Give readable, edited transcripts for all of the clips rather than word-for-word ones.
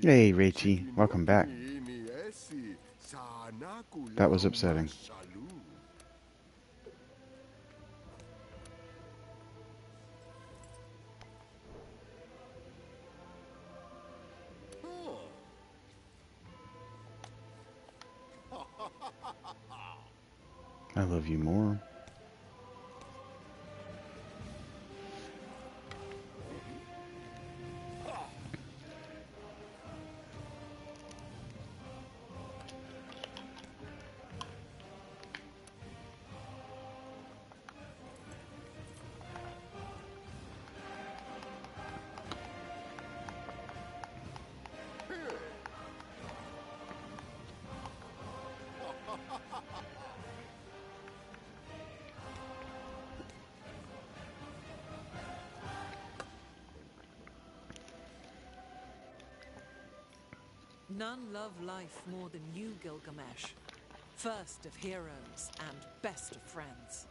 Hey, Rachie, welcome back. That was upsetting. I love you more. None love life more than you, Gilgamesh. First of heroes and best of friends.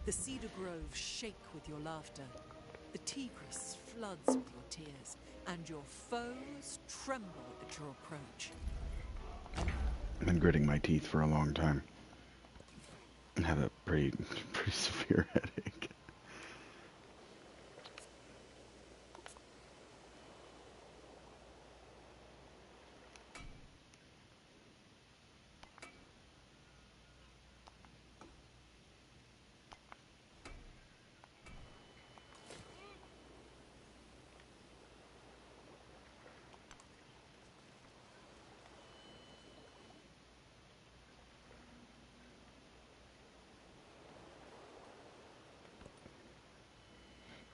The cedar groves shake with your laughter. The Tigris floods with your tears, and your foes tremble at your approach. I've been gritting my teeth for a long time. I have a pretty severe headache.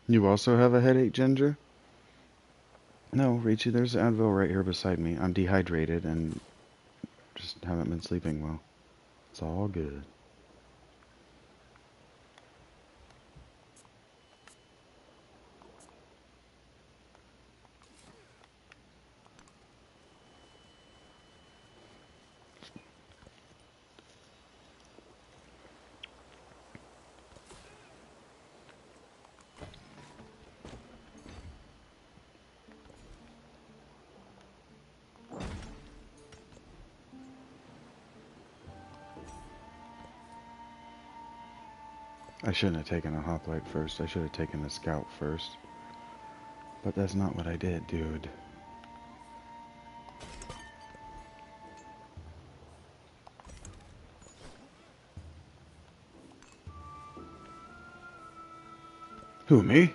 You also have a headache, Ginger? No, Richie, there's Advil right here beside me. I'm dehydrated and just haven't been sleeping well. It's all good. I shouldn't have taken a hoplite first. I should have taken the scout first. But that's not what I did, dude. Who, me?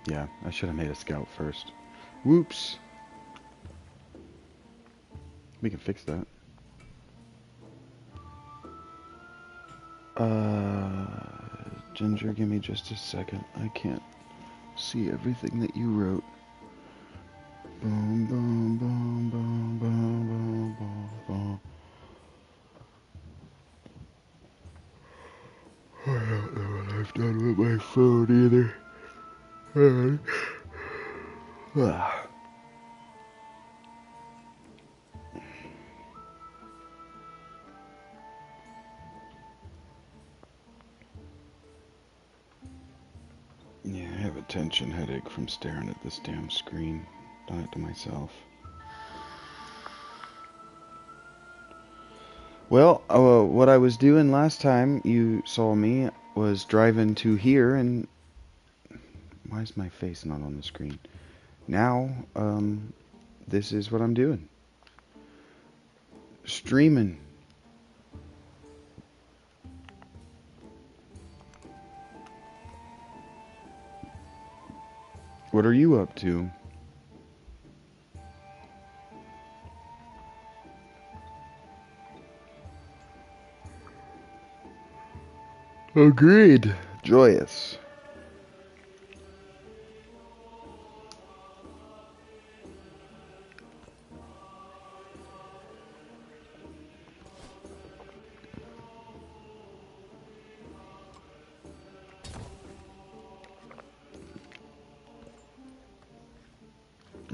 Yeah, I should have made a scout first. Whoops. We can fix that. Ginger, give me just a second. I can't see everything that you wrote. Boom, boom, boom, boom, boom, boom, boom, boom. I don't know what I've done with my phone either. Yeah, I have a tension headache from staring at this damn screen. Done it to myself. Well, what I was doing last time you saw me was driving to here, and why is my face not on the screen? Now, this is what I'm doing. Streaming. What are you up to? Agreed. Joyous.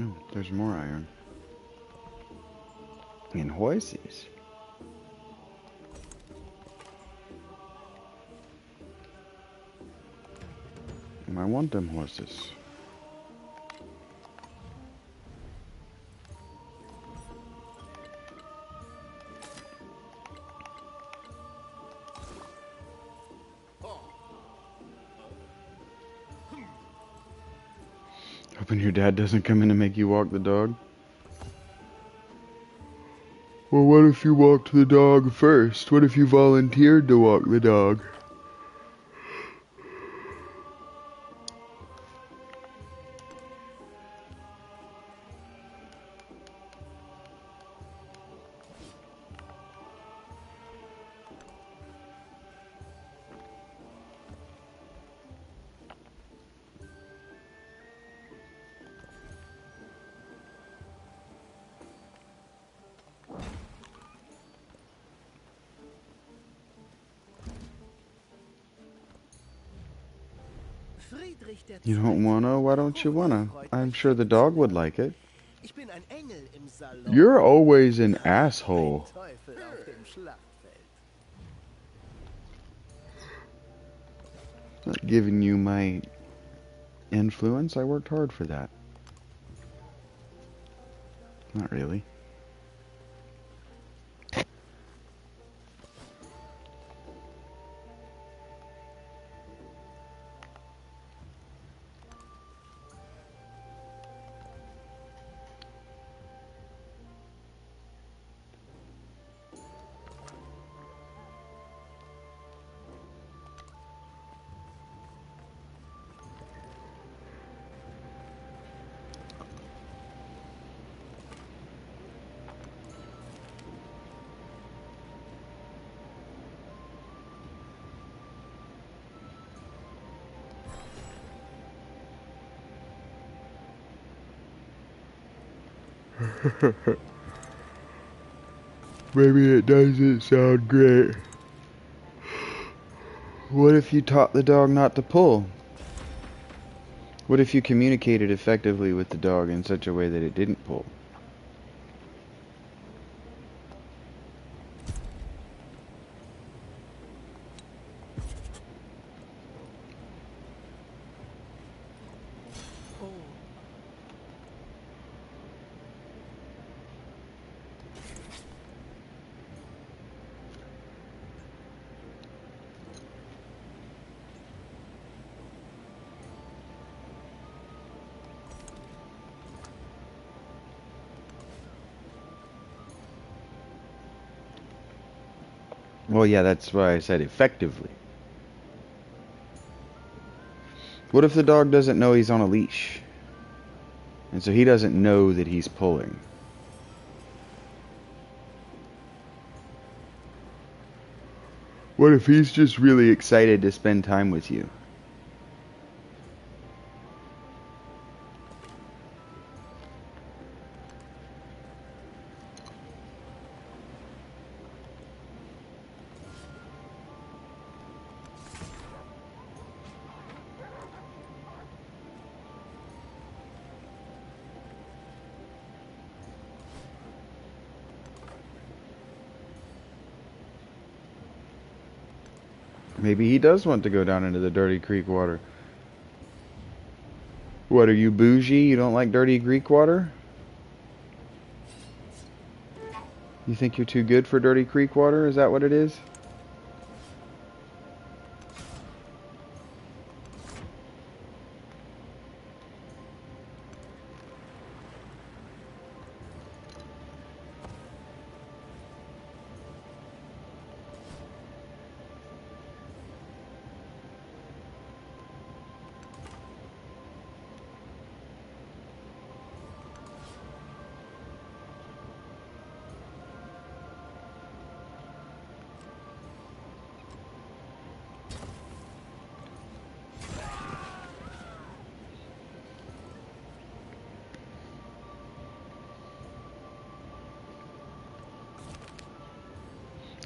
Oh, there's more iron. And horses. I want them horses. Hoping your dad doesn't come in and make you walk the dog. Well, what if you walked the dog first? What if you volunteered to walk the dog? You don't wanna? Why don't you wanna? I'm sure the dog would like it. You're always an asshole. Not giving you my influence. I worked hard for that. Not really. Maybe it doesn't sound great. What if you taught the dog not to pull? What if you communicated effectively with the dog in such a way that it didn't pull? Well, yeah, that's why I said effectively. What if the dog doesn't know he's on a leash? And so he doesn't know that he's pulling. What if he's just really excited to spend time with you? Maybe he does want to go down into the dirty creek water. What, are you bougie? You don't like dirty creek water? You think you're too good for dirty creek water? Is that what it is?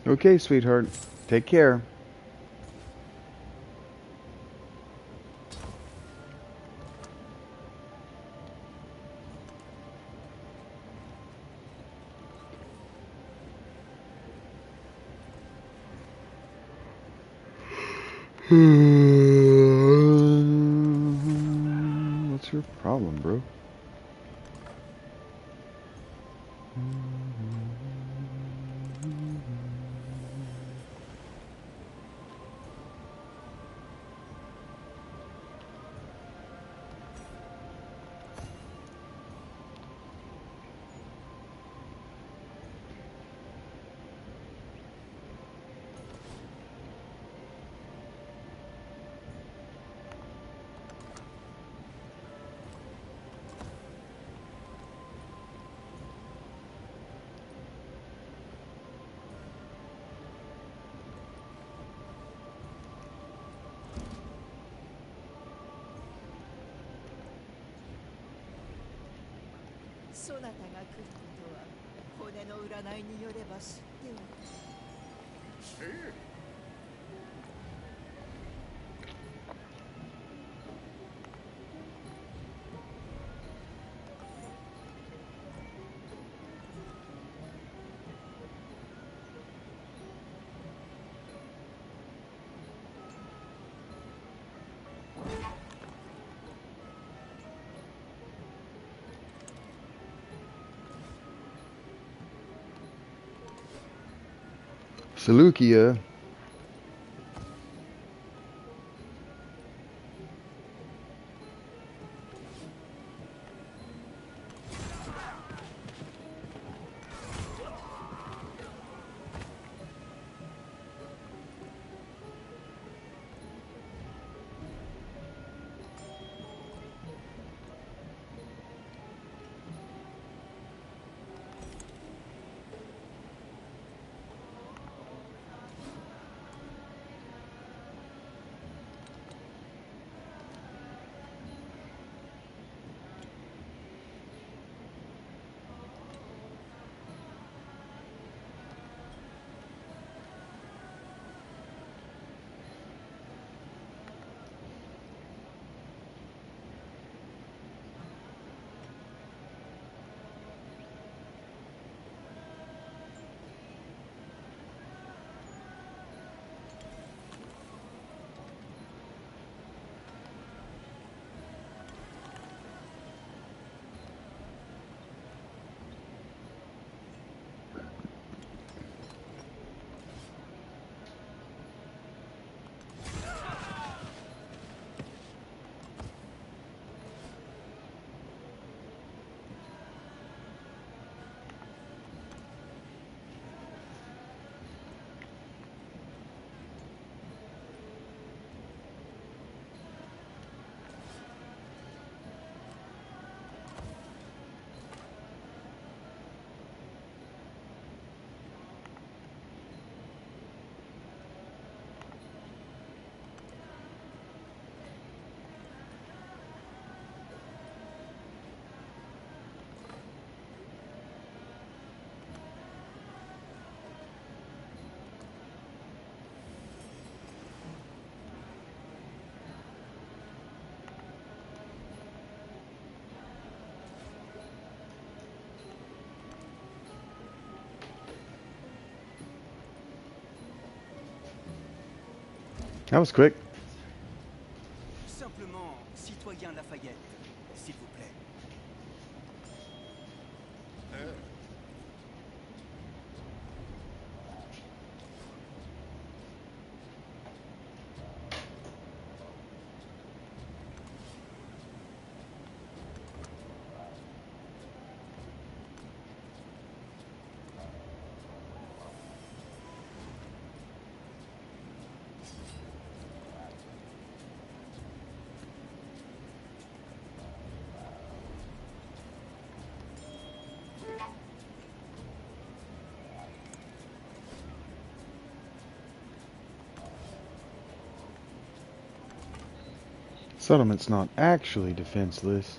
Okay, sweetheart. Take care. What's your problem, bro?そなたが来ることは骨の占いによれば知っておる。Seleucia. That was quick. Simplement, citoyen Lafayette, s'il vous plaît. Settlement's not actually defenseless.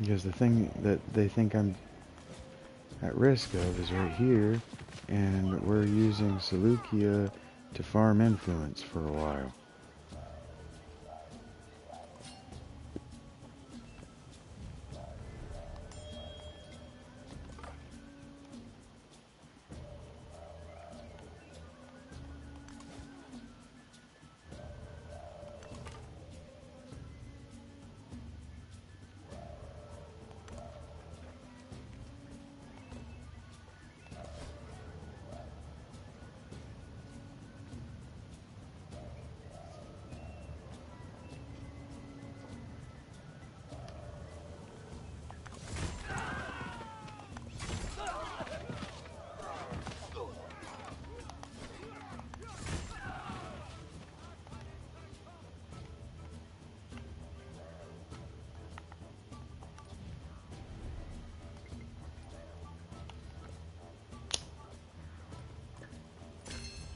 Because the thing that they think I'm at risk of is right here. And we're using Seleucia to farm influence for a while.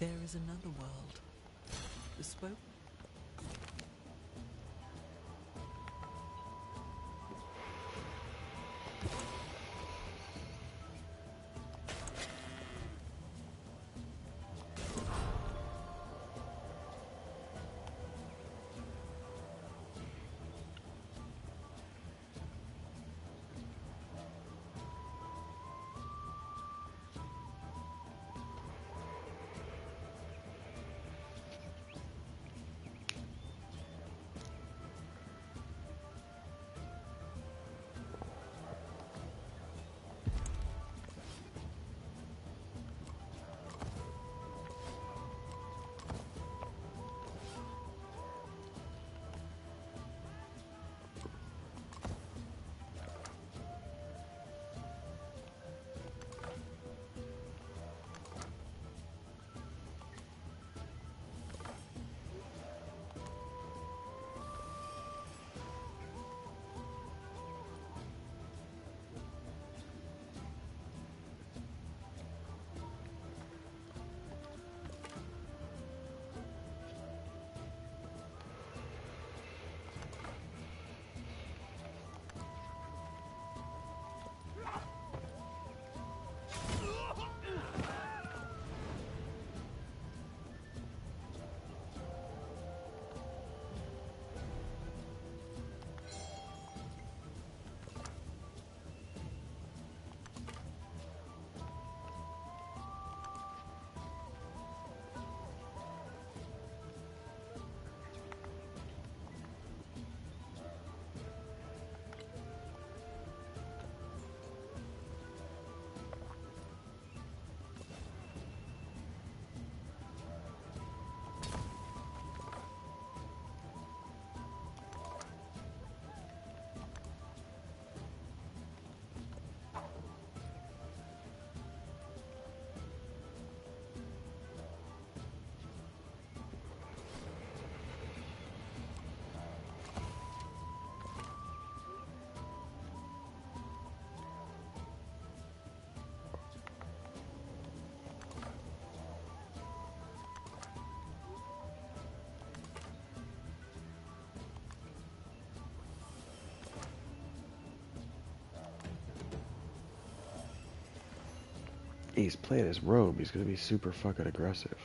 There is another world. The spoke. He's played his robe. He's gonna be super fucking aggressive.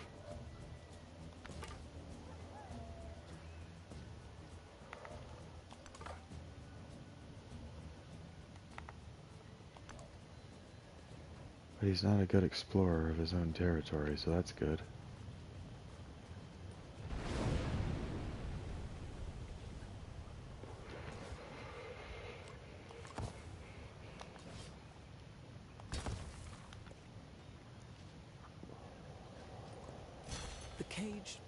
But he's not a good explorer of his own territory, so that's good. The cage.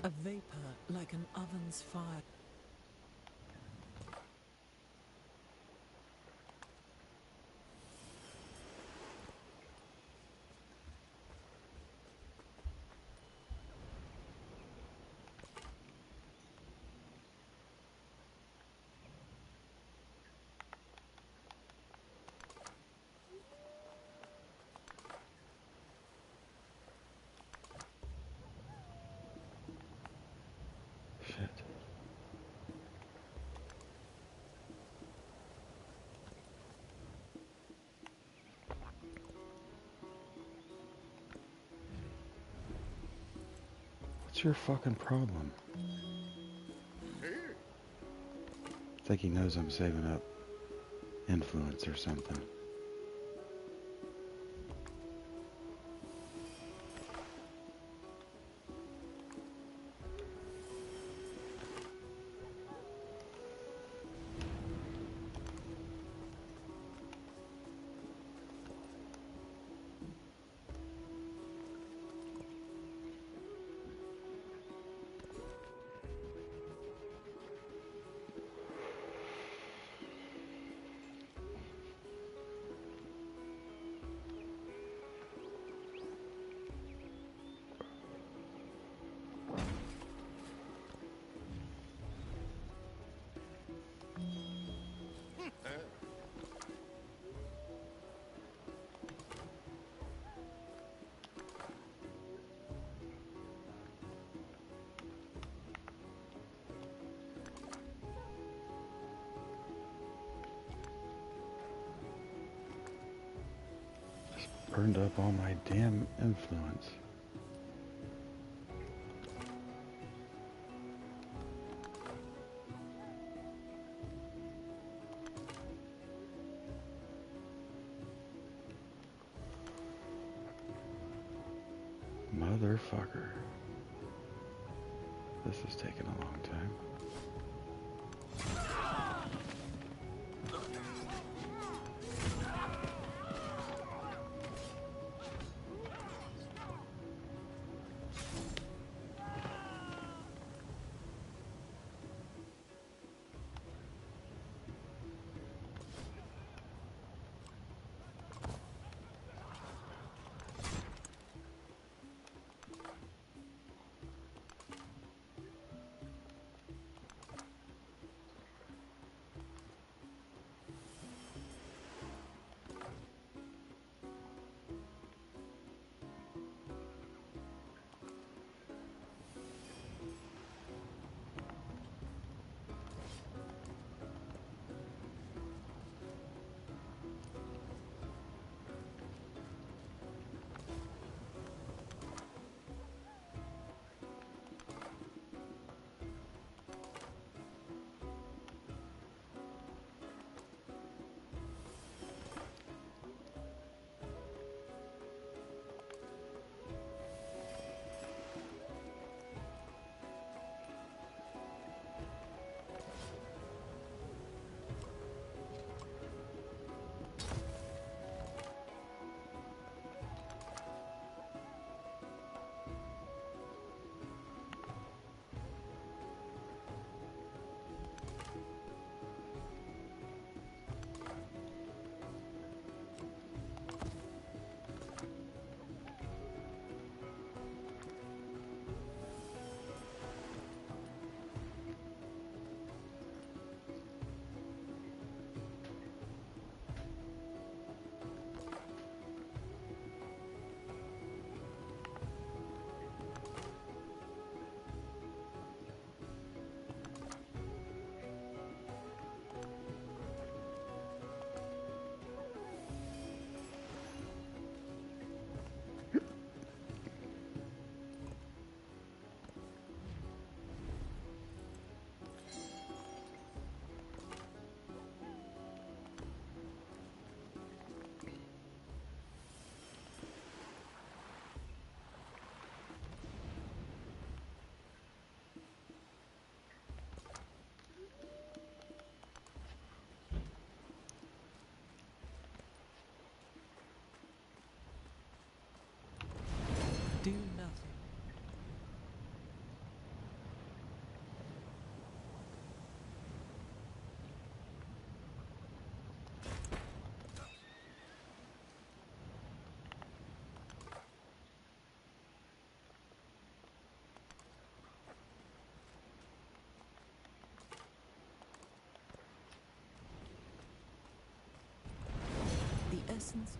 A vapor like an oven's fire. Shit. What's your fucking problem? I think he knows I'm saving up influence or something. Burned up all my damn influence. Motherfucker. This is taking a long time. Do nothing. The essence.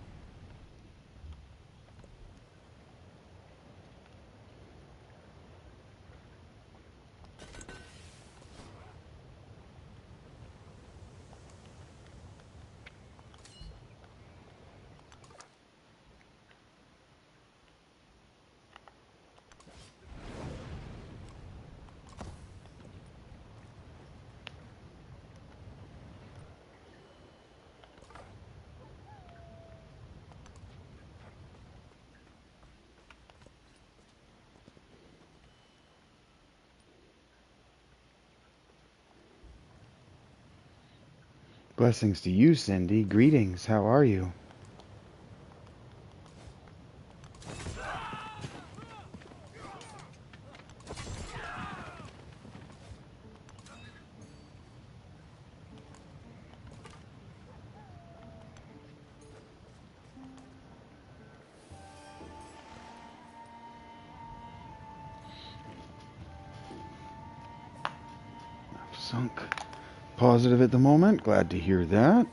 Blessings to you, Cindy. Greetings. How are you? I've sunk. Positive at the moment. Glad to hear that.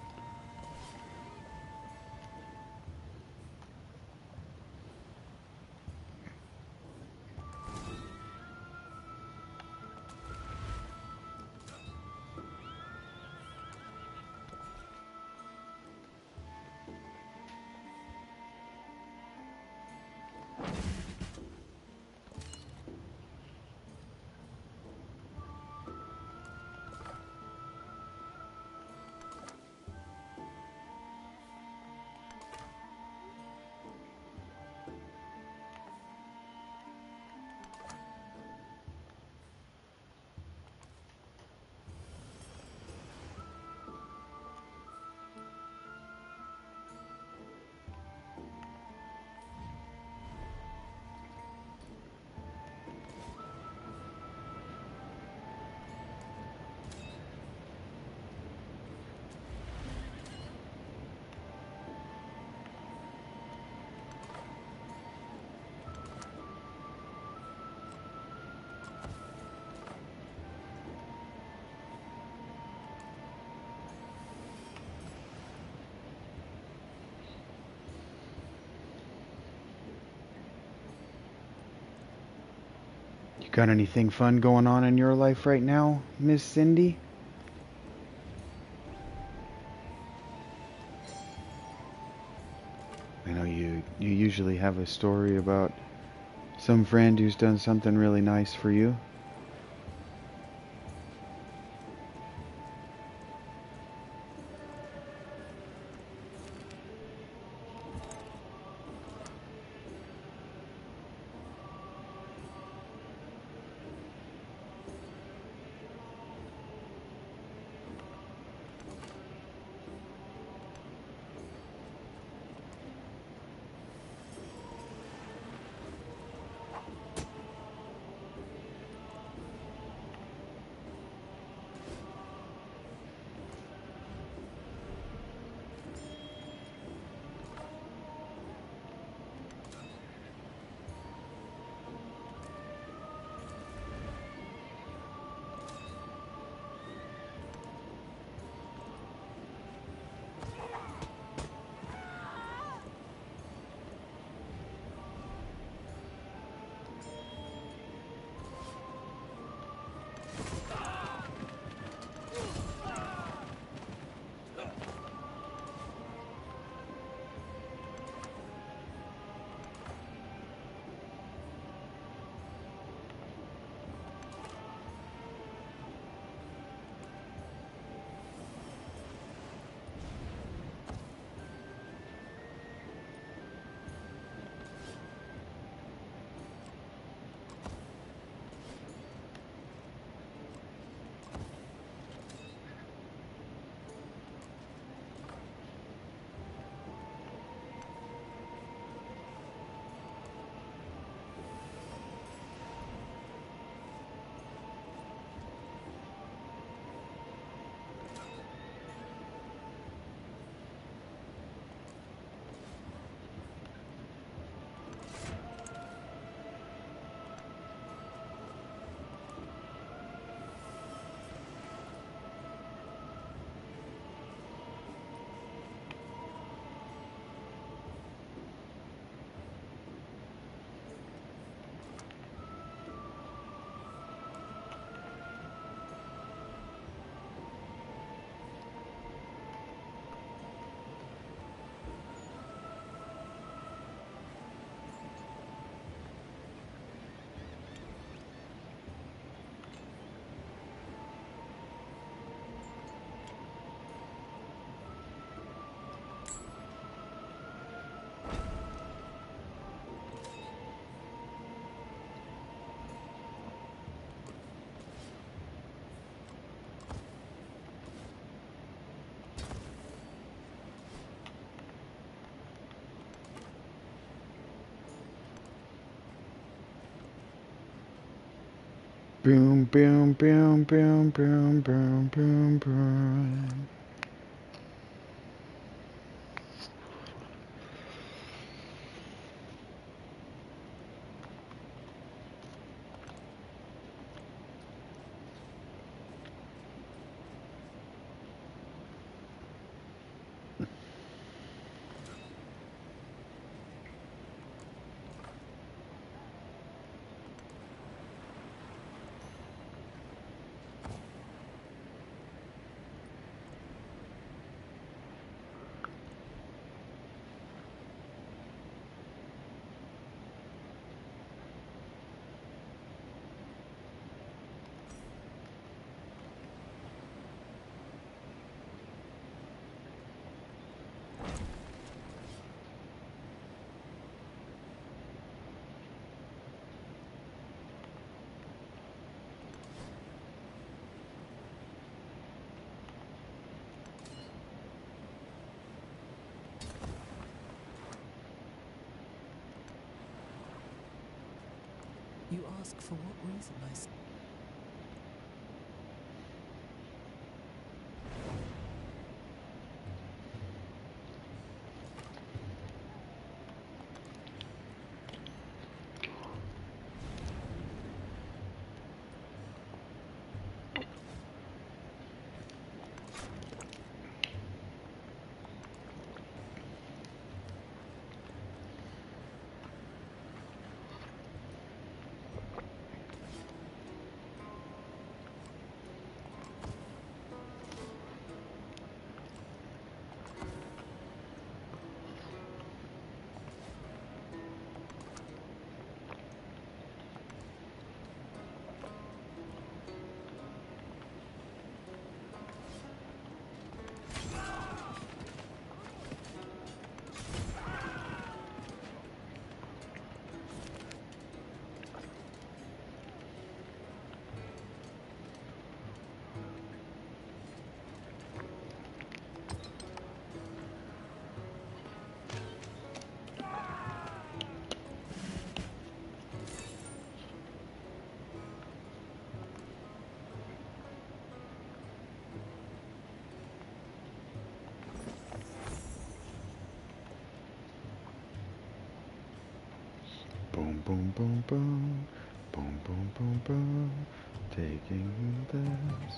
Got anything fun going on in your life right now, Miss Cindy? I know you usually have a story about some friend who's done something really nice for you. Boom, boom, boom, boom, boom, boom, boom, boom. You ask for what reason, I say. Boom, boom, boom, boom. Boom, boom, boom, boom. Taking this.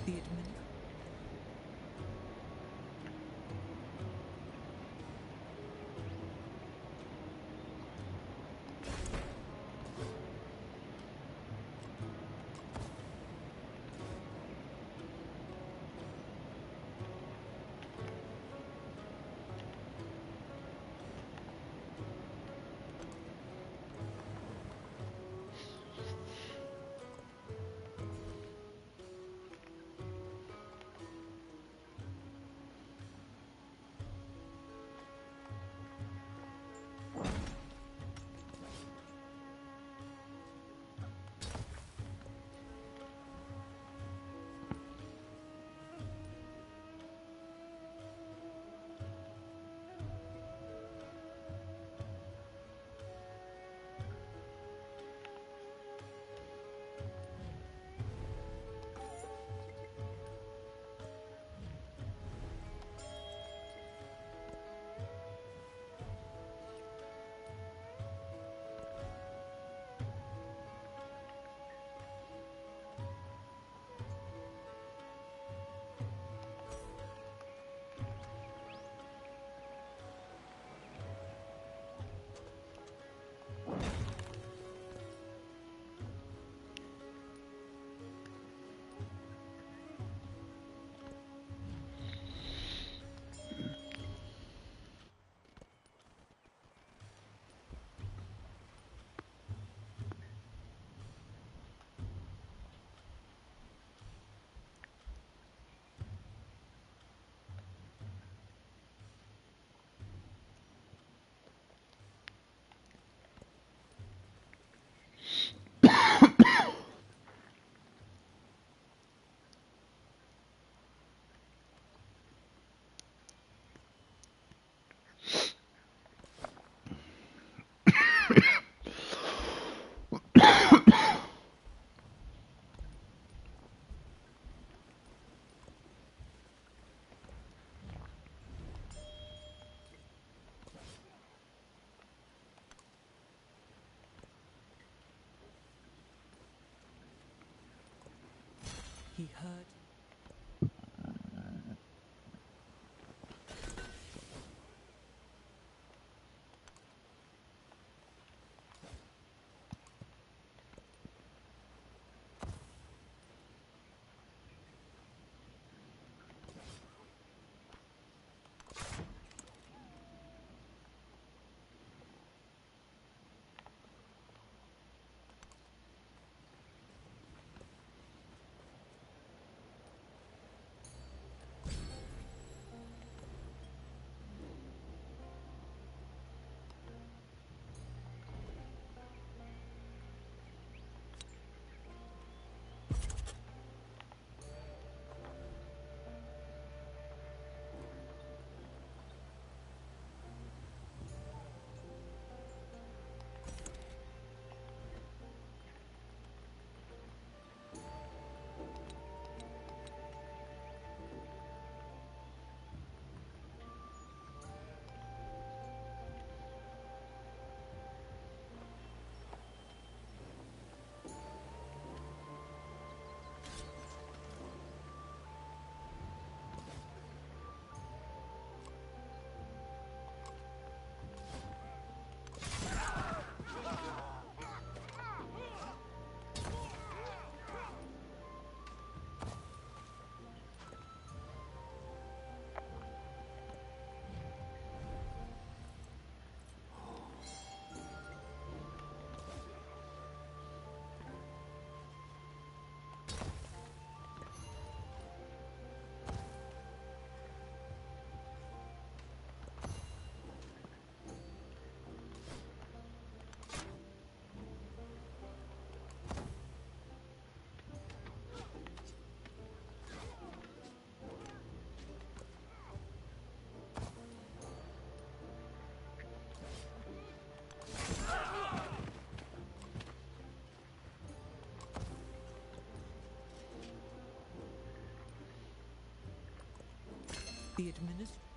The admin. He heard. The administration.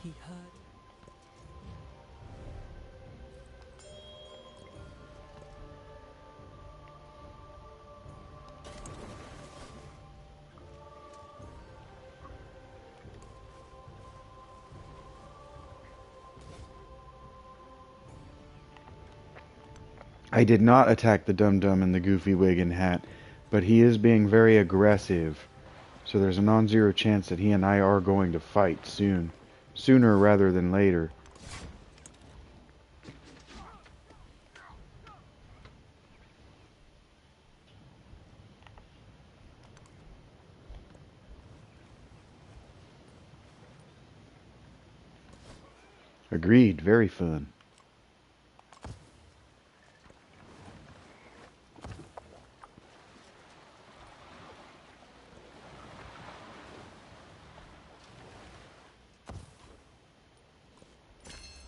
He heard. I did not attack the dum-dum in the goofy wig and hat, but he is being very aggressive, so there's a non-zero chance that he and I are going to fight soon. Sooner rather than later. Agreed, very fun.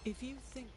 If you think.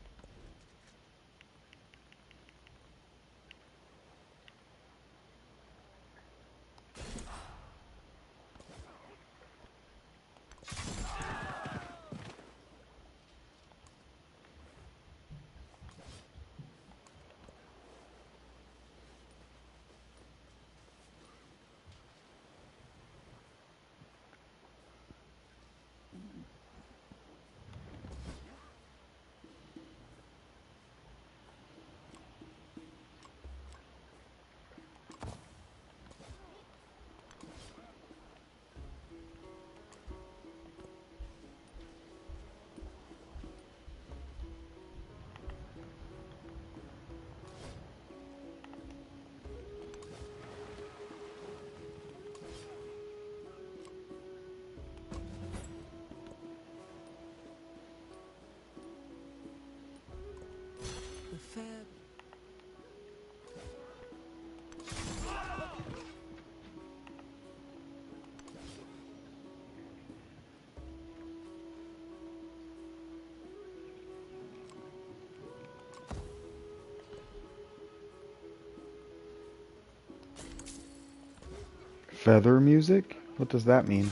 Feather music? What does that mean?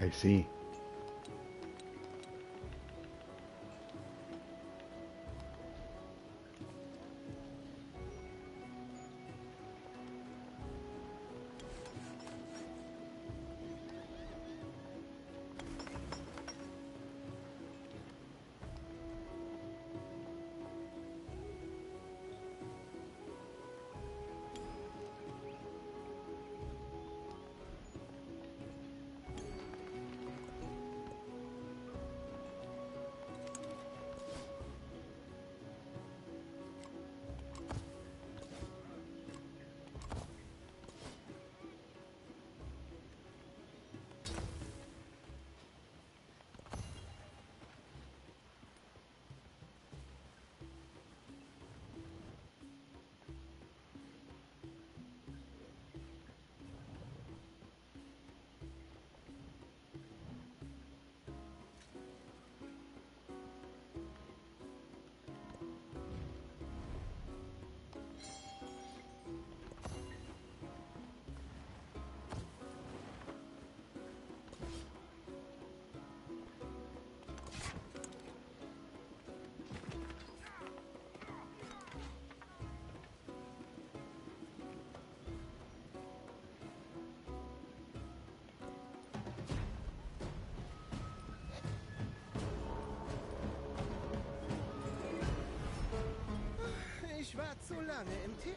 I see.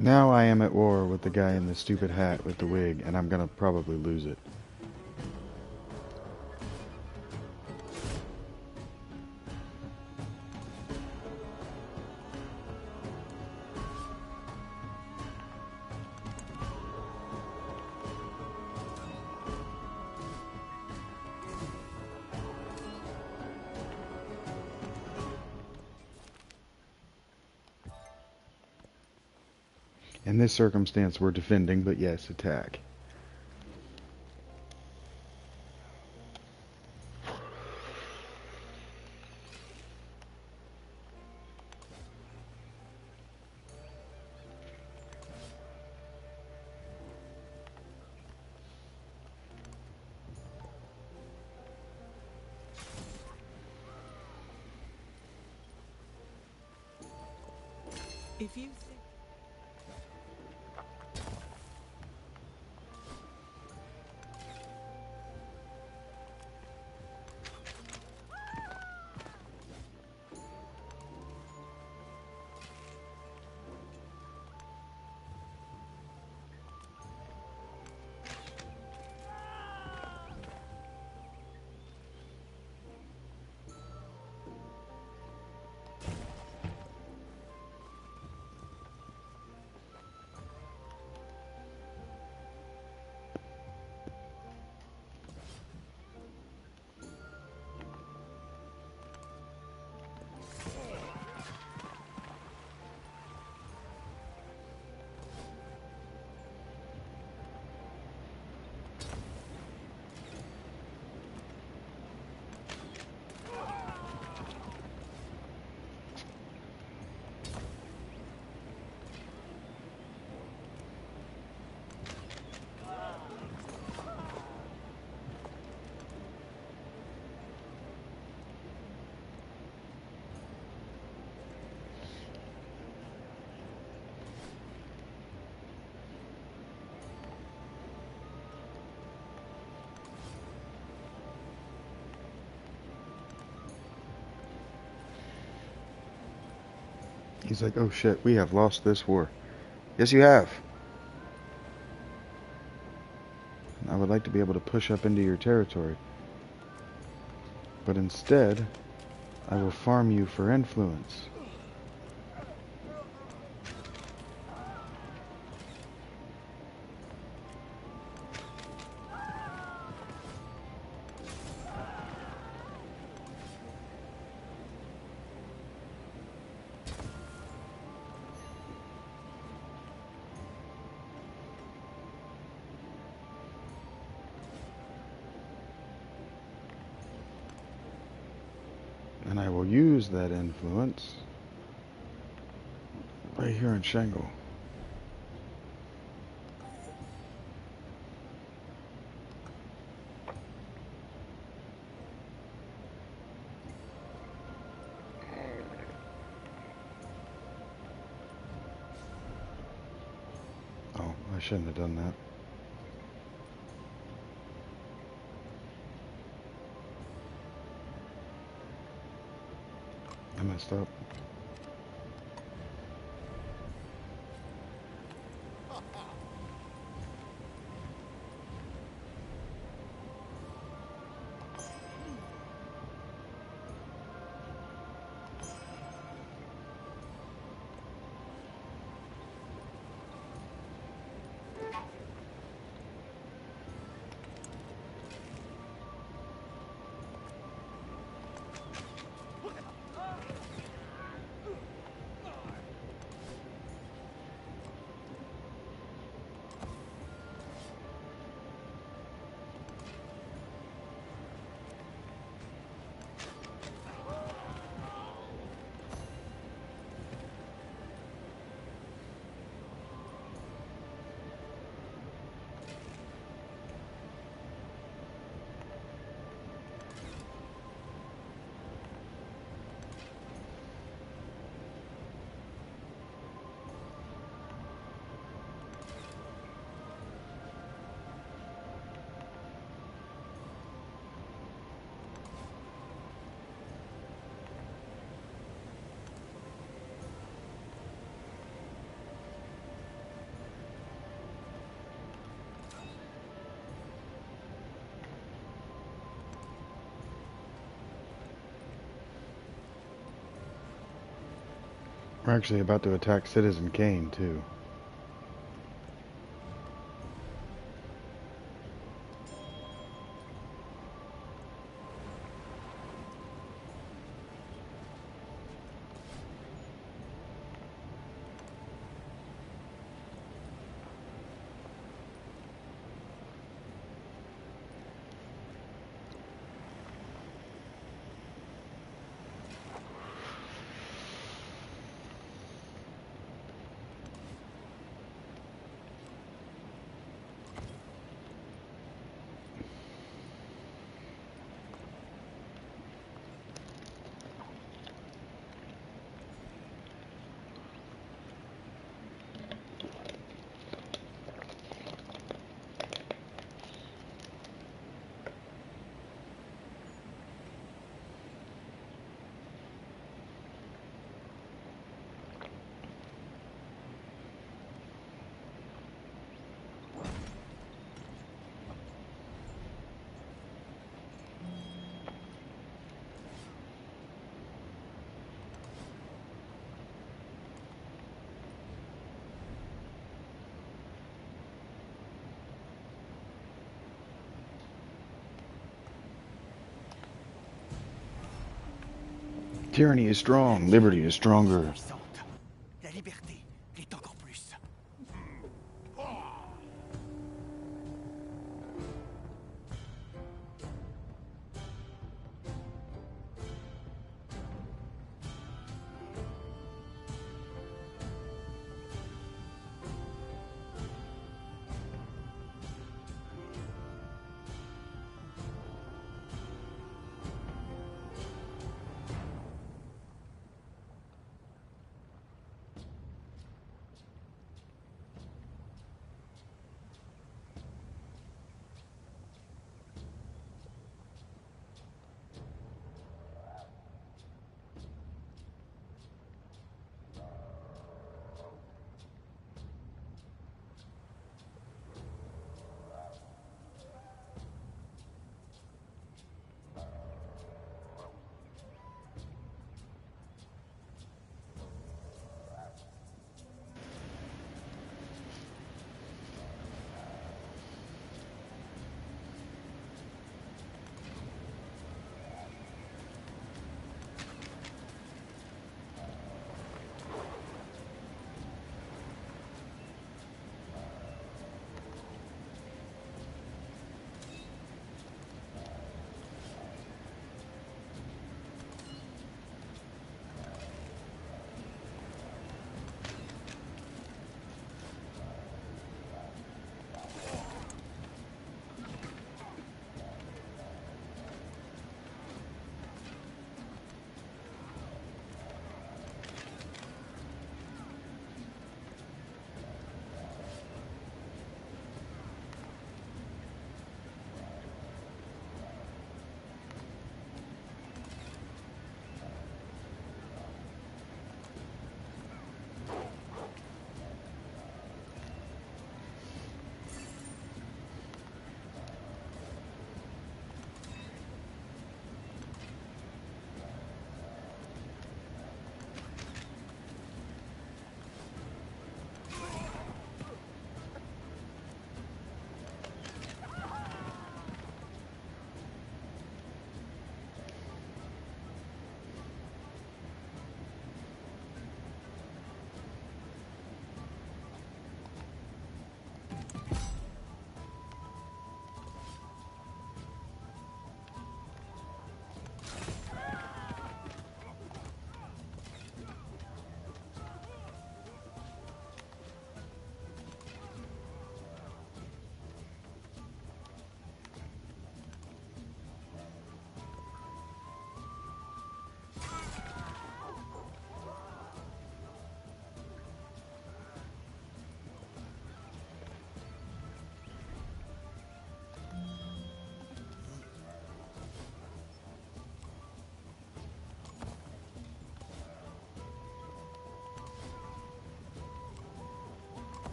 Now I am at war with the guy in the stupid hat with the wig, and I'm gonna probably lose it. In this circumstance, we're defending, but yes, attack. If you think... He's like, oh shit, we have lost this war. Yes, you have. I would like to be able to push up into your territory. But instead, I will farm you for influence. And I will use that influence right here in Shangle. Oh, I shouldn't have done that. I messed up. We're actually about to attack Citizen Kane, too. Tyranny is strong, liberty is stronger. Puissante. La liberté l'est encore plus.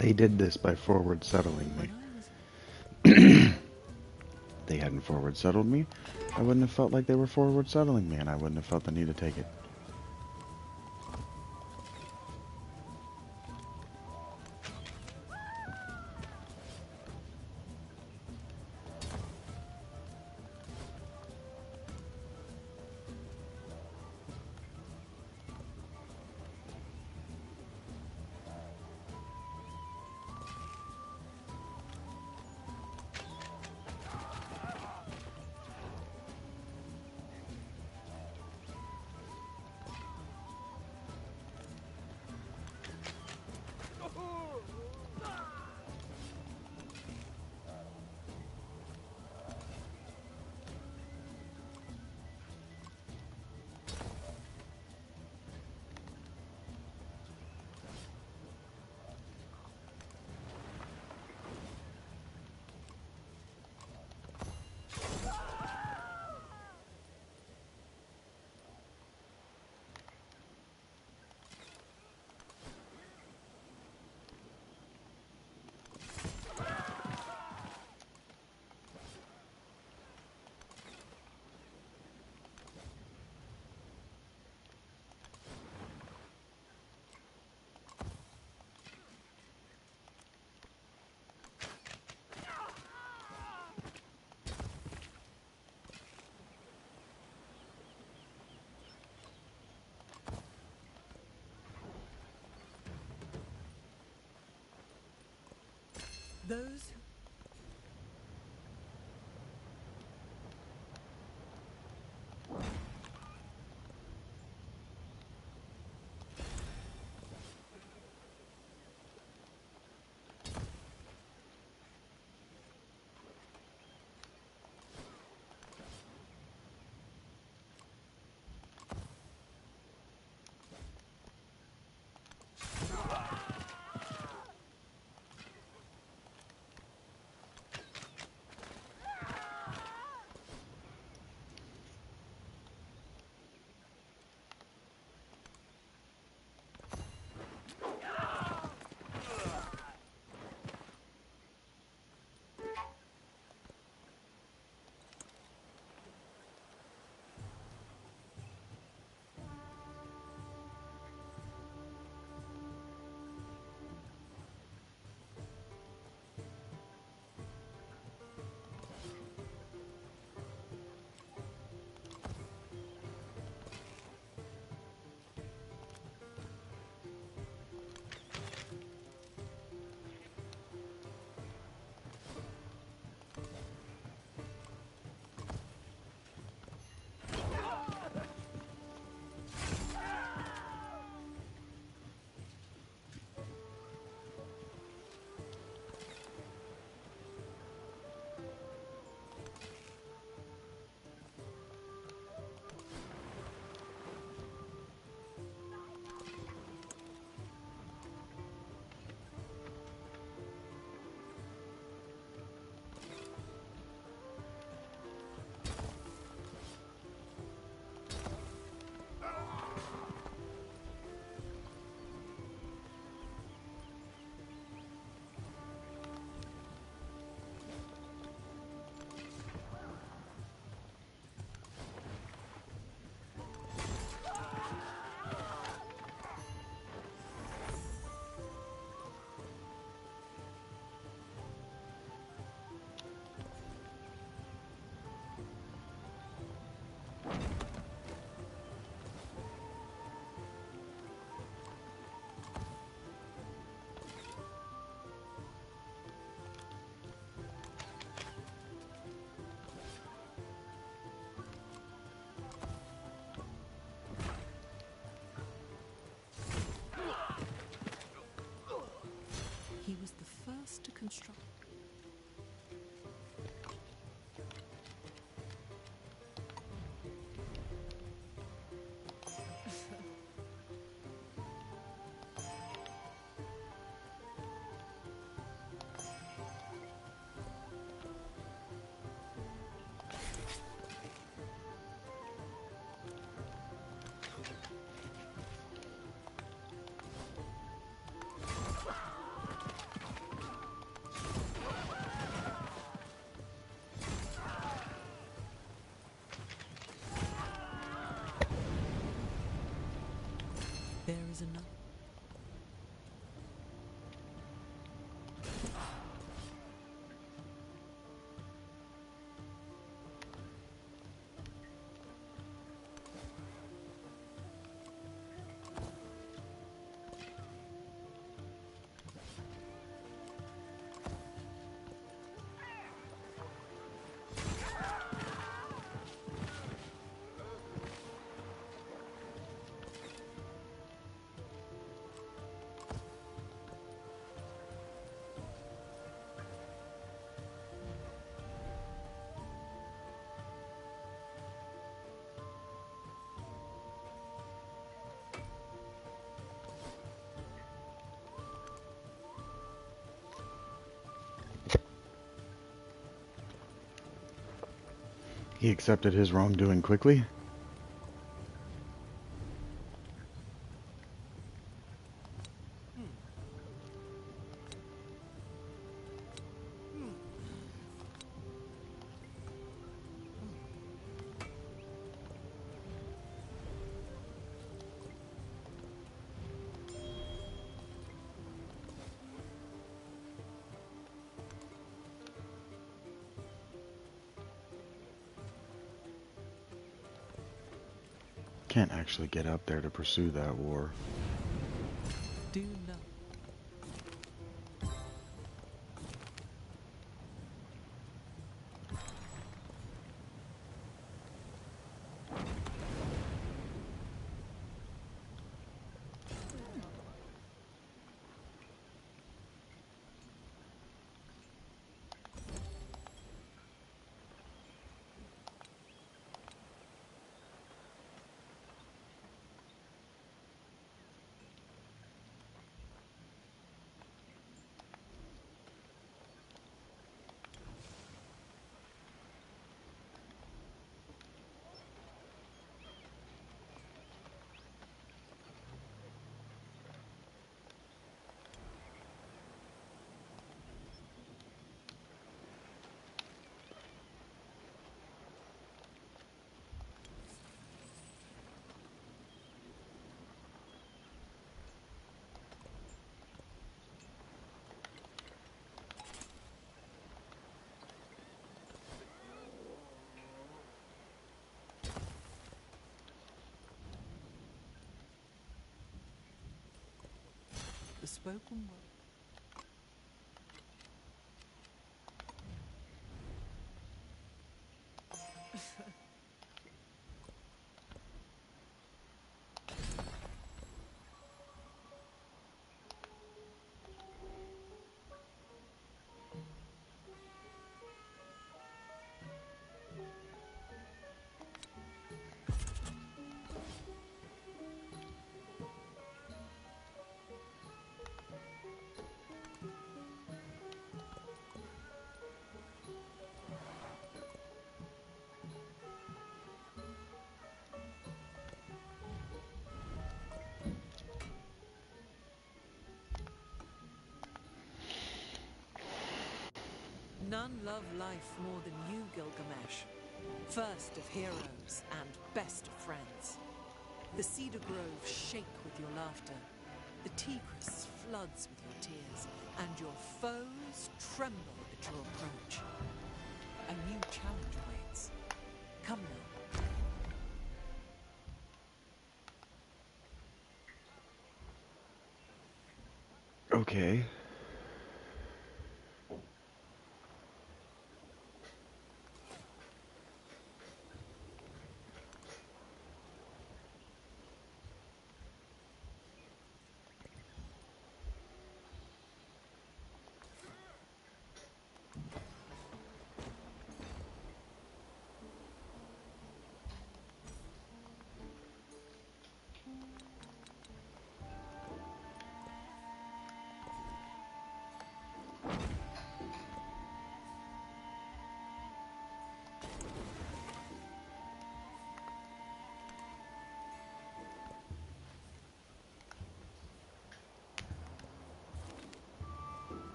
They did this by forward settling When me. I was They hadn't forward settled me, I wouldn't have felt like they were forward settling me, and I wouldn't have felt the need to take it. those who prisoner. He accepted his wrongdoing quickly. Can't actually get up there to pursue that war. Do know. The spoken word. None love life more than you, Gilgamesh. First of heroes and best of friends. The cedar groves shake with your laughter. The Tigris floods with your tears, and your foes tremble at your approach. A new challenge waits. Come now. Okay.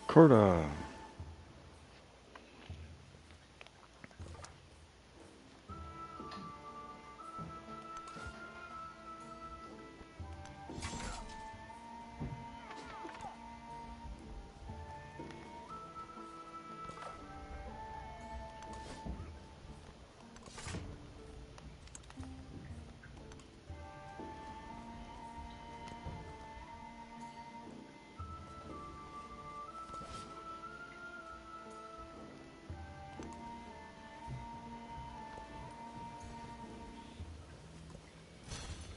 Corda.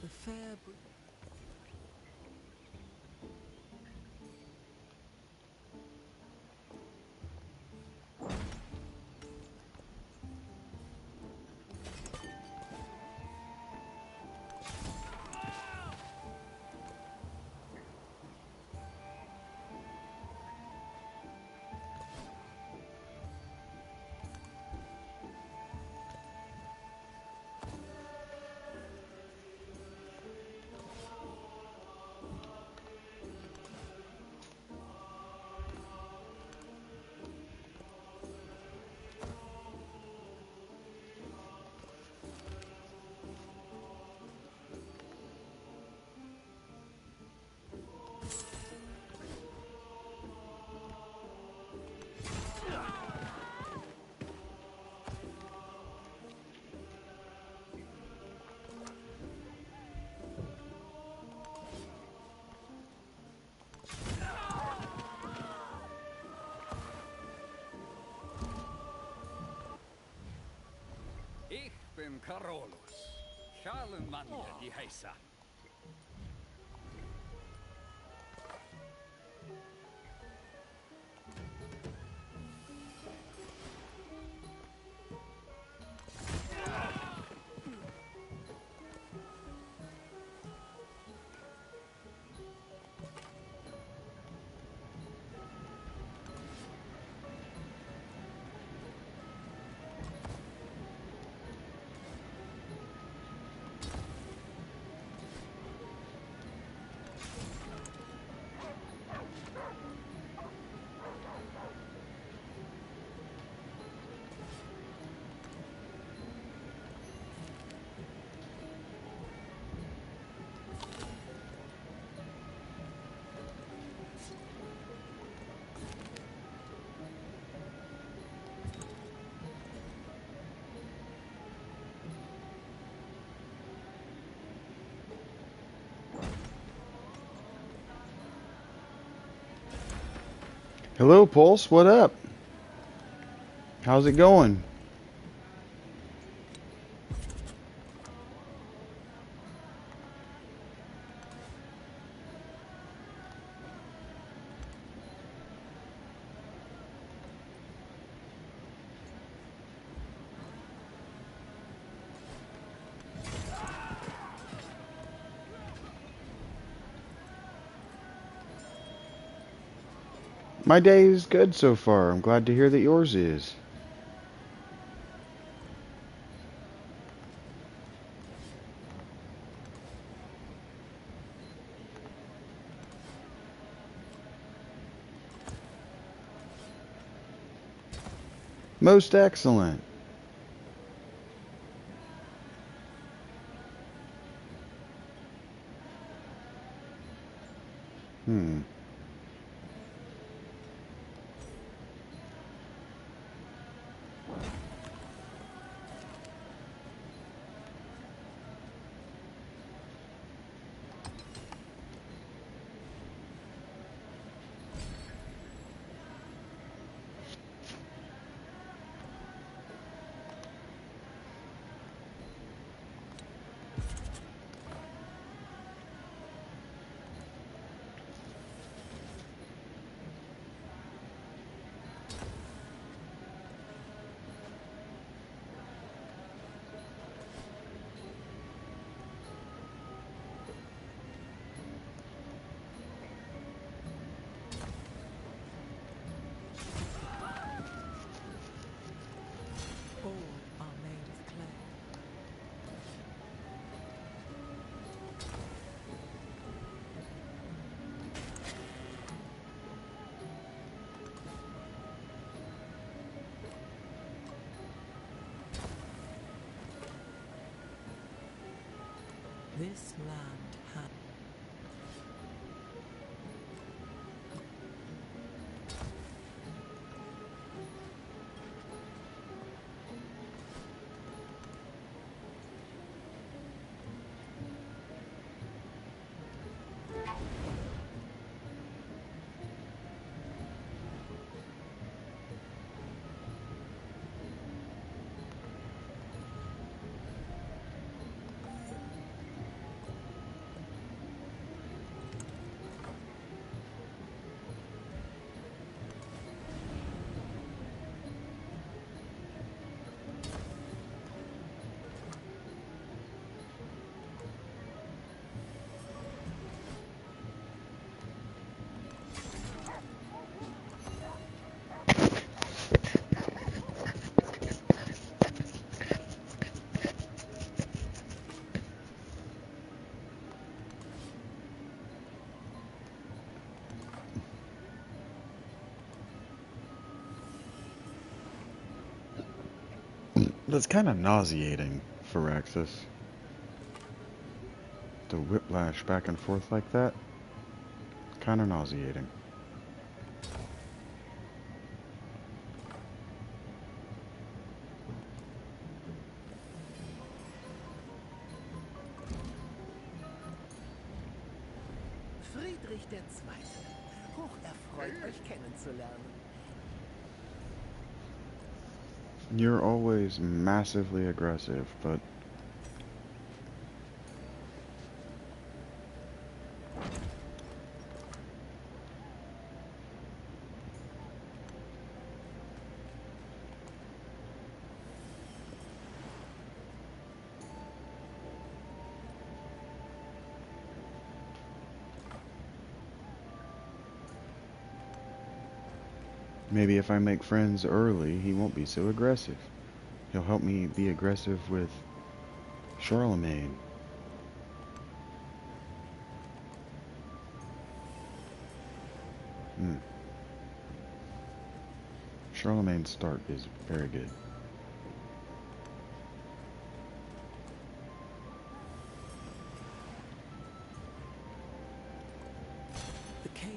The fair Ich bin Carolus. Schalenmanje die Heisa. Hello, Pulse. What up? How's it going? My day is good so far. I'm glad to hear that yours is. Most excellent. Hmm. This land has... That's kind of nauseating, Firaxis. The whiplash back and forth like that. Kind of nauseating. Friedrich II. Hocherfreut, euch kennenzulernen. You're always massively aggressive, but maybe if I make friends early, he won't be so aggressive. He'll help me be aggressive with Charlemagne. Charlemagne's start is very good. The cage...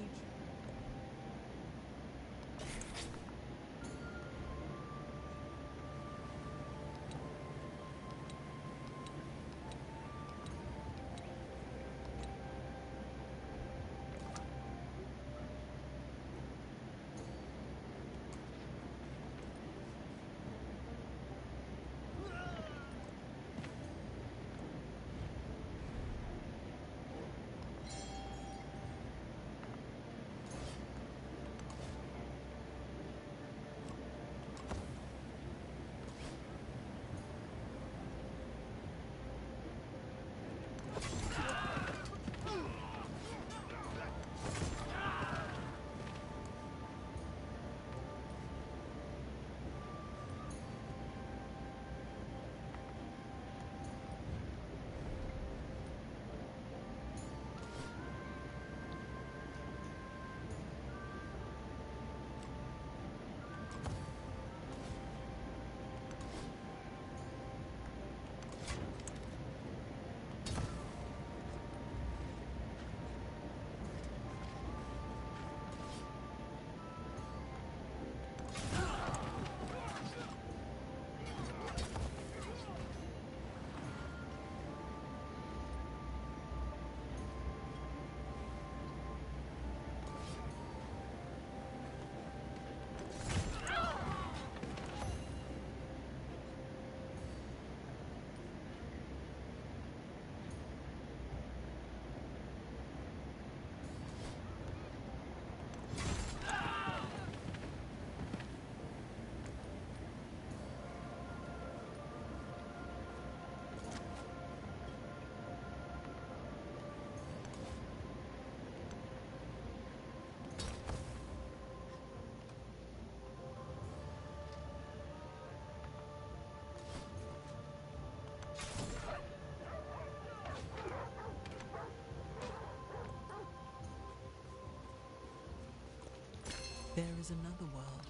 There is another world.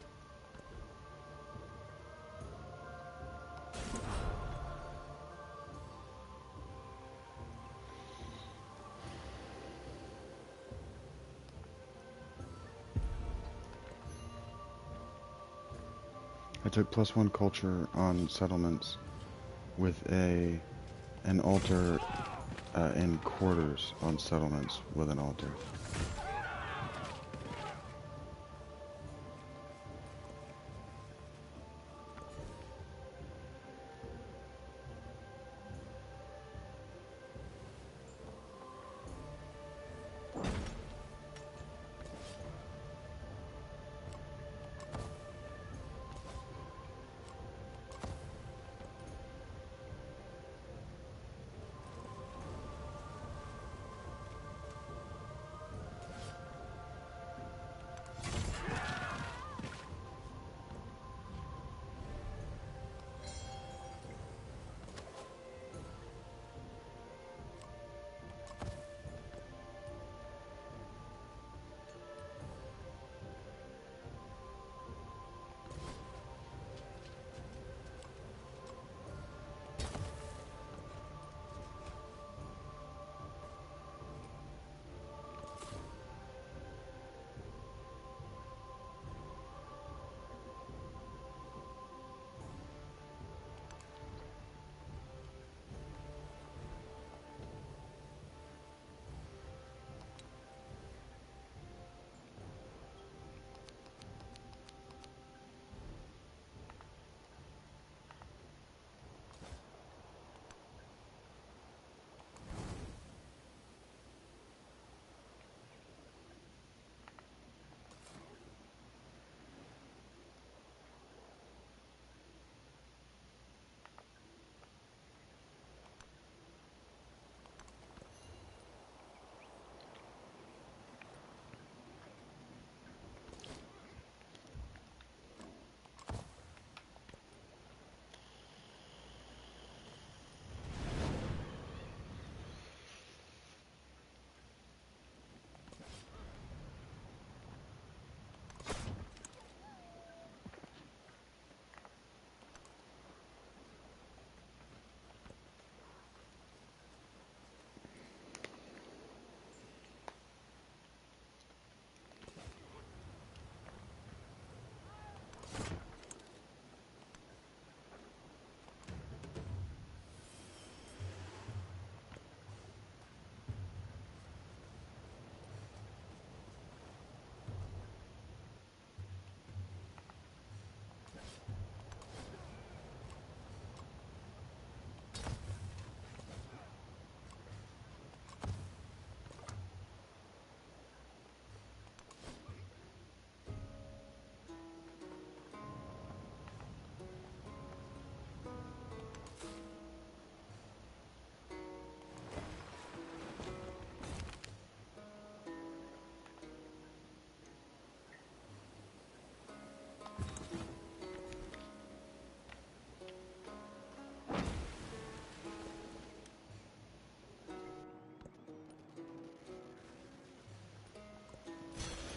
I took +1 culture on settlements with an altar and quarters on settlements with an altar.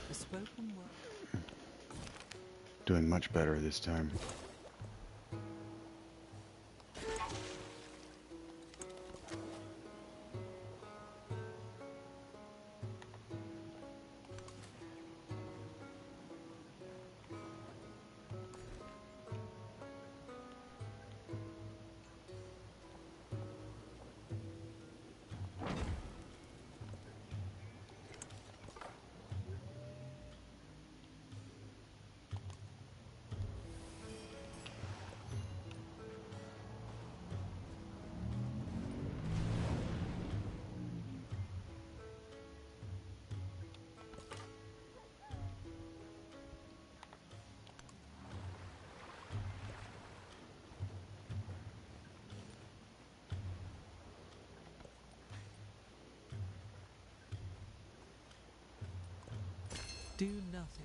The spoken word. Doing much better this time. Do nothing.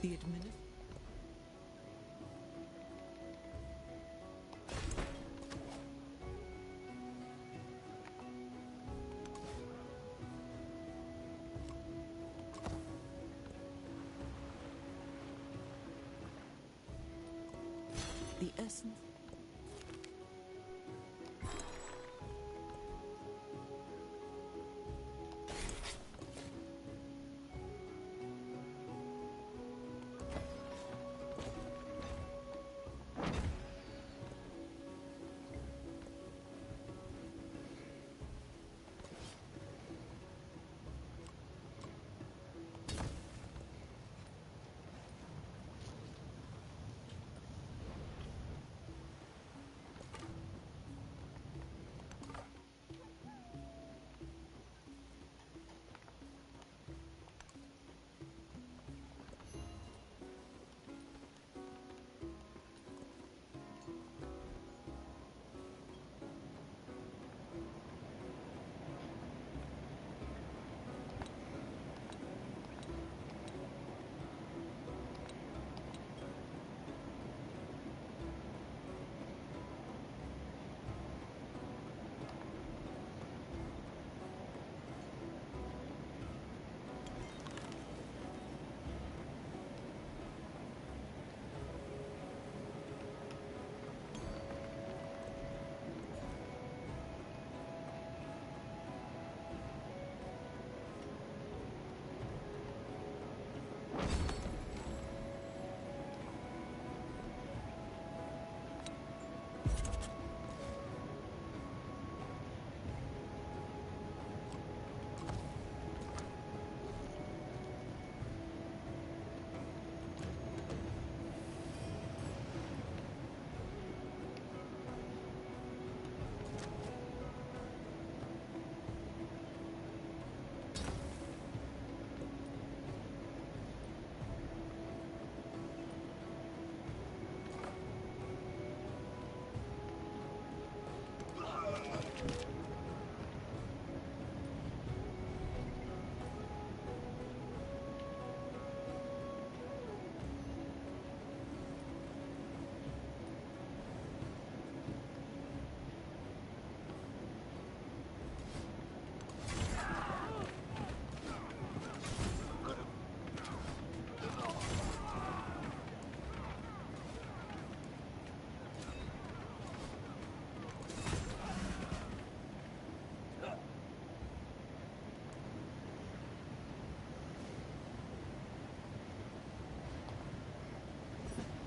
The administration. The essence.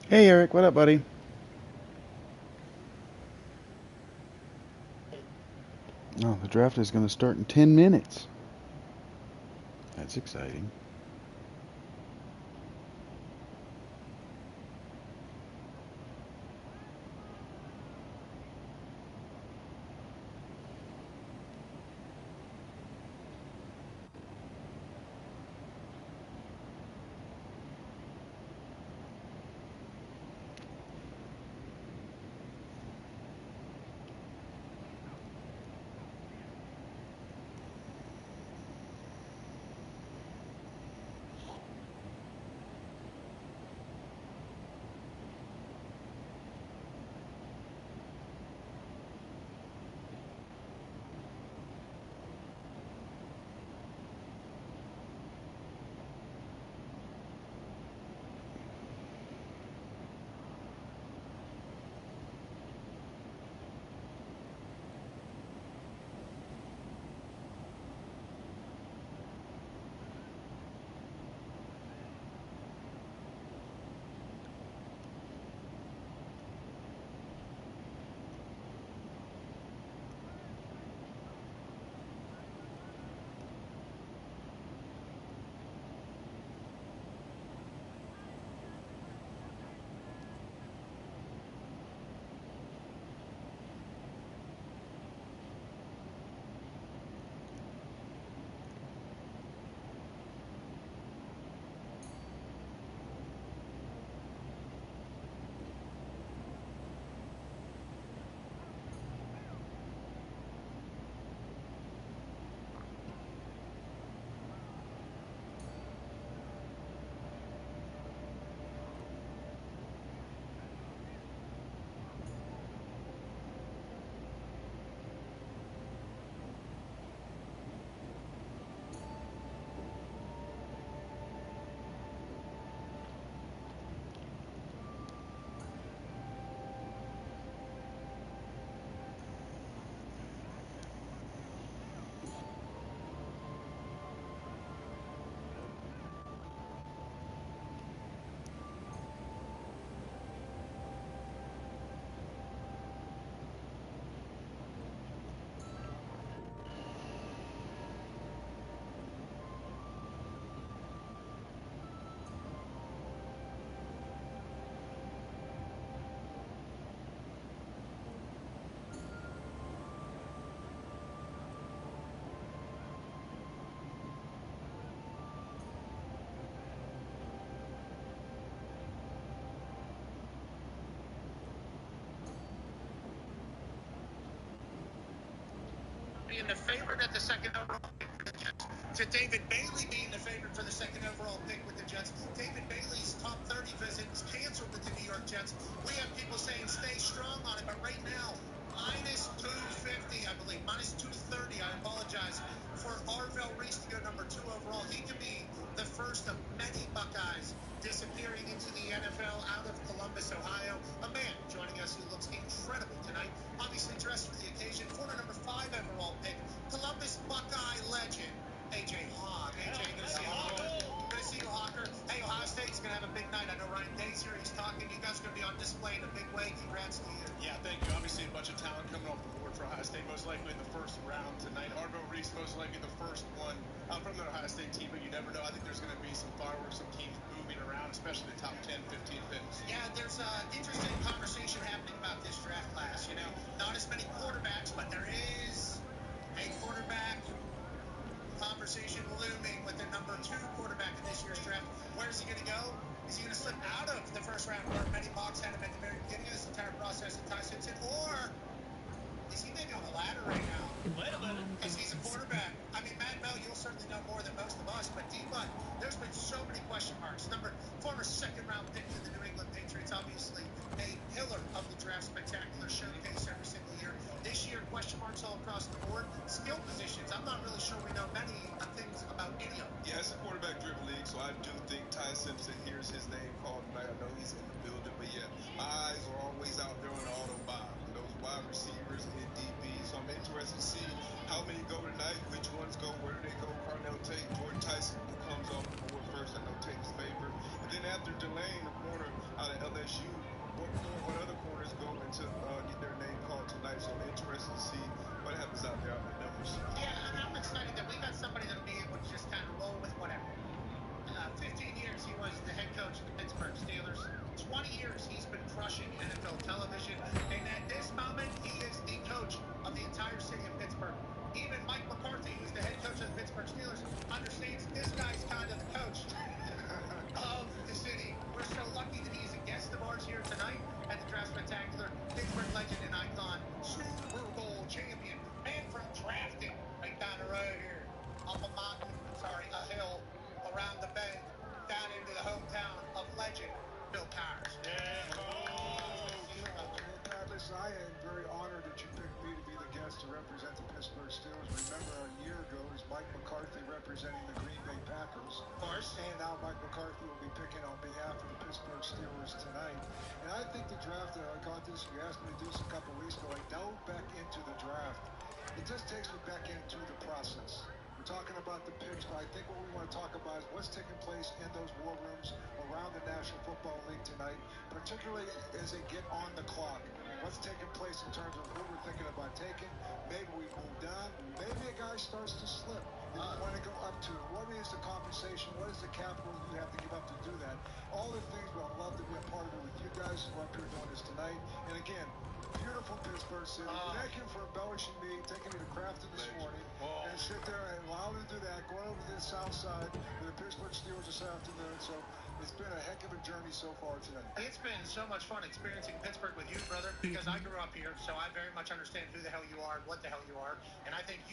Hey Eric, what up, buddy? Oh, the draft is going to start in 10 minutes. That's exciting. being the favorite at the second overall pick for the Jets to David Bailey being the favorite for the second overall pick with the Jets. David Bailey's top 30 visit was canceled with the New York Jets. We have people saying stay strong on it, but right now, minus 250, I believe, minus 230. I apologize for Arvell Reese to go number 2 overall. He could be the first of many Buckeyes disappearing into the NFL out of Columbus, Ohio. A man joining us who looks incredible tonight, obviously dressed for the occasion. Former number 5 overall pick, Columbus Buckeye legend, AJ Hawk. AJ, good to see you. Good to see you, Hawker. Hey, Ohio State's going to have a big night. I know Ryan Day's here. He's talking. You guys are going to be on display in a big way. Congrats to you. Yeah, thank you. Obviously, a bunch of talent coming off the board for Ohio State. Most likely in the first round tonight. Arvell Reese, most likely the first one from the Ohio State team, but you never know. I think there's going to be some fireworks, some teams moving around, especially the top 10, 15 picks. Yeah, there's an interesting conversation happening about this draft class. You know, not as many quarterbacks, but there is a quarterback conversation looming with the number 2 quarterback in this year's draft. Where is he going to go? Is he going to slip out of the first round where many mocks had him at the very beginning of this entire process and Ty Simpson? Or is he maybe on the ladder right now? Wait a minute. Because he's a quarterback. I mean, Matt Bell, you'll certainly know more than most of us, but D-Butt, there's been so many question marks. Former second-round pick to the New England Patriots, obviously a pillar of the draft spectacular showcase every single year. This year, question marks all across the board. Skill positions, I'm not really sure we know many things about any of them. Yeah, it's a quarterback-driven league, so I do think Ty Simpson hears his name called tonight. I know he's in the building, but yeah, my eyes are always out there on the auto buy. Those wide receivers and DBs, so I'm interested to see how many go tonight, which ones go, where do they go. Carnell Tate, Jordan Tyson, who comes off the board first. I know Tate's favorite. And then after Delane, the corner out of LSU, what other corners go into get their name called tonight. So I'm interested to see what happens out there out in the numbers. Yeah, and I'm excited that we got somebody that'll be able to just kind of roll with whatever. 15 years he was the head coach of the Pittsburgh Steelers. 20 years he's been crushing NFL television. And at this moment, he is the coach of the entire city of Pittsburgh. Even Mike McCarthy, who's the head coach of the Pittsburgh Steelers, understands this guy's kind of the coach of the city. We're so lucky that he's a guest of ours here tonight at the Draft Spectacular. Pittsburgh legend and icon, Super Bowl champion, man from Drafting, right down the road here, up a mountain, a hill, around the bend, down into the hometown of legend, Bill Cowers. Listen, I am very honored that you picked me to be the guest to represent the Pittsburgh Steelers. Remember, a year ago, it was Mike McCarthy representing the Green Bay Packers. Of course. And now Mike McCarthy will be picking on behalf of the Pittsburgh Steelers tonight. And I think the draft, I got this, you asked me to do this a couple weeks ago, I delved back into the draft. It just takes me back into the process. We're talking about the picks, but I think what we want to talk about is what's taking place in those war rooms around the National Football League tonight, particularly as they get on the clock. What's taking place in terms of who we're thinking about taking. Maybe we move down. Maybe a guy starts to slip. You want to go up to. What is the compensation? What is the capital you have to give up to do that? All the things, but I'd love to be a part of it with you guys who are up here doing this tonight. And again, beautiful Pittsburgh City. Thank you for embellishing me, taking me to Crafton this morning, and sit there and allow me to do that. Going over to the south side with the Pittsburgh Steelers this afternoon. So it's been a heck of a journey so far today. It's been so much fun experiencing Pittsburgh with you, brother, because I grew up here, so I very much understand who the hell you are and what the hell you are. And I think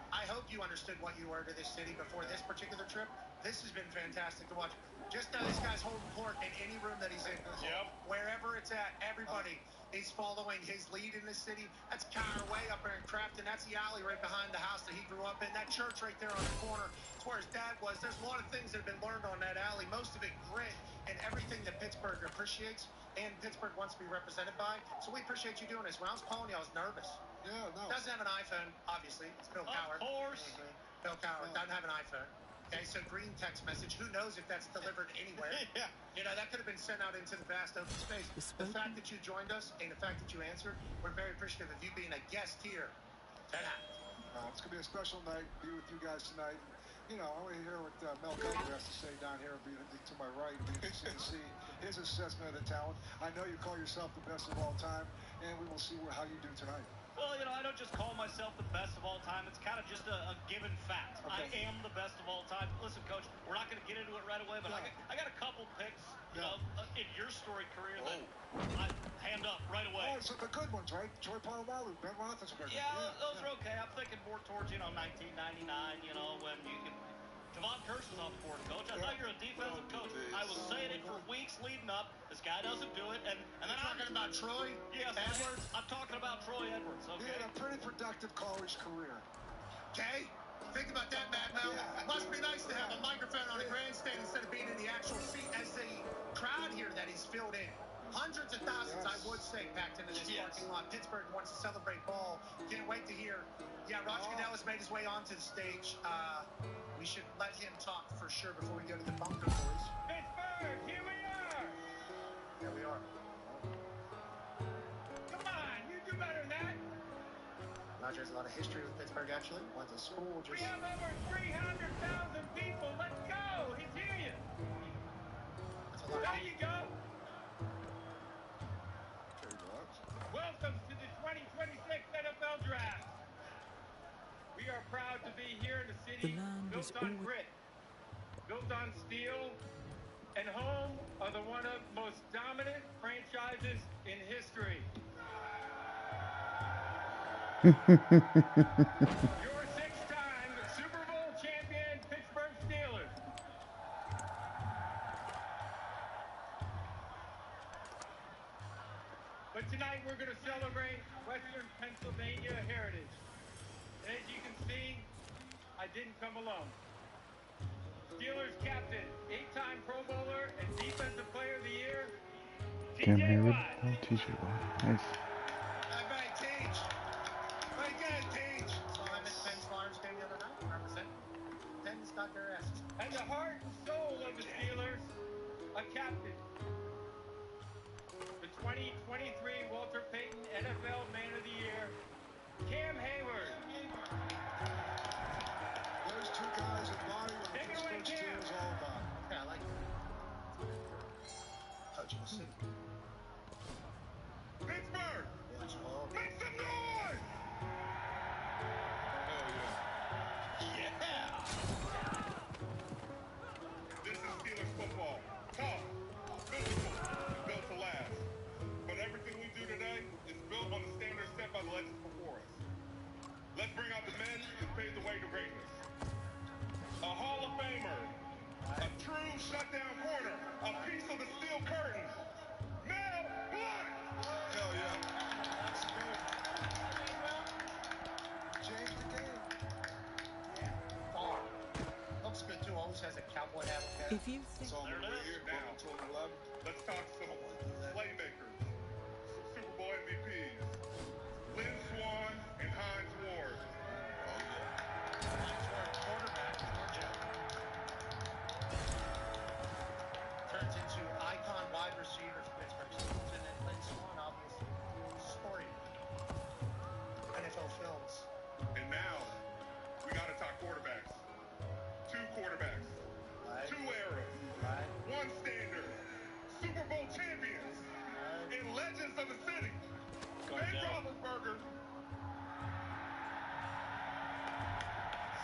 I hope you understood what you were to this city before this particular trip. This has been fantastic to watch. Just know this guy's holding court in any room that he's in. Yep. Wherever it's at, everybody is following his lead in this city. That's Cower Way up there in Crafton. That's the alley right behind the house that he grew up in. That church right there on the corner, it's where his dad was. There's a lot of things that have been learned on that alley. Most of it grit and everything that Pittsburgh appreciates and Pittsburgh wants to be represented by. So we appreciate you doing this. When I was calling you, I was nervous. Yeah, no. Doesn't have an iPhone, obviously. It's Bill Cowher. Of course. Bill Cowher doesn't have an iPhone. Okay, so green text message. Who knows if that's delivered anywhere? Yeah. You know, that could have been sent out into the vast open space. The fact that you joined us and the fact that you answered, we're very appreciative of you being a guest here tonight. It's going to be a special night, be with you guys tonight. You know, I want to hear what Mel Kiper has to say down here to my right. It'll be interesting to see his assessment of the talent. I know you call yourself the best of all time, and we will see how you do tonight. Well, you know, I don't just call myself the best of all time. It's kind of just a given fact. Okay. I am the best of all time. Listen, Coach, we're not going to get into it right away, but I got a couple picks, you know, in your storied career that I hand up right away. Oh, so the good ones, right? Troy Polamalu, Ben Roethlisberger. Yeah, those are okay. I'm thinking more towards, 1999, when Javon Curse is on the board, Coach. I thought you're a defensive coach. I was saying it for weeks leading up. This guy doesn't do it. And then I'm talking about Troy? Yes, Edwards? I'm talking about Troy Edwards, okay? He had a pretty productive college career. Okay? Think about that, Matt Mel. Must be nice to have a microphone on a grandstand instead of being in the actual seat as the crowd here that he's filled in. Hundreds of thousands, I would say, packed into this parking lot. Pittsburgh wants to celebrate ball. Can't wait to hear. Yeah, Roger Goodell has made his way onto the stage. We should let him talk for sure before we go to the bunker, boys. Pittsburgh, here we are. There we are. Come on, you do better than that. Roger has a lot of history with Pittsburgh, actually. Went to school. We have over 300,000 people. Let's go. He's here. That's a lot. There you go. Welcome to the 2026 NFL Draft. We are proud to be here in a city built on grit, built on steel, and home of the one of most dominant franchises in history. Your six-time Super Bowl champion Pittsburgh Steelers. But tonight we're going to celebrate Western Pennsylvania heritage. And as you can see, I didn't come alone. Steelers captain, 8-time Pro Bowler and Defensive Player of the Year, Cam TJ Hayward. Watt. Oh, t-shirt. Nice. All right, Teach. Very good, Teach. Saw him at Penn's Farms game the other night. Represent. Penn's got their asses. And the heart and soul of the Steelers, a captain. The 2023 Walter Payton NFL Man of the Year, Cam Hayward. Those two guys embody what the Pittsburgh Steelers is all about. Yeah, I like it. Touching the city. Pittsburgh, Let's go. make some noise! This is Steelers football. Tough, physical, built to last. But everything we do today is built on the standards set by the legends before us. Let's bring out the men who paved the way to greatness. A Hall of Famer, a true shutdown corner, a piece of the steel curtain. Mel Blunt! Hell yeah. Change the game. Far. Looks good, too. Always has a cowboy hat. If you think It's all we're here now. Let's talk some playmakers, Super Bowl MVPs, Lynn Swan and Hines Ward. Quarterback, Georgia. Turns into icon wide receiver for Pittsburgh Steelers. And then Lynn Swan, obviously, storied NFL films. And now, we got to talk quarterbacks. Two quarterbacks. Right. Two eras. Right. One standard. Super Bowl champions. And legends of the city. Ben Roethlisberger.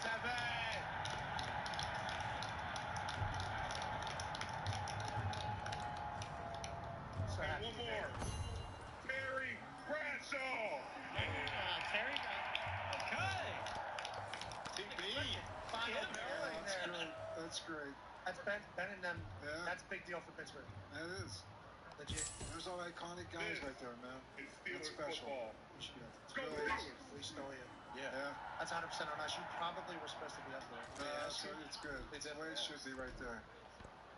Seven. So And one more. Terry Bradshaw. Terry. Okay. Final pairing there. That's great. That's Ben and them. Yeah. That's a big deal for Pittsburgh. That is. Legit. There's all iconic guys right there, man. It's That's Steelers special. football. Go Really is. Steelers. We stole you. Yeah. That's 100% on us. You probably were supposed to be up there. Yeah, it's good. It's the way it should be right there.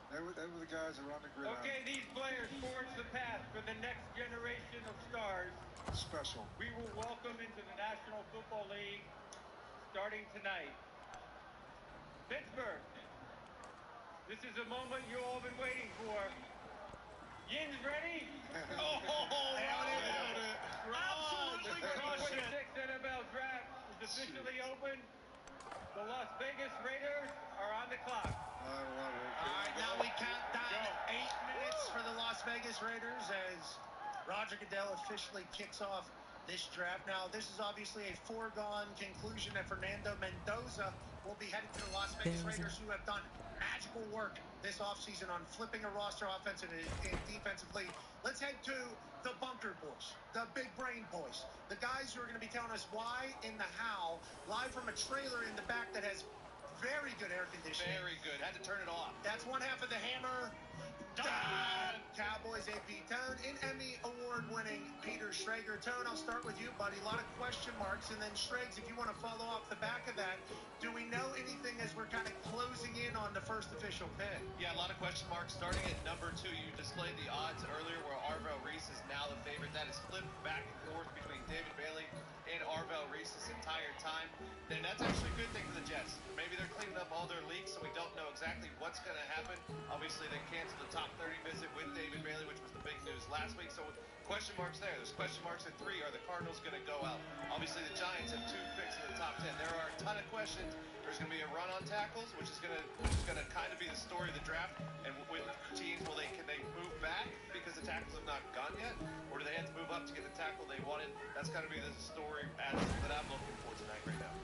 They were the guys that run the gridiron. Okay, these players forge the path for the next generation of stars. Special. We will welcome into the National Football League starting tonight. Pittsburgh, this is a moment you all been waiting for. Yin's ready? Absolutely crushed it. 26 NFL Draft is officially open. The Las Vegas Raiders are on the clock. All right, now we count down 8 minutes for the Las Vegas Raiders as Roger Goodell officially kicks off this draft. Now, this is obviously a foregone conclusion that Fernando Mendoza will be heading to the Las Vegas Raiders, who have done magical work this offseason on flipping a roster offensively and defensively. Let's head to the bunker boys, the big brain boys, the guys who are going to be telling us why and the how, live from a trailer in the back that has very good air conditioning. Very good. Had to turn it off. That's one half of the Hammer. Cowboys AP Tone and Emmy award-winning Peter Schrager. Tone, I'll start with you, buddy. A lot of question marks, and then Schrags, if you want to follow off the back of that, do we know anything as we're kind of closing in on the first official pick? Yeah, a lot of question marks. Starting at number 2, you displayed the odds earlier where Arvell Reese is now the favorite. That is flipped back and forth between David Bailey and Arvell Reese this entire time. And that's actually a good thing for the Jets. Maybe they're cleaning up all their leaks, so we don't know exactly what's going to happen. Obviously, they canceled the top 30 visit with David Bailey, which was the big news last week. So question marks there. There's question marks at 3. Are the Cardinals going to go out? Obviously, the Giants have 2 picks in the top 10. There are a ton of questions. There's going to be a run on tackles, which is going to kind of be the story of the draft. And with teams, can they move back because the tackles have not gone yet, or do they have to move up to get the tackle they wanted? That's got to be the story that I'm looking for tonight right now.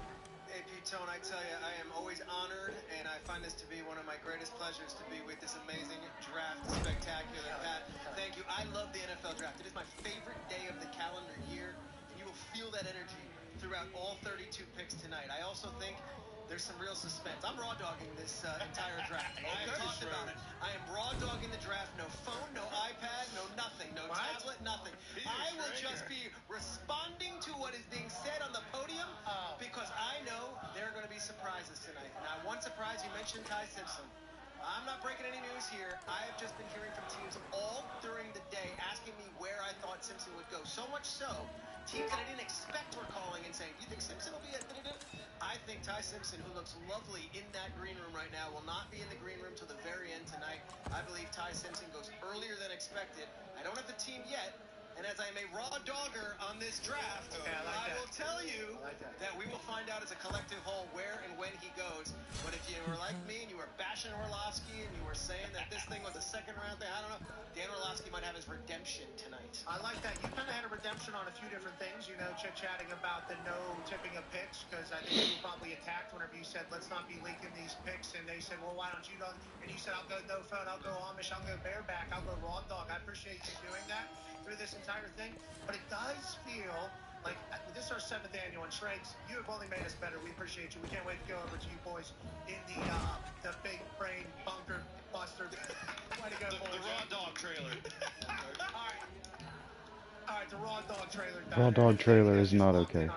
AP Tone, I tell you, I am always honored, and I find this to be one of my greatest pleasures to be with this amazing draft spectacular. Pat, thank you. I love the NFL draft. It is my favorite day of the calendar year, and you will feel that energy throughout all 32 picks tonight. I also think there's some real suspense. I'm raw dogging this entire draft. I have talked about it. I am raw dogging the draft. No phone, no iPad, no nothing, no tablet, nothing. I will just be responding to what is being said on the podium because I know there are going to be surprises tonight. Now, one surprise, you mentioned Ty Simpson. I'm not breaking any news here. I have just been hearing from teams all during the day asking me where I thought Simpson would go. So much so, teams that I didn't expect were calling and saying, do you think Simpson will be at da-da-da? I think Ty Simpson, who looks lovely in that green room right now, will not be in the green room till the very end tonight. I believe Ty Simpson goes earlier than expected. I don't have the team yet, and as I am a raw dogger on this draft, I will tell you that we will find out as a collective whole where and when he goes. But if you were like me and you were bashing Orlovsky and you were saying that this thing was a second-round thing, I don't know, Dan Orlovsky might have his redemption tonight. I like that. You kind of had a redemption on a few different things, chit-chatting about the no tipping of picks, because I think you were probably attacked whenever you said, let's not be leaking these picks, and they said, well, why don't you go? And you said, I'll go no phone, I'll go Amish, I'll go bareback, I'll go raw dog. I appreciate you doing that through this entire thing, but it does feel like this is our 7th annual, and Shregs, you have only made us better. We appreciate you. We can't wait to go over to you boys in the big brain bunker buster. Way to go, boys. The raw dog trailer. All right, the raw dog trailer. Raw dog trailer is not okay.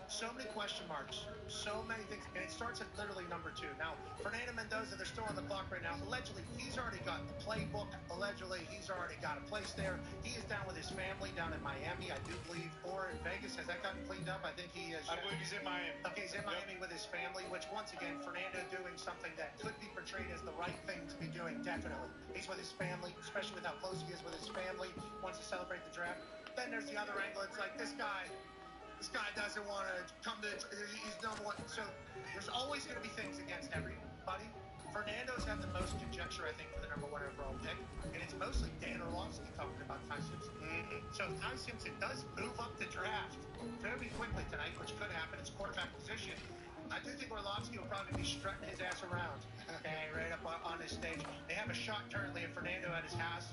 So many question marks, so many things, and it starts at literally number 2. Now, Fernando Mendoza, they're still on the clock right now. Allegedly, he's already got the playbook. Allegedly, he's already got a place there. He is down with his family down in Miami, I do believe, or in Vegas. Has that gotten cleaned up? I think he is. I believe he's in Miami. Okay, he's in Miami with his family, which, once again, Fernando doing something that could be portrayed as the right thing to be doing, definitely. He's with his family, especially with how close he is with his family, wants to celebrate the draft. Then there's the other angle. It's like, this guy doesn't want to come to, he's number 1. So there's always going to be things against everybody. Fernando's had the most conjecture, I think, for the number 1 overall pick, and it's mostly Dan Orlovsky talking about Ty Simpson. So if Ty Simpson does move up the draft very quickly tonight, which could happen, it's quarterback position, I do think Orlovsky will probably be strutting his ass around right up on this stage. They have a shot currently of Fernando at his house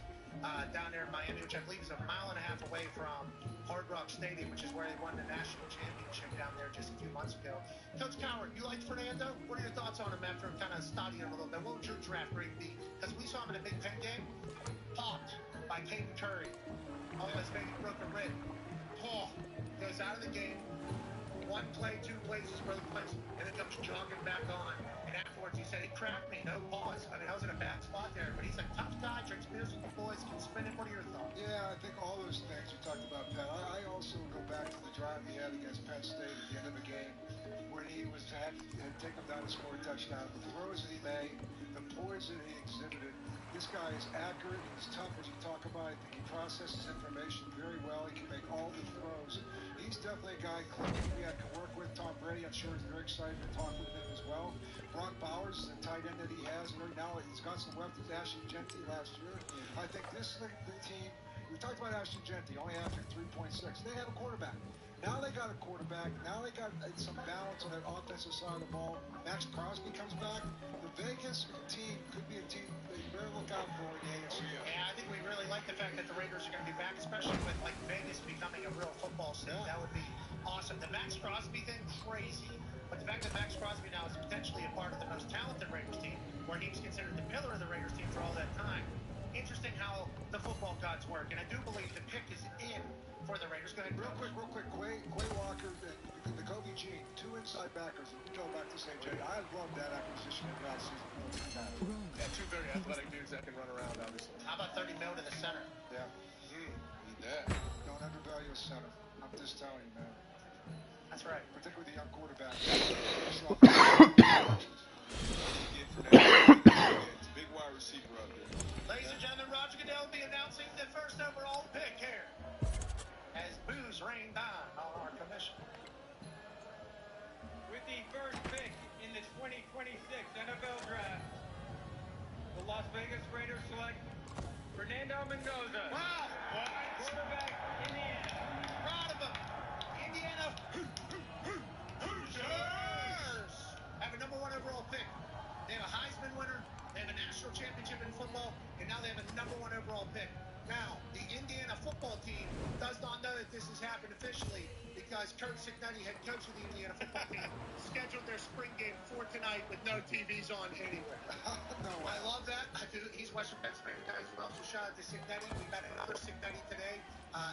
down there in Miami, which I believe is a mile and a half away from Hard Rock Stadium, which is where they won the national championship down there just a few months ago. Coach Coward, you like Fernando? What are your thoughts on him after kind of studying him a little bit? What would your draft grade be? Because we saw him in a Big Ten game, popped by Caden Curry, almost maybe broken rib. Paul goes out of the game, 1 play, 2 plays, his brother plays, and then comes jogging back on. And afterwards, he said, he cracked me, no pause. I mean, I was in a bad spot there, but he's a tough guy, drinks beers with the boys, can spin it. What are your thoughts? Yeah, I think all those things you talked about, Pat. I also go back to the drive he had against Penn State at the end of the game, where he had taken them down to score a touchdown. The throws that he made, the poise that he exhibited. This guy is accurate, he's tough as you talk about. I think he processes information very well. He can make all the throws. He's definitely a guy we can work with. Tom Brady, I'm sure, is very excited to talk with him as well. Brock Bowers is a tight end that he has right now. He's got some weapons. Ashley Genty last year. I think this is the team. We talked about Ashley Genty only averaging 3.6. They have a quarterback. Now they got a quarterback. Now they got some balance on that offensive side of the ball. Max Crosby comes back. The Vegas team could be a team that you better look out for in the AFC. Yeah, I think we really like the fact that the Raiders are going to be back, especially with like Vegas becoming a real football state. Yeah. That would be awesome. The Max Crosby thing, crazy. But the fact that Max Crosby now is potentially a part of the most talented Raiders team, where he was considered the pillar of the Raiders team for all that time. Interesting how the football gods work, and I do believe the pick is in for the Raiders. Go ahead. Real quick. Quay Walker and the Kobe Jean, two inside backers. If you go back to St. J, I love that acquisition in that season. Yeah, two very athletic dudes that can run around, obviously. How about 30 mil to the center? Yeah. Need that. Don't undervalue a center. I'm just telling you, man. That's right. Particularly the young quarterback. It's a big wide receiver out there. Ladies and gentlemen, Roger Goodell will be announcing the first overall pick here, as boos rain down on our commission. With the first pick in the 2026 NFL Draft, the Las Vegas Raiders select Fernando Mendoza. Wow! Quarterback, Indiana. Proud of them. Indiana Hoosiers have a number 1 overall pick. They have a Heisman winner. They have a national championship in football, and now they have a number 1 overall pick. Now, the Indiana football team does not know that this has happened officially because Kurt Cignetti, head coach of the Indiana football team, scheduled their spring game for tonight with no TVs on anywhere. No way. I love that. I do. He's Western Pennsylvania guy as well. So shout out to Cignetti. We met another Cignetti today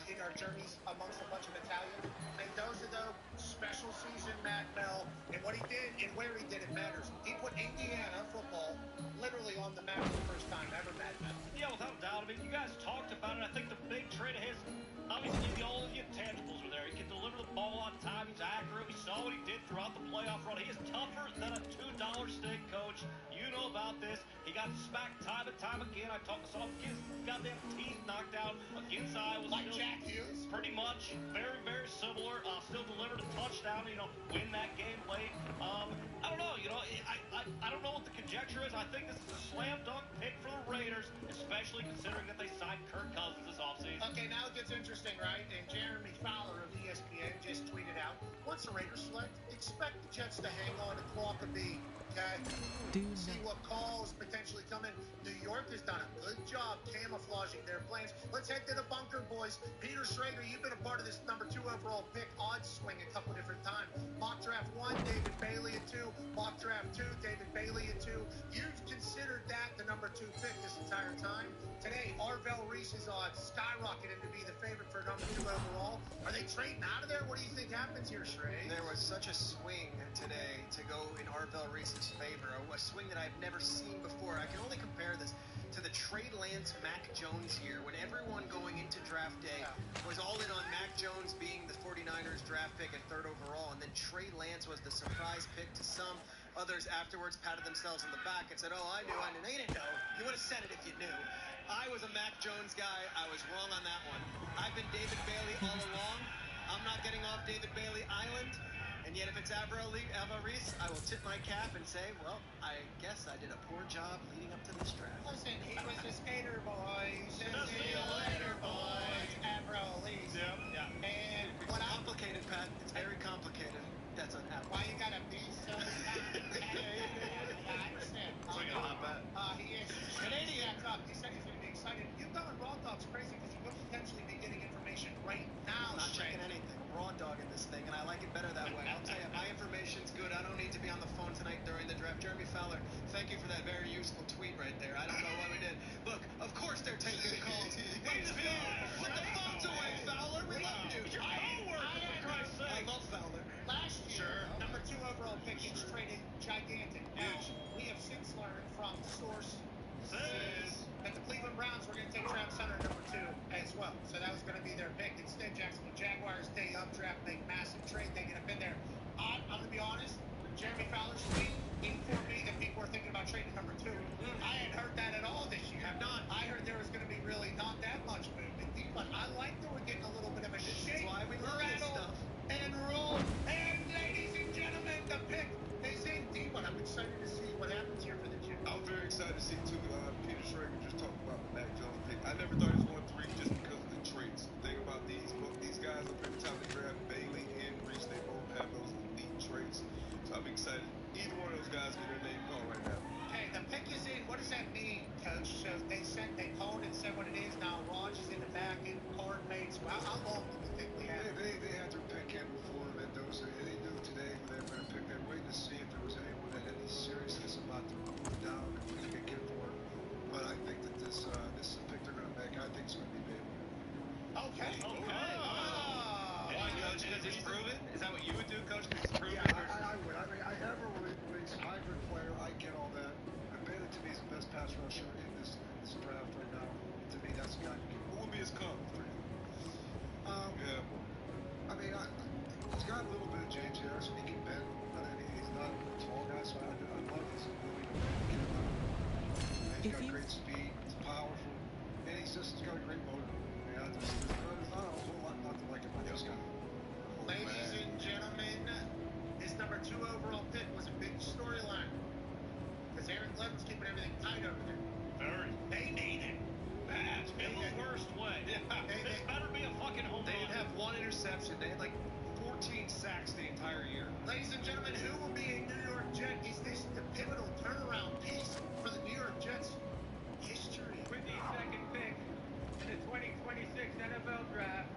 in our journeys amongst a bunch of Italians. Mendoza, though, special season, Matt Bell, and what he did and where he did it matters. He put Indiana football literally on the map for the first time ever, Matt Bell. Yeah, without a doubt. I mean, you guys talked about it. I think the big trait of his, obviously, all of the intangibles were there. He can deliver the ball on time. He's accurate. We saw what he did throughout the playoff run. He is tougher than a $2 steak, coach. You know about this. He got smacked time and time again. I saw him get his goddamn teeth knocked out against Iowa. Like Jack Hughes? Pretty much. Very, very similar. Still delivered a touchdown, win that game late. I don't know, I don't know what the conjecture is. I think this is a slam dunk pick for the Raiders, especially considering that they signed Kirk Cousins this offseason. Okay, now it gets interesting, right? And Jeremy Fowler of ESPN just tweeted out, once the Raiders select, expect the Jets to hang on and clock a beat. Okay? See what calls potentially come in. New York has done a good job camouflaging their plans. Let's head to the bunker, boys. Peter Schrader, you've been a part of this number 2 overall pick odds swing a couple different times. Mock draft 1, David Bailey at 2. Mock draft 2, David Bailey at 2. You've considered that the number 2 pick this entire time. Today, Arvell Reese's odds skyrocketed to be the favorite for number 2 overall. Are they trading out of there? What do you think happens here, Shrey? There was such a swing today to go in Arvell Reese's favor, a swing that I've never seen before. I can only compare this to the Trey Lance Mac Jones year, when everyone going into draft day was all in on Mac Jones being the 49ers draft pick at 3rd overall, and then Trey Lance was the surprise pick to some. Others afterwards patted themselves on the back and said, oh, I knew. They didn't know. You would have said it if you knew. I was a Mac Jones guy. I was wrong on that one. I've been David Bailey all along. I'm not getting off David Bailey Island. And yet if it's Arvell Reese, I will tip my cap and say, well, I guess I did a poor job leading up to this draft. Listen, he was a skater boy. See you later, boys. Arvell Reese. Yeah. And It's complicated, Pat. It's very complicated. That's an apple. Why you gotta be so I understand. He is Canadian. He said he's gonna be excited. You going Raw Dog's crazy because you could potentially be getting information right now. I'm not checking anything. I'm raw dogging this thing, and I like it better that way. I'll tell you, my information's good. I don't need to be on the phone tonight during the draft. Jeremy Fowler, thank you for that very useful tweet right there. I don't know why we did. Look, of course they're taking calls. Put the phones away, Fowler. We love you. Your coworker, for Christ's sake. I love Fowler. Last year, number 2 overall pick gets traded gigantic. Now, we have since learned from sources that the Cleveland Browns were going to take Travis Hunter number 2 as well. So that was going to be their pick. Instead, Jacksonville Jaguars day up draft, make massive trade. They get up in there. I'm going to be honest. Jeremy Fowler's tweet informed me that people were thinking about trading number 2. I hadn't heard that at all this year. Have not. I heard there was going to be really not that much movement. But I like that we're getting a little bit of a shake, why we love this stuff. and roll. And ladies and gentlemen, the pick is in deep. But I'm excited to see what happens here for the Jets. I'm very excited to see too. Peter Schrager just talked about the Mac Jones pick. I never thought he was going 3 just because of the traits. The thing about these guys up at the top of the draft, Bailey, excited. Either one of those guys get their name called right now. Hey, the pick is in. What does that mean, Coach? So they called and said what it is. Now Raj is in the back and card made. So how long do we think we have? They had their pick in before Mendoza. They knew today when they were going to pick. They were waiting to see if there was anyone that had any seriousness about them moving down and picking a kid for it. But I think that this is a pick they're going to make. I think it's going to be Bailey. Okay. Why, Coach? Because it's proven? Is that what you would do, Coach? Because it's proven? Yeah, I would. I mean, I Everly is a hybrid player. I get all that. But Bailey, to me, is the best pass rusher in this draft right now. And to me, that's the guy. Who would be his comp for you? I mean, he's got a little bit of James Harrison. He can bend, but he's not a tall guy, so I love his ability to bend. He's got great speed. He's powerful, and he's got a great motor. Yeah, there's not a whole lot not to like about this guy. Ladies and gentlemen, his number 2 overall pick was a big storyline because Aaron Glenn was keeping everything tight over there. Very. They need it. Bad. In the worst way. Yeah. This better be a fucking home They run. didn't have one interception. They had like 14 sacks the entire year. Ladies and gentlemen, who will be a New York Jet? Is this the pivotal turnaround piece for the New York Jets history? With the second pick in the 2026 NFL Draft,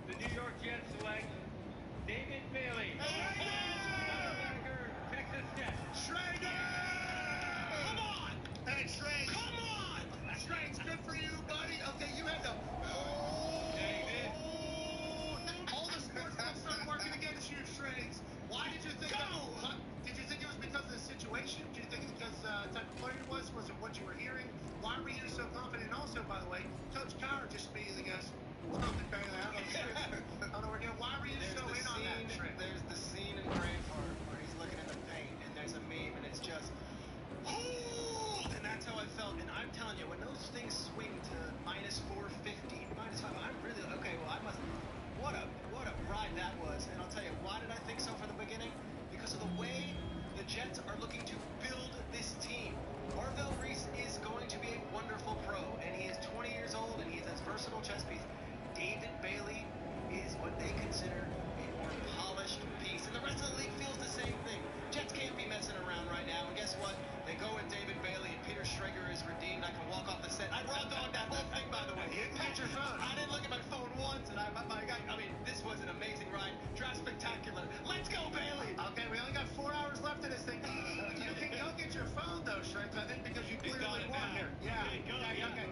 the New York Jets select David Bailey. Linebacker, Texas Tech. Schrager! Come on! Hey, Schrager! Come on! Schrager's good for you, buddy. Okay, you had to... All the sports books started working against you, Schrags. Why did you think... Did you think it was because of the situation? Did you think it was because type of player it was? Was it what you were hearing? Why were you so confident? And also, by the way, Coach Cowher just immediately goes, it's nothing, Bailey. I don't know where you're going. Why were you so in on that, Schrags? There's the scene in Braveheart where he's looking in the paint, and there's a meme, and it's just... And that's how I felt. And I'm telling you, when those things swing to minus 450, minus 5, I'm really... Okay, well, I must... What a ride that was. And I'll tell you, why did I think so from the beginning? Because of the way the Jets are looking to build this team. Marvell Reese is going to be a wonderful pro, and he is 20 years old, and he is a versatile chess piece. David Bailey is what they consider a more polished piece, and the rest of the league feels the same thing. Jets can't be messing around right now, and guess what? They go with David Bailey, and Peter Schrager is redeemed. I can walk off the set. I raw dogged that whole thing, by the way. You didn't get your phone. I didn't look at my phone once, and I mean, this was an amazing ride. Draft spectacular. Let's go, Bailey! Okay, we only got 4 hours left in this thing. You can go get your phone, though, Schrags, I think, because you clearly won here. Yeah. Okay.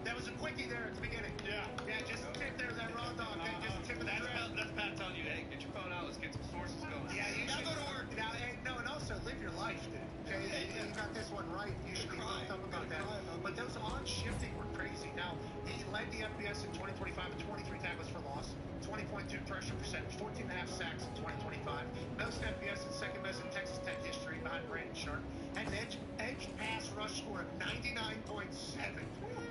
That was a quickie there at the beginning. Yeah. Yeah, just tip there, that raw dog. Okay, just tip of the draft. That's Pat telling you, hey, get your phone out. Let's get some sources going. Yeah, you should go to work. Now, hey, no, and also live your life, dude. Okay, you got this one right. You should be pumped up about that. But those odds shifting were crazy. Now, he led the FBS in 2025 with 23 tackles for loss, 20.2 pressure percentage, 14.5 sacks in 2025. Most FBS and second most in Texas Tech history behind Brandon Sharp. And an edge pass rush score of 99.7.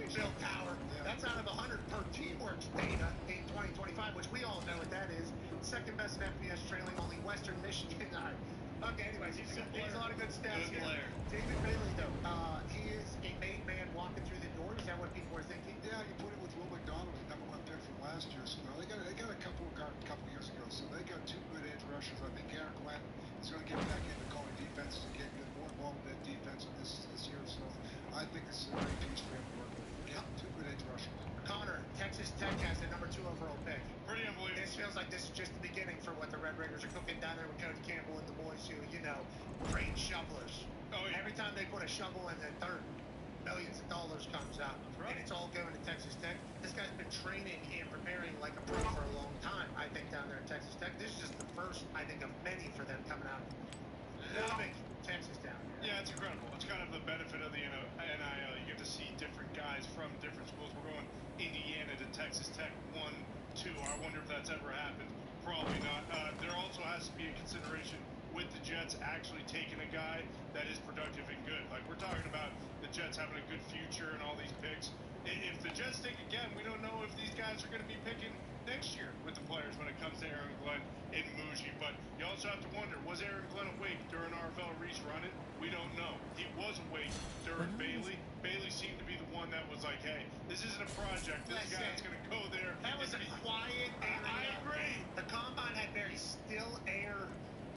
Bill Cowher. That's out of 100 per Teamworks data in 2025, which we all know what that is. Second best in FBS, trailing only Western Michigan. Okay, anyways, he's a lot of good stats here. David Bailey, though, he is a made man walking through the door. Is that what people are thinking? Yeah, you put it with Will McDonald, the number 1 pick from last year. So they got a couple years ago. So they got 2 good edge rushers. I think Aaron Glenn is going to get back into calling defenses and get more involved in that defense this year. So I think this is a great piece for him to work with. Again, 2 good edge rushers. Connor, Texas Tech has the number 2 overall pick. Pretty unbelievable. This feels like this is just the beginning for what the Red Raiders are cooking down there with Coach Campbell and the boys who, great shovelers. Oh, yeah. Every time they put a shovel in the dirt, millions of dollars comes out. Right. And it's all going to Texas Tech. This guy's been training and preparing like a pro for a long time, I think, down there at Texas Tech. This is just the first, I think, of many for them coming out. Loving Texas down there. Yeah, it's incredible. It's kind of the benefit of the NIL. You get to see different guys from different schools. We're going Indiana to Texas Tech 1, 2. I wonder if that's ever happened. Probably not. There also has to be a consideration with the Jets actually taking a guy that is productive and good. Like, we're talking about the Jets having a good future and all these picks. If the Jets take again, we don't know if these guys are going to be picking next year with the players when it comes to Aaron Glenn and Muji. But you also have to wonder, was Aaron Glenn awake during Arvell Reese running? We don't know. He was awake during Bailey. Bailey seemed to be the one that was like, hey, this isn't a project. This guy's going to go there. That was a quiet area. I agree. The combine had very still air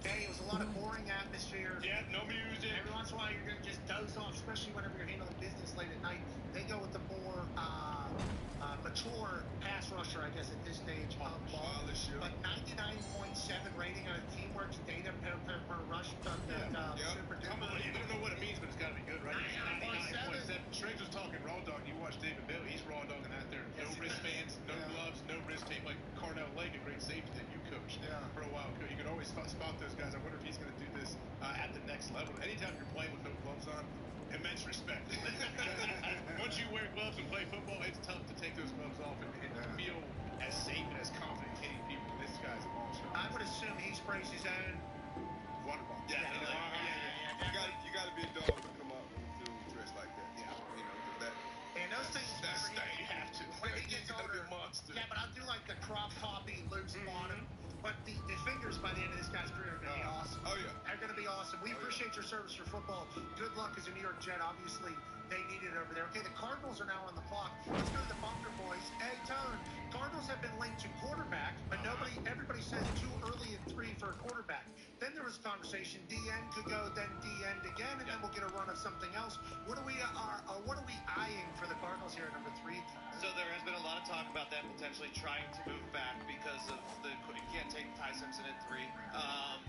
Hey, it was a lot of boring atmosphere. Yeah, no music. Every once in a while, you're going to just doze off, especially whenever you're handling business late at night. They go with the more mature pass rusher, I guess, at this stage of ball. But 99.7 rating on a Teamworks data per rush. Super duper. You don't know what it means, but it's got to be good, right? 99.7. Strange was talking raw dog. You watch David Bailey. He's raw dogging out there. No wristbands, no gloves, no wrist tape. Like Carnell Lake, a great safety that you coached for a while. You could always spot those guys. I wonder if he's going to do this at the next level. Anytime you're playing with no gloves on, immense respect. Once you wear gloves and play football, it's tough to take those gloves off and feel as safe and as confident hitting people. This guy's a monster. I would assume he sprays his own water bottle. You got to be a dog to come up and do dress like that. Yeah, you know that. And those things, you have to. When he gets older, yeah, but I do like the crop toppy loose bottom. But the fingers by the end of this guy's career are going to be awesome. Oh, yeah. They're going to be awesome. We appreciate your service for football. Good luck as a New York Jet. Obviously, they need it over there. Okay, the Cardinals are now on the clock. Let's go to the bunker, boys. Hey, Tone, Cardinals have been linked to quarterback, but everybody says too early in 3 for a quarterback. Then there was conversation, DN could go, then DN again, and then we'll get a run of something else. What are we eyeing for the Cardinals here at number 3? So there has been a lot of talk about them potentially trying to move back because of you can't take Ty Simpson at 3.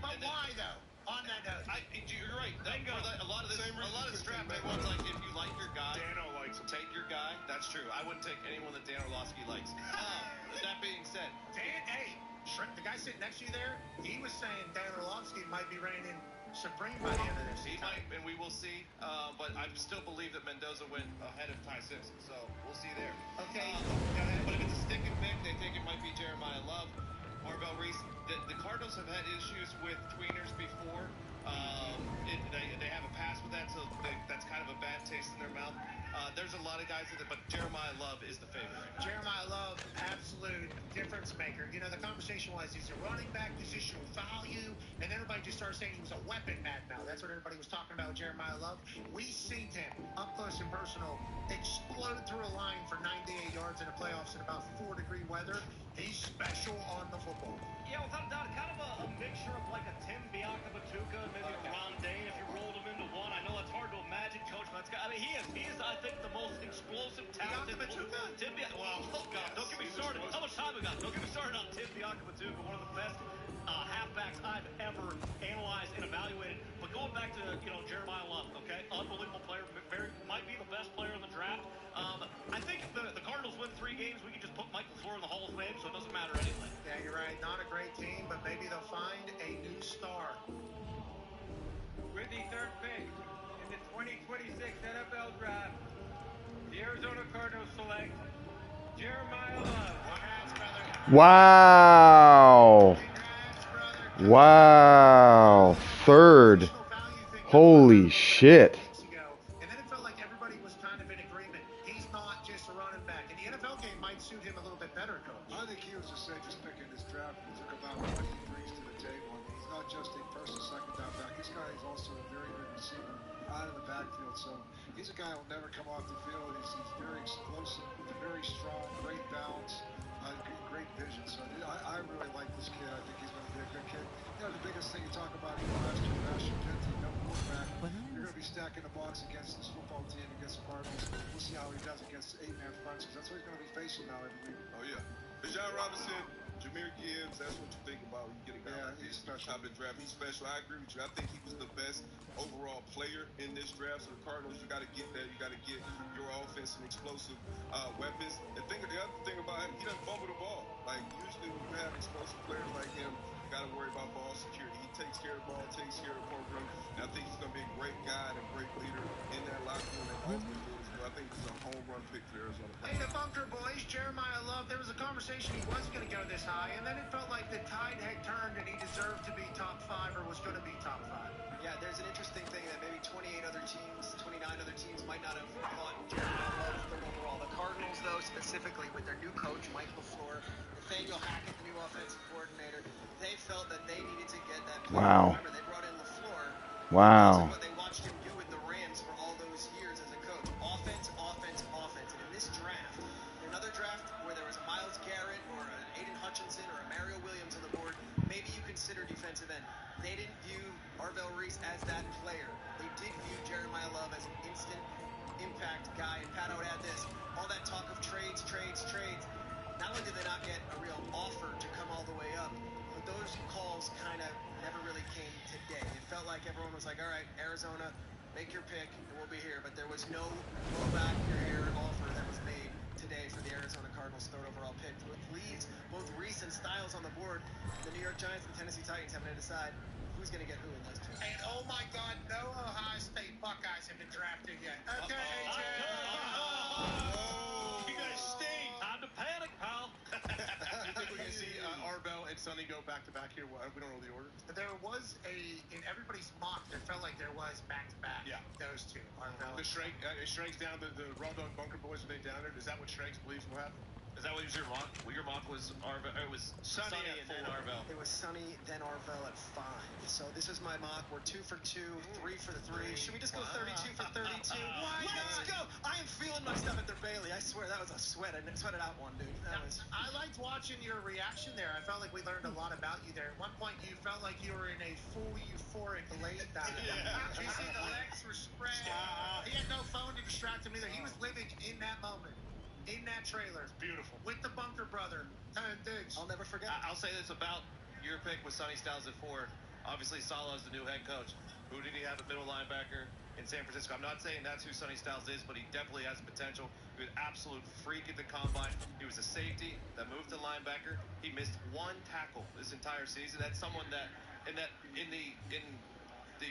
But why though? On that note, you're right. A lot of this draft, everyone's like, if you like your guy, Dano likes him. Take your guy. That's true. I wouldn't take anyone that Dan Orlovsky likes. That being said, the guy sitting next to you there, he was saying Dan Orlovsky might be reigning supreme by the end of this. He might, and we will see. But I still believe that Mendoza went ahead of Ty Simpson, so we'll see there. Okay, go ahead. But if it's a stick and pick, they think it might be Jeremiah Love, Marvell Reese. The Cardinals have had issues with tweeners before. They have a pass with that, so that's kind of a bad taste in their mouth. There's a lot of guys that, but Jeremiah Love is the favorite. Jeremiah Love, absolute difference maker. You know, the conversation was, he's a running back, positional value, and everybody just started saying he was a weapon man now. That's what everybody was talking about with Jeremiah Love. We seen him up close and personal explode through a line for 98 yards in the playoffs in about 4-degree weather. He's special on the football. Yeah, without a doubt, kind of a mixture of like a Tim Biakabatuka and maybe a Ron Dane if you rolled them into one. I know that's hard to imagine, Coach, but he is, I think, the most explosive, talented. Tim don't get me started. How much time we got? Don't get me started on Tim Biakabatuka, one of the best halfbacks I've ever analyzed and evaluated. But going back to Jeremiah Love, okay, unbelievable player, might be the best player in the draft. I think if the Cardinals win 3 games, we can just put Mike LaFleur in the Hall of Fame, so it doesn't matter anyway. Yeah, you're right. Not a great team, but maybe they'll find a new star. With the 3rd pick in the 2026 NFL Draft, the Arizona Cardinals select Jeremiah Love. Congrats, brother. Wow. Congrats, brother. Wow. 3rd. Holy shit. And then it felt like everybody was kind of in agreement. He's not just a running back. And the NFL game might suit him a little bit better, Coach. I think he was the safest pick in this draft. He took about what he brings to the table. I mean, he's not just a first or second down back. This guy is also a very good receiver out of the backfield. So he's a guy who will never come off the field. He's very explosive, very strong, great balance, great vision. So I really like this kid. I think he's going to be a good kid. You know, the biggest thing you talk about last year, National Penty, no quarterback. You're going to be stacking the box against this football team, against the Cardinals. We'll see how he does against 8-man fronts, because that's what he's going to be facing now every week. Oh, yeah. Bijan Robinson, Jahmyr Gibbs, that's what you think about when you get a guy like this. Top of the draft. He's special. I agree with you. I think he was the best overall player in this draft. So the Cardinals, you got to get that. You got to get your offensive explosive weapons. And the other thing about him, he doesn't fumble the ball. Like, usually when you have explosive players like him, you got to worry about ball security. He takes care of the ball, takes care of the program. And I think he's going to be a great guy and a great leader in that locker room and off the field. I think this is a home run pick for Arizona. Hey, the bunker boys, Jeremiah Love. There was a conversation he was going to go this high, and then it felt like the tide had turned and he deserved to be top 5 or was going to be top 5. Yeah, there's an interesting thing that maybe 29 other teams might not have thought Jeremiah Love 3rd overall. The Cardinals, though, specifically with their new coach, Mike LaFleur, Nathaniel Hackett, the new offensive coordinator, they felt that they needed to get that player. Wow. Remember, they brought in LaFleur. Wow. What they watched him do with the Rams for all those years as a coach. Offense. And in this draft, in another draft where there was a Myles Garrett or an Aiden Hutchinson or a Mario Williams on the board, maybe you consider defensive end. They didn't view Arvell Reese as that player. They did view Jeremiah Love as an instant impact guy. And Pat, I would add this. All that talk of trades. Not only did they not get a real offer to come all the way up, but those calls kind of never really came today. It felt like everyone was like, all right, Arizona, make your pick, and we'll be here. But there was no blow back your hair offer that was made today for the Arizona Cardinals' third overall pick, which leaves both Reese and Styles on the board. The New York Giants and the Tennessee Titans having to decide who's going to get who in those two. And oh my God, no Ohio State Buckeyes have been drafted yet. Okay, AJ. You guys stink. Time to panic, pal. You think we can see Arvell and Sonny go back-to-back here? We don't know the order. There was in everybody's mock, there felt like there was back-to-back. Yeah. Those two. Arvell. The Shrakes down, the Raw Dog Bunker Boys, are they down there? Is that what Shrakes believes will happen? Is that what was your mock? Well, your mock was Arvell. It was Sonny and then Arvell. It was Sonny, then Arvell at 5. So this is my mock. We're 2 for 2, 3 for the 3. Should we just go 32 for 32? Let's go! I am feeling my stomach there, Bailey. I swear that was a sweat. I sweated out one, dude. I liked watching your reaction there. I felt like we learned a lot about you there. At one point, you felt like you were in a full euphoric late night. You see the legs were spread. He had no phone to distract him either. He was living in that moment. In that trailer. It's beautiful. With the Bunker brother. Diggs. I'll never forget. I'll say this about your pick with Sonny Styles at 4. Obviously, Saleh is the new head coach. Who did he have at middle linebacker in San Francisco? I'm not saying that's who Sonny Styles is, but he definitely has potential. He was an absolute freak at the combine. He was a safety that moved to linebacker. He missed one tackle this entire season. That's someone that in the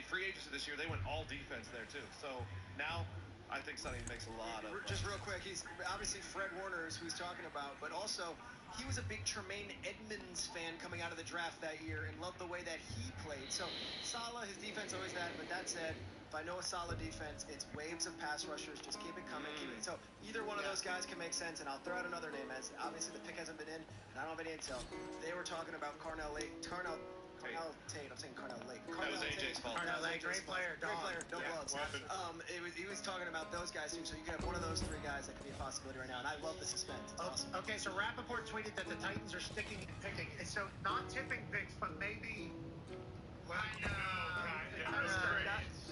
free agency this year, they went all defense there too. So now I think Sonny makes a lot of... Just real quick, he's obviously Fred Warner is who he's talking about, but also he was a big Tremaine Edmonds fan coming out of the draft that year and loved the way that he played. So Saleh, his defense always that, but that said, if I know a solid defense, it's waves of pass rushers. Just keep it coming. So either one of those guys can make sense, and I'll throw out another name. As obviously the pick hasn't been in, and I don't have any intel. They were talking about Carnell Tate. I'm saying Carnell Lake. That was AJ's fault. Carnell Lake, great player, no gloves. He was talking about those guys too. So you could have one of those 3 guys that could be a possibility right now, and I love the suspense. It's awesome. Okay, so Rappaport tweeted that the Titans are sticking and picking. And so not tipping picks, but maybe.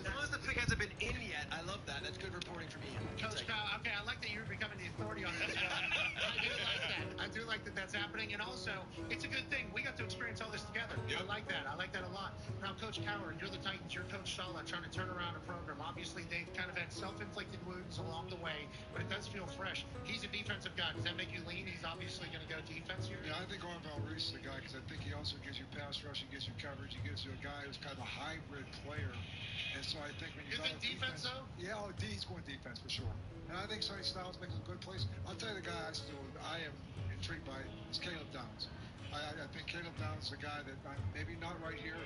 As long as the pick hasn't been in yet, I love that. That's good reporting from Ian. Coach Kyle, okay, I like that you're becoming the authority on this. I do like that. I do like that that's happening. And also, it's a good thing. We got to experience all this together. Yep. I like that. I like that a lot. Now, Coach Coward, you're the Titans. You're Coach Saleh trying to turn around a program. Obviously, they've kind of had self-inflicted wounds along the way, but it does feel fresh. He's a defensive guy. Does that make you lean? He's obviously going to go defense here? Yeah, I think Arvell Reese is the guy because I think he also gives you pass rush, he gives you coverage, he gives you a guy who's kind of a hybrid player. And so I think when you think defense, though? Yeah, he's going defense for sure. And I think Sonny Styles makes a good place. I'll tell you the guy I am intrigued by is Caleb Downs. I think Caleb Downs is a guy that maybe not right here,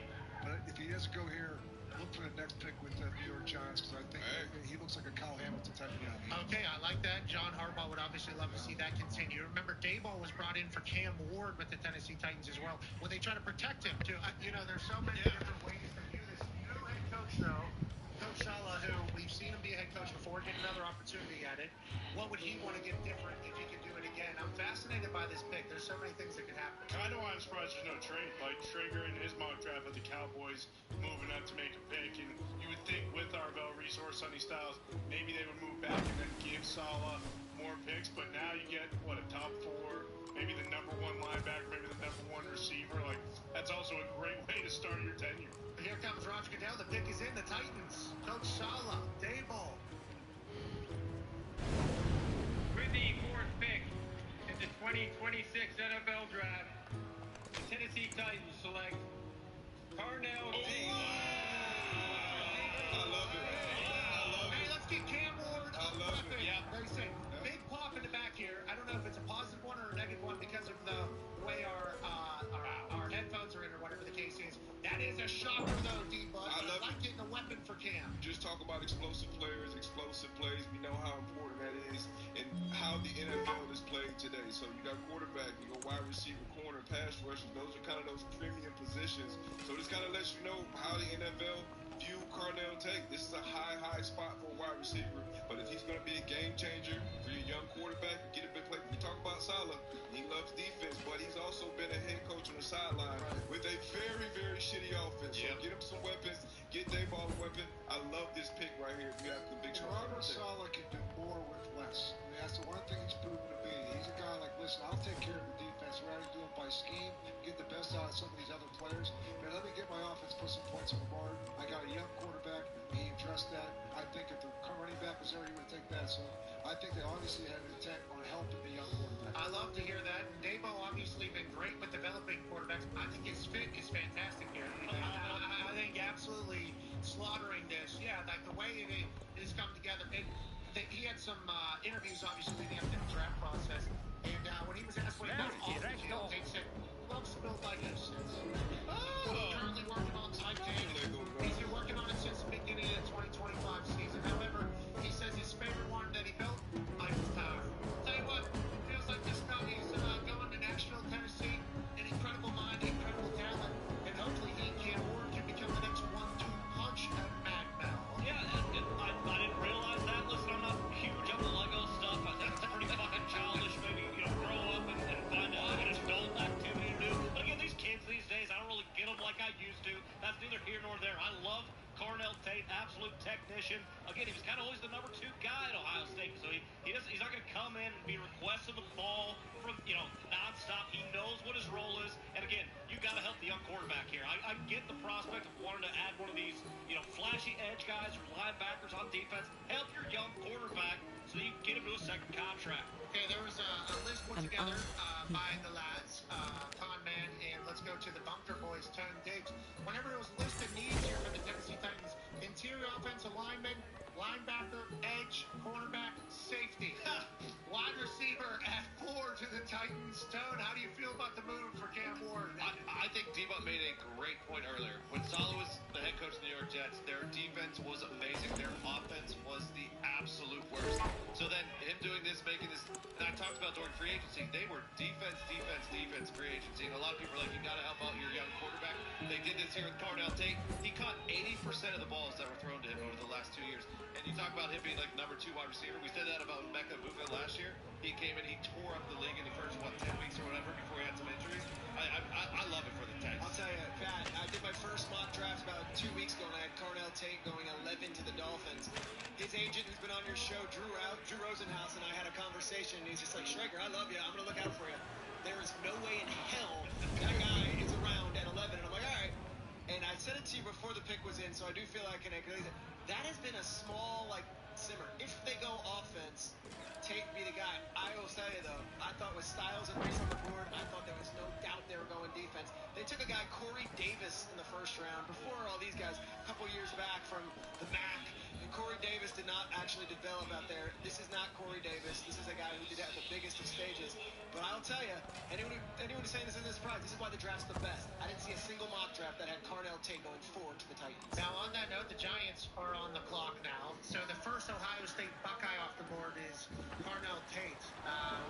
but if he doesn't go here, look for the next pick with the New York Giants because I think he looks like a Kyle Hamilton type of guy. Okay, I like that. John Harbaugh would obviously love to see that continue. Remember, Dayball was brought in for Cam Ward with the Tennessee Titans as well. When they try to protect him, too. There's so many different ways to do this. New head coach, though, Coach Saleh, who we've seen him be a head coach before, get another opportunity at it. What would he want to get different if he could do it again? I'm fascinated by this pick. There's so many things that could happen. Kind of why I'm surprised there's no trade. Like Traeger in his mock draft with the Cowboys moving up to make a pick, and you would think with Arvell Reese or Sonny Styles, maybe they would move back and then give Saleh more picks. But now you get a top 4, maybe the number 1 linebacker, maybe the number 1 receiver. Like that's also a great way to start your tenure. Here comes Roger Goodell. The pick is in. The Titans. Coach Saleh, Dayball. With the 4th pick in the 2026 NFL Draft, the Tennessee Titans select Carnell Tate. I love it. Hey, let's get Cam Ward. I love it. Yeah. They say big pop in the back here. I don't know if it's a positive one or a negative one because of the way our headphones are in or whatever the case is. That is a shocker, though, D-Bud. I like getting a weapon for Cam. Just talk about explosive players, explosive plays. We know how important that is and how the NFL is played today. So you got quarterback, you got wide receiver, corner, pass rushers. Those are kind of those premium positions. So this kind of lets you know how the NFL view Carnell Tate. This is a high spot for a wide receiver. But if he's going to be a game changer for your young quarterback, get a big play. We talk about Salah. He loves defense, but he's also been a head coach on the sideline with a very shitty offense. So get him some weapons. Get Dayball a weapon. I love this pick right here. We have conviction. Robert Saleh can do more with less. I mean, that's the one thing he's proven to be. He's a guy like, listen, I'll take care of the defense. Rather than do it by scheme, get the best out of some of these other players. But let me get my offense, put some points on the board. I got a young quarterback. He addressed that. I think if the running back was there, he would take that. So I think they obviously had an intent on helping the young quarterback. I love to hear that. Dayball obviously been great with developing quarterbacks. I think his fit is fantastic here. I think absolutely slaughtering this. Yeah, like the way it has come together. He had some interviews obviously leading up to the draft process. And when he was asked what he got off the field, they said, loves to build like this. He's currently working on tight end. He's been working on it since the beginning of the 2025 season. However, he says his favorite one that he built, Eiffel Tower. Tell you what, feels like this guy is going to Nashville, Tennessee. An incredible mind, incredible talent. And hopefully he can become the next 1-2 punch at Mad Mel. Yeah, and I didn't realize that. Listen, I'm not huge on the Lego stuff. I think it's pretty fucking childish. Maybe, grow up and find an adult activity to do. But again, these kids these days, I don't really get them like I used to. That's neither here nor there. I love Cornell Tate, absolute technician. Again, he was kind of always the number 2 guy at Ohio State, so he's not going to come in and be requesting the ball from nonstop. He knows what his role is, and again, you got to help the young quarterback here. I get the prospect of wanting to add one of these flashy edge guys or linebackers on defense. Help your young quarterback so you can get him to a second contract. Okay, there was a list put together by the lads, Con Man, and let's go to the Bunker Boys, Tone Diggs. Whenever it was listed needs here for the Tennessee Titans, interior offensive lineman, linebacker, edge, cornerback, safety. Wide receiver at 4 to the Titans. Tone, how do you feel about the move for Cam Ward? I think D-Bot made a great point earlier. When Saleh was the head coach of the New York Jets, their defense was amazing. Their offense was the absolute worst. So then him doing this, making this, and I talked about during free agency, they were defense, free agency. And a lot of people are like, you got to help out your young quarterback. They did this here with Cornell Tate. He caught 80% of the balls that were thrown to him over the last 2 years. And you talk about him being like number 2 wide receiver. We said that about Mecca Buka last year. He came in, he tore up the league in the first, 10 weeks or whatever before he had some injuries. I love it for the Titans. I'll tell you, Pat, I did my first mock draft about 2 weeks ago, and I had Cornell Tate going 11 to the Dolphins. His agent, who's been on your show, Drew Rosenhaus, and I had a conversation, and he's just like, Schrager, I love you. I'm going to look out for you. There is no way in hell that guy is around at 11. And I'm like, all right. And I said it to you before the pick was in, so I do feel like that has been a small, simmer. If they go offense, Tate be the guy. I will tell you, though, I thought with Styles and Reese on the board, I thought there was no doubt they were going defense. They took a guy, Corey Davis, in the first round, before all these guys, a couple years back from the MAC. And Corey Davis did not actually develop out there. This is not Corey Davis. This is a guy who did have the biggest of stages. But I'll tell you, anyone who's saying this isn't a surprise, this is why the draft's the best. I didn't see a single mock draft that had Cornell Tate going 4 to the Titans. Now, on that note, the Giants are on the clock now. So the first Ohio State Buckeye off the board is Cornell Tate,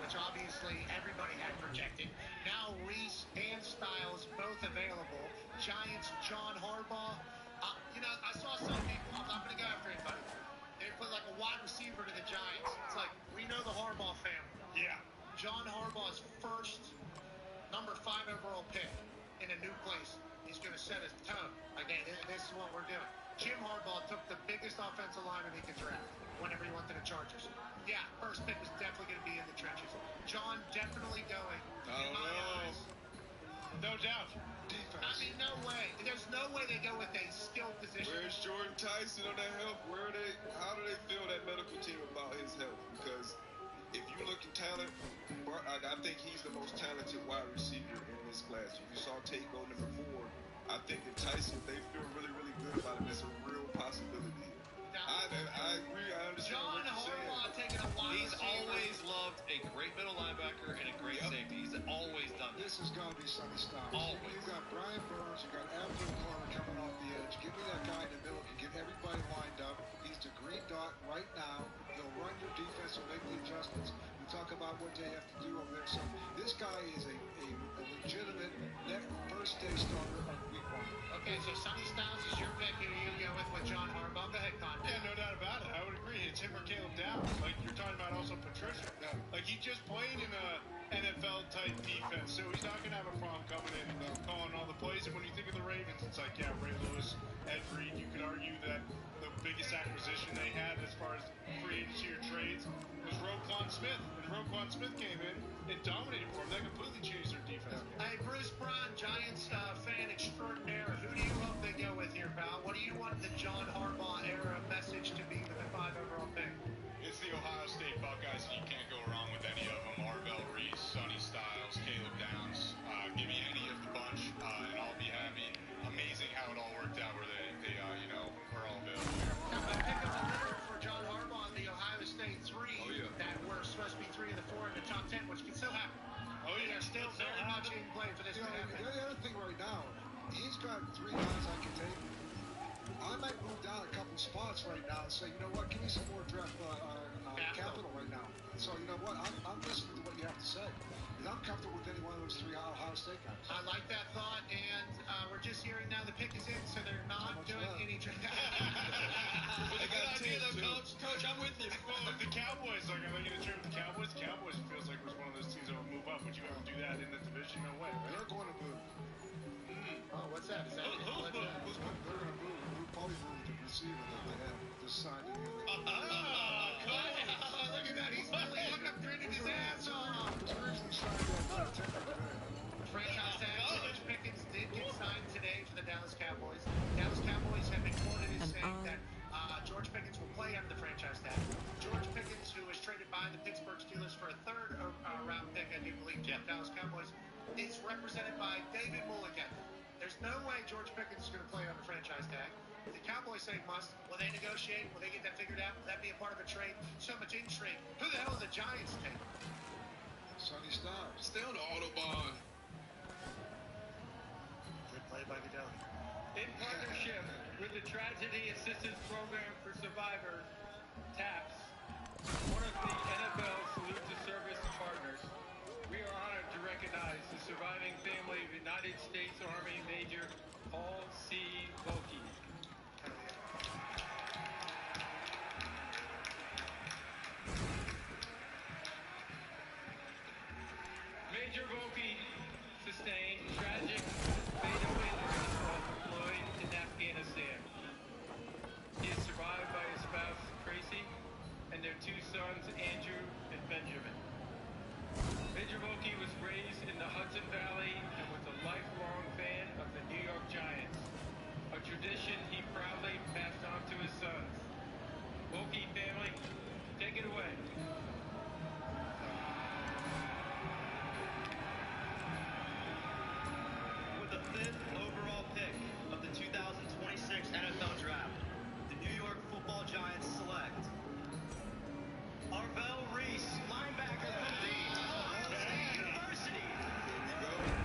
which obviously everybody had projected. Now Reese and Styles both available. Giants, John Harbaugh. I saw some people, I'm not going to go after anybody. They put like a wide receiver to the Giants. It's like, we know the Harbaugh family. Yeah. John Harbaugh's first number 5 overall pick in a new place. He's going to set a tone. Again, this is what we're doing. Jim Harbaugh took the biggest offensive lineman he could draft whenever he went to the Chargers. Yeah, first pick was definitely going to be in the trenches. John definitely going, in my eyes. No doubt. Defense. I mean, no way. There's no way they go with a skill position. Where's Jordan Tyson on that health? How do they feel that medical team about his health? Because if you look at talent, I think he's the most talented wide receiver in this class. If you saw Tate go number 4, I think that Tyson, they feel really, really good about him. It's a real possibility. I agree. I understand John what you're Harbaugh saying. taking a wide He's receiver. always loved a great middle linebacker and a great safety. He's always done that. This is going to be Sonny Styles. Always. You've got Brian Burns, you've got Abdul Carter coming off the edge. Give me that guy in the middle. Get everybody lined up. He's the green dot right now. He'll run your defense and make the adjustments. We talk about what they have to do over there. So this guy is a legitimate first day starter on week 1. Okay, so Sonny Styles is your pick. Who you go with John Harbaugh? Go ahead, Con. he just played in a NFL-type defense, so he's not going to have a problem coming in and calling all the plays. And when you think of the Ravens, it's like, yeah, Ray Lewis, Ed Reed, you could argue that the biggest acquisition they had as far as free agency or trades was Roquan Smith. And Roquan Smith came in and dominated for them. That completely changed their defense. Hey, Bruce Brown, Giants fan extraordinaire. Who do you hope they go with here, pal? What do you want the John Harbaugh era message to be with the 5 overall pick? It's the Ohio State Buckeyes, and you can't go wrong with any of them. Arvell Reese, Sonny Styles, Caleb Downs. Give me any of the bunch, and I'll be happy. Amazing how it all worked out where they are all available. Now, I pick up a litter for John Harbaugh and the Ohio State 3 that were supposed to be 3 of the 4 in the top 10, which can still happen. Oh, yeah. They're still very much in play for this to happen. The other thing right now, he's got 3 guys I can take. I might move down a couple spots right now and say, you know what, give me some more draft capital right now. So, you know what, I'm listening to what you have to say. And I'm comfortable with any one of those 3 Ohio State guys. I like that thought, and we're just hearing now the pick is in, so they're not doing any draft. I got idea though, Coach, I'm with you. Well, if the Cowboys, like, I'm going to trade with the Cowboys. The Cowboys feels like was one of those teams that would move up. Would you ever do that in the division? No way, right? They're going to move. Oh, what's that? Is that They're going to move. Probably move the receiver that they have just signed in here. Look at that. He's really upgraded his ass off. Franchise tag. George Pickens did get signed today for the Dallas Cowboys. Dallas Cowboys have been quoted as saying that George Pickens will play under the franchise tag. George Pickens, who was traded by the Pittsburgh Steelers for a 3rd round pick, I do believe, to the Dallas Cowboys, is represented by David Mulligan. There's no way George Pickens is going to play on the franchise tag. The Cowboys say must. Will they negotiate? Will they get that figured out? Will that be a part of a trade? So much intrigue. Who the hell are the Giants take? Sonny Styles. Stay on the Autobahn. Good play by Goodell. In partnership with the Tragedy Assistance Program for Survivors, TAPS, one of the NFL Salute to Service partners, we are honored to recognize the surviving family of United States Army Major Paul C. Volke. Major Volke sustained tragic fatal injuries while deployed in Afghanistan. He is survived by his spouse, Tracy, and their 2 sons, Andrew and Benjamin. Major Volke was raised in the Hudson Valley and was a lifelong fan of the New York Giants, a tradition he proudly passed on to his sons. Volke family, take it away. With the 5th overall pick of the 2026 NFL Draft, the New York Football Giants select Arvell Reese, linebacker from the Ohio State University.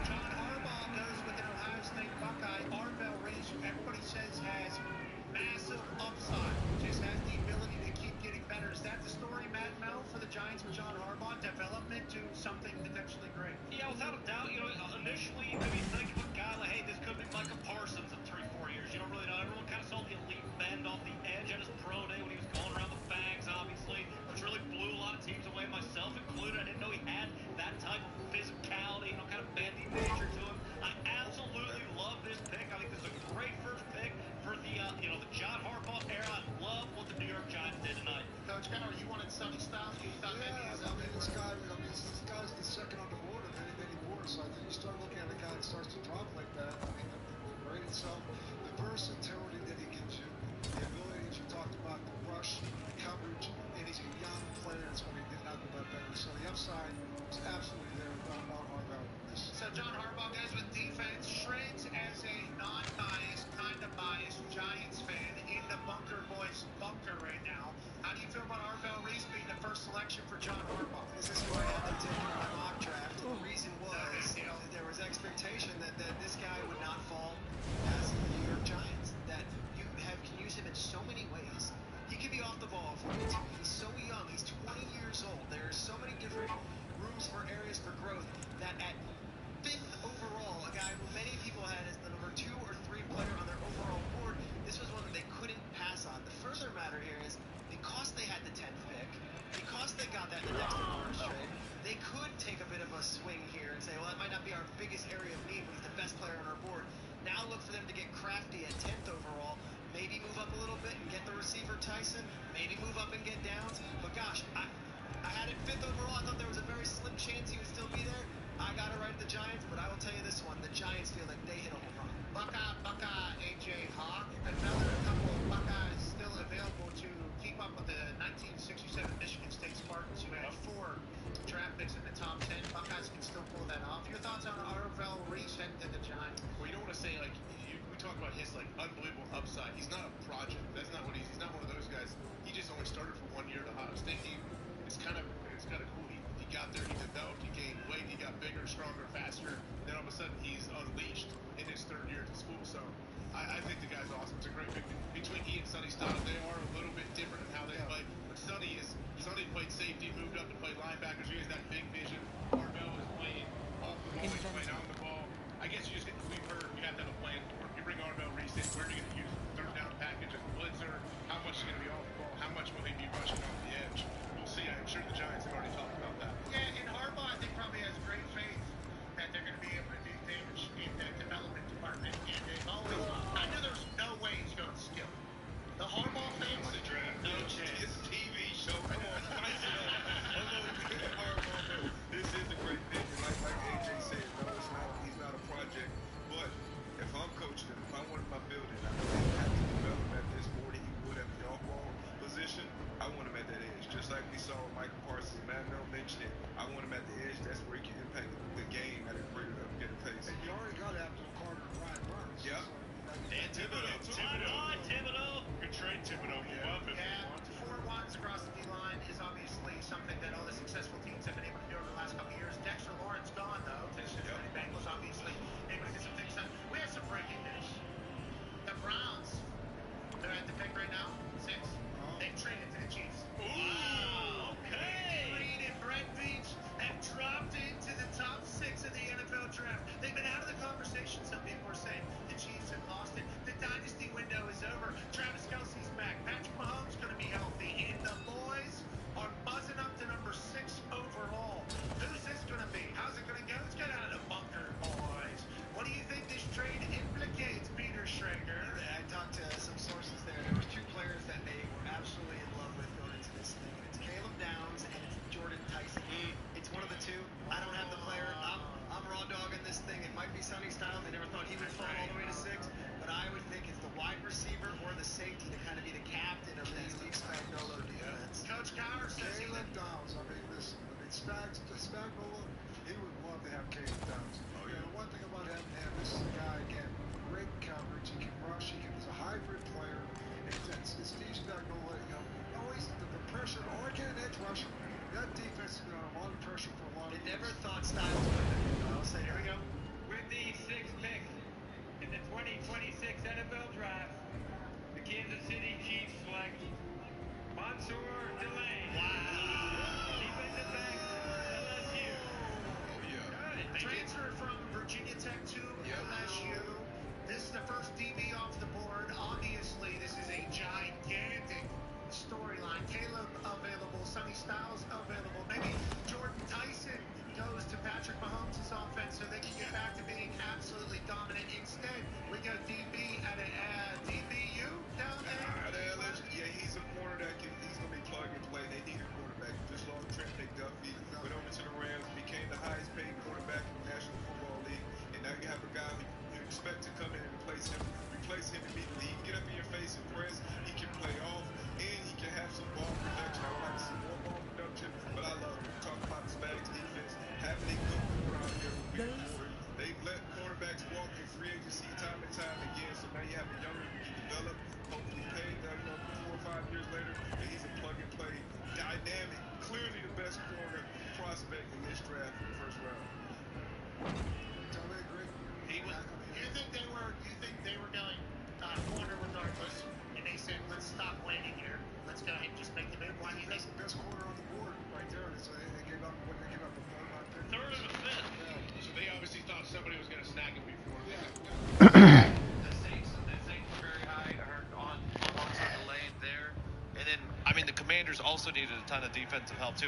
John Harbaugh goes with an Ohio State Buckeye. Arvell Reese, who everybody says has massive upside, just has the ability to keep getting better. Is that the story, Matt Mel, for the Giants with John Harbaugh? Development to something potentially great. Yeah, without a doubt, initially, think of a guy like, hey, this could be Micah Parsons in 3-4 years. You don't really know. Everyone kind of saw the elite bend off the edge at his pro day when he was going around the fags, obviously, which really blew a lot of teams away, myself included. I didn't know he had that type of physicality, kind of bendy nature to him. I absolutely love this pick. I think this is a great first pick for the, the John Harbaugh era. I love what the New York Giants did tonight. Coach Keller, you wanted Sonny Styles. You thought maybe he was this guy's the second on the board of many boards. So I think you start looking at a guy that starts to drop like that. I mean, the grade itself, the versatility that he gives you, the ability that you talked about, the rush, the coverage, and he's a young player that's going to get out of that better. So the upside is absolutely there with John Harbaugh. So John Harbaugh goes with defense, shreds as a non-biased, kind of biased Giants fan in the Bunker Boys bunker right now. How do you feel about Arvell Reese being the first selection for John Harbaugh? This is where I had to take him in my mock draft. And the reason was there was expectation that this guy would not fall as the New York Giants. That you can use him in so many ways. He could be off the ball for you. He's so young. He's 20 years old. There's so many different rooms for areas for growth that at 5th biggest area of need when he's the best player on our board. Now look for them to get crafty at 10th overall, maybe move up a little bit and get the receiver Tyson, maybe move up and get Downs. But gosh, I had it 5th overall. I thought there was a very slim chance he would still be there. I got it right at the Giants, but I will tell you this one, the Giants feel like they hit a home run. Buckeye, A.J. Hawk, another couple of Buckeyes still available to keep up with the 1967 Michigan State Spartans, who had 4 draft picks in the top 10. Buckeyes can still pull that off. Your thoughts on Arvell Reese heading to the Giants? Well, you don't want to say, like, we talk about his, like, unbelievable upside. He's not a project. That's not what he's not one of those guys. He just only started for 1 year at Ohio State. It's kind of cool. He got there, he developed, he gained weight, he got bigger, stronger, faster. And then all of a sudden, he's unleashed in his 3rd year at school. So I think the guy's awesome. It's a great pick. Between he and Sonny Styles, they are a little bit different in how they play. But Sonny played safety, moved up and played linebackers. He has that big vision. Arvell is playing off the ball, he's playing on the ball. I guess you have to have a plan for him. You bring Arvell Reese in, where are you going to use him? 3rd down package as a blitzer? How much is he going to be off the ball? How much will he be rushing off the edge? We'll see. I'm sure the Giants have already talked about that. Yeah, and Harbaugh, I think, probably has great faith that they're going to be able to do damage in that development department. And they've always, I knew there was no way he's going to skill. The Harbaugh fans, no chance. It's a TV show. Come on, spice it up. Harbaugh, this is a great pick. And like AJ said, no, he's not a project. But if I'm coaching him, if I wanted my building, I know he have to develop at this more than he would at the off-ball position. I want him at that edge. Just like we saw with Michael Parsons. Matt Mel mentioned it. I want him at the edge. That's where he can impact the game at a greater pace. And you already got Abdul Carter and Ryan Burns. Yeah. And Thibodeau. Good trade, Thibodeau. Yeah, 4 ones across the D-line is obviously something that all the successful teams have been able to do over the last couple of years. Dexter Lawrence gone, though. The Cincinnati Bengals obviously able to get some things done. We have some breaking news. The Browns, they're at the pick right now, 6. They've traded to the Chiefs. Wow, okay. Reed and Brett Veach have dropped into the top 6 of the NFL draft. They've been out of the conversation. Some people are saying the Chiefs have lost it. The dynasty window is over. Travis Kelce's back. Patrick Mahomes going to be healthy. And the boys are buzzing up to number 6 overall. Who's this going to be? How's it going to go? Let's get out of the bunker, boys. What do you think this trade implicates, Peter Schrager? I talked to some sources there. There were 2 players that they were absolutely in love with going into this thing. It's Caleb Downs and it's Jordan Tyson. It's one of the 2. I don't have the player. I'm raw dogging this thing. It might be Sonny Styles. I never thought he would fall all the way to 6. But I would think it's the wide receiver or the safety to kind of be the captain of this Steve Spagnuolo defense. Coach Cowher says he Caleb Downs. I mean, listen. Spagnuolo, he would love to have Caleb Downs. Oh, yeah. The one thing about having him, this is a guy, again, great coverage. He can rush. He's a hybrid player. It's Steve Spagnuolo, always the pressure. Oh, I get an edge rusher. That defense has been under a lot of pressure for a lot of years. Never thought Styles would have been. I'll say, here we go. With the 6th pick in the 2026 NFL Draft, the Kansas City Chiefs select Mansour Delane. Wow. Defensive back, LSU. Oh, yeah. Good. Transfer from Virginia Tech to LSU. This is the first DB off the board. Obviously, this is a gigantic storyline. Caleb available, Sonny Styles available. Maybe Jordan Tyson goes to Patrick Mahomes' offense so they can get back to being absolutely dominant. Instead, we got DB at a DBU down there. At LSU, yeah, he's a corner that he's going to be plug and play. They need a quarterback. Just lost Trent McDuffie, went over to the Rams, became the highest paid quarterback in the National Football League. And now you have a guy who you expect to come in and replace him immediately. He can get up in your face and press. He can play off, and he can have some ball production. I would like to see more ball production, but I love him. Talk about the Spags defense, having a good corner out here would be important. They've let quarterbacks walk in free agency time and time again, so now you have a younger who can develop, hopefully paid 4 or 5 years later, and he's a plug and play, dynamic, clearly the best corner prospect in this draft in the first round. Totally agree. You think they were going corner regardless, and they said, let's stop waiting here. Let's go ahead and just make the move. Why do you think? Best corner on the board right there. So they gave up what they gave up a 3rd round pick. 3rd and a 5th. Yeah. So they obviously thought somebody was going to snag him before. The Saints are very high on the lane there. And then, I mean, the Commanders Commanders also needed a ton of defensive help too.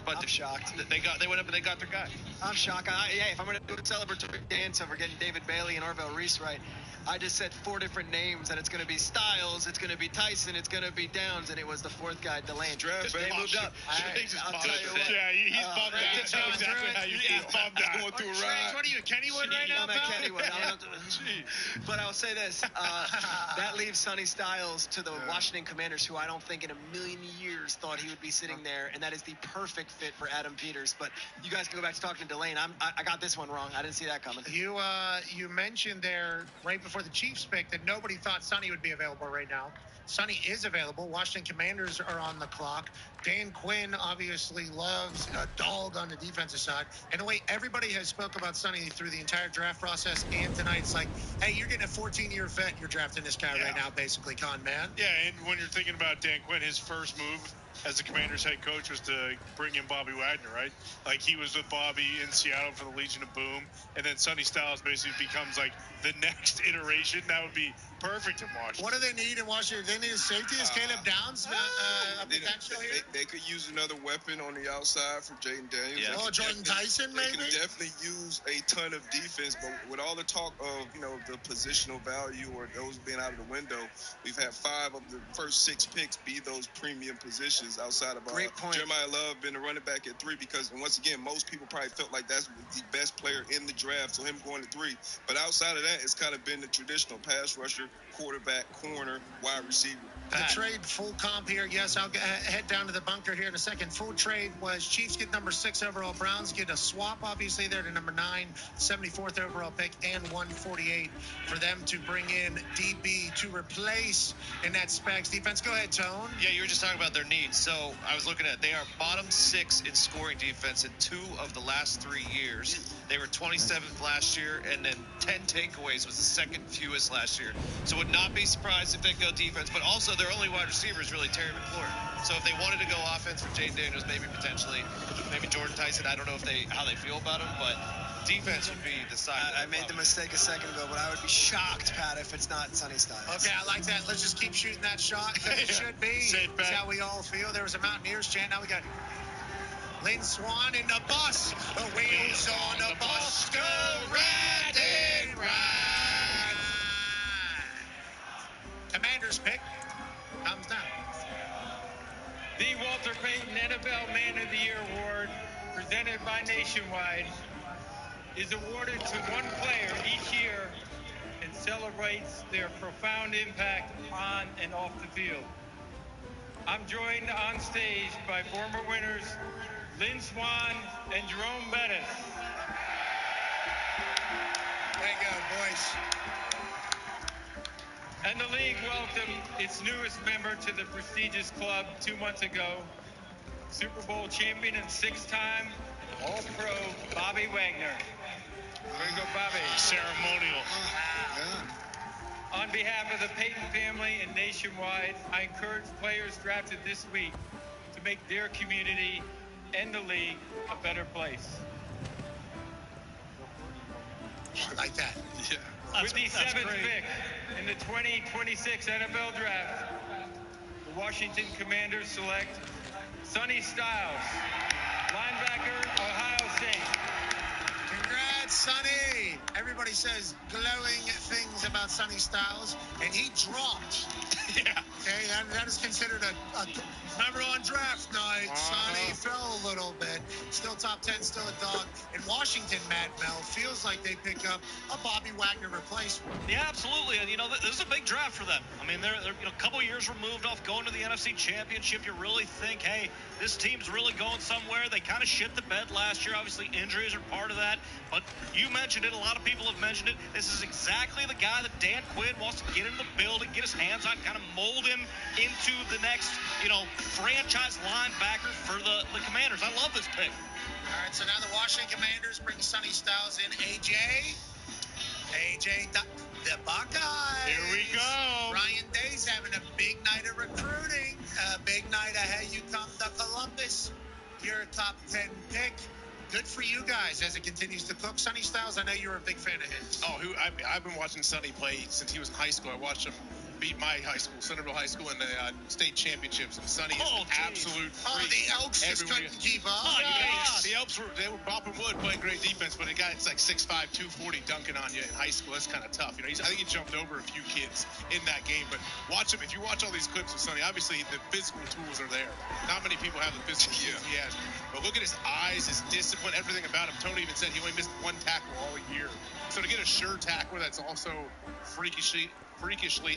But I'm shocked. They went up and they got their guy. I'm shocked. If I'm going to do a celebratory dance over getting David Bailey and Orville Reese right, I just said 4 different names, and it's going to be Styles, it's going to be Tyson, it's going to be Downs, and it was the 4th guy, Delane. They moved up. I'll tell you what. Yeah, he's bummed out. That's exactly how you feel. He's bummed out. Going through a ride. What are you, Kennywood right now, I'm at pal? Kennywood. But I'll say this. That leaves Sonny Styles to the Washington Commanders, who I don't think in a million years thought he would be sitting there, and that is the perfect fit for Adam Peters. But you guys can go back to talking to Delane. I got this one wrong. I didn't see that coming. You mentioned there right before the Chiefs pick that nobody thought Sonny would be available right now. Sonny is available. Washington Commanders are on the clock. Dan Quinn obviously loves a dog on the defensive side. And the way everybody has spoke about Sonny through the entire draft process and tonight, it's like, hey, you're getting a 14-year vet. You're drafting this guy right now, basically, con man. Yeah, and when you're thinking about Dan Quinn, his first move as the Commanders head coach was to bring in Bobby Wagner, right? Like, he was with Bobby in Seattle for the Legion of Boom, and then Sonny Styles basically becomes like the next iteration. That would be perfect in Washington. What do they need in Washington? They need a safety. Is Caleb Downs a potential here? They could use another weapon on the outside from Jaden Daniels. Yeah. Oh, Jordan Tyson, maybe? They can definitely use a ton of defense, but with all the talk of, the positional value or those being out of the window, we've had 5 of the first 6 picks be those premium positions outside of Jeremiah Love being the running back at 3 because, and once again, most people probably felt like that's the best player in the draft, so him going to 3. But outside of that, it's kind of been the traditional pass rusher, quarterback, corner, wide receiver. The trade full comp here. Yes, I'll head down to the bunker here in a second. Full trade was Chiefs get number 6 overall. Browns get a swap, obviously, there to number 9, 74th overall pick, and 148 for them to bring in DB to replace in that specs defense. Go ahead, Tone. Yeah, you were just talking about their needs. So I was looking at, they are bottom 6 in scoring defense in 2 of the last 3 years. They were 27th last year, and then 10 takeaways was the second fewest last year. So would not be surprised if they go defense, but also their only wide receiver is really Terry McLaurin. So if they wanted to go offense for Jaden Daniels, maybe Jordan Tyson, I don't know how they feel about him, but defense would be the side. I made the mistake a second ago, but I would be shocked, Pat, if it's not Sonny Styles. Okay, I like that. Let's just keep shooting that shot because it should be. That's how we all feel. There was a Mountaineers chant. Now we got Lynn Swan in the bus. The wheels on the bus go round and round. Commander's pick comes down. The Walter Payton NFL Man of the Year Award, presented by Nationwide, is awarded to one player each year and celebrates their profound impact on and off the field. I'm joined on stage by former winners Lynn Swan and Jerome Bettis. There you go, boys. And the league welcomed its newest member to the prestigious club 2 months ago, Super Bowl champion and 6-time All-Pro Bobby Wagner. There you go, Bobby. Ceremonial. On behalf of the Payton family and Nationwide, I encourage players drafted this week to make their community and the league a better place. I like that. Yeah. With the 7th pick in the 2026 NFL Draft, the Washington Commanders select Sonny Styles, linebacker, Ohio State. Congrats, Sonny. Everybody says glowing things about Sonny Styles, and he dropped. Yeah. Okay, that is considered a remember on draft night, Sonny fell a little bit. Still top 10, still a dog. In Washington, Mad Mel, feels like they pick up a Bobby Wagner replacement. Yeah, absolutely. And, this is a big draft for them. I mean, they're a couple years removed off going to the NFC Championship. You really think, hey, this team's really going somewhere. They kind of shit the bed last year. Obviously, injuries are part of that. But you mentioned it. A lot of people have mentioned it. This is exactly the guy that Dan Quinn wants to get in the building, get his hands on, kind of mold him into the next, franchise linebacker for the Commanders. I love this pick. All right, so now the Washington Commanders bring Sonny Styles in. AJ, the Buckeyes. Here we go. Ryan Day's having a big night of recruiting. A big night ahead. You come to Columbus. You're a top 10 pick. Good for you guys as it continues to cook. Sonny Styles, I know you're a big fan of his. I've been watching Sonny play since he was in high school. I watched him beat my high school, Centerville High School, in the state championships. And Sonny is an absolute freak. The Elks just couldn't keep up. The Elks were bopping wood, playing great defense, but a guy that's like 6'5", 240 dunking on you in high school, that's kind of tough. You know, I think he jumped over a few kids in that game. But watch him. If you watch all these clips of Sonny, obviously the physical tools are there. Not many people have the physical tools he has. But look at his eyes, his discipline, everything about him. Tony even said he only missed one tackle all year. So to get a sure tackler that's also freakishly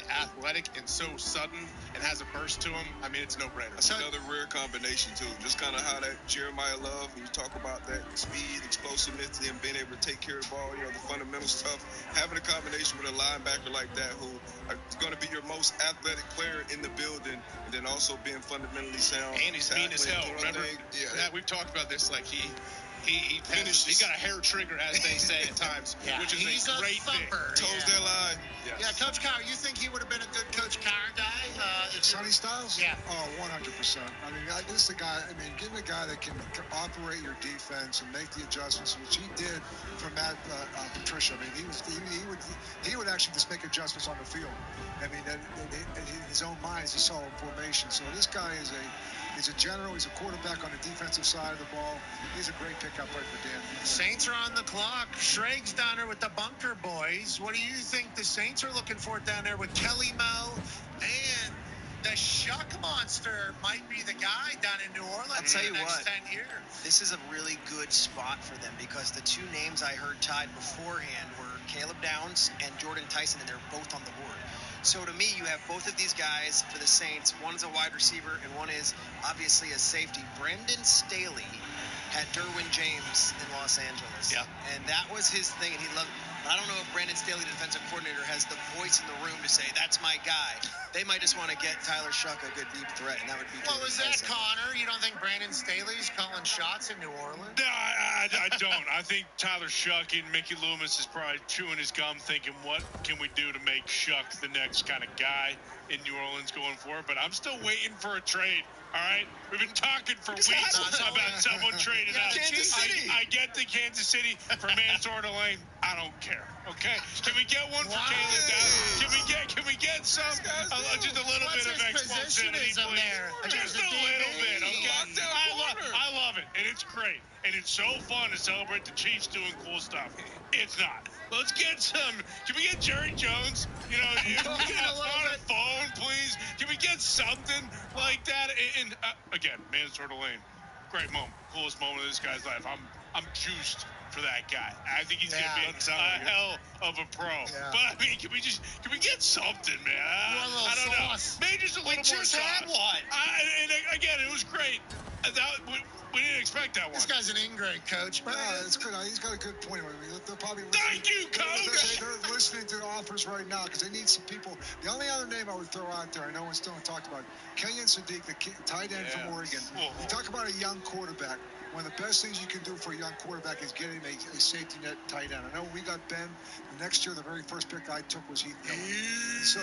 athletic and so sudden and has a burst to him, I mean, it's no-brainer. That's another rare combination, too. Just kind of how that Jeremiah Love, when you talk about that speed, explosiveness, and being able to take care of the ball, you know, the fundamental stuff, having a combination with a linebacker like that who is going to be your most athletic player in the building, and then also being fundamentally sound. And he's mean as hell, remember? Yeah, we've talked about this, like he got a hair trigger, as they say at times, which is he's a great thumper. thing. Toes that line. Yes. Yeah, Coach Carr, you think he would have been a good Coach Carr guy? Sonny Styles? Yeah. Oh, 100%. I mean, this is the guy, getting a guy that can operate your defense and make the adjustments, which he did for Matt Patricia. I mean, he would actually just make adjustments on the field. I mean, in his own mind as he saw formation. So this guy is a general. He's a quarterback on the defensive side of the ball. He's a great pickup right for Dan. Saints are on the clock. Schraig's down there with the Bunker Boys. What do you think the Saints are looking for down there with Kelly Moe and the Shuck Monster might be the guy down in New Orleans I'll tell in the you next what, 10 years. This is a really good spot for them because the two names I heard tied beforehand were Caleb Downs and Jordan Tyson, and they're both on the board. So to me, you have both of these guys for the Saints. One is a wide receiver, and one is obviously a safety. Brendan Staley had Derwin James in Los Angeles. Yeah. And that was his thing, and he loved it. I don't know if Brandon Staley, the defensive coordinator, has the voice in the room to say, that's my guy. They might just want to get Tyler Shuck a good deep threat, and that would be What was that, Connor? You don't think Brandon Staley's calling shots in New Orleans? No, I don't. I think Tyler Shuck and Mickey Loomis is probably chewing his gum thinking, what can we do to make Shuck the next kind of guy in New Orleans going forward? But I'm still waiting for a trade. All right, we've been talking for weeks about someone trading out. Kansas City. I get the Kansas City for Mansour Delane. I don't care. Okay, can we get one for Caleb Downs? Can we get some? Just a little bit of explosivity, please. Just a little bit. Okay. I love it, and it's great, and it's so fun to celebrate the Chiefs doing cool stuff. It's not. Let's get some. Can we get Jerry Jones? You know, on a phone, please. Can we get something like that? And again, Mansour Delane, great moment, coolest moment of this guy's life. I'm juiced for that guy. I think he's gonna be a hell of a pro. Yeah. But I mean, can we get something, man? I don't know. Maybe just a little more sauce. Had one. And again, it was great. We didn't expect that one. This guy's an ingrate, Coach. No, it's good. He's got a good point. I mean, they're probably Thank you, Coach. They're listening to the offers right now because they need some people. The only other name I would throw out there, I know one's still talked about, Kenyon Sadiq, the tight end from Oregon. You talk about a young quarterback. One of the best things you can do for a young quarterback is get him a safety net tight end. I know we got Ben. The next year, the very first pick I took was Heath Miller. So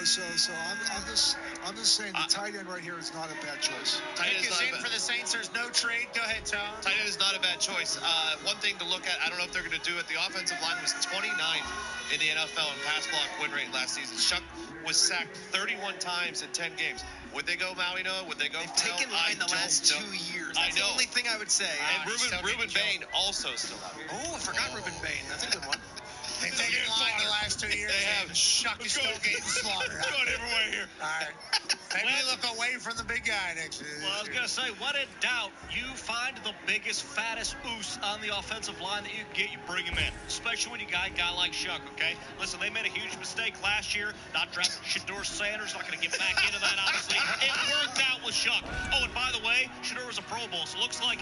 I'm just saying the tight end right here is not a bad choice. Nick is in for the Saints. There's no trade. Go ahead, Tom. Tight end is not a bad choice. One thing to look at, I don't know if they're going to do it. The offensive line was 29th in the NFL in pass block win rate last season. Shuck was sacked 31 times in 10 games. Would they go Maui Noah? Would they go? They've taken line the last 2 years. That's the only thing I would say. And Ruben Bain also still out. Oh, I forgot Ruben Bain. That's a good one. They've taken line the last 2 years. They have. Shuck is still getting slaughtered. Let's go every way here. All right. Maybe look away from the big guy next year. Well, I was going to say, when in doubt, you find the biggest, fattest oos on the offensive line that you can get, you bring him in. Especially when you got a guy like Shuck, okay? Listen, they made a huge mistake last year, not drafting Shedeur Sanders, not going to get back into that, obviously. It worked out with Shuck. Oh, and by the way, Shedeur was a Pro Bowl, so it looks like,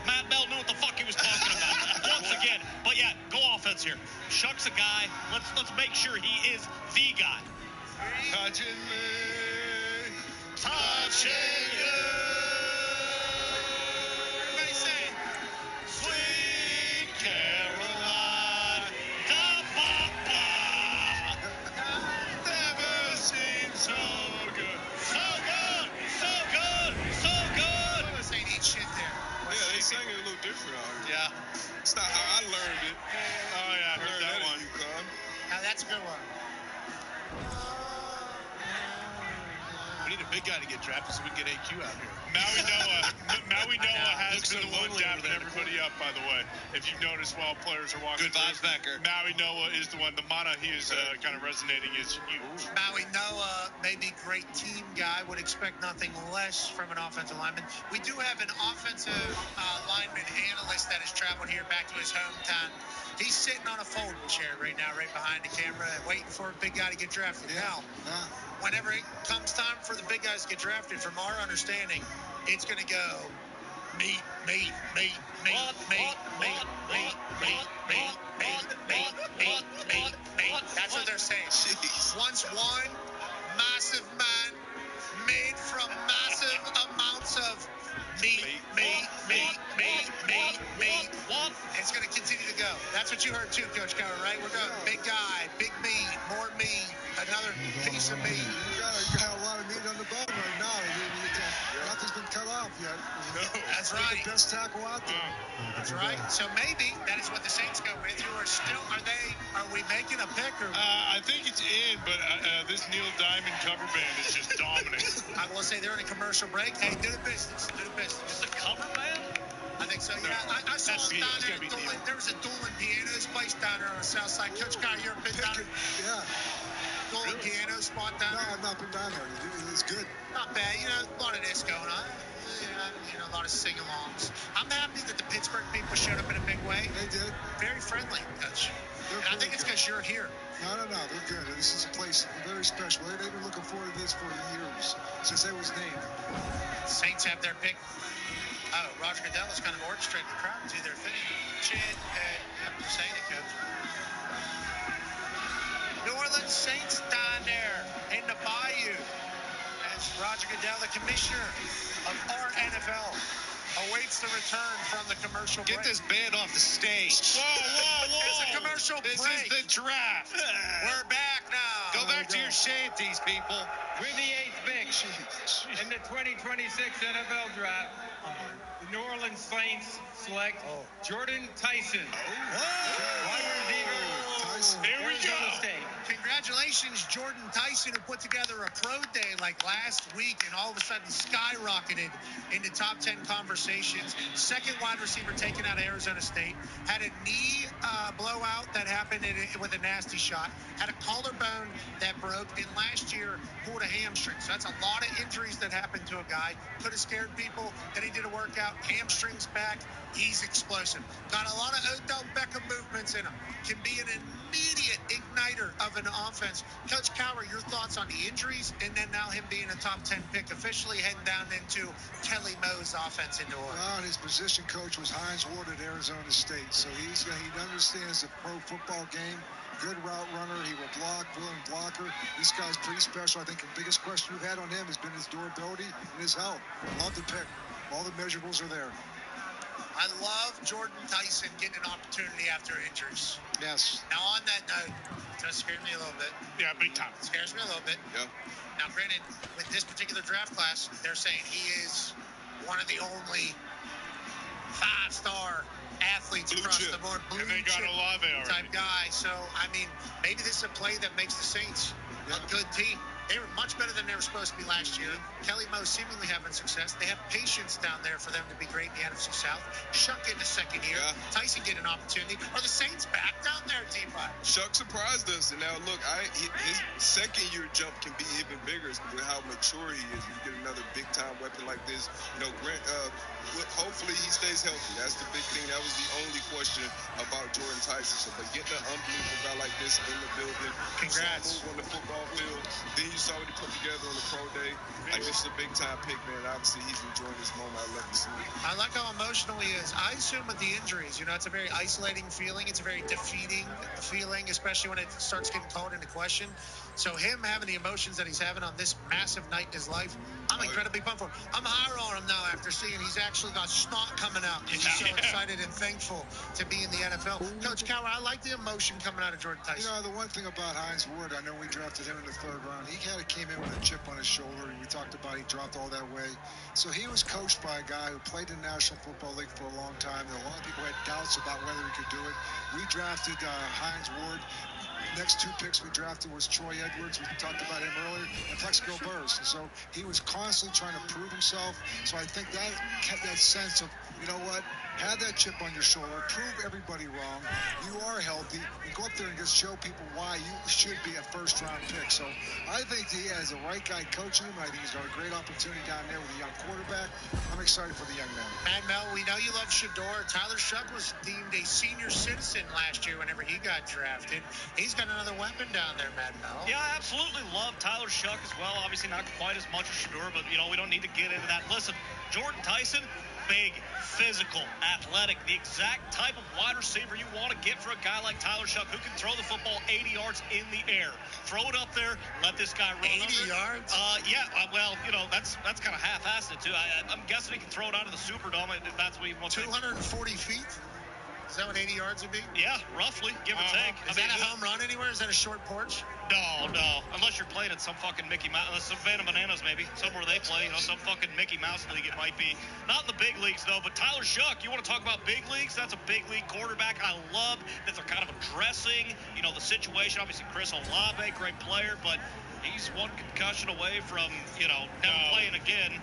Matt Bell knew what the fuck he was talking about. Once again. But yeah, go offense here. Shuck's a guy. Let's make sure he is the guy. Touching me. Touching you. Everybody say it. Sweet Caroline. Da-ba-ba. Never seemed so good. So good. So good. So good. This ain't eat shit there. Yeah, they sang it a little different out here. Yeah. It's not how I learned it. Oh, yeah, I heard that one. Now, that's a good one. AQ out here. Maui Noah has been the one dapping everybody up, by the way. If you've noticed while players are walking Good vibes, Becker. Maui Noah is the one. The mana he is kind of resonating is huge. Maui Noah, maybe great team guy, would expect nothing less from an offensive lineman. We do have an offensive lineman analyst that has traveled here back to his hometown. He's sitting on a folding chair right now, right behind the camera, waiting for a big guy to get drafted. Now, whenever it comes time for the big guys to get drafted, from our understanding, it's going to go meat. That's what they're saying. Jeez. Once one massive man made from massive amounts of meat. It's going to continue to go. That's what you heard too, Coach Cowher, right? We're going big guy, big meat, more meat, another piece of meat. You got a lot of meat on the bone right now. Nothing's been cut off yet. That's right. The best tackle out there. That's right. So maybe that is what the Saints go with. You are still, are we making a pick? Or? I think it's in, but this Neil Diamond cover band is just dominant. I will say they're in a commercial break. Hey, do the business. It's a cover band? I think so, yeah. I saw them down there. There was a Dolan Pianos place down there on the south side. Coach Cowher, you ever been down there? Yeah. Dolan Piano spot down there? No, I've not been down there. It's good. Not bad. A lot of this going on. A lot of sing-alongs. I'm happy that the Pittsburgh people showed up in a big way. They did. Very friendly, Coach. And I think it's because you're here. No, they're good. This is a place very special. They've been looking forward to this for years, since it was named. Saints have their pick. Oh, Roger Goodell is kind of orchestrating the crowd to do their thing. Chin, I'm saying it, Coach. New Orleans Saints down there in the bayou. As Roger Goodell, the commissioner of our NFL, awaits the return from the commercial break. Get this band off the stage. Whoa. It's a commercial break. This is the draft. We're back now. Go back to your shanties, people. With the 8th pick in the 2026 NFL Draft, the New Orleans Saints select Jordan Tyson. Wide receiver. Here we go. Congratulations, Jordan Tyson, who put together a pro day like last week and all of a sudden skyrocketed into top 10 conversations. Second wide receiver taken out of Arizona State. Had a knee blowout that happened with a nasty shot. Had a collarbone that broke. And last year pulled a hamstring. So that's a lot of injuries that happened to a guy. Could have scared people. Then he did a workout. Hamstrings back. He's explosive. Got a lot of Odell Beckham movements in him. Can be an immediate igniter of an offense. Coach Cowher, your thoughts on the injuries and then now him being a top 10 pick, officially heading down into Kelly Moe's offense in New Orleans. Well, his position coach was Hines Ward at Arizona State, so he understands the pro football game. Good route runner. He will block, willing blocker. This guy's pretty special. I think the biggest question you've had on him has been his durability and his health. Love the pick. All the measurables are there. I love Jordan Tyson getting an opportunity after injuries. Yes. Now, on that note, it does scare me a little bit. Yeah, big time. It scares me a little bit. Yeah. Now, granted, with this particular draft class, they're saying he is one of the only 5-star athletes across the board. And they got Olave already. Type guy. So, I mean, maybe this is a play that makes the Saints a good team. They were much better than they were supposed to be last year. Kelly Moe seemingly having success. They have patience down there for them to be great in the NFC South. Shuck in the second year. Yeah. Tyson get an opportunity. Are the Saints back down there, T-5? Shuck surprised us. And now, look, his second-year jump can be even bigger with how mature he is. You get another big-time weapon like this. Hopefully he stays healthy. That's the big thing. That was the only question about Jordan Tyson. So, but getting an unbelievable guy like this in the building. Congrats. Move on the football field. Then you saw what he put together on the pro day. Like, this is a big-time pick, man. Obviously, he's enjoying this moment. I love to see it. I like how emotional he is. I assume with the injuries, it's a very isolating feeling. It's a very defeating feeling, especially when it starts getting called into question. So him having the emotions that he's having on this massive night in his life, I'm incredibly pumped for him. I'm higher on him now after seeing he's actually got snot coming out. He's so excited and thankful to be in the NFL. Coach Cowher, I like the emotion coming out of Jordan Tyson. The one thing about Hines Ward, I know we drafted him in the 3rd round. He kind of came in with a chip on his shoulder. We talked about he dropped all that weight. So he was coached by a guy who played in the National Football League for a long time. A lot of people had doubts about whether he could do it. We drafted Hines Ward. Next 2 picks we drafted was Troy Edwards. We talked about him earlier. And Plexico Burress. And so he was constantly trying to prove himself. So I think that kept that sense of, you know what, have that chip on your shoulder, prove everybody wrong. You are healthy, and go up there and just show people why you should be a first-round pick. So I think he has the right guy coaching him. I think he's got a great opportunity down there with a young quarterback. I'm excited for the young man. And Mel, we know you love Shador. Tyler Shuck was deemed a senior citizen last year whenever he got drafted. He's got another weapon down there, Mad Mel. Yeah, I absolutely love Tyler Shuck as well. Obviously not quite as much as Shador, but, you know, we don't need to get into that. Listen, Jordan Tyson, big, physical, athletic, the exact type of wide receiver you want to get for a guy like Tyler Shuck, who can throw the football 80 yards in the air. Throw it up there, let this guy run 80 yards? Yeah, well, you know, that's kind of half-assed it, too. I'm guessing he can throw it out of the Superdome if that's what he wants. 240 feet? Is that what 80 yards would be? Yeah, roughly, give or take. Is that a home run anywhere? Is that a short porch? No. Unless you're playing at some fucking Mickey Mouse, some Savannah Bananas maybe, somewhere they play, you know, some fucking Mickey Mouse league it might be. Not in the big leagues though. But Tyler Shuck, you want to talk about big leagues? That's a big league quarterback. I love that they're kind of addressing, you know, the situation. Obviously, Chris Olave, great player, but he's one concussion away from, you know, never playing again.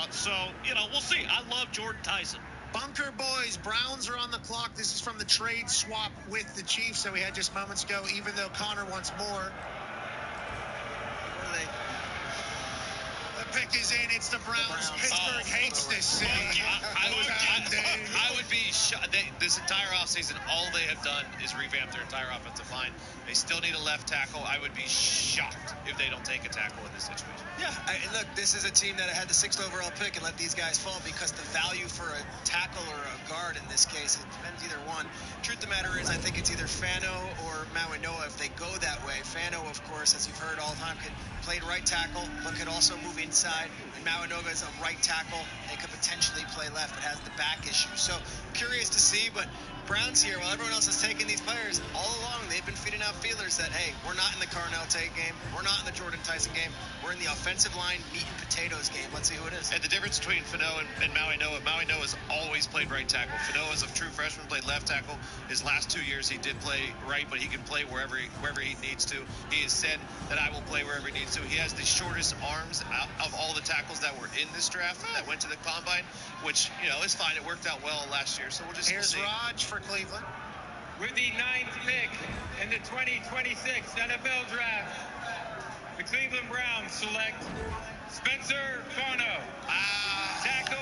So, you know, we'll see. I love Jordan Tyson. Bunker Boys, Browns are on the clock. This is from the trade swap with the Chiefs that we had just moments ago, even though Connor wants more. The pick is in. It's the Browns. Pittsburgh hates this city. I would be shocked. This entire offseason, all they have done is revamp their entire offensive line. They still need a left tackle. I would be shocked if they don't take a tackle in this situation. Yeah, look, this is a team that had the 6th overall pick and let these guys fall because the value for a tackle or a guard in this case, it depends either one. Truth of the matter is, I think it's either Fano or Maui Noa if they go that way. Fano, of course, as you've heard all the time, can play right tackle, but could also move inside. And Maui Noa is a right tackle. They could potentially play left, but has the back issue. So curious to see, but Browns here, while everyone else is taking these players, all along they've been feeding out feelers that, hey, we're not in the Carnell Tate game. We're not in the Jordan Tyson game. We're in the offensive line meat and potatoes game. Let's see who it is. And the difference between Fano and Maui Noa has always played right tackle. Fano is a true freshman, played left tackle. His last 2 years he did play right, but he can play wherever he needs to. He has said that I will play wherever he needs to. He has the shortest arms of all the tackles that were in this draft that went to the combine, which, you know, is fine. It worked out well last year, so we'll just Here's see. Raj for Cleveland. With the 9th pick in the 2026 NFL Draft, the Cleveland Browns select Spencer Fano, tackle,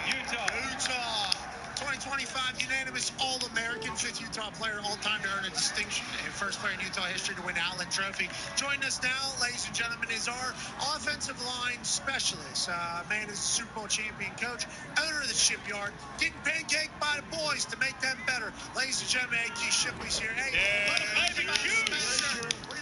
Utah. 2025 unanimous All-American, 5th Utah player all-time to earn a distinction, and first player in Utah history to win Outland Trophy. Joining us now, ladies and gentlemen, is our offensive line specialist. Man is a Super Bowl champion coach, owner of the Shipyard, getting pancaked by the boys to make them better. Ladies and gentlemen, A.Q. Shipley's here. Hey,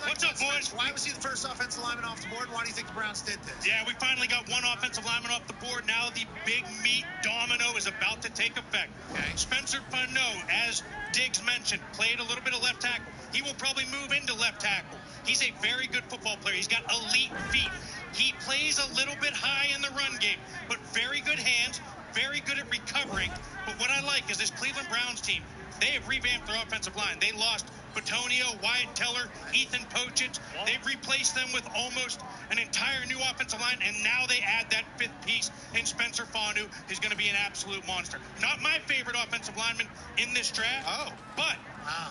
what's up, boys? Why was he the first offensive lineman off the board? Why do you think the Browns did this? Yeah, we finally got one offensive lineman off the board. Now the big meat domino is about to take effect. Okay. Spencer Fano, as Diggs mentioned, played a little bit of left tackle. He will probably move into left tackle. He's a very good football player. He's got elite feet. He plays a little bit high in the run game, but very good hands, very good at recovering. But what I like is this Cleveland Browns team, they have revamped their offensive line. They lost Batonio, Wyatt Teller, Ethan Pochich. They've replaced them with almost an entire new offensive line, and now they add that 5th piece in Spencer Fano, who's going to be an absolute monster. Not my favorite offensive lineman in this draft, but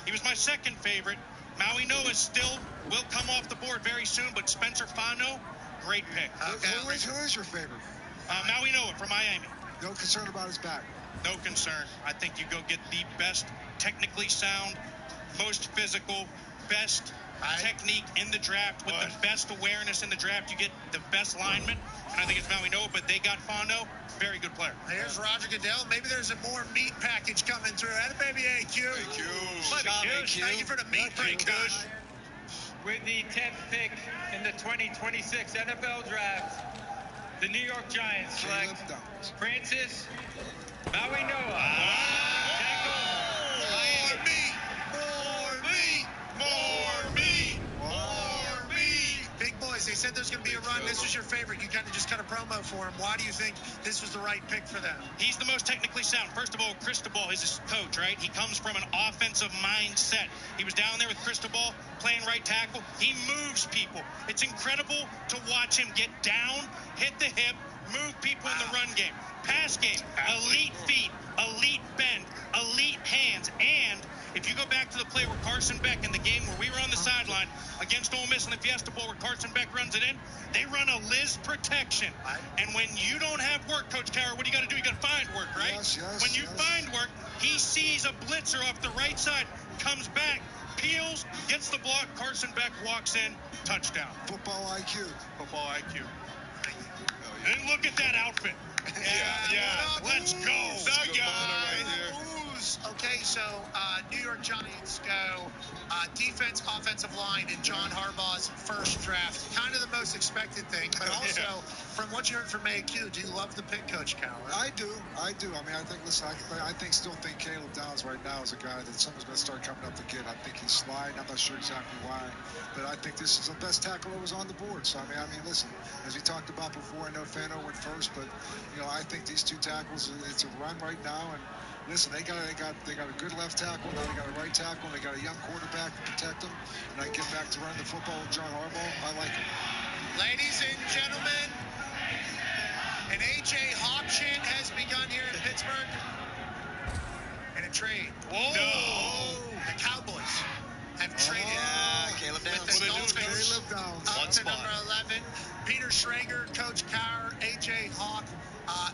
he was my second favorite. Maui Noa still will come off the board very soon, but Spencer Fano, great pick. Who is your favorite? Maui Noa from Miami. No concern about his back. No concern. I think you go get the best, technically sound, most physical, best technique in the draft with the best awareness in the draft. You get the best lineman, and I think it's Maui Noa, but they got Fano. Very good player. Here's Roger Goodell. Maybe there's a more meat package coming through. Atta baby AQ. Thank you for the meat breakdown. With the 10th pick in the 2026 NFL Draft, the New York Giants select Francis Maui Noa. Big boys, they said there's going to be a run. This was your favorite. You kind of just cut a promo for him. Why do you think this was the right pick for them? He's the most technically sound. First of all, Cristobal is his coach, right? He comes from an offensive mindset. He was down there with Cristobal playing right tackle. He moves people. It's incredible to watch him get down, hit the hip, move people in the run game. Pass game, elite feet, elite bend, elite hands. And if you go back to the play where Carson Beck in the game where we were on the sideline against Ole Miss in the Fiesta Bowl where Carson Beck runs it in, they run a Liz protection. And when you don't have work, Coach Cowher, what do you got to do? You got to find work, right? When you find work, he sees a blitzer off the right side, comes back, peels, gets the block. Carson Beck walks in, touchdown. Football IQ. Football IQ. And look at that outfit. Yeah. Let's go. The guy. Okay, so New York Giants go defense, offensive line, and John Harbaugh's first draft. Kind of the most expected thing, but also from what you heard from AQ, do you love the pick, Coach Cowher? I do. I mean, I think, listen, still think Caleb Downs right now is a guy that someone's going to start coming up to get. I think he's sliding. I'm not sure exactly why, but I think this is the best tackle that was on the board. So, I mean, listen, as we talked about before, I know Fano went first, but, I think these two tackles, it's a run right now, and listen, they got a good left tackle. Now they got a right tackle. And they got a young quarterback to protect them. And I get back to running the football with John Harbaugh. I like him. Ladies and gentlemen, an A.J. Hawk chant has begun here in Pittsburgh. And a trade. Whoa! No! The Cowboys have traded Caleb with Downs. the Dolphins Caleb Downs. up One to spot. number 11. Peter Schrager, Coach Cowher, A.J. Hawk.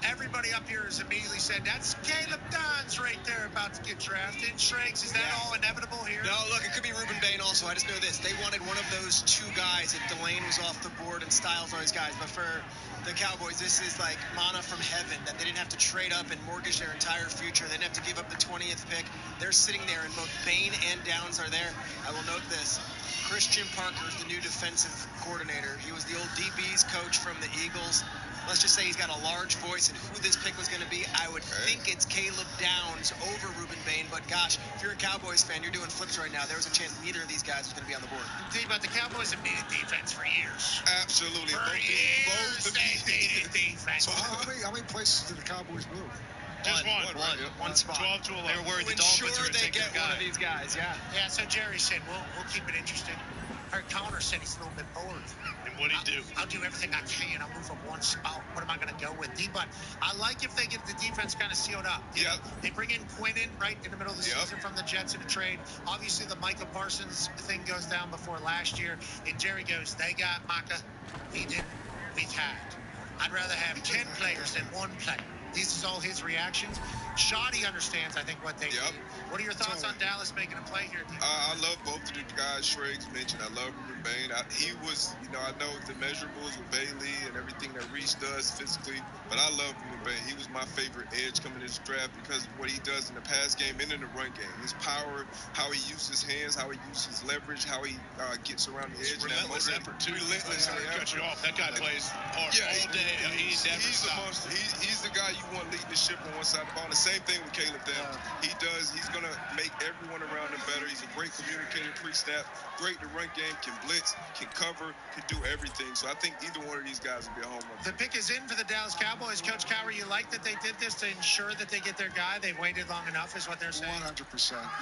Everybody up here has immediately said, that's Caleb Downs right there about to get drafted. Schrags, is that all inevitable here? No, look, it could be Ruben Bain also. I just know this. They wanted one of those two guys if Delane was off the board and Styles are his guys. But for the Cowboys, this is like manna from heaven, that they didn't have to trade up and mortgage their entire future. They didn't have to give up the 20th pick. They're sitting there, and both Bain and Downs are there. I will note this. Christian Parker is the new defensive coordinator. He was the old DB's coach from the Eagles. Let's just say he's got a large voice, and who this pick was going to be, I would think it's Caleb Downs over Ruben Bain. But gosh, if you're a Cowboys fan, you're doing flips right now. There was a chance neither of these guys was going to be on the board. But the Cowboys have needed defense for years. Absolutely. For years they needed defense. So how many places did the Cowboys move? Just One spot. 12 to 11. They were worried the Dolphins were going to take their guy. One of these guys, yeah. Yeah, so Jerry said, we'll keep it interesting. Heard Connor said he's a little bit bored. And what'd he do? I'll do everything I can. I'll move from one spot. What am I going to go with? But I like if they get the defense kind of sealed up. They bring in Quinnen right in the middle of the season from the Jets in a trade. Obviously, the Micah Parsons thing goes down before last year. And Jerry goes, they got Micah. We didn't. We've had. I'd rather have 10 players than one player. This is all his reactions. Shoddy understands, I think, what they need. What are your thoughts on Dallas making a play here? I love both of the guys Schrags mentioned. I love Ruben Bain. He was, I know the measurables with Bailey and everything that Reese does physically, but I love Ruben Bain. He was my favorite edge coming into this draft because of what he does in the pass game and in the run game. His power, how he uses his hands, how he uses leverage, how he gets around the edge. Relentless effort, too. Relentless Sorry to cut you off. That guy plays hard all day. He's the monster. He's the guy you want leading the ship on one side of the ball. And the same thing with Caleb Downs. He's going to make everyone around him better. He's a great communicator pre-snap, great to run game, can blitz, can cover, can do everything. So I think either one of these guys will be a home run. The pick is in for the Dallas Cowboys. Coach Cowher, you like that they did this to ensure that they get their guy? They've waited long enough is what they're saying? 100%.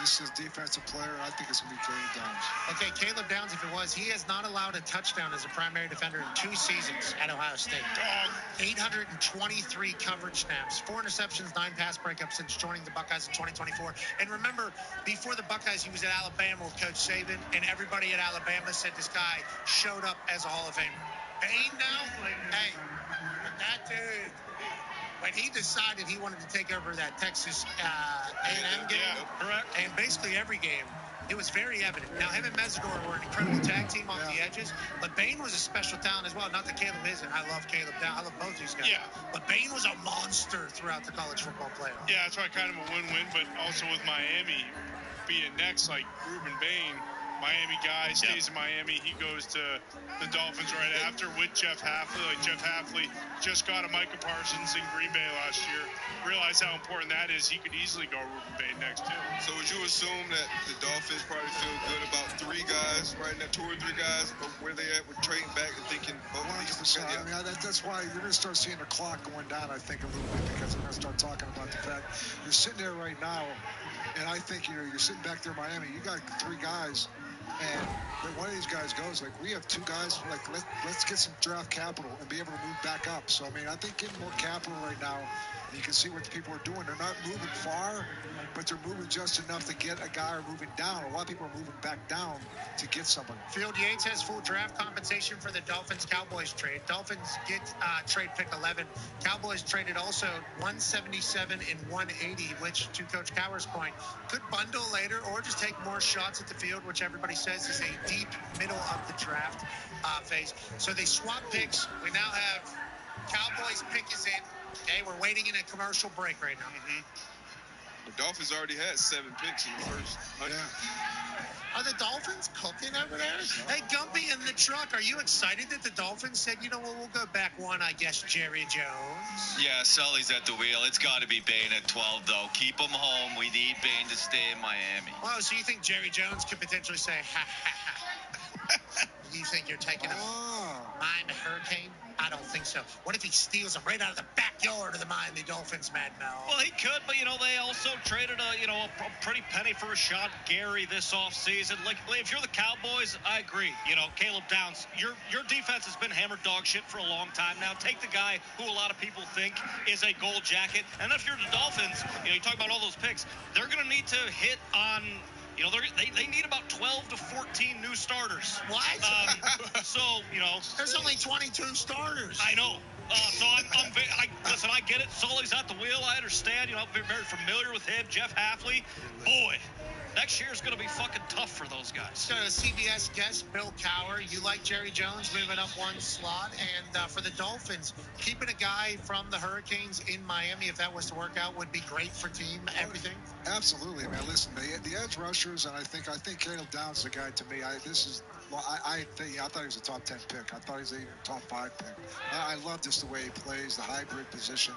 This is defensive player, and I think it's going to be Caleb Downs. Okay, Caleb Downs, if it was, he has not allowed a touchdown as a primary defender in 2 seasons at Ohio State. 823 coverage snaps, 4 interceptions, 9 pass breakups since joining the Buckeyes in 2024. And remember, before the Buckeyes, he was at Alabama with Coach Saban, and everybody at Alabama said this guy showed up as a Hall of Famer. Bain now? Hey, that dude, when he decided he wanted to take over that Texas A&M game, and basically every game, it was very evident. Now, him and Mesidor were an incredible tag team off the edges, but Bain was a special talent as well. Not that Caleb isn't. I love Caleb down. I love both these guys. Yeah. But Bain was a monster throughout the college football playoff. Yeah, that's why kind of a win-win, but also with Miami being next, like Ruben Bain, Miami guy, stays in Miami. He goes to the Dolphins right after with Jeff Hafley. Like, Jeff Hafley just got a Micah Parsons in Green Bay last year. Realize how important that is. He could easily go Ruben Bay next, too. So would you assume that the Dolphins probably feel good about 3 guys right now, 2 or 3 guys, of where they at with trading back and thinking, 100%. I mean, that's why you're going to start seeing the clock going down, I think, a little bit, because they're going to start talking about the fact you're sitting there right now, and I think you're sitting back there in Miami. You got 3 guys, and one of these guys goes, like, we have 2 guys, like, let's get some draft capital and be able to move back up. So, I mean, I think getting more capital right now, you can see what the people are doing. They're not moving far, but they're moving just enough to get a guy, or moving down. A lot of people are moving back down to get somebody. Field Yates has full draft compensation for the Dolphins-Cowboys trade. Dolphins get trade pick 11. Cowboys traded also 177 and 180, which, to Coach Cowher's point, could bundle later or just take more shots at the field, which everybody says is a deep middle of the draft phase. So they swap picks. We now have Cowboys pick is in. Okay, we're waiting in a commercial break right now. The Dolphins already had 7 picks in the first 100. Are the Dolphins cooking over there? Hey, Gumpy in the truck, are you excited that the Dolphins said, you know what, we'll go back one, I guess, Jerry Jones? Yeah, Sully's at the wheel. It's got to be Bane at 12, though. Keep him home. We need Bane to stay in Miami. Well, so you think Jerry Jones could potentially say, ha, ha, ha. You think you're taking him Miami Hurricane? I don't think so. What if he steals him right out of the backyard of the Miami Dolphins, Mad Mel? Well, he could, but, they also traded a pretty penny for Rashad Gary this offseason. Like, if you're the Cowboys, I agree. Caleb Downs, your defense has been hammered dog shit for a long time now. Take the guy who a lot of people think is a gold jacket. And if you're the Dolphins, you talk about all those picks, they're going to need to hit on... they need about 12 to 14 new starters. What? There's only 22 starters. I know. So listen, I get it. Sully's at the wheel. I understand. I'm very familiar with him. Jeff Hafley. Boy, next year's going to be fucking tough for those guys. So CBS guest Bill Cowher, you like Jerry Jones moving up one slot, and for the Dolphins, keeping a guy from the Hurricanes in Miami, if that was to work out, would be great for team everything. Absolutely, man. Listen, the edge rushers, and I think Caleb Downs is a guy to me. I thought he was a top 10 pick. I thought he was even a top 5 pick. I love just the way he plays, the hybrid position.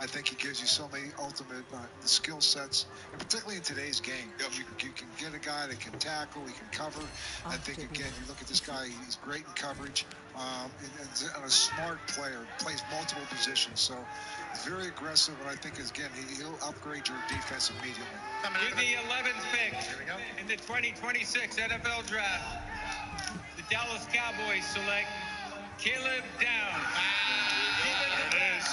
I think he gives you so many ultimate skill sets, and particularly in today's game. You can get a guy that can tackle, he can cover. I think, again, you look at this guy, he's great in coverage, and a smart player, plays multiple positions. So he's very aggressive, and I think, again, he'll upgrade your defense immediately. With the 11th pick in the 2026 NFL Draft, the Dallas Cowboys select Caleb Downs. There it is.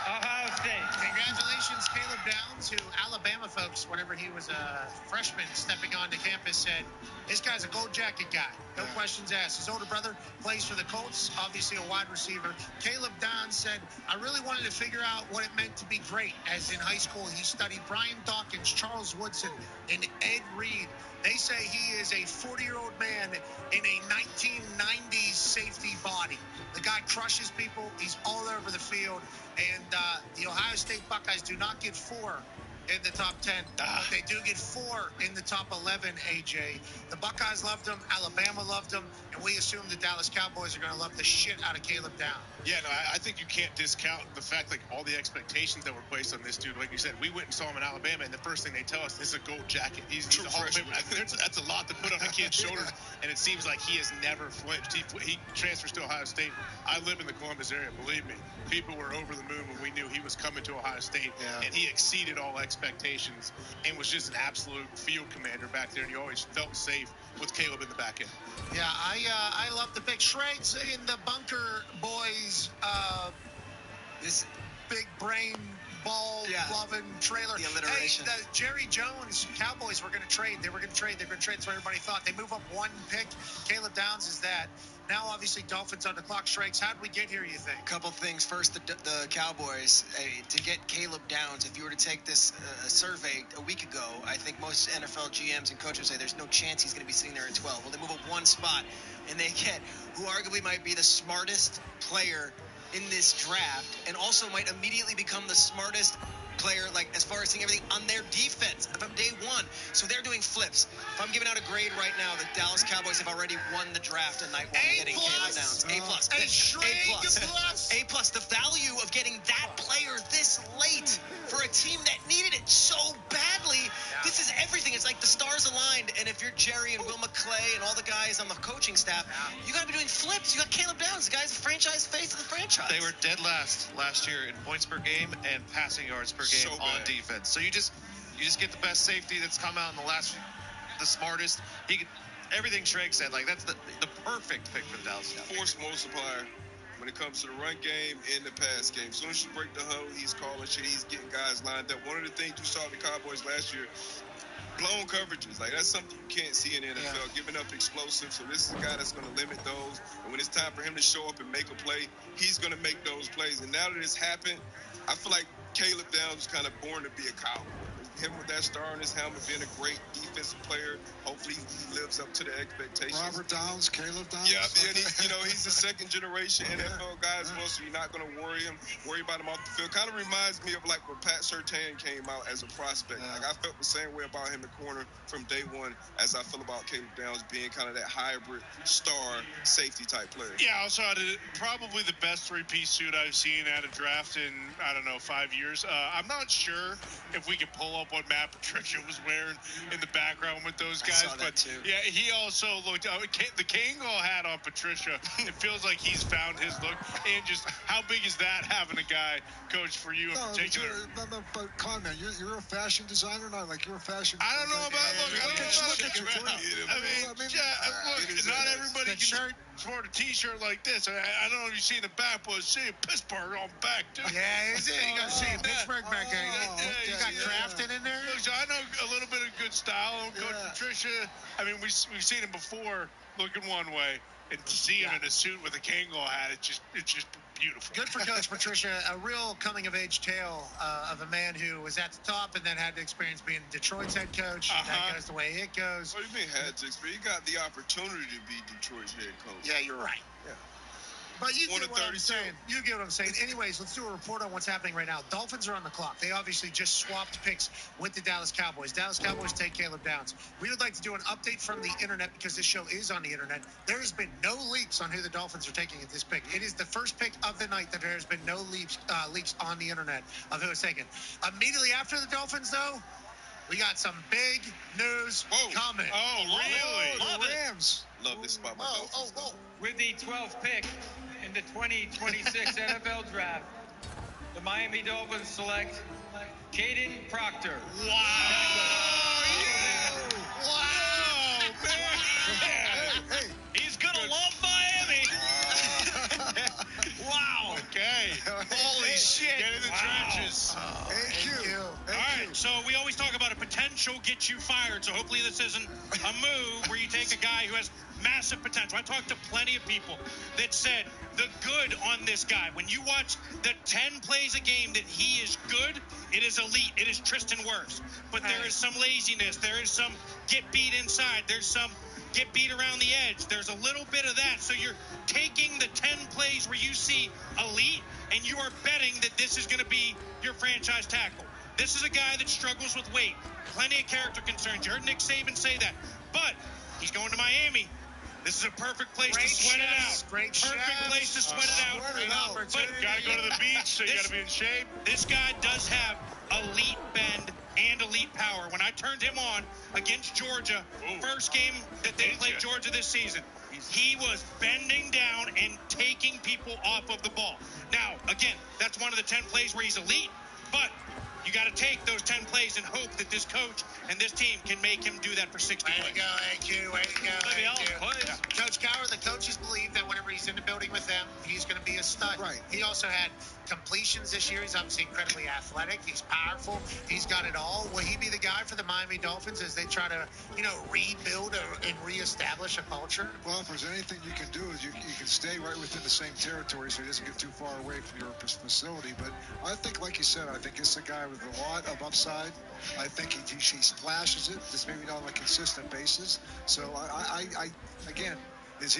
Ohio State. Congratulations, Caleb Downs, who Alabama folks, whenever he was a freshman stepping onto campus, said, this guy's a gold jacket guy. No questions asked. His older brother plays for the Colts, obviously a wide receiver. Caleb Downs said, I really wanted to figure out what it meant to be great. As in high school, he studied Brian Dawkins, Charles Woodson, and Ed Reed. They say he is a 40-year-old man in a 1990s safety body. The guy crushes people. He's all over the field. And the Ohio State Buckeyes do not get 4 in the top 10, but they do get 4 in the top 11, AJ. The Buckeyes loved him, Alabama loved him, and we assume the Dallas Cowboys are going to love the shit out of Caleb Downs. Yeah, no, I think you can't discount the fact, like, all the expectations that were placed on this dude. Like you said, we went and saw him in Alabama, and the first thing they tell us is a gold jacket. He's a Hall of Famer. That's a lot to put on a kid's shoulders, and it seems like he has never flinched. He transfers to Ohio State. I live in the Columbus area. Believe me, people were over the moon when we knew he was coming to Ohio State, and he exceeded all expectations and was just an absolute field commander back there, and you always felt safe with Caleb in the back end. Yeah, I love the big Shrek's in the bunker, boys. This big brain ball loving trailer. The alliteration. Hey, the Jerry Jones Cowboys were going to trade. They were going to trade. That's what everybody thought. They move up one pick. Caleb Downs is that. Now, obviously, Dolphins on the clock. Shrek's, how did we get here, you think? A couple things. First, the Cowboys, to get Caleb Downs, if you were to take this survey a week ago, I think most NFL GMs and coaches say there's no chance he's going to be sitting there at 12. Well, they move up one spot, and they get who arguably might be the smartest player in this draft, and also might immediately become the smartest player, like as far as seeing everything on their defense from day one. So they're doing flips. If I'm giving out a grade right now, the Dallas Cowboys have already won the draft in night one, getting Caleb Downs. A plus. A plus. The value of getting that player this late for a team that needed it so badly. This is everything. It's like the stars aligned. And if you're Jerry and Will McClay and all the guys on the coaching staff, you got to be doing flips. You got Caleb Downs, the guy's the franchise face of the franchise. They were dead last year in points per game and passing yards per game on defense. So you just get the best safety that's come out in the smartest. Everything Shrek said, like that's the perfect pick for the Dallas Cowboys. Force multiplier when it comes to the run game and the pass game. As soon as you break the huddle, he's calling shit. He's getting guys lined up. One of the things you saw the Cowboys last year, blown coverages. Like, that's something you can't see in the NFL, giving up explosives. So this is a guy that's going to limit those. And when it's time for him to show up and make a play, he's going to make those plays. And now that it's happened, I feel like Caleb Downs was kind of born to be a Cowboy. Him with that star on his helmet, being a great defensive player. Hopefully he lives up to the expectations. Robert Downs, Caleb Downs. Yeah, and he's a second generation NFL guy as well, so you're not going to worry about him off the field. Kind of reminds me of like when Pat Surtain came out as a prospect. Like, I felt the same way about him in corner from day one as I feel about Caleb Downs being kind of that hybrid star safety type player. Yeah, also probably the best three-piece suit I've seen at a draft in, 5 years. I'm not sure if we can pull up what Matt Patricia was wearing in the background with those guys, but too. Yeah, he also looked the Kangol hat on Patricia. It feels like he's found his look. And just how big is that, having a guy coach for you in particular? But Con, man, you're a fashion designer, not like you're a fashion. I don't know about look not everybody can sport a T-shirt like this. I don't know if you see the back, but see Pittsburgh on back too. Yeah, is it? You got to see Pittsburgh back there. You got Crafton in there. Look, so I know a little bit of good style. Coach Patricia. I mean, we've seen him before looking one way, and to see him in a suit with a Kangol hat, it's just beautiful. Good for Coach Patricia. A real coming-of-age tale of a man who was at the top and then had the experience being Detroit's head coach. That goes the way it goes. What do you mean had to experience? He got the opportunity to be Detroit's head coach. Yeah, you're right. Yeah. But you get what I'm saying. You get what I'm saying. Anyways, let's do a report on what's happening right now. Dolphins are on the clock. They obviously just swapped picks with the Dallas Cowboys. Dallas Cowboys take Caleb Downs. We would like to do an update from the internet because this show is on the internet. There has been no leaks on who the Dolphins are taking at this pick. It is the first pick of the night that there has been no leaks on the internet of who is taken. Immediately after the Dolphins, though, we got some big news coming. Oh, really? Love the Rams. Love this spot. With the 12th pick in the 2026 NFL Draft, the Miami Dolphins select Caden Proctor. Wow! Wow, man! Hey. He's gonna love Miami. Wow. Okay. Holy shit. Get in the trenches. Thank you. All right, so we always talk about a potential get you fired. So hopefully this isn't a move where you take a guy who has massive potential. I talked to plenty of people that said the good on this guy. When you watch the 10 plays a game that he is good, it is elite. It is Tristan Wirfs. But there is some laziness. There is some get beat inside. There's some get beat around the edge. There's a little bit of that. So you're taking the 10 plays where you see elite, and you are betting that this is going to be your franchise tackle. This is a guy that struggles with weight. Plenty of character concerns. You heard Nick Saban say that. But he's going to Miami. This is a perfect place to sweat it out. Perfect place to sweat it out. But gotta go to the beach, so you gotta be in shape. This guy does have elite bend and elite power. When I turned him on against Georgia, first game that they played Georgia this season, he was bending down and taking people off of the ball. Now, again, that's one of the 10 plays where he's elite, but you got to take those 10 plays and hope that this coach and this team can make him do that for 60 plays. Way to go, AQ. Way to go, AQ. Coach Cowher, the coaches believe that whenever he's in the building with them, he's going to be a stud. Right. He also had completions this year. He's obviously incredibly athletic. He's powerful. He's got it all. Will he be the guy for the Miami Dolphins as they try to, rebuild and reestablish a culture? Well, if there's anything you can do is you can stay right within the same territory so he doesn't get too far away from your facility. But I think, like you said, I think it's a guy with a lot of upside. I think he splashes it, just maybe not on a consistent basis. So I again, Was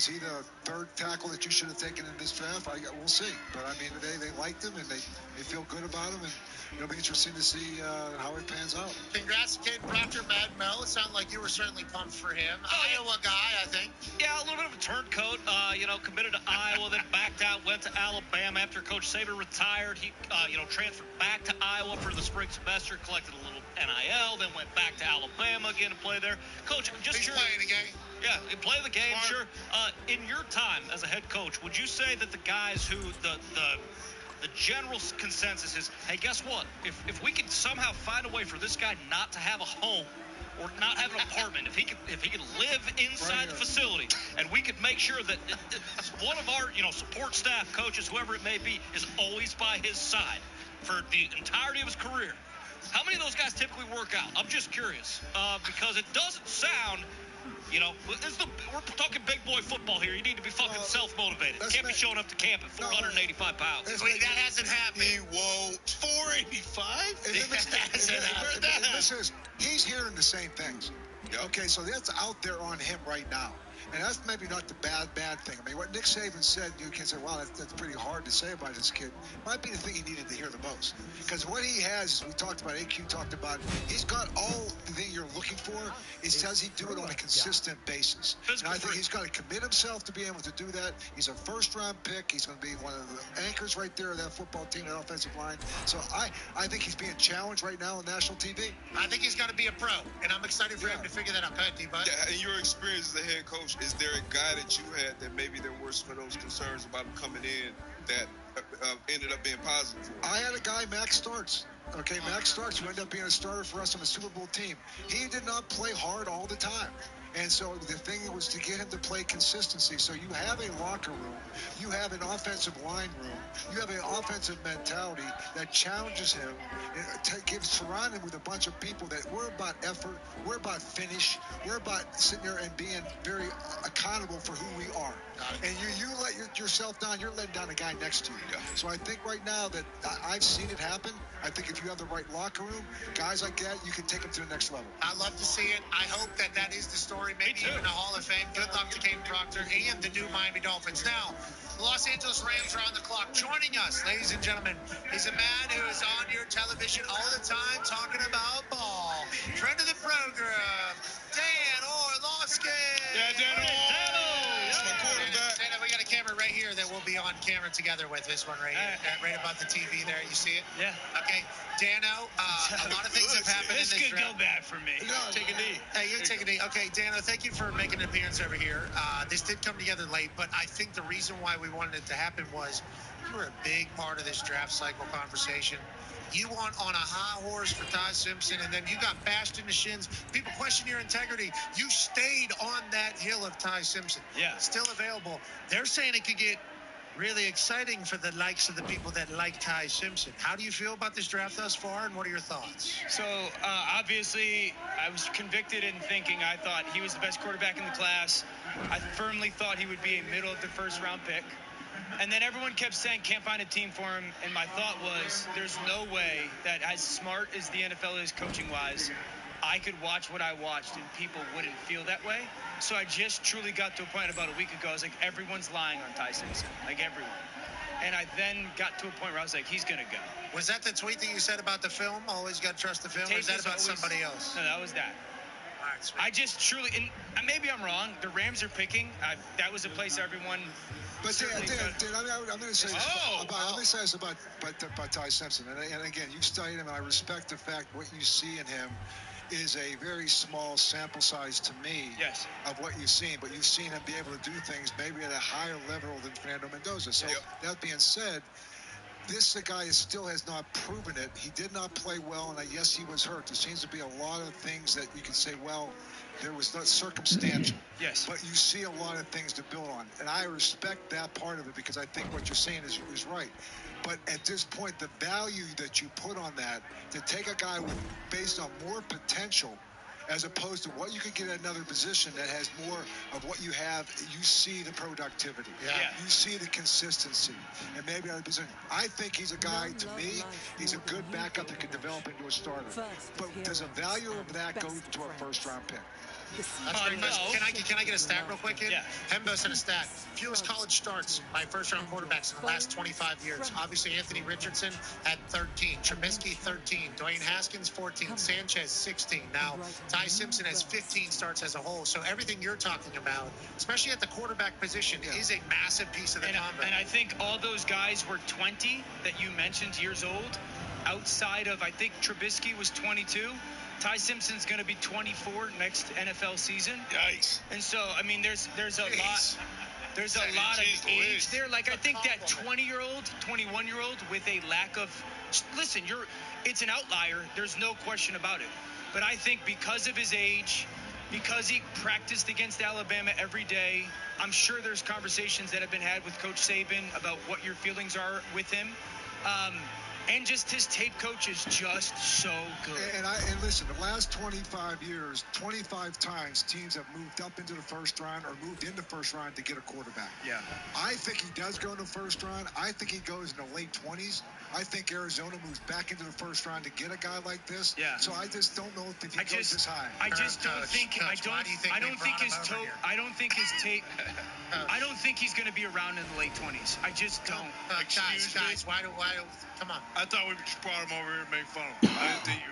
he the third tackle that you should have taken in this draft? We'll see. But I mean, they liked him and they feel good about him, and it'll be interesting to see how it pans out. Congrats to Caden Proctor, Mad Mo. It sounded like you were certainly pumped for him. Iowa guy, I think. Yeah, a little bit of a turncoat. Committed to Iowa, then backed out, went to Alabama after Coach Saban retired. He, transferred back to Iowa for the spring semester, collected a little NIL, then went back to Alabama again to play there. Coach, I'm just curious. Playing the game. Yeah, you play the game, sure. In your time as a head coach, would you say that the guys who the general consensus is, hey, guess what? If we can somehow find a way for this guy not to have a home or not have an apartment, if he can live inside the facility, and we could make sure that one of our support staff, coaches, whoever it may be, is always by his side for the entirety of his career. How many of those guys typically work out? I'm just curious because it doesn't sound. We're talking big boy football here. You need to be fucking self-motivated. You can't be showing up to camp at 485 pounds. Wait, that hasn't happened. He won't. 485? He's hearing the same things. Okay, so that's out there on him right now. And that's maybe not the bad thing. I mean, what Nick Saban said, you can say, wow, that's pretty hard to say about this kid. Might be the thing he needed to hear the most. Because what he has, as we talked about, AQ talked about, he's got all the thing you're looking for. It says he do it on a consistent basis. And I think he's got to commit himself to be able to do that. He's a first-round pick. He's going to be one of the anchors right there of that football team, that offensive line. So I think he's being challenged right now on national TV. I think he's got to be a pro, and I'm excited for him to figure that out. Go ahead, D-Bud. Yeah, in your experience as a head coach, is there a guy that you had that maybe there were some of those concerns about him coming in that ended up being positive for him? I had a guy, Max Starks. Okay, Max Starks, who ended up being a starter for us on the Super Bowl team. He did not play hard all the time. And so the thing was to get him to play consistency. So you have a locker room, you have an offensive line room, you have an offensive mentality that challenges him, surround him with a bunch of people that we're about effort, we're about finish, we're about sitting there and being very accountable for who we are. And you let yourself down, you're letting down a guy next to you. Yeah. So I think right now that I've seen it happen. I think if you have the right locker room, guys like that, you can take them to the next level. I love to see it. I hope that is the story. Maybe even a Hall of Fame. Good luck to Caden Proctor and the new Miami Dolphins. Now, the Los Angeles Rams are on the clock. Joining us, ladies and gentlemen, he's a man who is on your television all the time talking about ball. Friend of the program, Dan Orlovsky. Yeah, Dan That's my quarterback. Dan, we got a camera right here that we'll be on camera together with. This one right here, right above the TV there. You see it? Yeah. Okay, Dano, a lot of things have happened in this could draft. go bad for me. No, take a knee. Hey, you take a knee. Okay, Dano, thank you for making an appearance over here. This did come together late, but I think the reason why we wanted it to happen was you were a big part of this draft cycle conversation. You went on a high horse for Ty Simpson, and then you got bashed in the shins. People question your integrity. You stayed on that hill of Ty Simpson. Yeah. Still available. They're saying it could get really exciting for the likes of the people that like Ty Simpson. How do you feel about this draft thus far, and what are your thoughts? So, obviously, I was convicted in thinking I thought he was the best quarterback in the class. I firmly thought he would be a middle of the first-round pick. And then everyone kept saying can't find a team for him, and my thought was there's no way that as smart as the NFL is coaching-wise, I could watch what I watched and people wouldn't feel that way. So I just truly got to a point about a week ago. I was like, everyone's lying on Ty Simpson, like everyone. And I then got to a point where I was like, he's going to go. Was that the tweet that you said about the film? Always got to trust the film? Or is that about somebody else? No, that was that. All right, sweet. I just truly, and maybe I'm wrong. The Rams are picking. That was a place everyone. But Dan, I'm going to say this about Ty Simpson. And again, you studied him, and I respect the fact what you see in him is a very small sample size to me of what you've seen. But you've seen him be able to do things maybe at a higher level than Fernando Mendoza. So that being said, this is a guy that still has not proven it. He did not play well, and yes, he was hurt. There seems to be a lot of things that you can say, well, there was not circumstantial. Yes. But you see a lot of things to build on. And I respect that part of it because I think what you're saying is right. But at this point, the value that you put on that, to take a guy based on more potential as opposed to what you could get at another position that has more of what you have, you see the productivity. You see the consistency. And maybe other position. I think he's a guy, to me, he's a good backup that can develop into a starter. But does the value of that go to a first-round pick? That's pretty much. Can I get a stat real quick? Yeah. Hembo sent a stat. Fewest college starts by first-round quarterbacks in the last 25 years. Obviously, Anthony Richardson had 13. Trubisky, 13. Dwayne Haskins, 14. Sanchez, 16. Now, Ty Simpson has 15 starts as a whole. So everything you're talking about, especially at the quarterback position, is a massive piece of the combo. And I think all those guys were 20 that you mentioned years old. Outside of, I think Trubisky was 22. Ty Simpson's going to be 24 next NFL season. Yikes. And so, I mean, there's a lot. There's a lot of age there. Like, I think that 20-year-old, 21-year-old with a lack of – listen, it's an outlier. There's no question about it. But I think because of his age, because he practiced against Alabama every day, I'm sure there's conversations that have been had with Coach Saban about what your feelings are with him. And just his tape coach is just so good. And listen, the last 25 years, 25 times teams have moved up into the first round or moved into first round to get a quarterback. Yeah. I think he does go in the first round. I think he goes in the late 20s. I think Arizona moves back into the first round to get a guy like this. Yeah. So I just don't know if he goes this high. I just don't think. I don't think his tape. I don't think he's going to be around in the late 20s. I just don't. Guys, why do? Come on. I thought we just brought him over here and make fun of him. I didn't think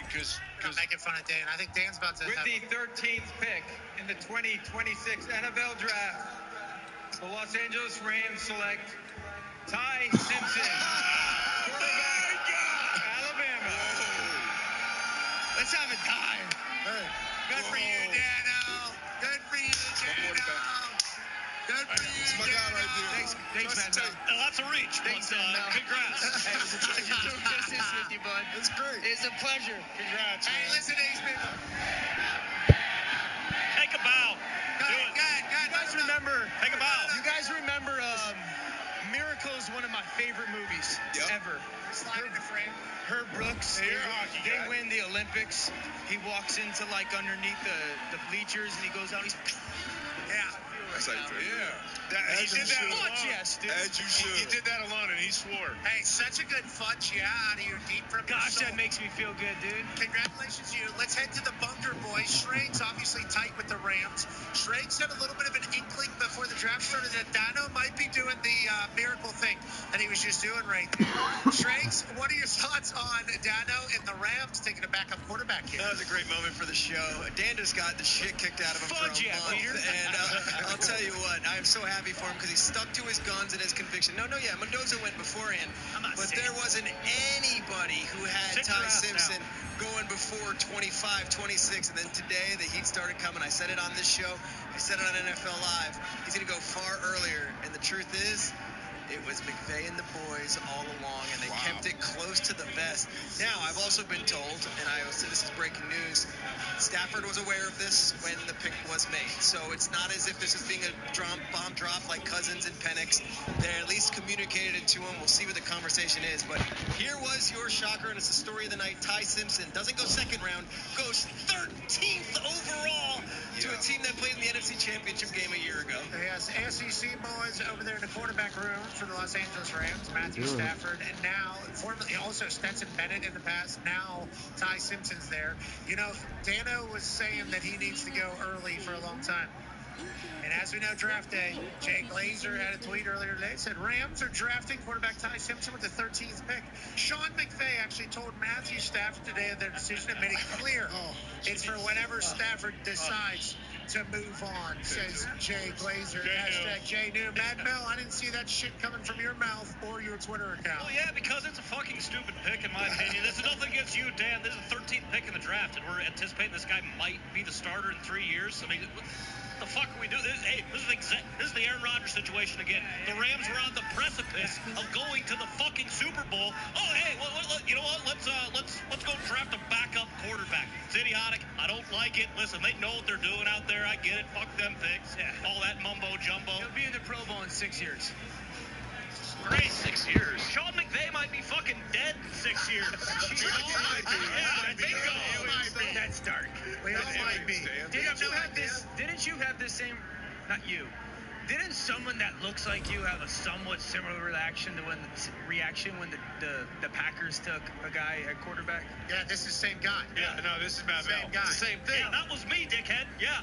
because making fun of Dan. I think Dan's about to. With the 13th pick in the 2026 NFL Draft, the Los Angeles Rams select Ty Simpson, quarterback, Alabama. Let's have a time. Hey. Good for you, Dano. Good for you, Dano. Good for you, It's my guy right there. Thanks, man. Lots of reach. Thanks, but, man. Congrats. Hey, it was a pleasure doing business with you, bud. It's great. It's a pleasure. Congrats, Hey, man. listen, Eastman. Take a bow. Good. You guys remember? Take a bow. You guys remember Miracle is one of my favorite movies ever. Slide in the frame. Herb Brooks, they win the Olympics. He walks into like underneath the bleachers and he goes out. He's That's how you feel. Yeah. He did that alone. Yes, dude. As you should. He did that alone, and he swore. Hey, such a good fudge, out of your deep from your Gosh, soul. that makes me feel good, dude. Congratulations to you. Let's head to the bunker, boys. Schrade's obviously tight with the Rams. Schrade's had a little bit of an inkling before the draft started that Dano might be doing the miracle thing that he was just doing right there. Schrade's, what are your thoughts on Dano and the Rams taking a backup quarterback here? That was a great moment for the show. Dan just got the shit kicked out of him for a month. Peter. And I'll tell you what, I'm so happy for him because he stuck to his guns and his conviction. Mendoza went beforehand. But there wasn't anybody who had Ty Simpson going before 25, 26. And then today the heat started coming. I said it on this show. I said it on NFL Live. He's going to go far earlier. And the truth is, it was McVay and the boys all along, and they kept it close to the vest. Now, I've also been told, and this is breaking news, Stafford was aware of this when the pick was made. So it's not as if this is being a bomb drop like Cousins and Penix. They at least communicated it to him. We'll see what the conversation is. But here was your shocker, and it's the story of the night. Ty Simpson doesn't go second round, goes 13th overall to a team that played in the NFC Championship game a year ago. Yes, SEC boys over there in the quarterback room for the Los Angeles Rams. Matthew Stafford, and now, formerly also Stetson Bennett in the past. Now Ty Simpson's there. You know, Dano was saying that he needs to go early for a long time. And as we know, draft day, Jay Glazer had a tweet earlier today, said Rams are drafting quarterback Ty Simpson with the 13th pick. Sean McVay actually told Matthew Stafford today of their decision and made it clear it's for whenever Stafford decides to move on, says Jay Glazer. Hashtag Jay New. Mad Mel, I didn't see that shit coming from your mouth or your Twitter account. Well, yeah, because it's a fucking stupid pick, in my opinion. This is nothing against you, Dan. This is the 13th pick in the draft, and we're anticipating this guy might be the starter in 3 years. I mean, what the fuck are we doing? This is the Aaron Rodgers situation again. The Rams were on the precipice of going to the fucking Super Bowl. Oh, hey, you know what? Let's go draft a backup quarterback. It's idiotic. I don't like it. Listen, they know what they're doing out there. I get it. Fuck them picks. Yeah. All that mumbo jumbo. He'll be in the Pro Bowl in 6 years. Great. 6 years. Sean McVay might be fucking dead in 6 years. We all might be. Yeah, bingo. That's dark. We all might be. Didn't you have this same? Not you. Didn't someone that looks like you have a somewhat similar reaction to when the Packers took a guy at quarterback? Yeah, this is the same guy. Yeah, no, this is Matt Same Bell. guy. It's the same thing. Yeah, that was me, dickhead. Yeah,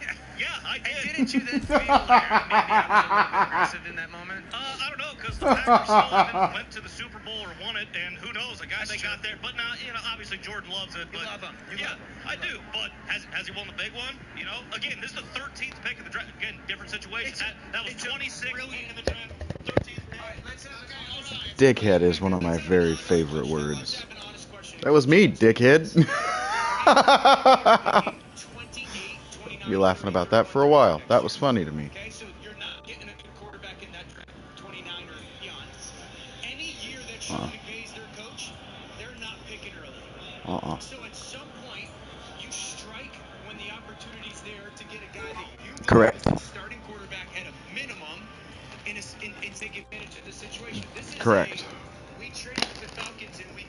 I did. And didn't you then feel like maybe I was a little bit aggressive in that moment? I don't know, because the Packers still haven't went to the Super Bowl or won it, and who knows? I guess they got there. But now, obviously Jordan loves it. But You love him. I do. But has he won the big one? Again, this is the 13th pick of the draft. Again, different situation. That was 26 in the draft. 13th pick. Dickhead is one of my very favorite words. That was me, dickhead. Be laughing about that for a while. That was funny to me. Okay, so you're not getting a good quarterback in that draft, 29 or beyond. Any year that Sean McVay's their coach, they're not picking early. So at some point, you strike when the opportunity's there to get a guy that you believe is the starting quarterback at a minimum and take advantage of the situation. This is Correct. we traded the Falcons and we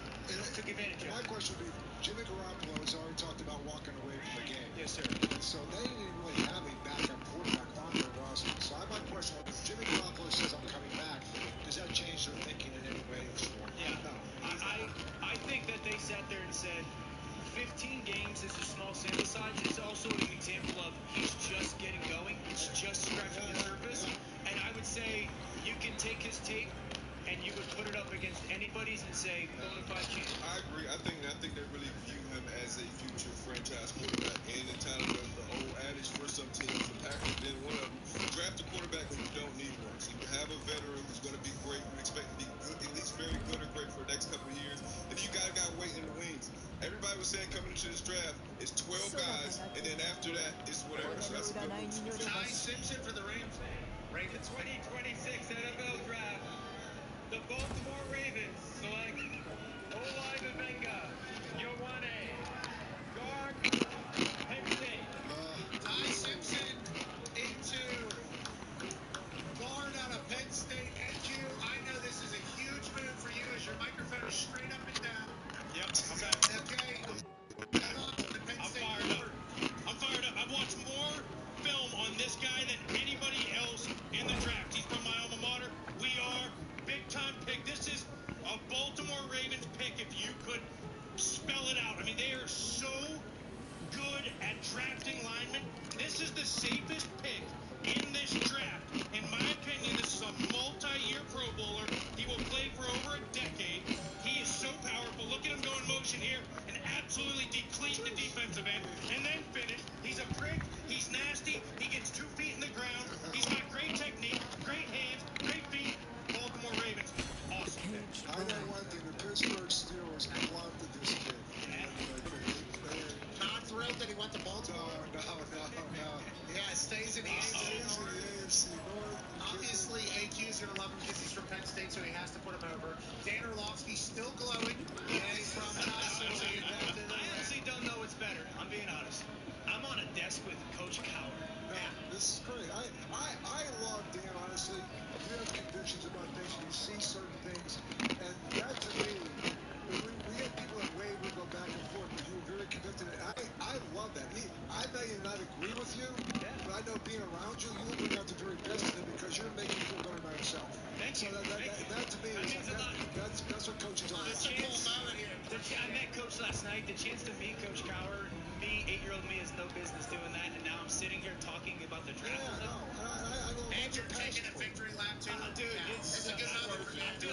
took advantage of My it. question would be, Jimmy Garoppolo has already talked about walking away from the game. Yes, sir. So they didn't really have a backup quarterback on their roster. So my question was, if Jimmy Garoppolo says I'm coming back, does that change their thinking in any way? Yeah. No. I think that they sat there and said, 15 games is a small sample size. It's also an example of he's just getting going. It's just scratching the surface. And I would say you can take his tape and you would put it up against anybody's and say, bona fide chance. I agree. I think they really view him as a future franchise quarterback. And in kind of the old adage for some teams, the Packers being one of them, draft a quarterback when you don't need one. So you have a veteran who's going to be great. You expect to be good, at least very good or great for the next couple of years. And you got a guy waiting in the wings. Everybody was saying coming into this draft, it's 12 guys, and then after that, it's whatever. So that's a good move. Ty Simpson for the Rams. The 2026 NFL Draft. The Baltimore Ravens select Olai Mavenga, Yowane, guard, Penn State. Ty Simpson into guard out of Penn State. NQ, I know this is a huge move for you as your microphone is straight up and down. Yep. Okay. I'm fired up. I've watched more film on this guy than anybody else in the draft. He's from my alma mater. We are big-time pick. This is a Baltimore Ravens pick if you could spell it out. I mean, they are so good at drafting linemen. This is the safest pick in this draft. In my opinion, this is a multi-year Pro Bowler. He will play for over a decade. He is so powerful. Look at him go in motion here and absolutely deplete the defensive end and then finish. He's a prick. He's nasty. He gets 2 feet in the ground. He's got great technique, great hands, great feet. Baltimore Ravens, awesome pick. I know one thing, the Pittsburgh Steelers loved this kid. Not thrilled that he went to Baltimore. No. Yeah, stays in the AFC North. Obviously, AQ is going to love him because he's from Penn State, so he has to put him over. Dan Orlovsky's still glowing. And he's from Ty Simpson. I honestly don't know what's better. I'm being honest. I'm on a desk with Coach Cowher. This is great. I love Dan, honestly. You have convictions about things, and you see certain things. And that, to me, we had people that way would go back and forth, but you were very convicted. And I love that. I may not agree with you, but I know being around you, you will bring out the very best in him because you're making him feel better about himself. Thank you. That to me, that's what coaching's all about. I met Coach last night. The chance to meet Coach Cowher, me, 8-year-old me, has no business doing that. And now I'm sitting here talking about the draft. And you're taking a victory lap, too. Dude, it's a good moment for you.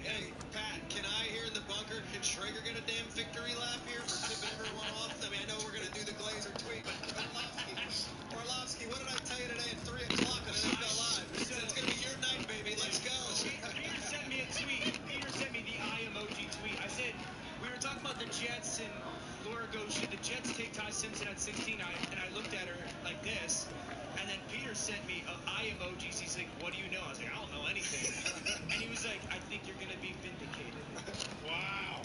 Hey, Pat, can I hear in the bunker, can Schrager get a damn victory lap here for tipping everyone off? I mean, I know we're going to do the Glazer tweet, but Orlovsky, what did I tell you today at 3 o'clock on NFL Live? It's going to be your night, baby. Let's go. Peter sent me a tweet. Peter sent me the eye emoji tweet. I said, we were talking about the Jets, and Laura goes, should the Jets take Ty Simpson at 16? And I looked at her like this. And then Peter sent me eye emojis. He's like, what do you know? I was like, I don't know anything. And he was like, I think you're going to be vindicated. Wow.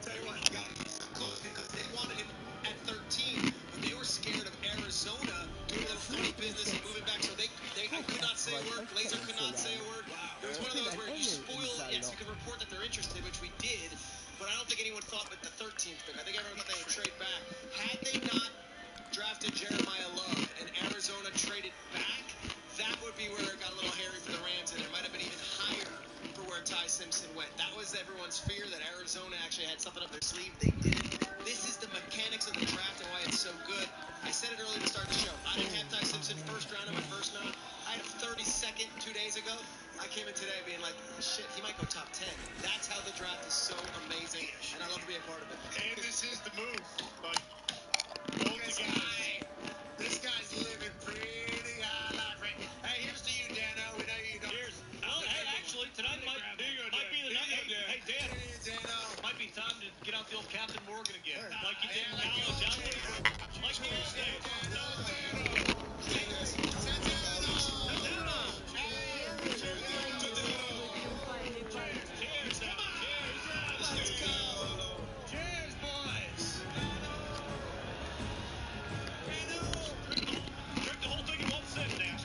Tell you what, close because they wanted him at 13, but they were scared of Arizona doing a little funny business and moving back. So I could not say a word. Glazer could not say a word. It was one of those where you spoil. Yes, you can report that they're interested, which we did. But I don't think anyone thought with the 13th pick. I think everyone thought they would trade back. Had they not drafted Jeremiah Love and Arizona traded back, that would be where it got a little hairy for the Rams, and it might have been even higher for where Ty Simpson went. That was everyone's fear, that Arizona actually had something up their sleeve. They didn't. This is the mechanics of the draft and why it's so good. I said it earlier to start the show. I didn't have Ty Simpson first round in my first mock. I had him 32nd 2 days ago. I came in today being like, shit, he might go top 10. That's how the draft is so amazing, and I love to be a part of it. And this is the move. Like, both the guys. This guy's living pretty high life. Right? Hey, here's to you, Dano. We know you don't. Cheers. Oh, hey, actually, tonight might be the night. Hey, Dan. Might be time to get out the old Captain Morgan again. Like you did in college. Like the old days. Cheers, boys. Drink the whole thing in one sip, Dan.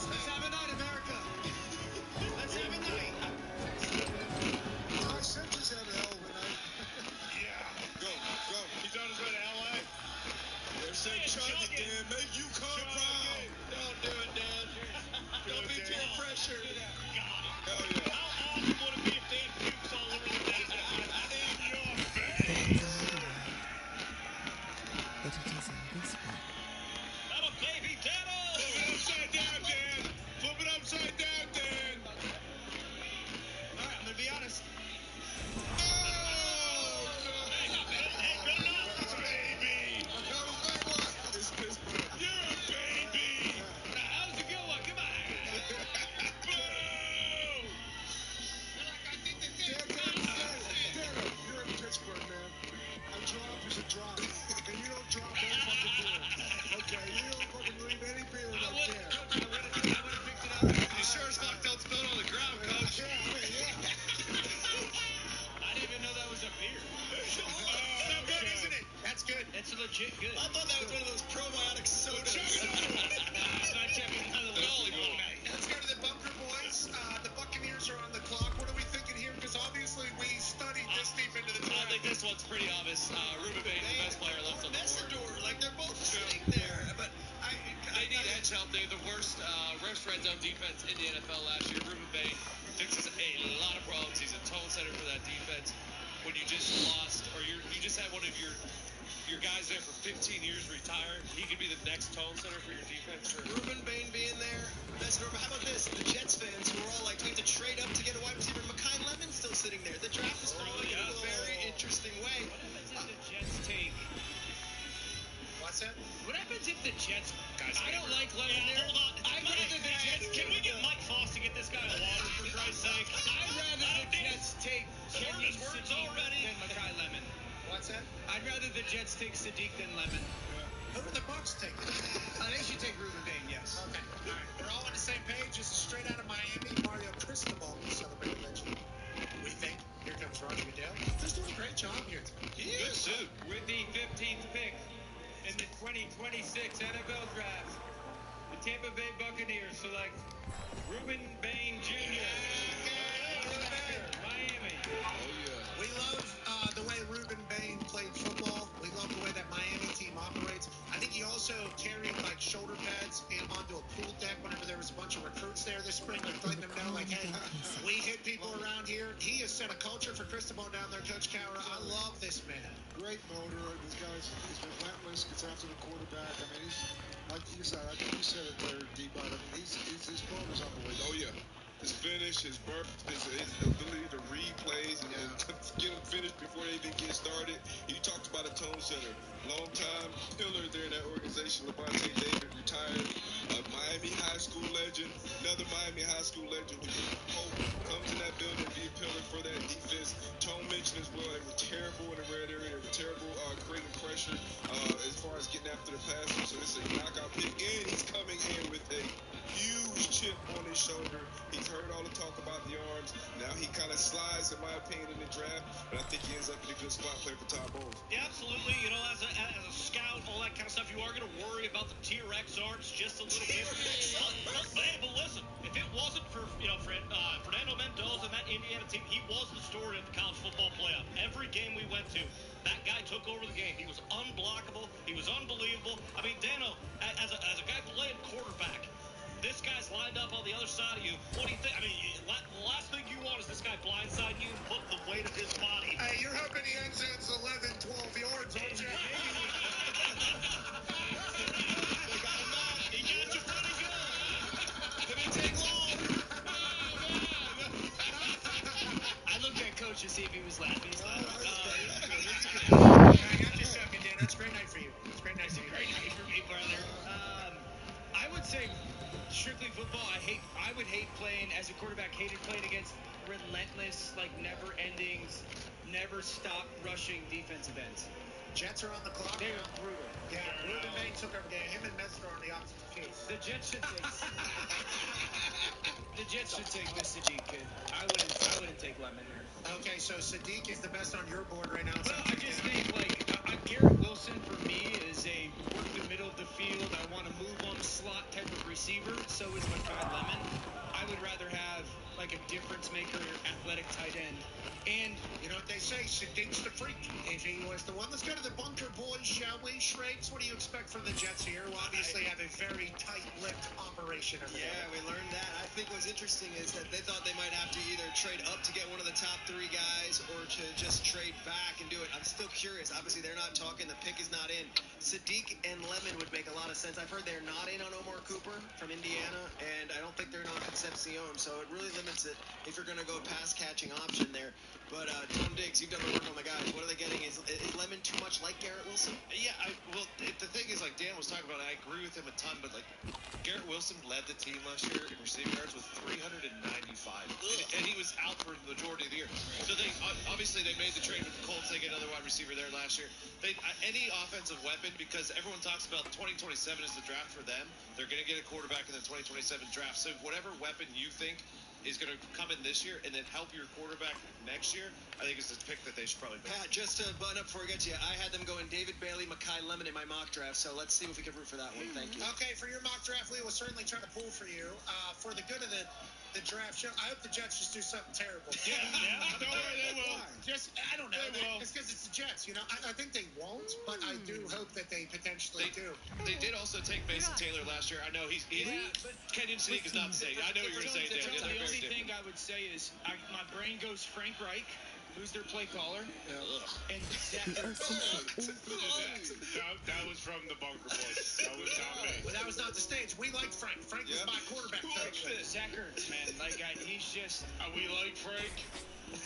Let's have a night, America. Let's have a night. Ty Simpson's having a hell of a night. Go. He's on his way to L.A. They're saying chug it, Dan. Make you come proud. Don't do it, Dan. Don't be peer pressured. Hell yeah. How awesome would it be if Dan pukes all over the desk? In your Things face. are the way. But it is in this one. That'll baby Dano! Flip it upside down, Dan. Flip it upside down, Dan. All right, I'm going to be honest. Baby. You're a baby. How's it going? Come on. Boo. Dano, you're in Pittsburgh, man. A drop is a drop. And you don't drop any fucking beer. Okay, you don't fucking leave any beer in that can. You sure as fuck don't spill it on the ground, coach. Yeah, I mean, yeah. I didn't even know that was a beer. So good, isn't it? That's good. It's legit good. I thought that was one of those probiotic sodas. It's not checking out of the lollipop. Let's go to the bunker, boys. The Buccaneers are on the clock. What are we thinking here? Because obviously we studied this deep into the I draft. think this one's pretty obvious. Ruben Bain, the best player left on the board. Messador, like they're both sitting there. But They need edge help. They're the worst red zone defense in the NFL last year. Ruben Bain fixes a lot of problems. He's a tone setter for that defense. When you just lost, or you just had one of your guys there for 15 years retire, he could be the next tone setter for your defense. Ruben Bain being there, Messador. How about this? The Jets fans who are all like, we have to trade up to get a wide receiver. Makai Lemon's still sitting there. The draft is falling in a very interesting way. What happens if the Jets take? What's that? What happens if the Jets? Guys, I don't like Lemon there. Hold on. I'd rather the Jets. Can we get Mike Foss to get this guy along, for Christ's sake? I'd rather the Jets take Kenyon words Sadiq already. than Makai Lemon. What's that? I'd rather the Jets take Sadiq than Lemon. Who are the Bucs taking? They should take Ruben Bain, yes. Okay. All right. We're all on the same page. This is straight out of Miami. Mario Cristobal, celebrated legend. We think. Here comes Roger Goodell. He's doing a great job here. Good suit. With the 15th pick in the 2026 NFL Draft, the Tampa Bay Buccaneers select Ruben Bain Jr. linebacker, Miami. We love the way Ruben Bain played football. We love the way that Miami team operates. I think he also carried like shoulder pads onto a pool deck whenever there was a bunch of recruits there this spring, like letting them know, like, hey, we hit people around here. He has set a culture for Cristobal down there, Coach Cowher. I love this man. Great motor. This guy's he's relentless. Gets after the quarterback. I mean, he's like you said. I think you said it there, D-Bot. I mean, his form is unbelievable. Oh yeah. His finish, his burst, his ability to read plays and get them finished before they even get started. You talked about a tone setter. Long time pillar there in that organization. Levante David retired. Miami high school legend. Another Miami high school legend who hope comes in that building and be a pillar for that defense. Tone mentioned as well. They were terrible in the red area. They were terrible creating pressure as far as getting after the passer. So it's a knockout pick. And he's coming in with a huge chip on his shoulder. He's heard all the talk about the arms. Now he kind of slides, in my opinion, in the draft. But I think he ends up in a good spot playing for Todd Bowles. Yeah, absolutely. You know, as a scout, all that kind of stuff, you are going to worry about the T-Rex arms just a little bit. Hey, but listen, if if it wasn't for, Fernando Mendoza and that Indiana team, he was the story of the college football playoff. Every game we went to, that guy took over the game. He was unblockable. He was unbelievable. I mean, Dano, as a guy playing quarterback, this guy's lined up on the other side of you. What do you think? I mean, the last thing you want is this guy blindsiding you and putting the weight of his body. Hey, you're hoping he ends 11, 12 yards, aren't you? He got you pretty good. It didn't take long. I looked at Coach to see if he was laughing. He's laughing. I'm just joking, Dan. That's a great night for you. It's a great night for you. Great night for me, brother. I would say strictly football. I would hate playing as a quarterback. Hated playing against relentless, like never-ending, never-stop rushing defensive ends. Jets are on the clock. They are brutal. Yeah, Ruben May took over there. Him and Metzger on the opposite team. The Jets should take. The Jets should take this Sadiq kid. I wouldn't take Lemon here. Okay, so Sadiq is the best on your board right now. But I just think Garrett Wilson for me is a work the middle of the field. I want to move on the slot type of receiver. So is Makai Lemon. I would rather have like a difference maker, athletic tight end. And you know what they say, Sadiq's the freak. AJ was the one. Let's go to the bunker boys, shall we? Shrakes, what do you expect from the Jets here? We'll obviously have a very tight-lipped operation over there. Yeah, we learned that. I think what's interesting is that they thought they might have to either trade up to get one of the top 3 guys or to just trade back and do it. I'm still curious. Obviously, they're not talking. The pick is not in. Sadiq and Lemon would make a lot of sense. I've heard they're not in on Omar Cooper from Indiana, and I don't think they're in on Concepcion. So it really limits it if you're going to go pass-catching option there. But Tom Diggs, you've done the work on the guys. What are they getting? Is Lemon too much like Garrett Wilson? Yeah, the thing is, like Dan was talking about, I agree with him a ton, but like Garrett Wilson led the team last year in receiving yards with 395, and he was out for the majority of the year. So they obviously they made the trade with the Colts. They get another wide receiver there last year. Any offensive weapon, because everyone talks about 2027 is the draft for them. They're going to get a quarterback in the 2027 draft. So whatever weapon you think is going to come in this year and then help your quarterback next year, I think is the pick that they should probably make. Pat, just to button up before we get to you, I had them going David Bailey, Makai Lemon in my mock draft, so let's see if we can root for that one. Thank you. Okay, for your mock draft, we will certainly try to pull for you. For the good of the draft show, I hope the Jets just do something terrible. Yeah, don't worry, they will. I don't know. They will. It's because it's the Jets, you know. I think they won't, but I do hope that they potentially do. They did also take Mason Taylor last year. I know he's Kenyon Sadiq is not the same. I know what you're going to say, Dan. The only thing I would say is my brain goes Frank Reich, who's their play caller, and Zach Ertz. That was from the Bunker Boys. That was not me. But that was not the stage. We like Frank. Frank is my quarterback coach. Zach Ertz, man. He's just... We like Frank.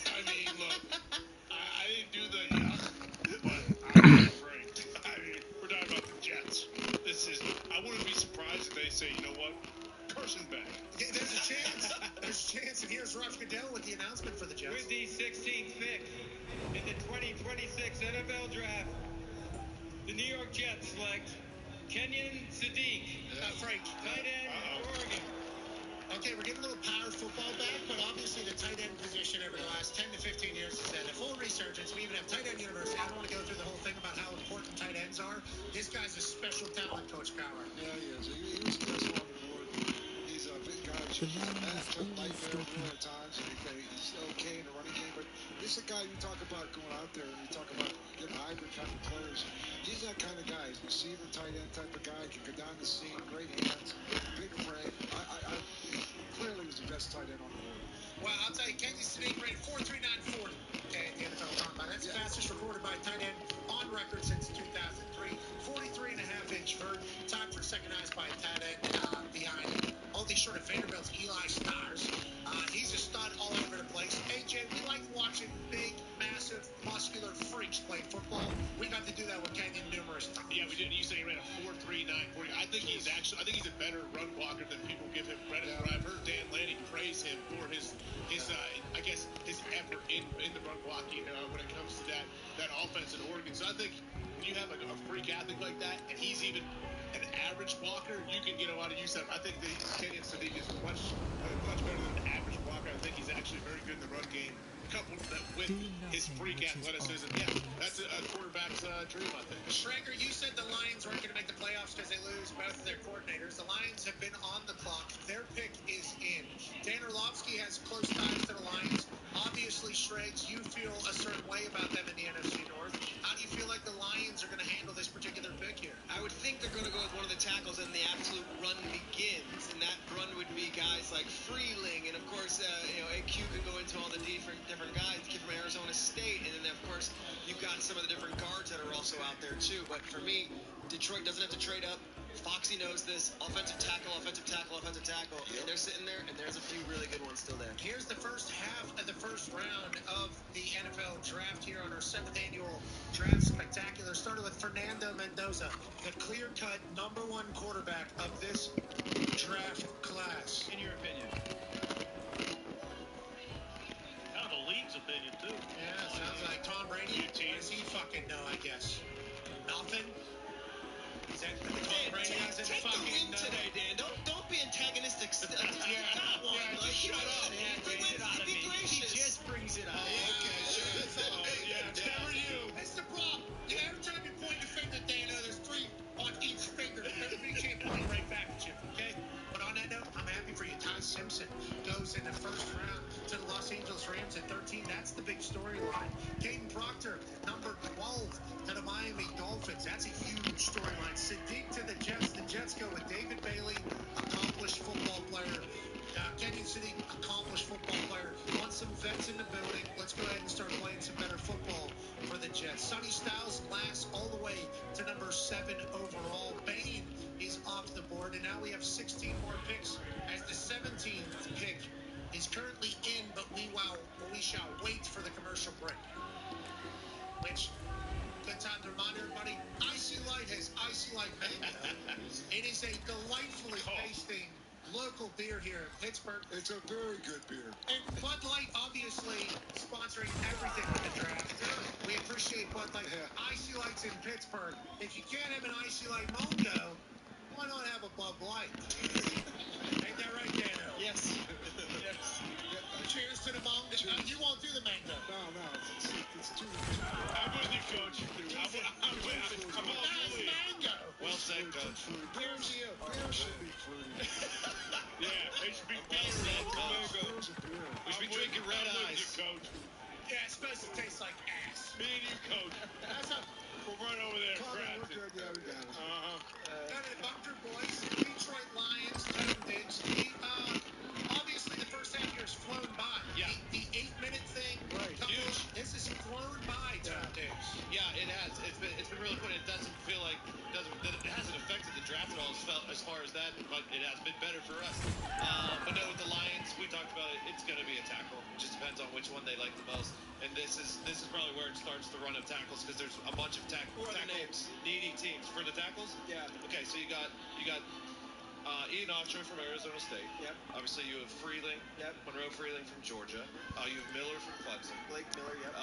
I mean, look, I didn't do the yuck, but I like Frank. I mean, we're talking about the Jets. I wouldn't be surprised if they say, you know what? Carson back. There's a chance. There's a chance. And here's Roger Goodell with the announcement for the Jets. With the 16th pick in the 2026 NFL Draft, the New York Jets select Kenyon Sadiq, Frank, tight end, Oregon. Okay, we're getting a little power football back, but obviously the tight end position over the last 10 to 15 years has had a full resurgence. We even have tight end university. I don't want to go through the whole thing about how important tight ends are. This guy's a special talent, Coach Cowher. Yeah, he is. He was the best on the board. He's a big guy. He's a matchup nightmare at times. He's okay in the running game, but this is a guy you talk about going out there and you talk about getting hybrid kind of players. He's that kind of guy. He's a receiver, tight end type of guy. Can go down the seam, great hands, big frame. Clearly was the best tight end on the board. Well, I'll tell you, Kenyon Sadiq rated 4.3940 at the NFL Combine. That's the fastest recorded by a tight end on record since 2003. 43.5-inch vert, tied for second highest by a tight end behind all these sort of Vanderbilt's Eli Stars. He's a stud all over the place. AJ, we like watching big, massive, muscular freaks play football. We got to do that with Kenyon numerous times. Yeah, we did. You say he ran a 4.3940. I think he's a better run blocker than people give him credit for. I've heard Dan Lanning praise him for his effort in the run blocking when it comes to that offense in Oregon. So I think when you have a freak athlete like that, and he's even an average blocker, you can get a lot of use out of him. I think that Kenyon Sadiq is much better than an average blocker. I think he's actually very good in the run game, coupled with his freak athleticism. Yeah, that's a quarterback's dream, I think. Schrager, you said the Lions weren't going to make the playoffs because they lose both of their coordinators. The Lions have been on the clock. Their pick is in. Dan Orlovsky has close ties to the Lions. Obviously, Shreds, you feel a certain way about them in the NFC North. How do you feel like the Lions are going to handle this particular pick here? I would think they're going to go with one of the tackles, and the absolute run begins. And that run would be guys like Freeling, and of course, AQ can go into all the different guys. The kid from Arizona State, and then of course you've got some of the different guards that are also out there too. But for me, Detroit doesn't have to trade up. Foxy knows this. Offensive tackle, offensive tackle, offensive tackle. And they're sitting there, and there's a few really good ones still there. Here's the first half of the first round of the NFL draft here on our 7th annual draft spectacular. Started with Fernando Mendoza, the clear-cut #1 quarterback of this draft class. In your opinion? Kind of the league's opinion, too. Yeah, sounds like Tom Brady. What does he fucking know, I guess? Nothing? Is that Tom Brady doesn't Take the fucking win know? today, Dan. Don't be antagonistic. Just got one. Like, shut up. Be gracious. He just brings it up. Okay, sure. It's never you. That's the problem. Every time you point the finger, Dana, there's 3 on each finger. Everybody can't point right back at you, okay? But on that note, I'm happy for you. Ty Simpson goes in the first round to the Los Angeles Rams at 13. That's the big storyline. Caden Proctor, number 12, to the Miami Dolphins. That's a huge storyline. Sadiq to the Jets. The Jets go with David Bailey, accomplished football player. Kenyon City, accomplished football player. Want some vets in the building. Let's go ahead and start playing some better football for the Jets. Sonny Styles lasts all the way to number 7 overall. Bain is off the board, and now we have 16 more picks as the 17th pick is currently in, but we shall wait for the commercial break. Which, good time to remind everybody, Icy Light has Icy Light Mango. It is a delightfully tasting local beer here in Pittsburgh. It's a very good beer. And Bud Light, obviously, sponsoring everything with the draft. We appreciate Bud Light. Icy Light's in Pittsburgh. If you can't have an Icy Light Mango, why not have a Bud Light? Ain't that right, Dano? Yes. Cheers to the mango. You won't do the mango. No, it's too. I'm with you, Coach. I'm with you. I'm all That's with you. mango. Well said, Coach. Beer to you. Beer should be fruity. Yeah, it should be beer, not mango. We should be drinking red I'm with eyes. you, Coach. Yeah, it's supposed to taste like ass. Me and you, Coach. That's a We'll run over there. We're Crap. good. Yeah, we got it. none of the Bunker Boys, Detroit Lions, Tom Diggs. Obviously, the first half here has flown by. Yeah. The 8-minute thing, Huge. This has flown by, Tom Diggs. Yeah, it has. It's been really quick. It doesn't feel like it hasn't affected the draft at all as far as that, but it has been better for us. But no, with the Lions, we talked about it. It's going to be a tackle. It just depends on which one they like the most. And this is probably where it starts the run of tackles because there's a bunch of tackle needy teams for the tackles. Yeah. Okay, so you got Ian Ocho from Arizona State. Yep. Obviously, you have Freeling. Yep. Monroe Freeling from Georgia. You have Miller from Clemson. Blake Miller, yep.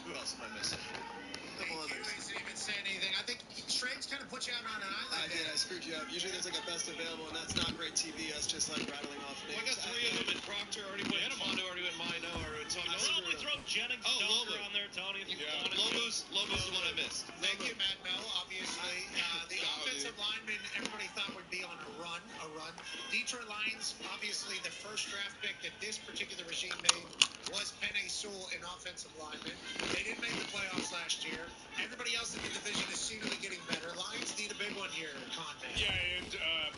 Who else am I missing? A couple You others. ain't even saying anything. I think Straits kind of put you out on an island. I did. I screwed you up. Usually there's like a best available, and that's not great TV. Us just like rattling off names. Well, I got 3 of them, and Proctor already went. Mondo already went. Mino already went. So I'm I'm going to throw Jennings Dunker on there, Tony. If you want to. Lobos is one I missed. Thank you, Matt Mel. Obviously, the offensive lineman everybody thought would be on a run. Detroit Lions, obviously, the first draft pick that this particular regime made was Penei Sewell, an offensive lineman. They didn't make the playoffs last year. Everybody else in the division is seemingly getting better. Lions need a big one here, Conman. Yeah, and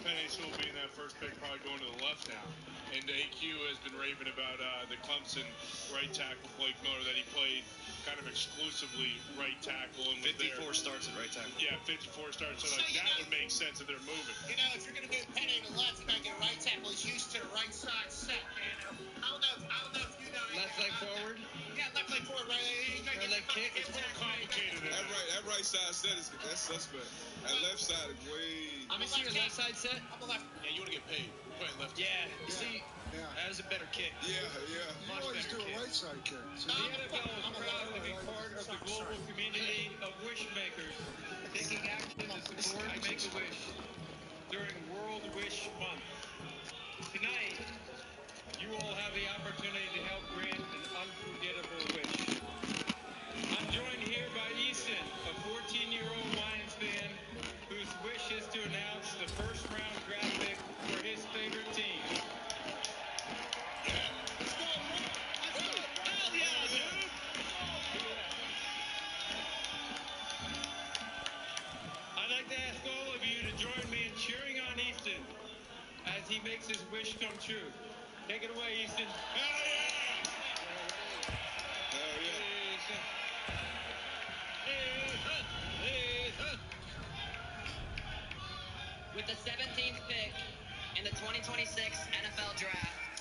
Penei Sewell being that first pick, probably going to the left now. And AQ has been raving about the Clemson right tackle, Blake Miller, that he played kind of exclusively right tackle. And 54 starts at right tackle. Yeah, 54 starts. So like, that would make sense if they're moving. You know, if you're going to do Penei to left, you might get right tackle. He's used to the right side set. I don't know if you know. Left leg forward? Yeah, left leg forward, right? Right leg kick? It's more complicated than That right side set is that's suspect. That left side is way. Let me see your left side set. I'm a left. Yeah, you want to get paid. You're playing left. Yeah, you see, that was a better kick. Yeah. You always do a right side kick. So The NFL is proud to be part of the global community of wish makers, taking action to support Make-A-Wish during World Wish Month. Tonight, you all have the opportunity to help grant an unforgettable wish. I'm joined here by Easton, a 14-year-old Lions fan whose wish ask all of you to join me in cheering on Easton as he makes his wish come true. Take it away, Easton. Hell yeah! Hell yeah. With the 17th pick in the 2026 NFL Draft,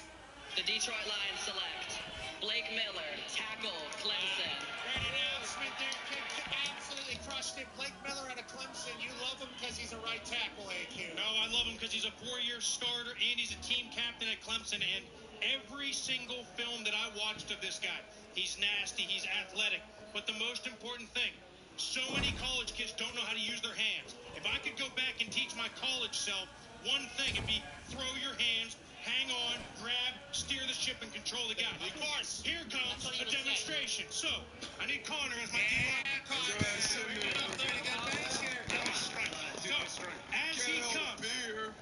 the Detroit Lions select Blake Miller, tackle, Clemson. Great announcement there. Absolutely crushed it. Blake Miller out of Clemson. You love him because he's a right tackle, AQ. No, I love him because he's a 4-year starter and he's a team captain at Clemson. And every single film that I watched of this guy, he's nasty, he's athletic. But the most important thing, so many college kids don't know how to use their hands. If I could go back and teach my college self one thing, it'd be throw your hands, hang on, grab, steer the ship, and control the guy. Of course, here comes a demonstration. So, I need Connor as my D-line. So, as he comes,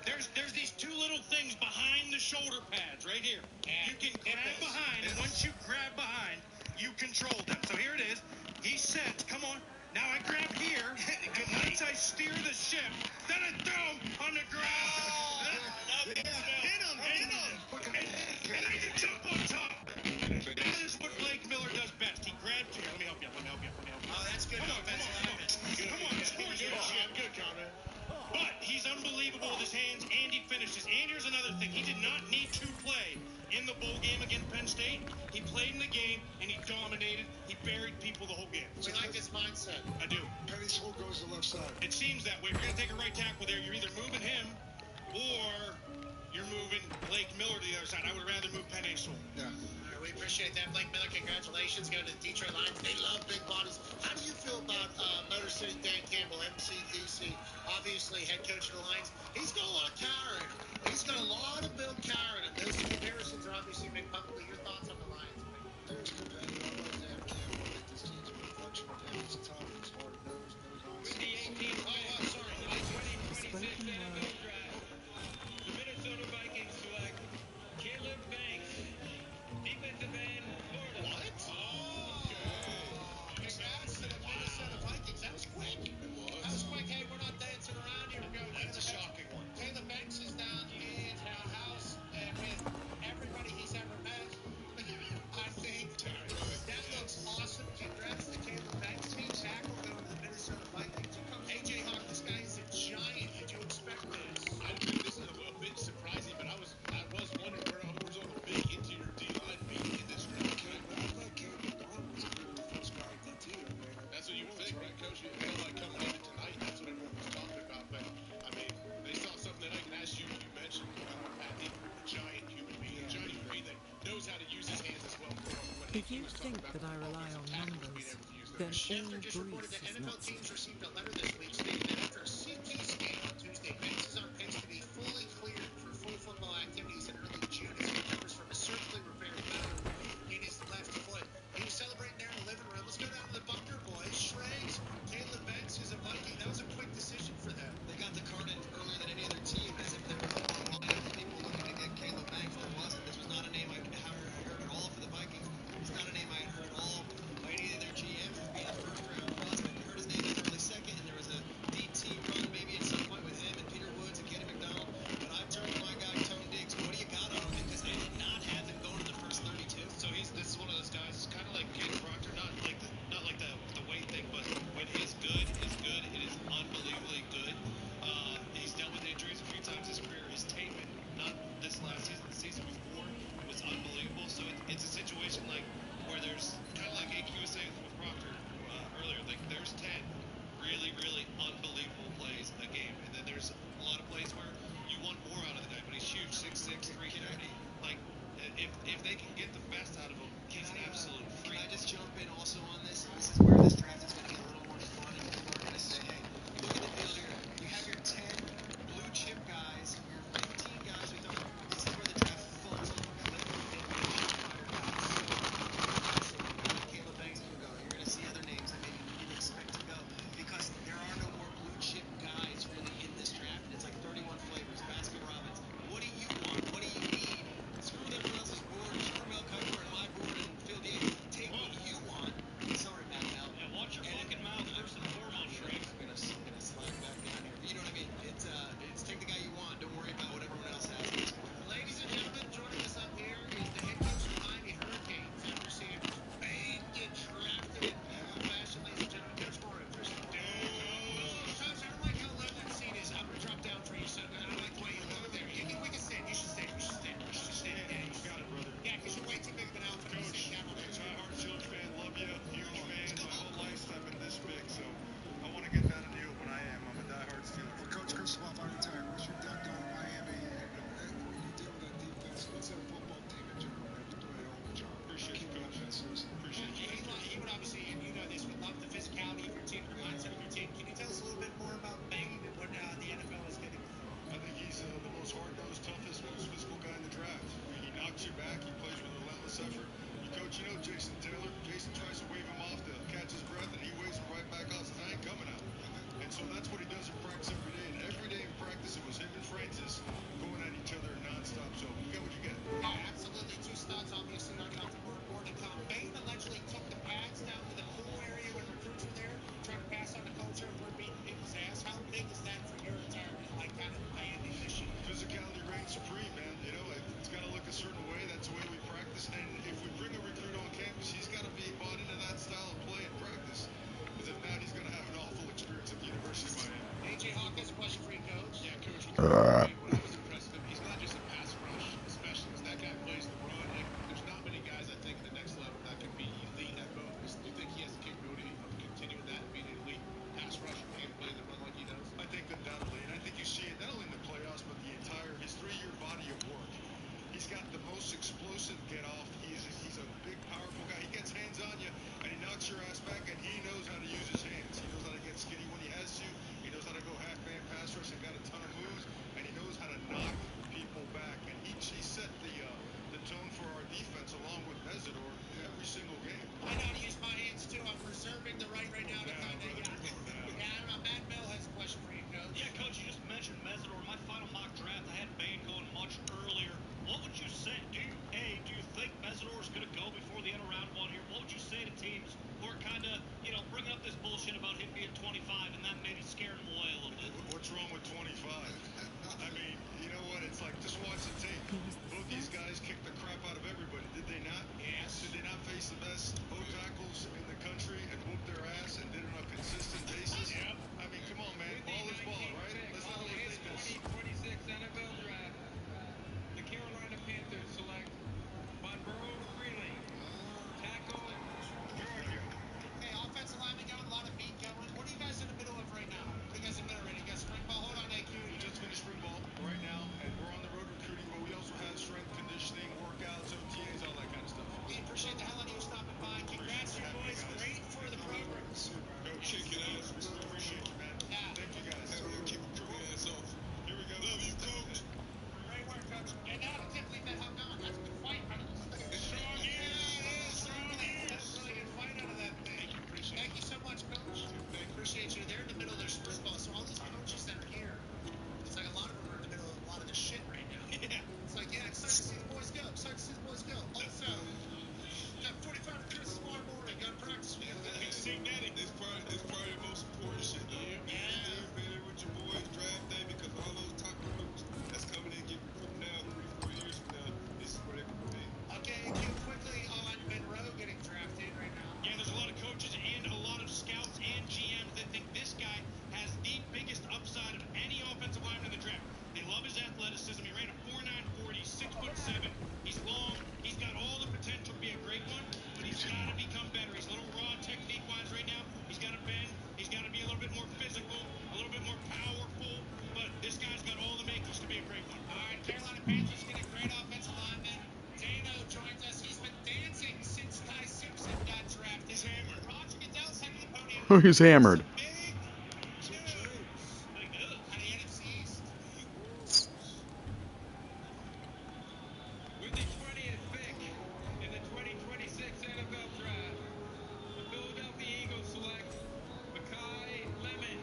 there's these two little things behind the shoulder pads right here. You can grab behind, and once you grab behind, you control them. So here it is. He sets. Come on. Now I grab here, and once I steer the ship, then I throw him on the ground. Hit him. And I can jump on top. That is what Blake Miller does best. He grabs. Here, let me help you. Oh, that's good. Come on. I'm good, Conrad. But he's unbelievable with his hands, and he finishes. And here's another thing. He did not need to play in the bowl game against Penn State. He played in the game, and he dominated. He buried people the whole game. We like his mindset. I do. Penny's hole goes to the left side. It seems that way. If you're going to take a right tackle there, you're either moving him or you're moving Blake Miller to the other side. I would rather move Penny Sewell. Yeah. All right, we appreciate that. Blake Miller, congratulations. Go to the Detroit Lions. They love big bodies. How do you feel about Motor City Dan Campbell, MCDC, obviously head coach of the Lions? He's got a lot of carrot. He's got a lot of built carrot. And those comparisons are obviously made publicly. Your thoughts on the Lions? There's competitive. I love Dan Campbell. I think this team's a reflection of him. It's tough. It's hard. It knows on. With the 18th pick in the 2026 NFL Draft, the Minnesota Vikings select Caleb Banks, defensive end, Florida. What? Congrats to the Minnesota Vikings. That was quick. That was quick. Hey, we're not dancing around here. We're going. That's a shocking one. Caleb Banks is down in our house and with everybody he's ever met. I think that looks awesome. Congrats to Caleb Banks. Team tackle going to the Minnesota Vikings. AJ Hawk, this guy is a giant. Did you expect this? I think this is a bit surprising, but I was wondering who's on the big interior D-line being in this draft. I thought Caleb McDonald was a good first guy DT. That's what you would think, right, Coach? You felt like coming in tonight, that's what everyone was talking about. But, I mean, they saw something that I can ask you. You mentioned, Pat, a giant human being, a giant human being that knows how to use his hands as well. If you think that I rely on numbers, then all Schefter just reported Greece that is NFL not teams received a letter this week stating that after a CT scan on Tuesday, Banks is on pace to be fully cleared for full football activities in early June as he recovers from a surgically repaired battle in his left foot. He was celebrating there in the living room. Let's go down to the Bunker Boys. Shregs, Caleb Banks is a Viking. That was a quick decision for them. They got the card in earlier than any other team, as if there was a long line of people looking to get Caleb Banks. There wasn't. This was not a name I heard at all for the Vikings. It's not a name I heard at all by any of their GMs as being a first-round prospect. I heard his name in early second, and there was a DT What I was impressed with him, he's not just a pass rush specialist. That guy plays the run, and there's not many guys, I think, at the next level that can be elite at both. Do you think he has the capability of continuing that and being an elite pass rusher, being able to play the run like he does? I think undoubtedly, and I think you see it not only in the playoffs, but his 3-year body of work. He's got the most explosive get off. He's a big, powerful guy. He gets hands on you, and he knocks your ass back, and he knows how to use his hands. He knows how to get skinny when he has to. He knows how to go half-man pass rush and got a ton of moves, and he knows how to knock people back. And he set the tone for our defense along with Mesidor every single game. I know how to use my hands too. I'm reserving the right now to kind of. Yeah, I don't know. Matt Mill has a question for you, Coach. Yeah, Coach, you just mentioned Mesidor. In my final mock draft, I had Bain going much earlier. What would you say? Do you think Mesidor is going to go before the end of round one here? What would you say to teams who are kind of, bringing up this bullshit about him being 25 and that maybe scaring him away a little bit? What's wrong with 25? I mean, you know what? It's like, just watch the tape. Both these guys kicked the crap out of everybody, did they not? Yes. Did they not face the best tackles in the country and whoop their ass and did it on a consistent basis? Yep. I mean, come on, man. Ball is ball, right? Let's not overthink this. 2026 NFL Draft. The Carolina Panthers select Von Freely, tackle, Georgia. Hey, offensive lineman going, a lot of meat going. What are you guys in the middle of right now? What are you guys in the middle right now? You got spring ball? Hold on, AQ. We just finished spring ball right now, and we're on the road recruiting, but we also have strength conditioning, workouts, OTAs, all that kind of stuff. We appreciate the hell out of you stopping by. Congrats, you boys. Great for the program. Coach, kick your ass. We still appreciate you, man. Yeah. Thank you, guys. Keep your ass off. Here we go. Love you, Coach. Great work, Coach. And now, I can't believe that hung on. That's a good fight out of this. Strong years. Strong years. That's a really good fight out of that thing. Thank you so much, Coach. Appreciate you. They're in the middle of their spring ball, so all these coaches that are here, it's like a lot of them are in the middle of a lot of this shit right now. Yeah. It's like, yeah, excited to see the boys go. Excited to see the boys go. Also, got 45 to Chris tomorrow morning. Got practice with you. Sing that. It's probably the most important shit. Yeah. Better with your boys draft day because all those top recruits that's coming in get recruited now 3-4 years from now. This is where they're going to be. Okay, quickly on Monroe getting drafted right now. Yeah, there's a lot of coaches and a lot of scouts and GMs that think this guy has the biggest upside of any offensive lineman in the draft. They love his athleticism. He ran a 4.9 40, 6'7". He's long. He's got all the potential to be a great one, but he's got to become better. He's a little raw technique-wise right now. He's got to bend. He's got to be a little bit more physical, a little bit more powerful, but this guy's got all the makings to be a great one. All right, Carolina Panthers get a great offensive lineman. Dano joins us. He's been dancing since Ty Simpson got drafted. He's hammered. Roger Goodell's headed to the podium. Oh, he's hammered. With the 20th pick in the 2026 NFL Draft, the Philadelphia Eagles select Makai Lemon,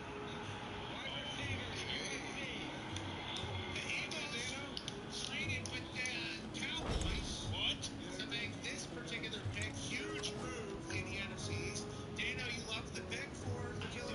wide receiver, USC. The Eagles traded with the Cowboys to make this particular pick. Huge move in the NFC East. Dano, you love the pick for Killer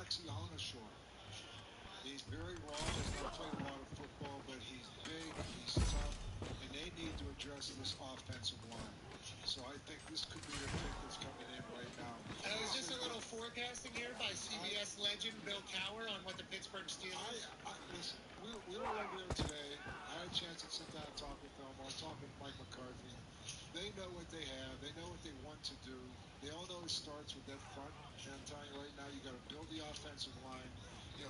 Maxi Onashore. He's very raw. He's not played a lot of football, but he's big, he's tough, and they need to address this offensive line. So I think this could be the pick that's coming in right now. Is this a little forecasting here by CBS legend Bill Cowher on what the Pittsburgh Steelers? Listen, we were over there today. I had a chance to sit down and talk with them. I talked with Mike McCarthy. They know what they have. They know what they want to do. They all know it starts with that front. And I'm telling you right now, you got to build the offensive line.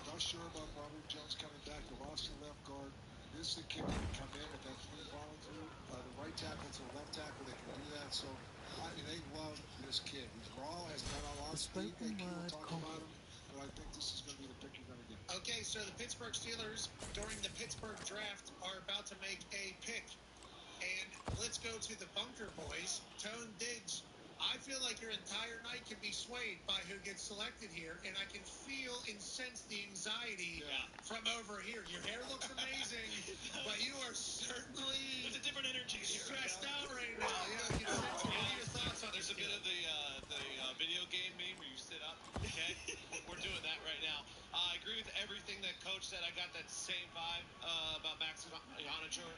Not sure about Robert Jones coming back. They lost the left guard. This is a kid that can come in if that knee bothers you. The right tackle to the left tackle, they can do that. So they love this kid. He's raw, has not a lot of speed. They will talk about him. But I think this is going to be the pick you're going to get. Okay, so the Pittsburgh Steelers during the Pittsburgh draft are about to make a pick. And let's go to the Bunker Boys. Tone Diggs, I feel like your entire night can be swayed by who gets selected here, and I can feel and sense the anxiety from over here. Your hair looks amazing, but you are certainly There's a different energy here. Stressed out right now. Yeah, I can sense it. What are your thoughts on There's this? a bit of the video game meme where you sit up. Okay, we're doing that right now. I agree with everything that Coach said. I got that same vibe about Max Ionichur,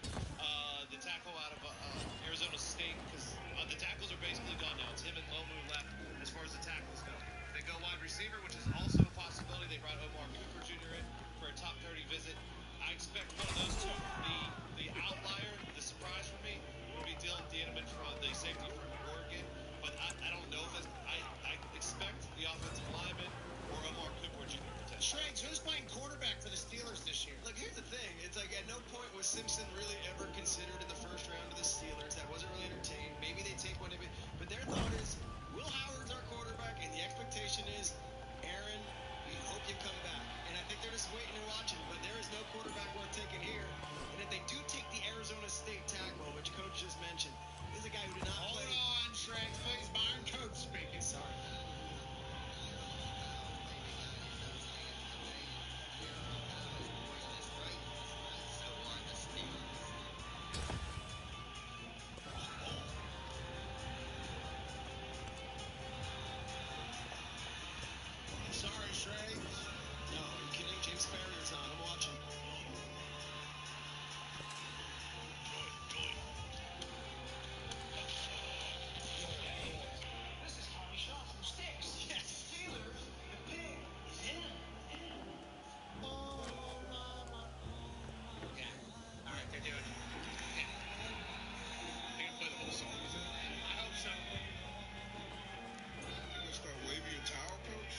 the tackle out of Arizona State, because the tackles are basically gone now. It's him and Lomu left as far as the tackles go. They go wide receiver, which is also a possibility. They brought Omar Cooper Jr. in for a top 30 visit. I expect one of those two. The outlier, the surprise for me, would be Dylan Dieneman from the safety from Oregon. But I don't know if that's. I expect the offensive lineman or Omar Cooper Jr. potentially. Shregs, who's playing quarterback for the Steelers this year? Look, here's the thing. It's like at no point was Simpson really ever considered in the first round of the Steelers. That wasn't really entertained. Maybe they take one of it. But their thought is, Will Howard's our quarterback, and the expectation is, Aaron, we hope you come back. And I think they're just waiting and watching. But there is no quarterback worth taking here. And if they do take the Arizona State tackle, which Coach just mentioned, this is a guy who did not play. Hold on, Shregs, please. Byron Coach speaking. Sorry. Sorry, Shrey. No, are you kidding? James Farrier's on. I'm watching. This is Tommy Shaw from Sticks. Yes. Steelers, the pig is in. Yeah. All right, they're doing it. Yeah. They're going to play the whole song, is it? I hope so. You're going to start waving your towel, Coach?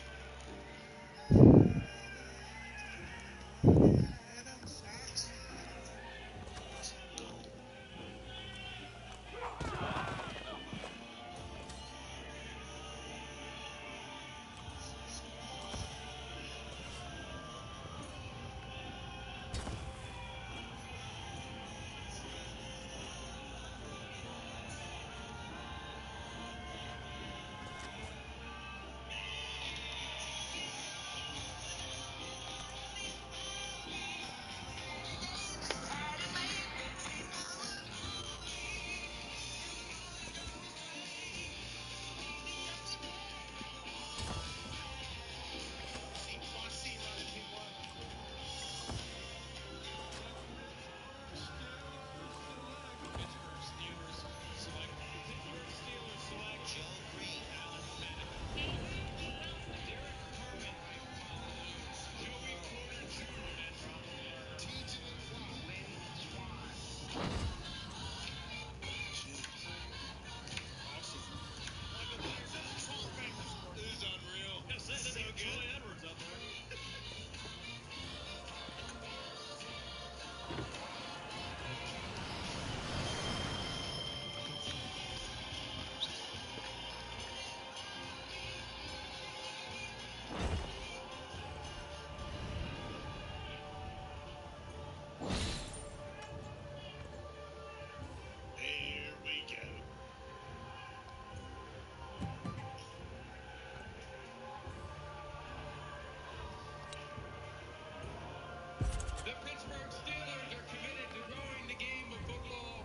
The Pittsburgh Steelers are committed to growing the game of football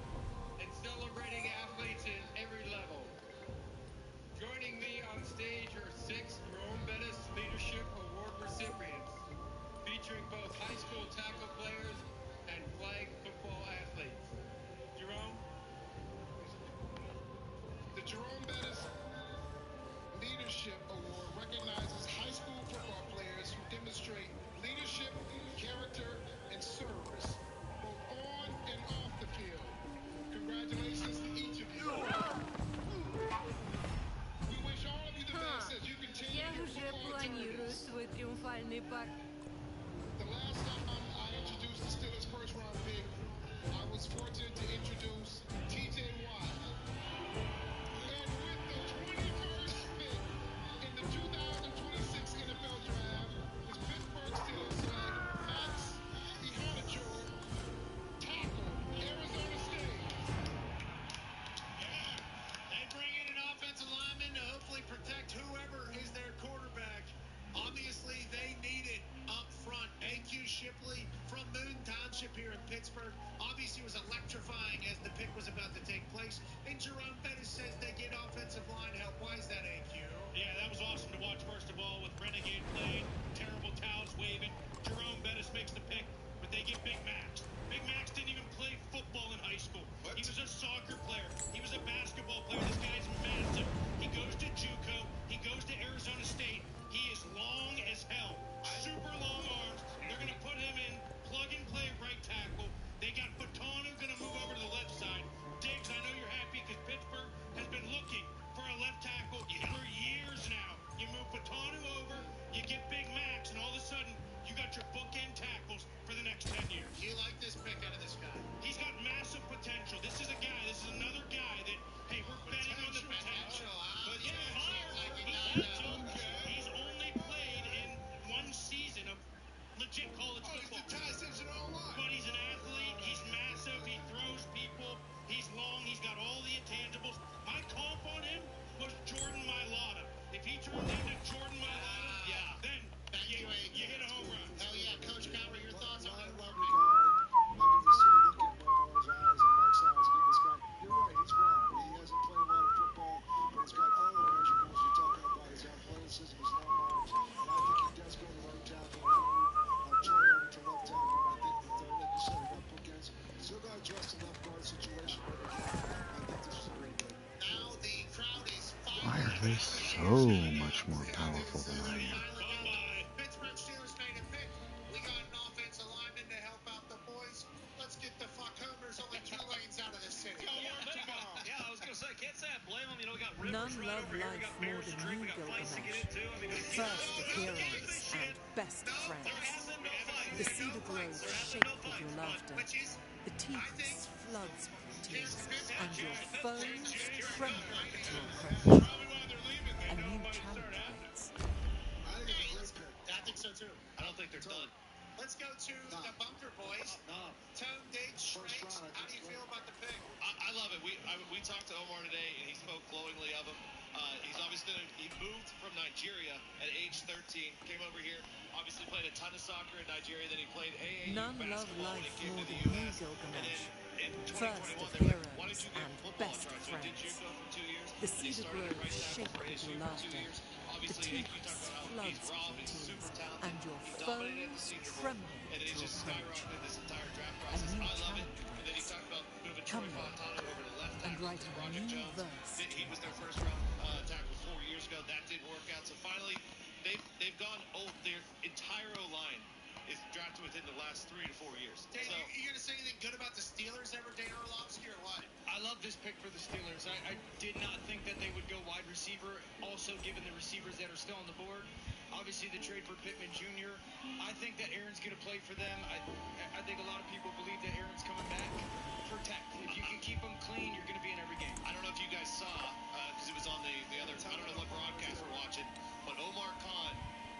and celebrating athletes at every level. Joining me on stage are 6 Jerome Bettis Leadership Award recipients. уже планирую свой триумфальный пак. The last time I introduced the Steelers' first-round pick, I was fortunate to introduce T.J. Watt. And with the 21st pick in the 2026 NFL Draft, the Pittsburgh Steelers select Max Ihanajour, tackle, Arizona State. Yeah, they bring in an offensive lineman to hopefully protect whoever is their quarterback. Obviously, they need it up front. A.Q. Shipley from Moon Township here in Pittsburgh. Obviously, it was electrifying as the pick was about to take place. And Jerome Bettis says they get offensive line help. Why is that, A.Q.? Yeah, that was awesome to watch, first of all, with Renegade playing, terrible towels waving. Jerome Bettis makes the pick, but they get Big Max. Big Max didn't even play football in high school. What? He was a soccer player. He was a basketball player. This guy's massive. He goes to JUCO. He goes to Arizona State. He is long as hell. Super long arms. They're going to put him in plug-and-play right tackle. They got Fatano going to move over to the left side. Diggs, I know you're happy because Pittsburgh has been looking for a left tackle for years now. You move Fatano over, you get Big Max, and all of a sudden, you got your bookend tackles for the next 10 years. Do you like this pick out of this guy? He's got massive potential. This is another guy that, hey, we're betting on the potential. But yeah, he's only played in one season of legit college football. He's the Ty Simpson online. But he's an athlete. He's massive. He throws people. He's long. He's got all the intangibles. My comp on him was Jordan Mailata. If he turned into Jordan Mailata, then you hit a home run. Hell yeah, Coach Cowher, your thoughts on that? I love the guy. I can just see the look in Romo's eyes and Mike's eyes. Give this guy. You're right. He's raw. He hasn't played a lot of football, but he's got all the measurables. You're talking about his athleticism, his long arms, and I think he does go to right tackle. Troy over to left tackle. I think that, like you said, he got bookends. Still got to address the left guard situation, but again, I think this is a great pick. Now the crowd is Why are they so much more powerful than I am? Pittsburgh Steelers made a pick. We got an offensive lineman to help out the boys. Let's get the fuck home. There's only 2 lanes out of this city. Yeah, I was going to say, I can't say I blame him. You know, we got Rivers None right love over here. We life got more Bears than to drink. you, We got fights to get Gilgamesh. into. I mean, First of heroes and best of friends. The Cedar Grove shake with your laughter. The Teeth floods with tears. And your foes tremble at your approach. A new challenge awaits. I think so too. I don't think they're done. Let's go to the Bunker Boys. Tone, Diggs, Schrates. How do you feel about the pick? I love it. We talked to Omar today, and he spoke glowingly of him. He's obviously he moved from Nigeria at age 13, came over here, obviously played a ton of soccer in Nigeria, then he played AAU None love basketball when life he came more to the than you, U.S. Gilgamesh. In First 2021, of they were like, why don't heroes you get and football best try? of So he did friends. JUCO for 2 years, The and he Cedar started Grove at right tackle shake for with ASU your for 2 laughter. years. The Obviously, Teeth you talked about how he's floods raw, with but he's tears. super talented. And your He dominated at the foes Senior Bowl, tremble and at then he your just approach. skyrocketed this entire draft A process. new I love it. challenge And then he awaits. talked about moving Come Troy now Fontano over to left and tackle write to a Broderick new Jones. verse. He was their first round tackle 4 years ago. That didn't work out. So finally, they've gone. Their entire O-line is drafted within the last 3 to 4 years. Dan, So you going to say anything good about the Steelers ever, Dan Orlovsky, or what? I love this pick for the Steelers. I did not think that they would go wide receiver, also given the receivers that are still on the board. Obviously, the trade for Pittman Jr. I think that Aaron's going to play for them. I think a lot of people believe that Aaron's coming back for Tech. If you can keep him clean, you're going to be in every game. I don't know if you guys saw, because it was on the other, I don't know what broadcast we're watching, but Omar Khan,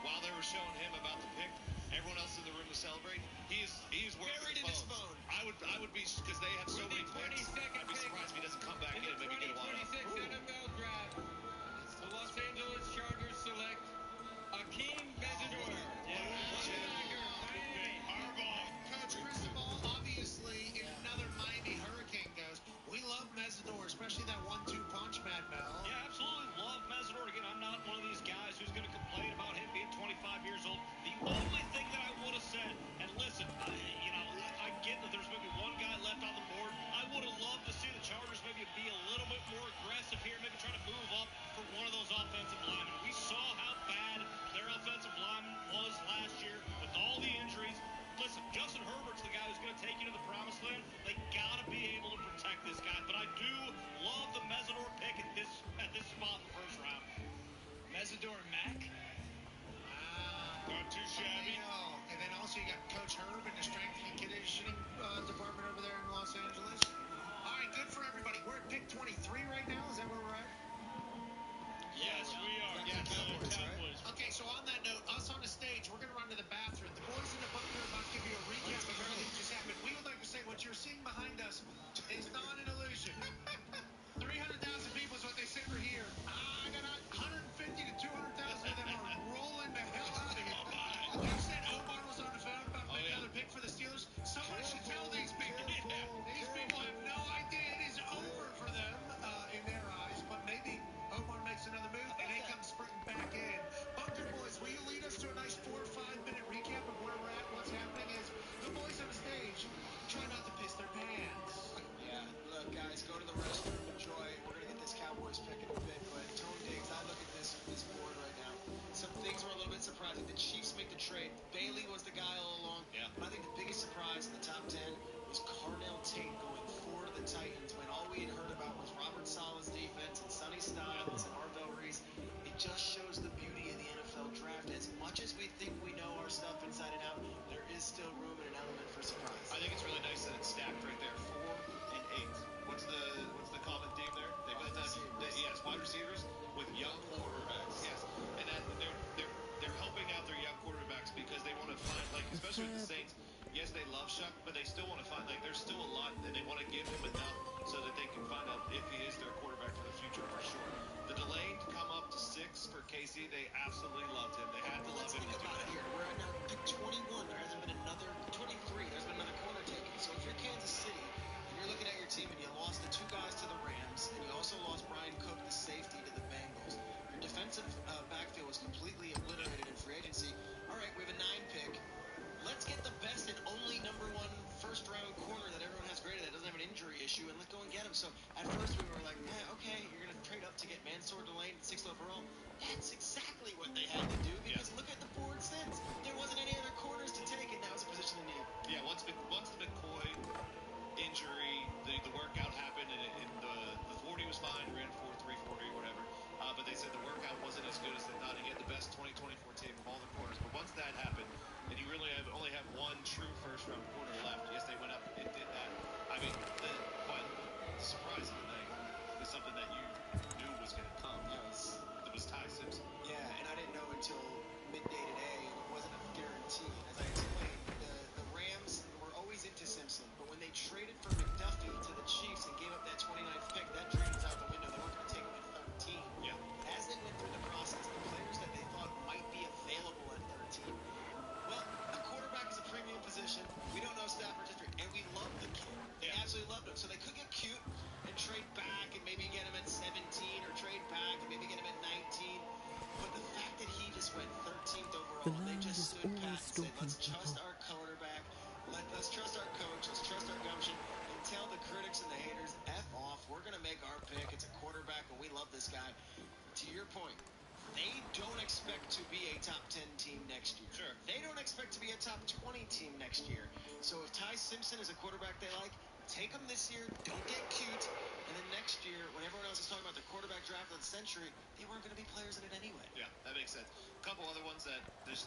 while they were showing him about the pick, everyone else in the room was celebrating. He is working Buried in his phone. I would be, because they have so With many the picks. 22nd I'd be surprised if he doesn't come back in and maybe get a wild. 2026 NFL Draft, the Los Angeles Chargers select Akeem Bezador. Coach Cristobal, obviously, if another Miami Hurricane goes, we love Mesidor, especially that 1-2 punch, Mad Mel. Yeah, absolutely love Mesidor. Again, I'm not one of these guys who's going to complain about him being 25 years old. The only thing that I would have said, and listen, I get that there's maybe one guy left on the board. I would have loved to see the Chargers maybe be a little bit more aggressive here, maybe try to move up for one of those offensive linemen. We pick 23 right now. Is that where we're at? Yes, we are. Yeah, Cowboys, Cowboys. Okay, so on that note, us on the stage, we're going to run to the bathroom. The boys in the bunker are about to give you a recap of everything that just happened. We would like to say what you're seeing behind us is not an illusion. 300,000 people is what they say are here. I got 150 to 200,000 of them are rolling the hell out of here. They said Omar was on the phone about making another pick for the Steelers. Someone should tell these people. These people have no idea it is over for them in their eyes, but maybe Omar makes another move and they come sprinting back in. Bunker Boys, will you lead us to a nice 4 or 5 minute recap of where we're at? What's happening is the boys on the stage try not to piss their pants. Yeah, look, guys, go to the restroom, enjoy. We're going to get this Cowboys pick in a bit, but Tone Diggs, I look at this board right now. Some things were a little bit surprising. The Chiefs make the trade. Bailey was the guy all along. Yeah. But I think the biggest surprise in the top 10 was Carnell Tate going 4 to the Titans when all we had heard about was Robert Saleh's defense and Sonny Styles and Arvell Reese. It just shows the beauty of the NFL draft. As much as we think we know our stuff inside and out, there is still room and an element for surprise. I think it's really nice that it's stacked right there, 4 and 8. What's the common theme there? They both have yes, wide receivers with young quarterbacks. Yes, and that they're helping out their young quarterbacks because they want to find, like, especially with the Saints. Yes, they love Shuck, but they still want to find, like, there's still a lot, and they want to give him enough so that they can find out if he is their quarterback for the future for sure. The delay to come up to 6 for KC, they absolutely loved him. They had to love him. Think about it here. We're at now pick 21. There hasn't been another 23. There's been another corner taken. So if you're Kansas City and you're looking at your team and you lost the 2 guys to the Rams and you also lost Brian Cook, the safety, to the Bengals, your defensive backfield was completely obliterated in free agency. All right, we have a 9 pick. Let's get the best and only number 1 first-round corner that everyone has graded that doesn't have an injury issue, and let's go and get him. So at first we were like, okay, you're going to trade up to get Mansour Delane, 6th overall. That's exactly what they had to do because look at the board since. There wasn't any other corners to take, and now it's a position of need. Yeah, once the McCoy injury, the workout happened, and the 40 was fine, ran 4.340 or whatever. But they said the workout wasn't as good as they thought. He had the best 2024 team of all the corners. But once that happened, and you really only have 1 true first-round corner left. Yes, they went up and did that. I mean, the surprising thing is something that you knew was going to come. It was Ty Simpson. Yeah, and I didn't know until midday today, and it wasn't a guarantee. As I explained, the Rams were always into Simpson, but when they traded for McDuffie to the Chiefs and gave up that 29th pick, that trade was out the window. They weren't going to take him at 13. Yeah. But as they went through the process, the players that they thought might be available at 13, well, a quarterback is a premium position. We don't know Stafford's history, and we love the kid. They absolutely loved him. So they could get cute and trade back and maybe get him at 17 or trade back and maybe get him at 19. But the fact that he just went 13th overall, and they just stood pat and said, let's trust our quarterback, let's trust our coach, let's trust our gumption, and tell the critics and the haters, F off, we're going to make our pick. It's a quarterback, and we love this guy. To your point, they don't expect to be a top 10 team next year. Sure. They don't expect to be a top 20 team next year. So if Ty Simpson is a quarterback they like, take him this year, don't get cute, and then next year, when everyone else is talking about the quarterback draft of the century, they weren't going to be players in it anyway. Yeah, that makes sense. A couple other ones that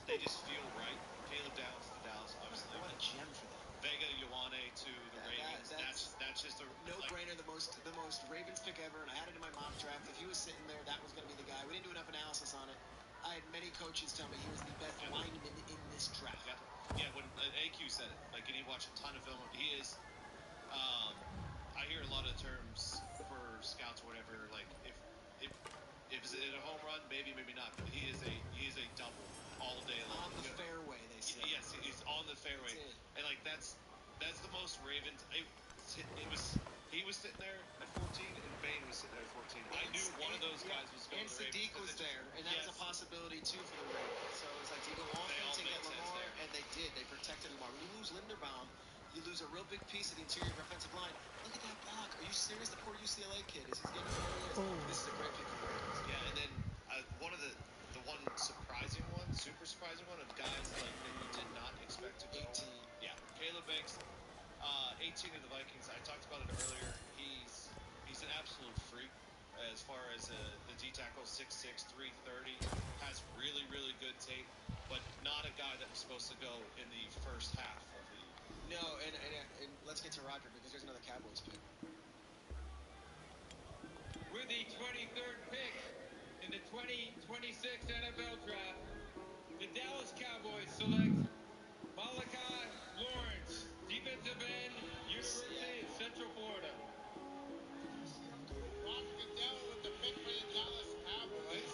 they just feel right. Caleb Downs to Dallas, obviously. What a gem for them. Vega Ioane to the Ravens. That's just a no-brainer. The most Ravens pick ever, and I had it in my mock draft. If he was sitting there, that was going to be the guy. We didn't do enough analysis on it. I had many coaches tell me he was the best lineman in this draft. Yeah, when AQ said it, like, and he watched a ton of film. He is. I hear a lot of terms for scouts or whatever. Like, if it's a home run, maybe not. But he is a double all day long. On the fairway, they say. Yes, he's on the fairway, and like that's the most Ravens. He was sitting there at 14, and Bain was sitting there at 14. I knew one of those guys was going to the Ravens. And Sadiq was there, and that was a possibility too for the Ravens. So it was like, do you go offense and get Lamar? And they did. They protected Lamar. When you lose Linderbaum, you lose a real big piece of the interior offensive line. Look at that block. Are you serious? The poor UCLA kid. Is he getting it? This is a great pick for the Ravens. Yeah, and then one of the one surprising one, super surprising one of guys like that you did not expect to go. 18. Yeah, Caleb Banks, 18 of the Vikings. I talked about it earlier. He's an absolute freak as far as the D tackle, 6'6", 330, has really, really good tape, but not a guy that was supposed to go in the first half of the. No, and let's get to Roger because there's another Cowboys pick. With the 23rd pick in the 2026 NFL Draft, the Dallas Cowboys select Malachi Lawrence, defensive end, University of Central Florida. Roger Goodell with the pick for the Dallas Cowboys.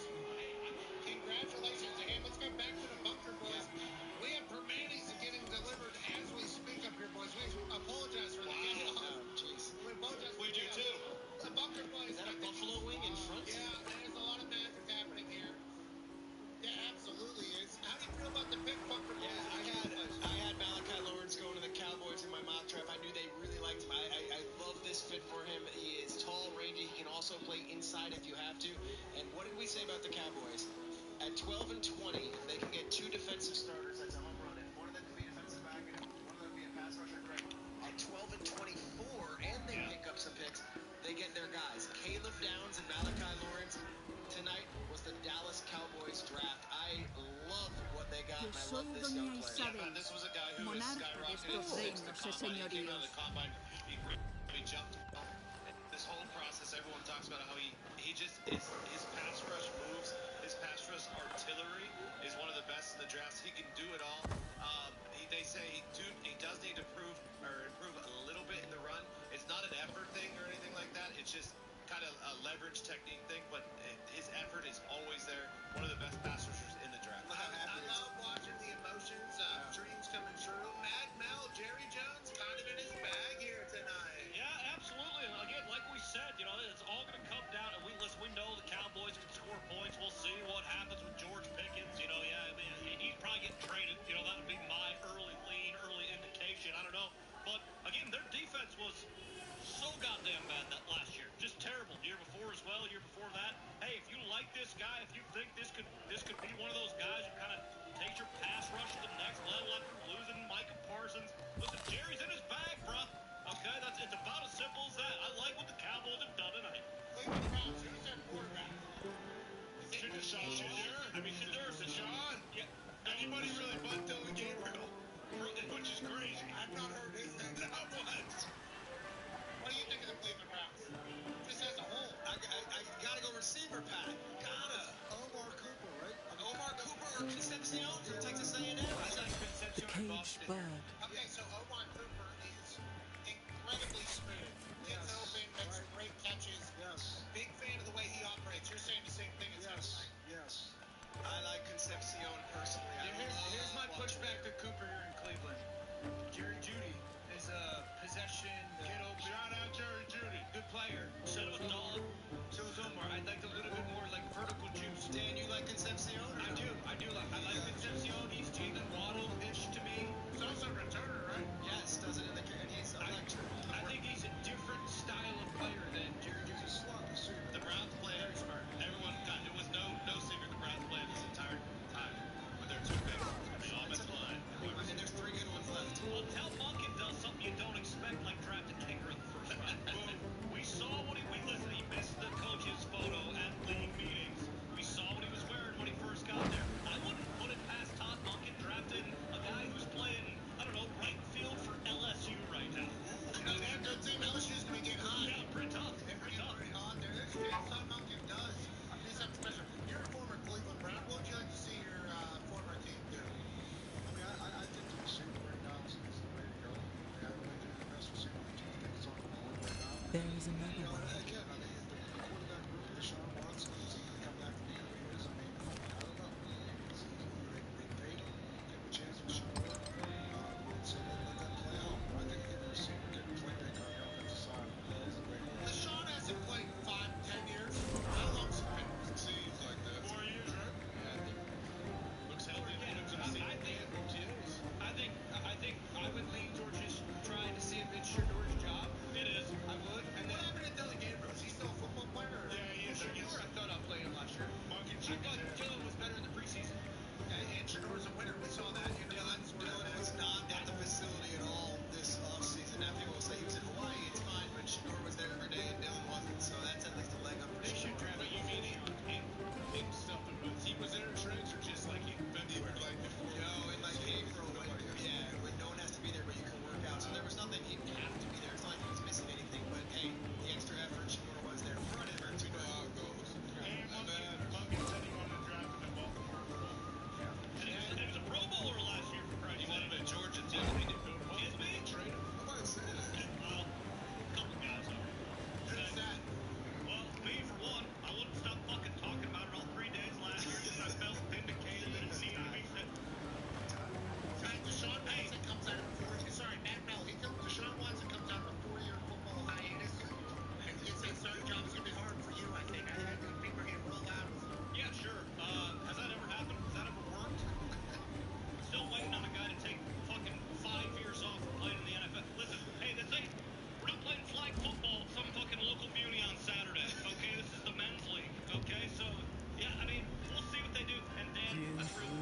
Congratulations to him. Let's go back to the Bunker Boys. We have Permanis getting delivered as we speak up here, boys. We apologize for the chaos. Jeez. We apologize for We the do chaos. too. The Bunker Boys. Is that a buffalo wing in front? Yeah, there's a lot of magic happening here. Yeah, absolutely is. How do you feel about the pick, Bunker Boys? Yeah, I had Malachi Lawrence going to the Cowboys in my mock draft. I knew they really liked him. I love this fit for him. He is tall, rangy. He can also play inside if you have to. And what did we say about the Cowboys? At 12 and 20, if they can get two defensive starters, that's a home run. If one of them can be a defensive back and if one of them be a pass rusher, great. At 12 and 24, and they pick up some picks, they get their guys. Caleb Downs and Malachi Lawrence. Tonight was the Dallas Cowboys draft. I love what they got, and I love this young player. Yeah, this was a guy who was skyrocketed since the combine. He came out of the combine. He jumped off. This whole process, everyone talks about how he just is. His pass rush moves, his pass rush artillery is one of the best in the drafts. He can do it all. They say he does need to improve a little bit in the run. It's not an effort thing or anything like that. It's just kind of a leverage technique thing, but his effort is always there. One of the best pass rushers in the draft. I love watching the emotions, dreams coming true. Mad Mel, Jerry Jones, kind of in his bag here tonight. Yeah, absolutely. And again, like we said, it's all going to come down. And we know the Cowboys can score points. We'll see what happens with George Pickens. He'd probably get traded. That would be my early indication. I don't know. But again, their defense was so goddamn bad that last year. Just terrible. The year before as well. The year before that. Hey, if you like this guy, if you think this could be one of those guys who kind of takes your pass rush to the next level after losing Micah Parsons. Listen, Jerry's in his bag, bruh. Okay, it's about as simple as that. I like what the Cowboys have done tonight. Cleveland Browns, who's their quarterback? Sean? Yeah. Anybody really but Dylan Gabriel? Which is crazy. I've not heard his name. Not once. What do you think of the Cleveland Browns? Just as a whole. I gotta go receiver, Pat. Gotta. Omar Cooper, right? Omar Cooper or Concepcion from Texas A&M. I like Concepcion and Boston. Okay, so Omar Cooper is incredibly smooth. Gets open, makes great catches. Yes. Big fan of the way he operates. You're saying the same thing as him. Yes. I like Concepcion personally. Here's my pushback to Cooper here in Cleveland. Jerry Jeudy is a possession, get open. Shout out Jerry Jeudy. Good player. So is Dog. So is Omar. I'd like a little bit more like vertical juice. Dan, you like Concepcion? I do. I like Concepcion. He's Jalen Waddle-ish to me. He's also a returner, right? Yes, does it in the and he's electric. I think he's a different style of player than Jerry Jeudy. The Browns played very smart. Everyone it was no secret the Browns played this entire time with their two picks. The offensive line. And there's three good ones left. Well, tell Monken does something you don't expect, like draft a kicker in the first round. We saw what he listened. He missed the coach's photo at league meetings. We saw what he was wearing when he first got there. I wouldn't put it past Todd Monken drafting a guy who's playing, I don't know, right field for LSU right now. They're a good team. LSU's going to get hot. Yeah, pretty tough. Pretty hot. There's Todd Monken does. He's something special. You're a former Cleveland Brown. What would you like to see your former team do? I mean, I think the receiver right now is the way to go. I really think the best receiver on the team is on the board right now. There's another one. Again, I mean, the quarterback group is Sean Watson. Is he going to come back to being who he is? I mean, I don't know. They paid him, give him a chance to show up. So let that play out. But I think getting a receiver, getting a playmaker on the offensive side is the way to go. Sean hasn't played 5-10 years. How long's it been? Seems like that. 4 years, right? Yeah. Looks healthy. I think I would lean towards just trying to see if it's Shador's job. It is. I would. And then What happened to Dylan Gabriel?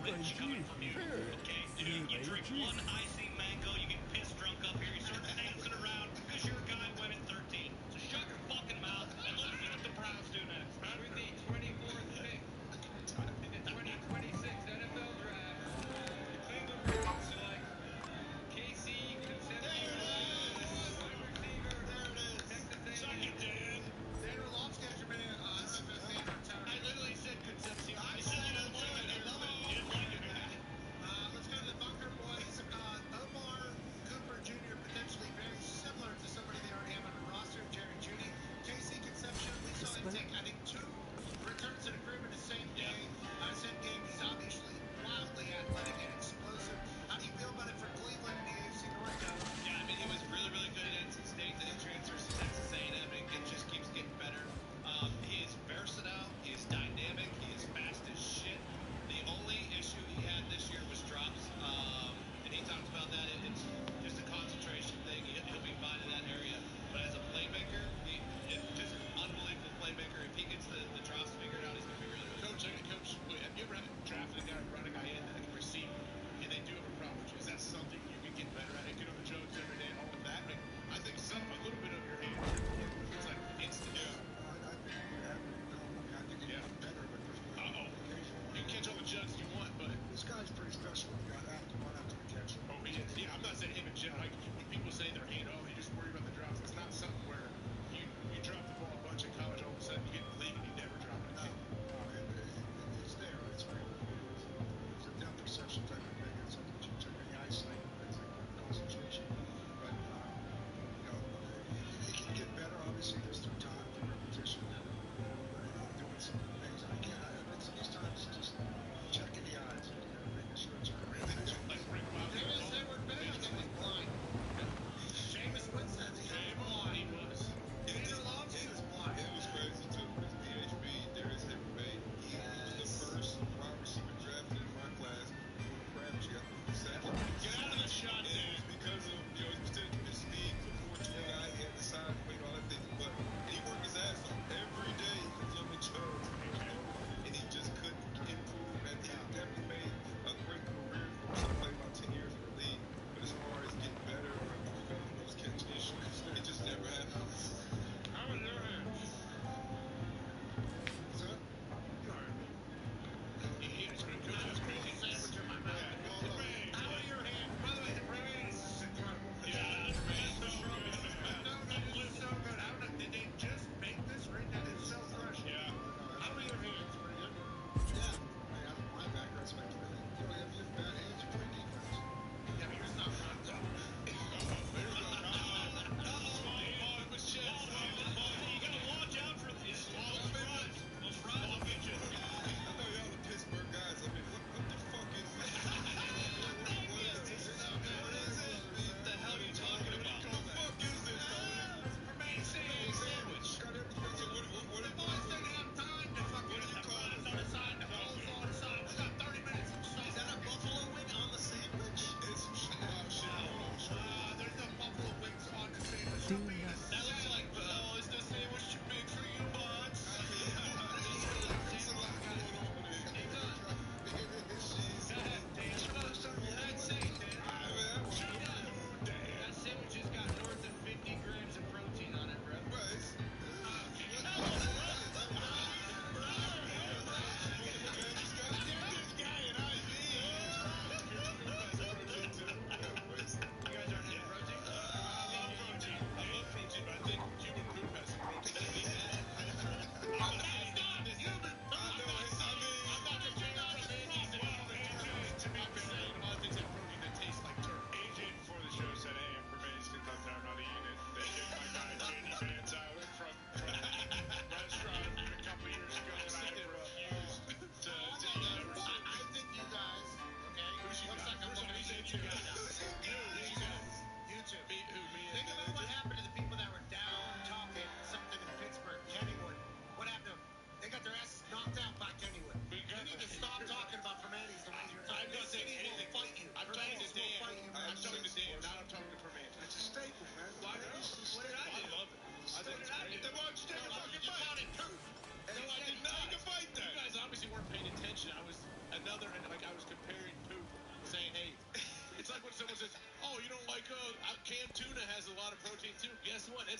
Mitch coming from you. Okay, dude, you drink one icy mango, you get pissed drunk up here, you start dancing around because your guy went at 13. So shut your fucking mouth and let's see what the Browns do next. With the 24th pick in the 2026 NFL Draft, the Cleveland Browns select KC Concepcion, wide receiver, Texas A&M. Suck it, Dan. Dan Orlovsky has your MFA return. I literally said Concepcion. I said I don't like it. I love it. You didn't like it, Let's go to the Bunker Boys. Omar Cooper Jr., potentially Vince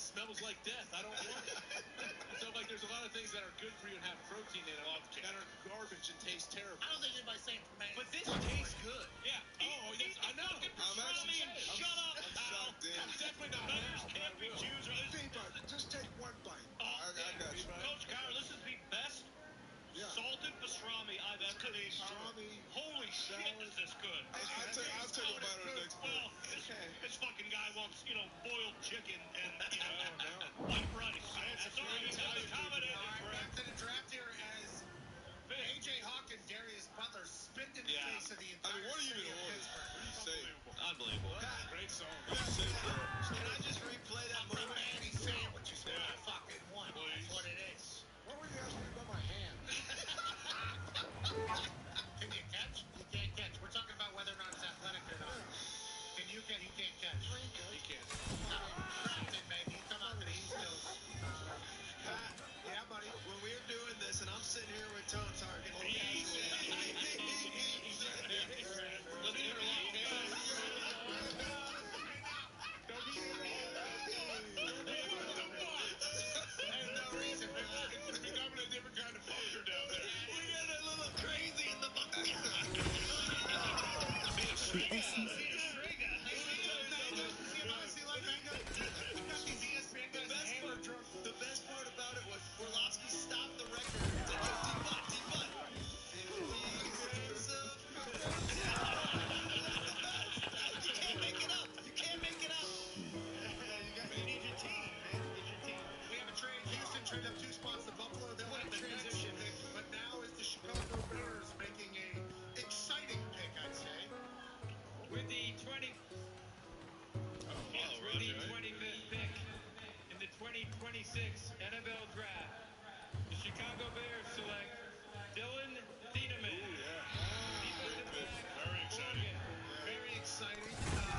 smells like death. I don't want it. So, like, there's a lot of things that are good for you and have protein in them that are garbage and taste terrible. I don't think anybody's saying tomato. But this tastes good. Yeah. Oh, yes, I know. Shut up, pal. Definitely not Beggars now, but can't I be will. choosers. But just take one bite. I got you. Coach Cowher, this is the best salted pastrami I've ever tasted. Holy shit, is this good? I'll take a bite on the next plate. Well, this fucking guy wants, boiled chicken and, white rice. That's all right. He's accommodated. All right, back to the draft here as A.J. Hawk and Darius Butler spit in the face of the entire what are you city even of on? Pittsburgh. What are you saying? Unbelievable. Great song. Can I just replay that moment? Manny sandwich is what I fucking want. That's what it is. What were you asking me about my hand? Can you catch? You can't catch. We're talking about whether or not it's athletic or not. Can you catch? You can't catch. He can't. Crafton, maybe. You come out to the East Coast. Pat, Yeah, buddy. when we're doing this, and I'm sitting here with Tone Target. Let's interlock. There's no reason for that. It's becoming a different kind of bunker down there. We got a little crazy in the bunker. The best part about it was Orlovsky stopped the record and said, yo, D-Butt. You can't make it up. You need your team, man. Get your team. We have a trade. Houston traded up 2 spots to Buffalo. They'll have the transition pick. But now is the Chicago Bears making a exciting pick, I'd say. With the 25th pick in the 2026 NFL Draft, the Chicago Bears select Dylan Thieneman. Defensive back, Very exciting. Oregon. Very exciting.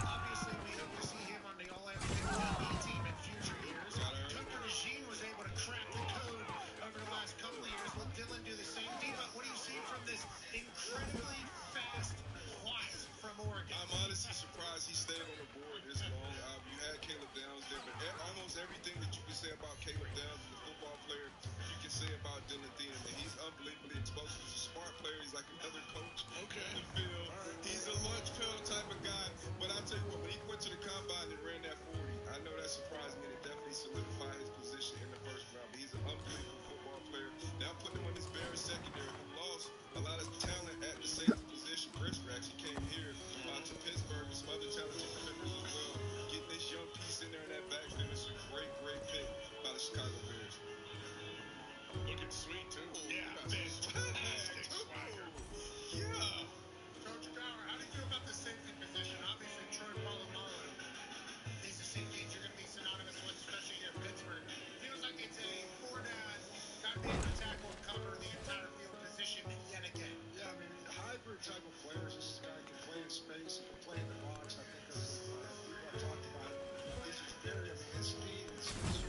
Obviously, we hope to see him on the All-American team in future years. Tucker Regine was able to crack the code over the last couple of years. Will Dylan do the same? But what do you see from this incredibly fast quiet from Oregon? I'm honestly surprised he stayed on the board this long. You had Caleb Downs there, but almost everything that you can say about Caleb Downs as a football player, you can say about Dylan Thieneman. He's unbelievably explosive. He's a smart player. He's like another coach on the field. He's a lunch pail type of guy. But I'll tell you what, when he went to the combine and ran that 40, I know that surprised me, and it definitely solidified his position in the first round. But he's an unbelievable football player. Now putting him on this Bears secondary, who lost a lot of talent at the safety position. Brisker actually came here to Pittsburgh with some other talented defenders as well. Getting this young piece in there in that backfield is a great pick by the Chicago Bears. Looking sweet, too. Yeah, fantastic swagger. Yeah. Coach Cowher, how do you feel about the safety position? Obviously, Troy Polamalu is a safety you're going to be synonymous with, especially here in Pittsburgh. Feels like it's a four-down, got to be able to tackle and cover the entire field position yet again. Yeah, I mean, hybrid type of players. This guy can play in space, he can play in the box. I think that's people talked about it. This is very, I mean, his speed is unique.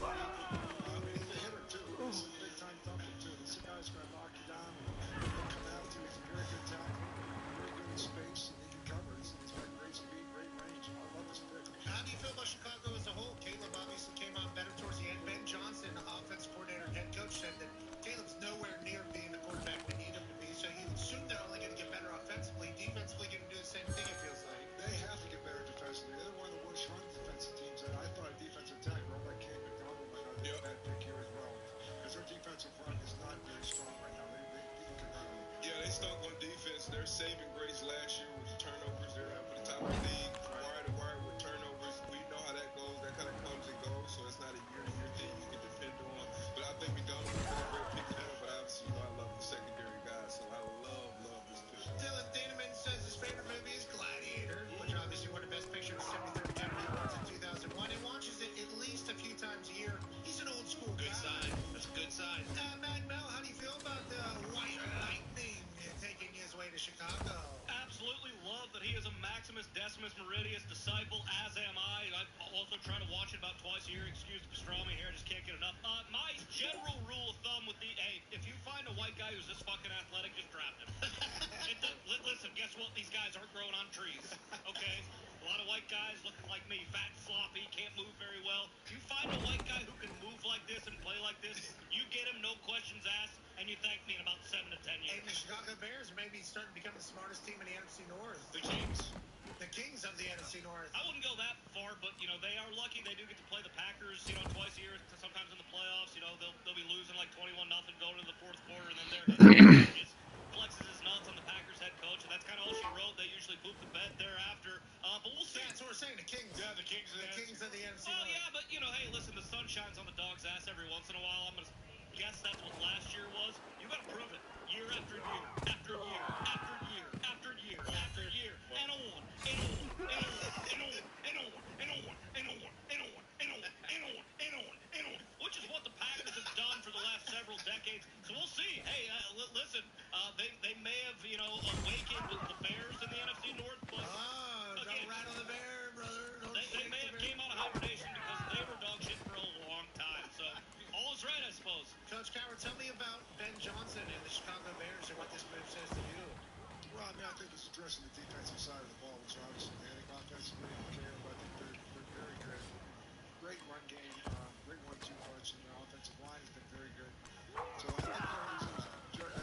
He's a hitter, too. He's a big-time thumper, too. This guy's going to knock you down and come after you. He's a very good tackler, very good in space, and he can cover. He's got great speed, great range. I love his pick. How do you feel about Chicago as a whole? Caleb obviously came on better towards the end. Ben Johnson, offensive coordinator and head coach, said that Caleb's nowhere near being the quarterback we need him to be. So you assume they're only going to get better offensively. Defensively, going to do the same thing, it feels like. They have to get better defensively. They're one of the worst run defensive teams. And I thought a defensive tackle, run by Kate McDonald, might not be a bad pick here as well. Because their defensive front is not very strong right now. They can run on. Yeah, they stunk on defense. Their saving grace last year was turnovers. They're up at the top of the league, wire to wire with turnovers. We know how that goes. That kind of comes and goes. So it's not a year-to-year thing you can depend on. But I think McDonald was a great pick for them. But obviously, I love the secondary guys. So I love this pick. Dylan Thieneman says his favorite movie is Gladiator, which obviously won the Best Picture at the 73rd Academy Awards in 2001. He watches it at least a few times a year. He's an old school guy. Good sign. That's a good sign. Mad Mel, how do you feel about the White Lightning taking his way to Chicago? Absolutely love that he is a Maximus Decimus Meridius disciple, as am I. I'm also trying to watch it about twice a year. Excuse the pastrami here, I just can't get enough. My general rule of thumb with if you find a white guy who's this fucking athletic, just draft him. Listen, guess what? these guys aren't growing on trees, okay? A lot of white guys looking like me, fat, sloppy, can't move very well. You find a white guy who can move like this and play like this, you get him, no questions asked, and you thank me in about 7 to 10 years. And the Chicago Bears are maybe starting to become the smartest team in the NFC North. The Kings. The Kings of the NFC North. I wouldn't go that far, but, you know, they are lucky. They do get to play the Packers, you know, twice a year, sometimes in the playoffs. You know, they'll be losing like 21-0 going into the fourth quarter, and then their head coach just flexes his nuts on the Packers head coach, and that's kind of all she wrote. They usually poop the bed thereafter. But we'll see. Yeah, that's what we're saying. The Kings. Yeah, the Kings of the NFC Well, North. yeah, but, you know, hey, listen, the sun shines on the dog's ass every once in a while. I'm going to guess that's what last year was. You got to prove it. Year after year, after year, after year, after year, after year, and on, and on, and on, and on, and on, and on, and on, and on, and on, and on, and on, and on, which is what the Packers have done for the last several decades. So we'll see. Hey, listen, they may have, you know, awakened the Bears in the NFC North, but don't rattle the bear, brother. They may have came out of hibernation because they were dog shit for a long time. So all is right, I suppose. Coach Coward, tell me about Ben Johnson and the Chicago Bears and what this move says to you. Well, I mean, I think it's addressing the defensive side of the ball, which obviously they think offensively and Caleb, I think they're very good. Great run game, great 1-2 punch, and their offensive line has been very good. So I think,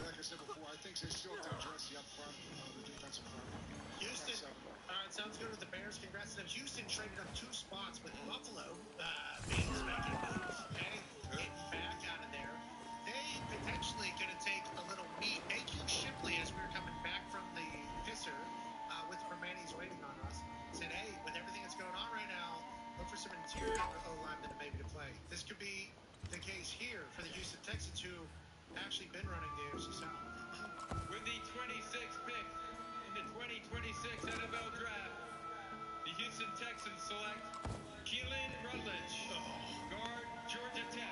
like I said before, I think they still have to address the up front, the defensive front. Houston. All right, sounds good with the Bears. Congrats to them. Houston traded up 2 spots with Buffalo being making moves. Okay, getting back out of there. They potentially going to take a little meat. AQ Shipley, as we were coming back from the pisser with Permanis waiting on us, said, hey, with everything that's going on right now, look for some interior O-linemen maybe to play. This could be the case here for the Houston Texans, who actually been running the AFC South. With the 26th pick in the 2026 NFL Draft, the Houston Texans select Keelan Rutledge, guard, Georgia Tech.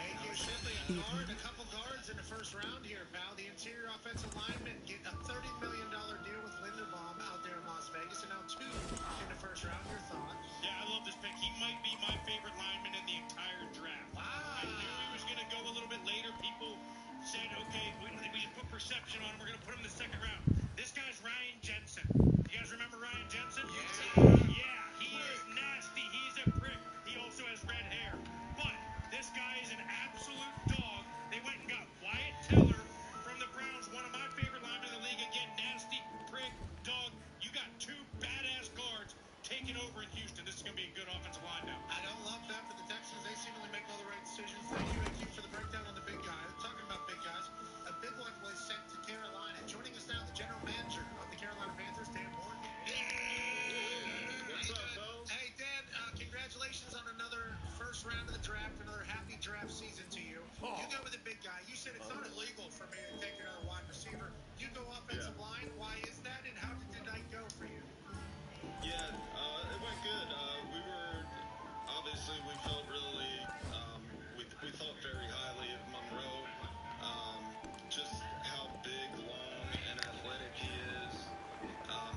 AQ Shipley, a guard, a couple guards in the first round here, pal. The interior offensive lineman get a $30 million deal with Linderbaum out there in Las Vegas, and now 2 in the first round. Your thought? Yeah, I love this pick. He might be my favorite lineman in the entire draft. Wow. I knew he was going to go a little bit later. People said, okay, we should put perception on him. We're going to put him in the second round. This guy's Ryan Jensen. You guys remember Ryan Jensen? Yeah, he is nasty. He's a prick. He also has red hair. But this guy is an absolute dog. They went and got Wyatt Teller from the Browns, one of my favorite linemen in the league. Again, nasty, prick, dog. You got 2 badass guards taking over in Houston. This is going to be a good offensive line now. I don't love that for the Texans. They seemingly make all the right decisions. Thank you, AQ, for the breakdown on the big guy. Talking about big guys, a big one was sent to Carolina. Joining us now, the general manager of the Carolina Panthers, Dan Moore. What's up, fellas? Hey, Dan, congratulations on another first round of the draft, another happy draft season to you. You go with a big guy. You said it's not illegal for me to take another wide receiver. You go offensive line. Why is that, and how did tonight go for you? Yeah, it went good. We felt really, we thought very highly of Monroe. Just how big, long, and athletic he is.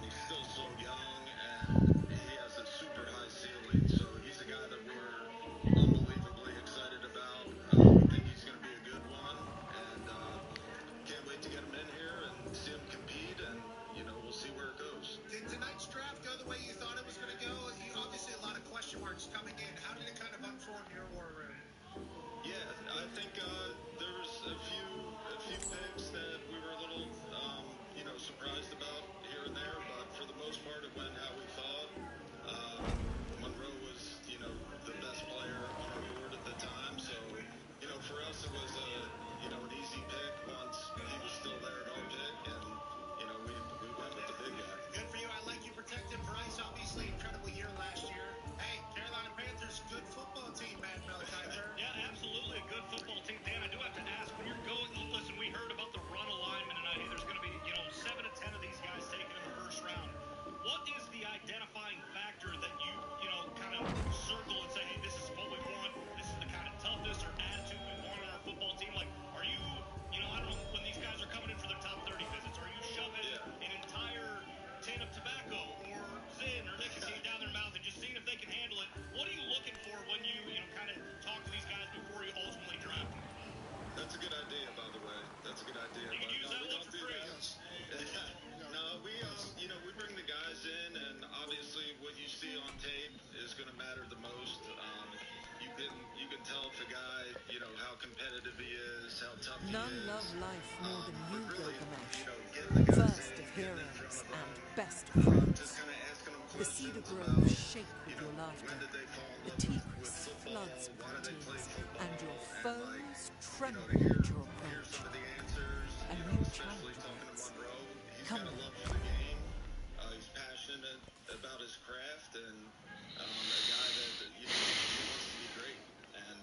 He's still so young, and he has a super high ceiling. So he's a guy that we're unbelievably excited about. We think he's going to be a good one, and can't wait to get him in here and see him compete. None love life more than you, Gilgamesh. First of heroes and best of friends. The cedar groves shake with your laughter. The Tigris floods with your tears, and your foes tremble at your approach. A new challenge waits. Come then. He's passionate about his craft and a guy that he wants to be great. And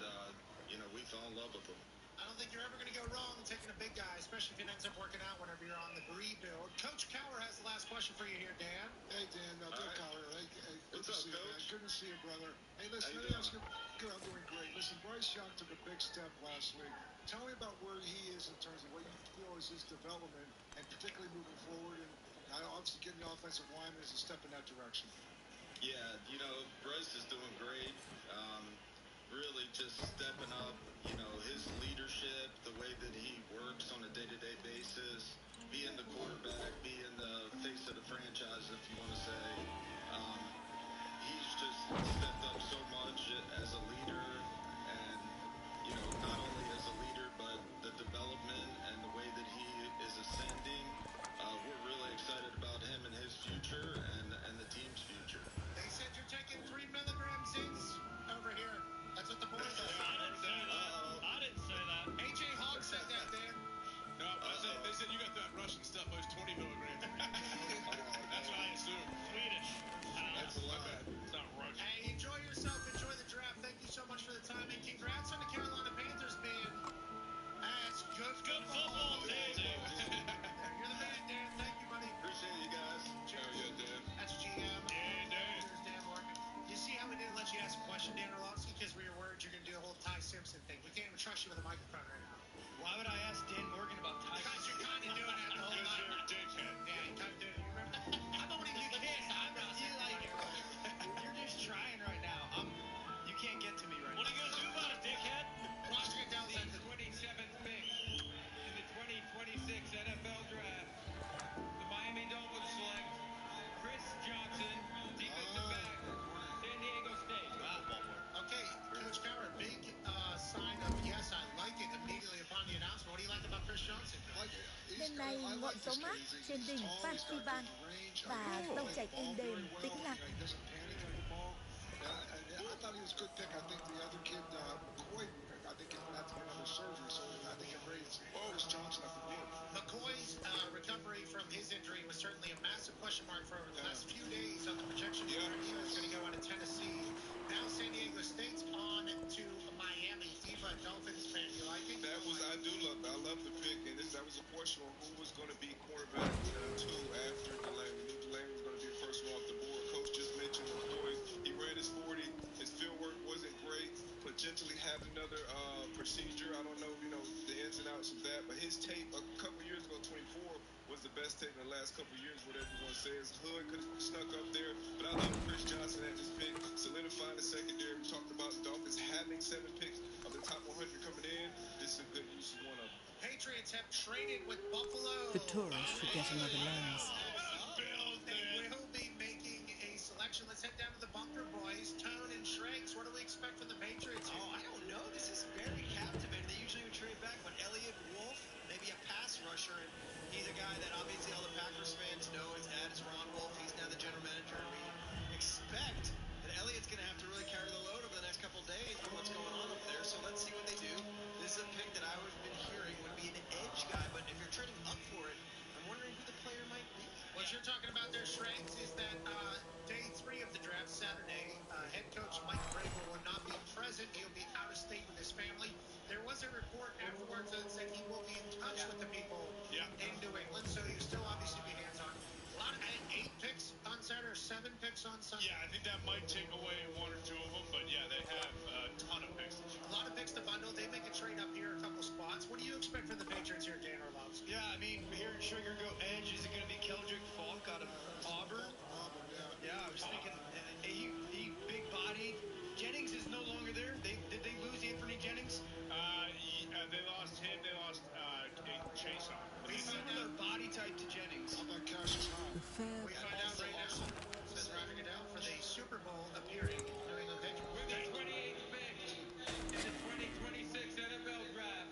we fell in love with him. I don't think you're ever going to go wrong taking a big guy, especially if it ends up working out whenever you're on the rebuild. Coach Cower has the last question for you here, Dan. Hey, Dan. Dick Cower. Hey, good What's to up, see you, Coach? man. Good to see you, brother. Hey, listen, How let you me ask you. doing? Good, I'm doing great. Listen, Bryce Young took a big step last week. Tell me about where he is in terms of what you feel is his development, and particularly moving forward. And obviously, getting the offensive lineman is a step in that direction. Yeah, Bryce is doing great. Really just stepping up, his leadership, the way that he works on a day-to-day basis, being the quarterback, being the face of the franchise, if you want to say. He's just stepped up so much as a leader and, not only as a leader, but the development and the way that he is ascending. We're really excited about him and his future and the team's future. They said you're taking 3 milligrams over here. That's what the boys are saying. I didn't say that. AJ Hawk said that, Dan. No, they said you got that Russian stuff. It was 20 milligrams. That's what I assumed. Swedish. That's a lot. It's not Russian. Hey, enjoy yourself. Enjoy the draft. Thank you so much for the time, and congrats on the Carolina Panthers being as good football team. You're the man, Dan. Thank you, buddy. Appreciate you guys. Cheers. Oh, yeah, Dan. That's GM. Yeah, Dan. Here's Dan Morgan. You see how we didn't let you ask a question, Dan Orlovsky, because we were worried you're going to do the whole Ty Simpson thing. We can't even trust you with a microphone right now. Why would I ask Dan Morgan about Ty Because you're kind of doing that the whole Because night. you're a dickhead. Yeah, you kind of do. You remember? I don't even. You can't. I'm not. You like it. You're just trying right now. You can't get to me right What now. are you going to do about it, dickhead? Washington Dell said The 27th pick in the 2026 NFL Draft. The Miami Dolphins select Chris Johnson, defensive back, San Diego State. Okay, Coach Cower, big sign of yes, I like it immediately upon the announcement. What do you like about Chris Johnson? Đêm nay một số mắt trên đỉnh festival và dòng chảy êm đềm tĩnh lặng. I thought he was a good pick. I think the other kid, McCoy, I think he's going to have to get another surgery. So I think it raised Chris Johnson up the board. McCoy's recovery from his injury was certainly a massive question mark for the last few days on the projection for where he was going to go out of Tennessee. Now San Diego State's on to Miami. Eva, Dolphins fan, you like it? I love the pick, and that was a question on who was going to be cornerback 2 after Delane. We knew Delane was going to be the first one off the board. Coach just mentioned McCoy. He ran his 40. His field work wasn't great. Potentially have another procedure. I don't know, the ins and outs of that. But his tape a couple years ago, 24, was the best tape in the last couple years, what everyone says. Hood could have snuck up there. But I love Chris Johnson at this pick. Solidifying the secondary. We talked about the Dolphins having 7 picks of the top 100 coming in. This is a good use of one of them. Patriots have traded with Buffalo. The tourists should get another lens. They will be making a selection. Let's head down to the bunker, boys. Tone and Shregs, what do we expect from the Patriots here? I don't know. This is very captivating. They usually would trade back, but Elliott Wolf, maybe a pass rusher, and he's a guy that obviously all the Packers fans know. His dad is Ron Wolf. He's now the general manager. We expect that Elliott's going to have to really carry the load over the next couple of days with what's going on up there. So let's see what they do. This is a pick that I would have been hearing would be an edge guy, but if you're trading up for it, I'm wondering who the player might be. What you're talking about there, Shregs, is that day 3 of the draft, Saturday, head coach Mike Vrabel will not be present. He'll be out of state with his family. There was a report afterwards that said he will be in touch with the people in New England, so he'll still obviously be hands-on. A lot of 8 picks on Saturday, or 7 picks on Sunday. Yeah, I think that might take away 1 or 2 of them, but yeah, they have a ton of picks. A lot of picks to bundle. They make a trade up here, a couple spots. What do you expect from the Patriots here, Dan Orlovsky? Yeah, I mean, hearing Sugar go edge, is it going to be Keldrick Falk out of Auburn? Yeah, I was thinking, he big body. Jennings is no longer there. Did they lose Anthony Jennings? They lost him. They lost Chase on. Similar body type to Jennings. How about Cassius The fair We find out right now. Says Roger Goodell for the Super Bowl appearing New England Patriots. With the 28th pick in the 2026 NFL Draft,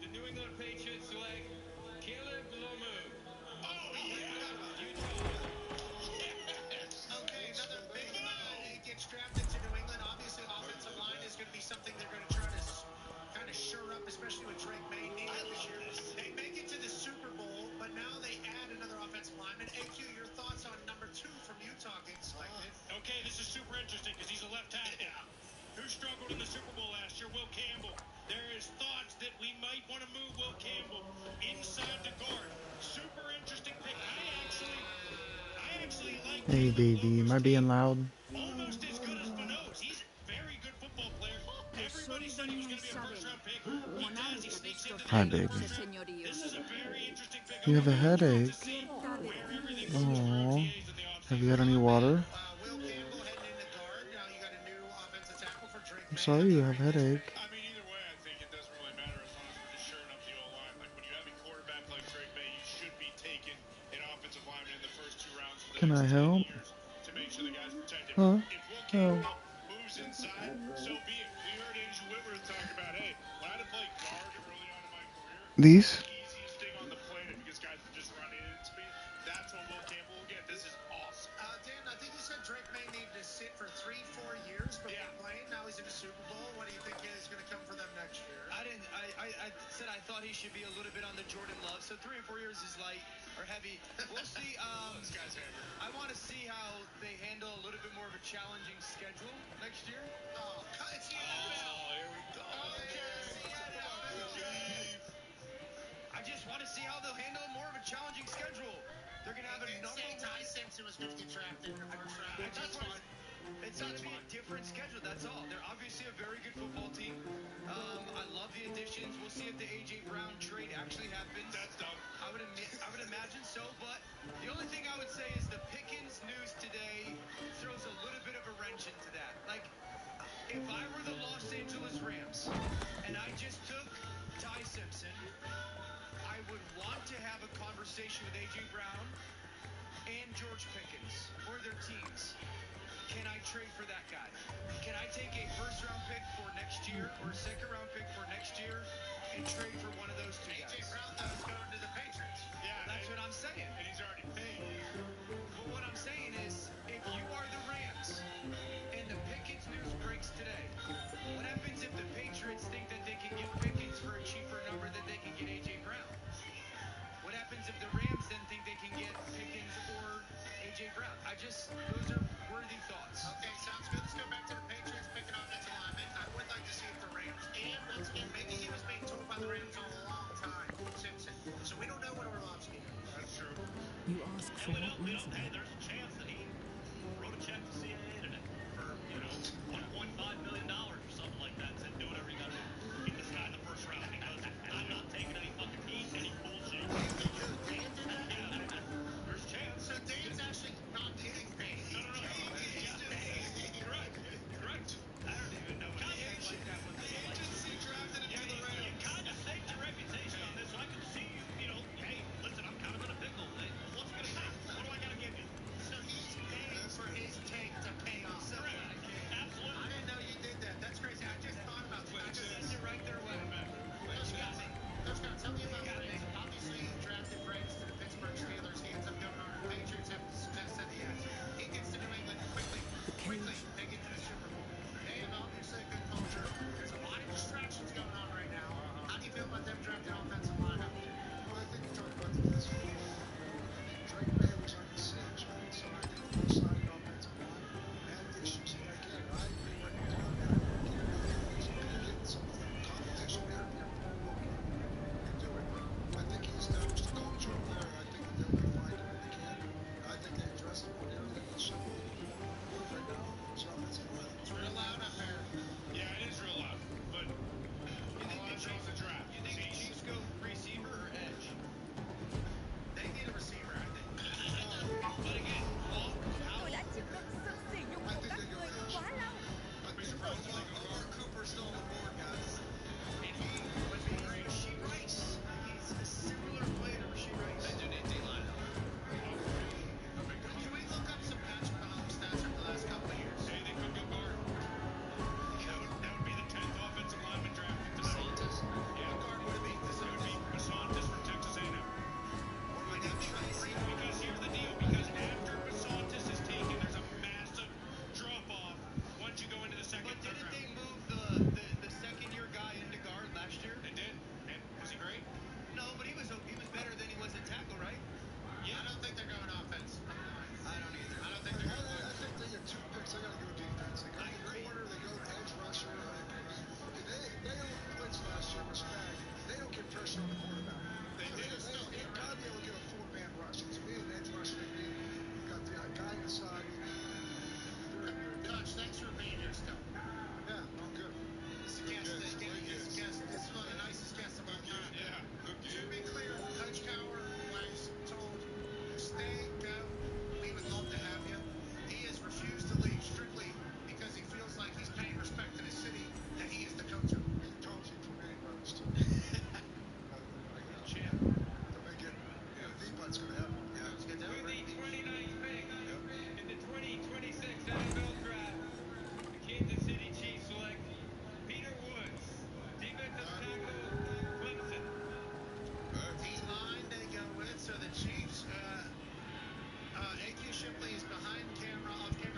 the time. And AQ, your thoughts on number 2 from Utah getting selected? Okay, this is super interesting because he's a left tackle. Who struggled in the Super Bowl last year? Will Campbell. There is thoughts that we might want to move Will Campbell inside the guard. Super interesting pick. I actually like Hey, baby, am I being loud? almost as good as Benos. He's a very good football player. Everybody said he was going to be a first-round pick. He does. He sneaks into the Hi, end of the baby. first round. This is a very interesting pick. You have a headache. Where everything goes for Aww. OTAs in the offseason. Have you had any water? Will Campbell heading into guard. Now you got a new offensive tackle for Drake I'm May. sorry you have a headache. I mean, either way, I think it doesn't really matter as long as we're just shoring up the O-line. Like, when you have a quarterback like Drake May, you should be taking an offensive lineman in the first 2 rounds for the Can I next 10 help? years to make sure the guy's protected. Huh? If Will Oh. Campbell moves inside, so be it. We heard Andrew Whitworth talk about, hey, when I had to play guard early on in my career, These? the easiest thing on the planet because guys would just run into me. That's what Will Campbell will get. This is awesome. Dan, I think you said Drake May needed to sit for 3-4 years before playing. Now he's in the Super Bowl. What do you think is going to come for them next year? I said I thought he should be a little bit on the Jordan Love. So 3 or 4 years is light or heavy. We'll see. This guy's heavy. I want to see how they handle a little bit more of a challenging schedule next year. Oh, it's the NFL. Here we go. I just want to see how they'll handle more of a challenging schedule. They're going to have a number one. Ty Simpson was going to get drafted in the first round. That's fine. It's not to be a different schedule, that's all. They're obviously a very good football team. I love the additions. We'll see if the A.J. Brown trade actually happens. That's dumb. I would imagine so, but the only thing I would say is the Pickens news today throws a little bit of a wrench into that. Like, if I were the Los Angeles Rams and I just took Ty Simpson, I would want to have a conversation with A.J. Brown and George Pickens or their teams. Can I trade for that guy? Can I take a first-round pick for next year or a second-round pick for next year and trade for one of those 2 guys? A.J. Brown was going to the Patriots. Yeah, that's what I'm saying. And he's already paid. But what I'm saying is, if you are the Rams and the Pickens news breaks today, what happens if the Patriots think that they can get Pickens for a cheaper number than they can get A.J. Brown? What happens if the Rams then think they can get Pickens or A.J. Brown? Those are worthy thoughts. Okay, sounds good. Let's go back to the Patriots picking offensive lineman. I would like to see if the Rams, and once again, maybe he was being told by the Rams a long time, Simpson. So we don't know what Orlovsky is. That's true. You ask for what reason? Hey, there's a chance that he wrote a check to CIA today for, $1.5 million or something like that. Said, do whatever you got to do. Get this guy in the first round because I'm not taking any fucking heat, any bullshit. Dan did that? Yeah, there's a chance. So Dan's actually not getting paid. No. Correct. I don't even know what he like that one. The agency drafted him to the Rams. You kind of staked your reputation on this. I can see you, hey, listen, I'm kind of in a pickle. Hey, what's it going to take? What do I got to give you? So he's paying for his take to pay off. Correct. Absolutely. I didn't know you did that. That's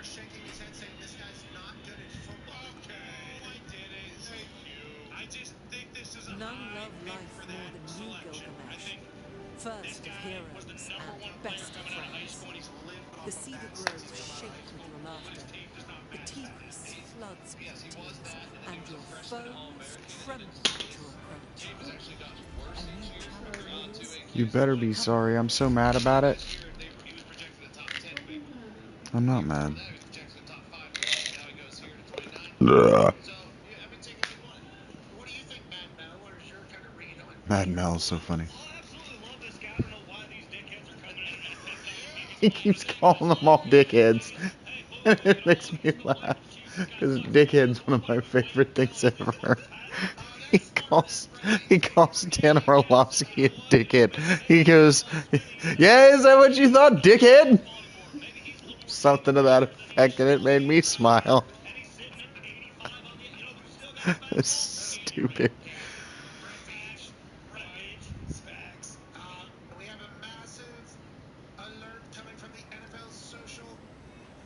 shaking his head saying this guy's not good at football. Okay. Oh, I did it. Thank you. I just think this is a None high love pick life for more that than you, selection. I Gilgamesh. think this First of guy was the heroes number and one player best of coming out of high friends. school, and he's lived off The of cedar that since groves he came out of shake high with school. your But laughter. his team does not The match that. Tigris floods with Yes, he your was tears, that, and then he and was a your freshman foes All-American, and tremble it's at your approach. Tape has actually gotten worse A each new year for challenge two waits. You better be Come sorry. I'm so mad about it. Last year, he was projected a top 10 pick. I'm not mad. Now he was projected a top 5 pick. Now he goes here to 29. Ugh. So, yeah, I mean, take it if you want it. What do you think, Mad Mel? What is your kind of read on Mad Mel's so funny. I absolutely love this guy. I don't know why these dickheads are coming in and telling me He keeps calling them all dickheads. And it makes me laugh. Because dickhead's one of my favorite things ever. He calls Dan Orlovsky a dickhead. He goes, yeah, is that what you thought, dickhead? Something to that effect, and it made me smile. It's stupid. We have a massive alert coming from the NFL social.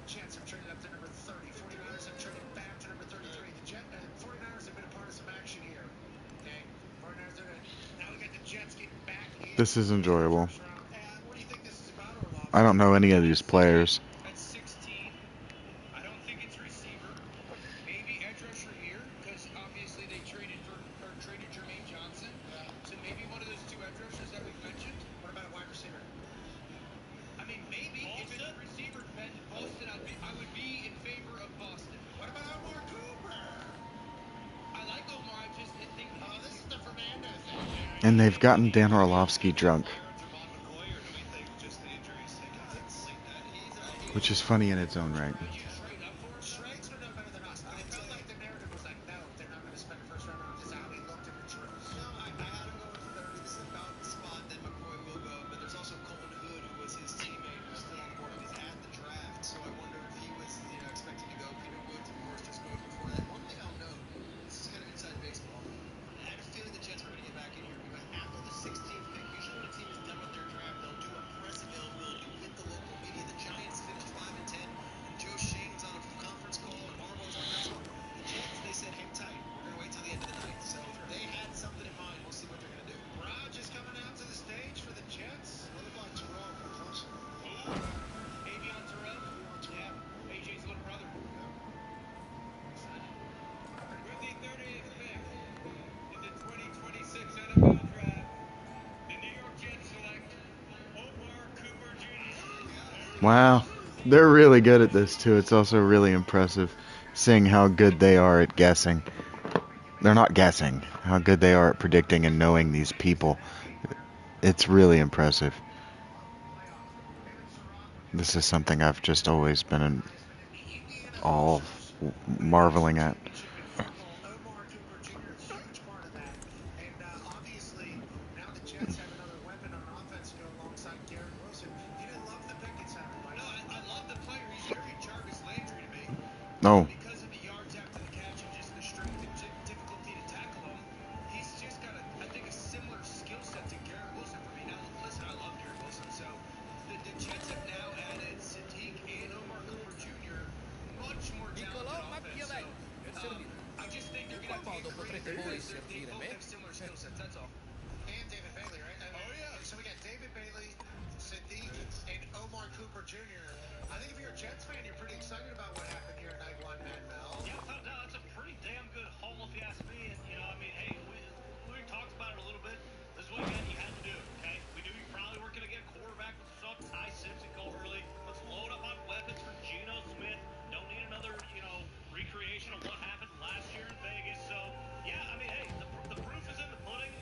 Jets have traded up to number 30. 49ers have traded back to number 33. The 49ers have been a part of some action here. Okay, 49ers are now we got the Jets getting back in. This is enjoyable. What do you think this is about, Orlov? I don't know any of these players. At 16, I don't think it's receiver. Maybe edge rusher here, because obviously they traded Jermaine Johnson. So maybe one of those two edge rushers that we've mentioned. What about a wide receiver? I mean, maybe if it's a receiver depend Boston, I would be in favor of Boston. What about Omar Cooper? I like Omar. I just think this is the Fernando thing. And they've gotten Dan Orlovsky drunk. Which is funny in its own right. Schrags would know better than us, but it felt like the narrative was like, no, they're not going to spend a first round on this. How he looked in the truth. No, I had him going 30. This is about the spot that McCoy will go, but there's also Coleman Hood, who was his teammate, who's still on the board. He was at the draft, so I wonder if he was, expecting to go. Peter Woods, of course, just spoke before that. One thing I'll note, this is kind of inside baseball. I have a feeling the Jets are going to get back in here because after the 16th pick, usually when a team is done with their draft, they'll do a press availability with the local media. The Giants finished 5-10, and Joe Shane was on a conference call, and Harbaugh was on a conference call. The Jets, they said, hang tight. We're going to wait till the end of the night. So they had something in mind. We'll see what they're going to do. Raj is coming out to the stage for the Jets. What about Terrell from Clemson? maybe on Terrell. Yeah, AJ's little brother. With the 30th pick in the 2026 NFL Draft, the New York Jets select Omar Cooper Jr. Wow. They're really good at this, too. It's also really impressive seeing how good they are at guessing. They're not guessing. How good they are at predicting and knowing these people. It's really impressive. This is something I've just always been all marveling at. Omar Cooper Jr. is a huge part of that. And obviously, now the Jets have another weapon on offense to go alongside Garrett Wilson. You didn't love the pick, it sounded like. No, I love the player. He's very Jarvis Landry to me. No. Because of the yards after the catch and just the strength and difficulty to tackle him, he's just got I think a similar skill set to Garrett Wilson for me. Now, listen, I love Garrett Wilson. So the Jets have now added Sadiq and Omar Cooper Jr. much more talented offense. So I just think they're going to be creative. They both have similar skill sets. That's all. And David Bailey, right? So we got David Bailey, Sadiq, and Omar Cooper Jr. I think if you're a Jets fan, you're pretty excited about what happened here in night one, Mad Mel. Yeah, no, that's a pretty damn good haul if you ask me. And, I mean, hey, we talked about it a little bit. This is what you had to do, okay? We knew you probably weren't going to get a quarterback with some Ty Simpson go early. Let's load up on weapons for Geno Smith. Don't need another, recreation of what happened last year in Vegas. So, yeah, I mean, hey, the proof is in the pudding.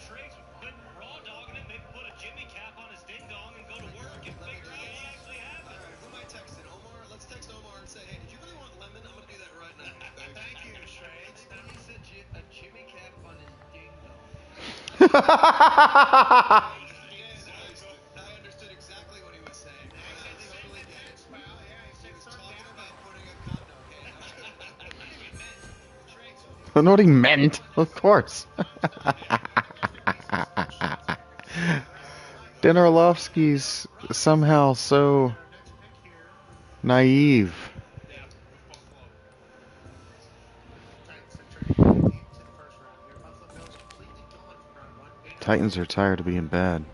Schrags quit raw dogging it, maybe put a Jimmy cap on his ding dong and go to work and figure out what actually happened. All right, who am I texting? Omar? Let's text Omar and say, hey, did you really want lemon? I'm going to do that right now. Thank you, Schrags. He said a Jimmy cap on his ding dong. I understood exactly what he was saying. I totally get it. He was talking about putting a condom. I know what he meant, of course. Dan Orlovsky's somehow so naive. Titans are tired of being bad.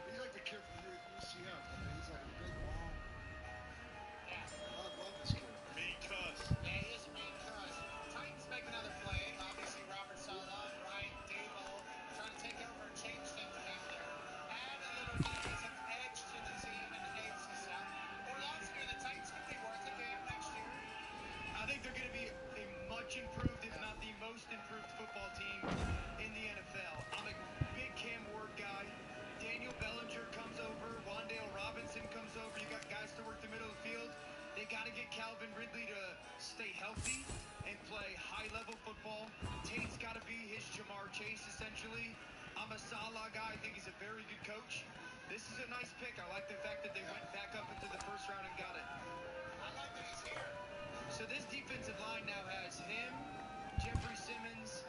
He's like the kid from UCF. He's like a big, long. I love this kid. Mean cuss. Yeah, he is a mean cuss. Titans make another play. Obviously, Robert Saleh, Brian Dable trying to take over and change things down there. Add a little defensive edge to the team in the AFC South. Orlovsky, the Titans could be worth a game next year. I think they're going to be a much improved, if not the most improved football team in the NFL. I'm a big Cam Ward guy. Daniel Bellinger comes over. Wan'Dale Robinson comes over. You got guys to work the middle of the field. They got to get Calvin Ridley to stay healthy and play high-level football. Tate's got to be his Jamar Chase, essentially. I'm a Salah guy. I think he's a very good coach. This is a nice pick. I like the fact that they went back up into the first round and got it. I like that he's here. So this defensive line now has him, Jeffrey Simmons,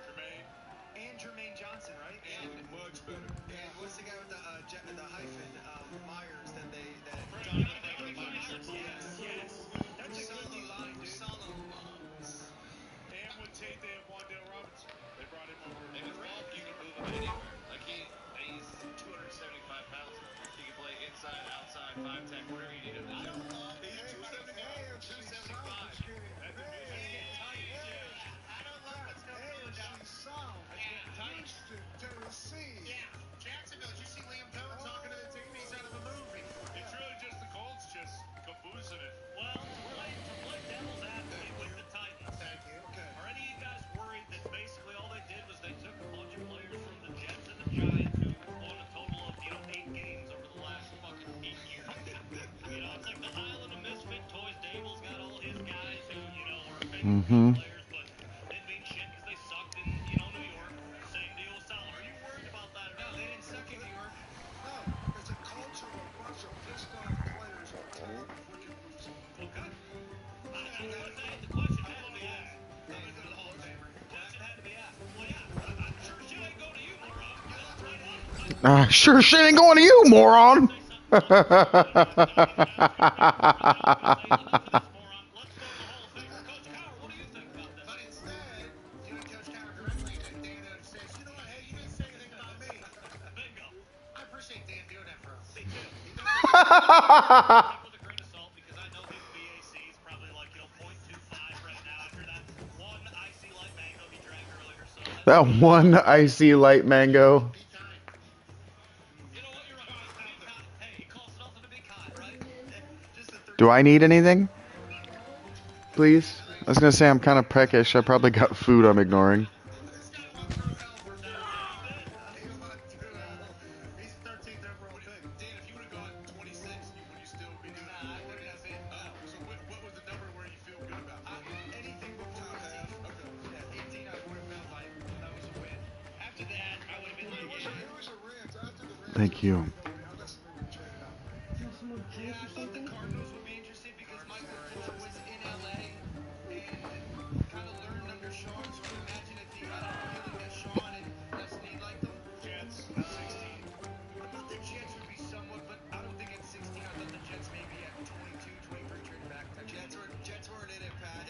and Jermaine Johnson, right? And much better. And what's the guy with the hyphen? Myers that they Yes. That's a good line, dude. And with Tate, they have Wan'Dale Robinson. They brought him over. If it's bulk, you can move him anywhere. Like he's 275 pounds. He can play inside, outside, 5'10", whatever you need him to do. He's 275. 275. That's a big I don't love what's going on down South. Houston, Tennessee. Yeah, Jacksonville. Did you see Liam Cohen talking to the team? He's out of a movie. It's really just the Colts just caboosing it. Well, to play devil's advocate with the Titans. Thank you. Okay. Are any of you guys worried that basically all they did was they took a bunch of players from the Jets and the Giants who won a total of, 8 games over the last fucking 8 years? It's like the Island of Misfit Toys. Dable's got all his guys who, are big players, but didn't mean shit because they sucked in, New York. Same deal with Salah. Are you worried about that? No, they didn't suck in New York. No, it's a culture of a bunch of pissed off players on top of freaking losing. Okay. The question had to be asked. I'm going to go to the Hall of Famer. The question had to be asked. Well, yeah, I'm sure shit ain't going to you, moron. Sure shit ain't going to you, moron. But instead, you and Coach Cowher directly, and Dan says, you know what, hey, you didn't say anything about me. Bingo. I appreciate Dan doing that for us. Me too. With a grain of salt because I know his BAC is probably like, 0.25 right now after that one icy light mango he drank earlier. So That one icy light mango. Do I need anything? Please? I was gonna say I'm kind of peckish. I probably got food I'm ignoring. Thank you. Yeah, I thought the Cardinals would be interested because Michael Cole was in LA and kind of learned under Sean. So I imagine if he had a feeling that Sean and Destiny liked him. Jets, 16. I thought the Jets would be somewhat, but I don't think at 16. I thought the Jets maybe at 22, 23 traded back. Jets weren't in it, Pat.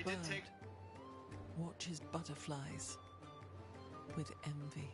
bird watches butterflies with envy.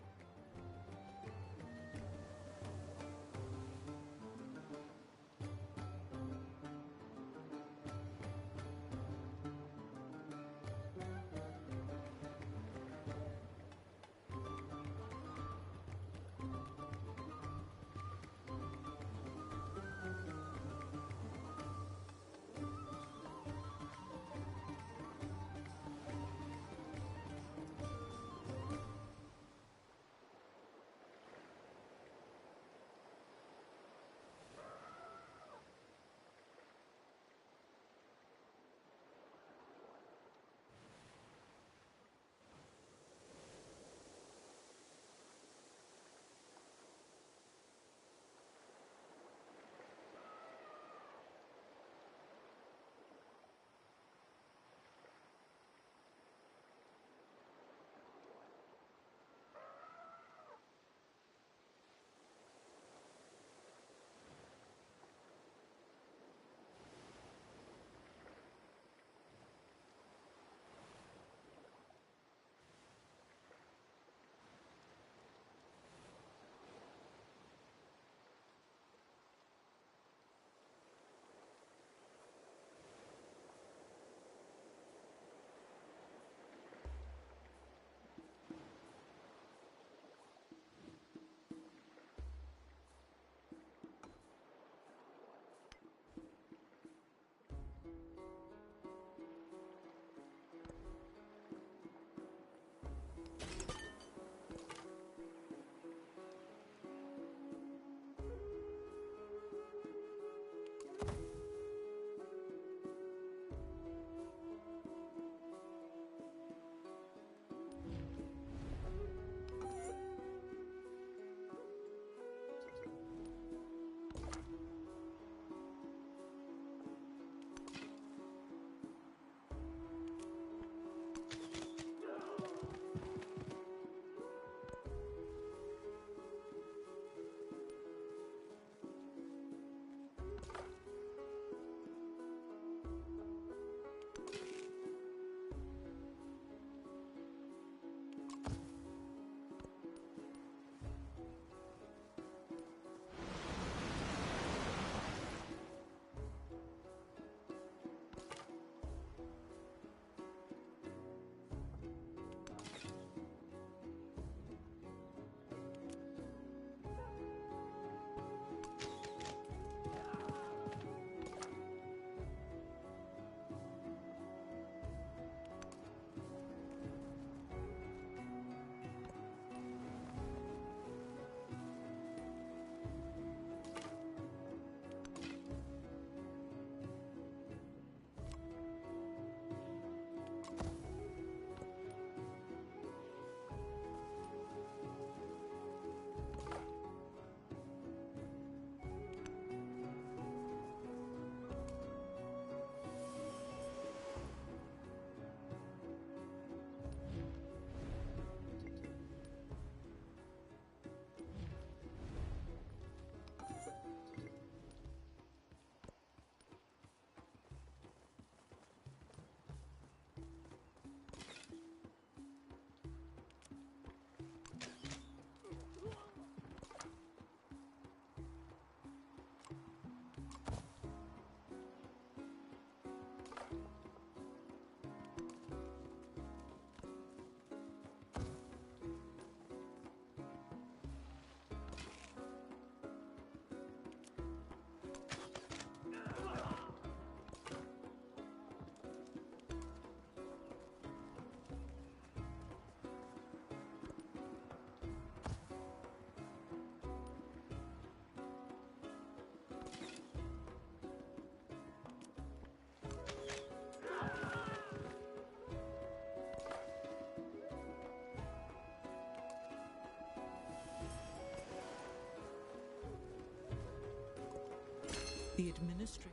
The administrator.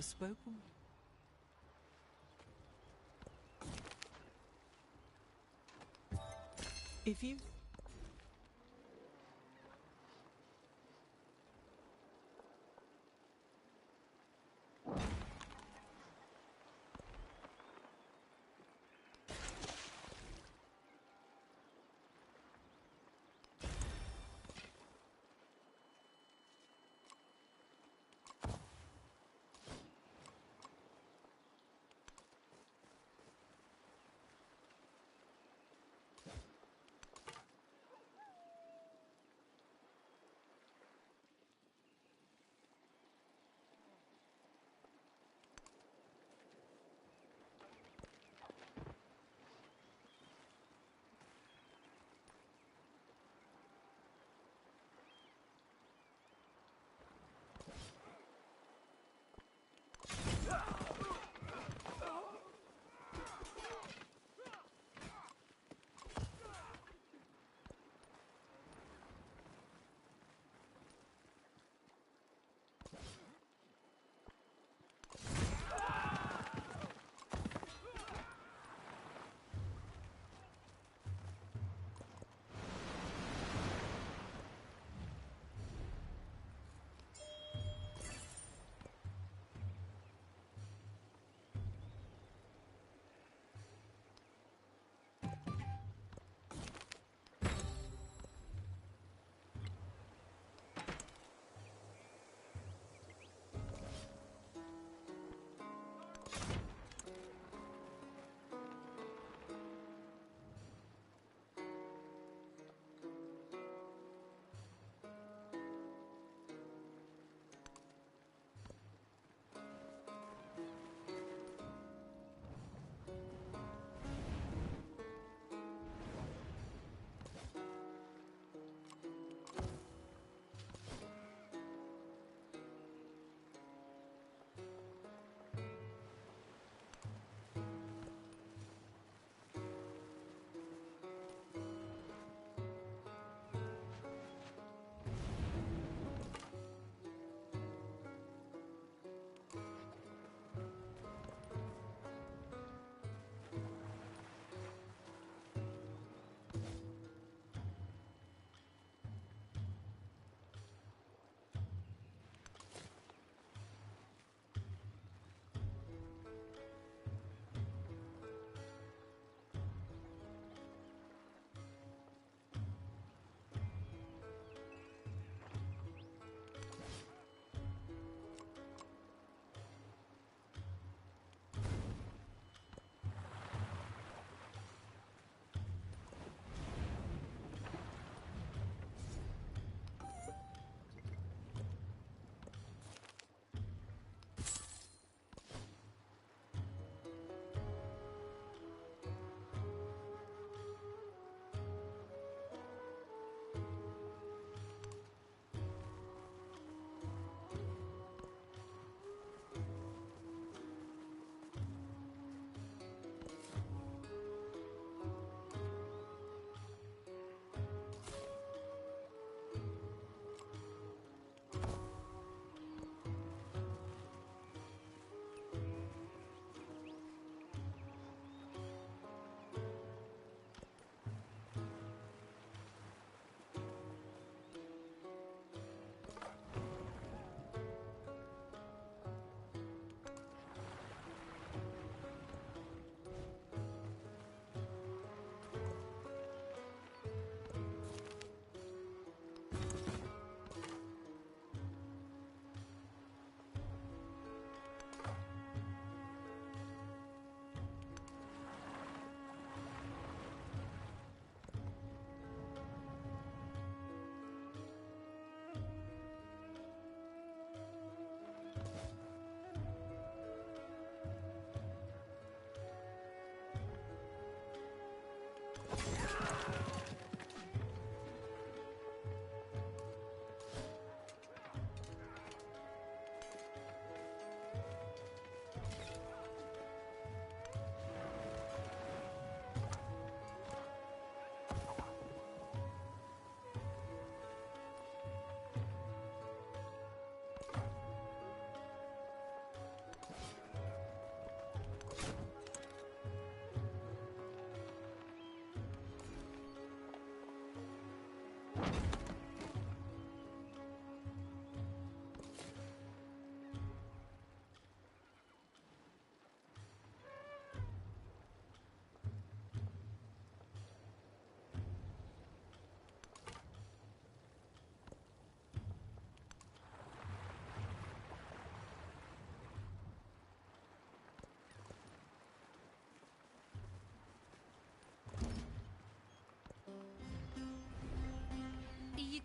spoken. If you...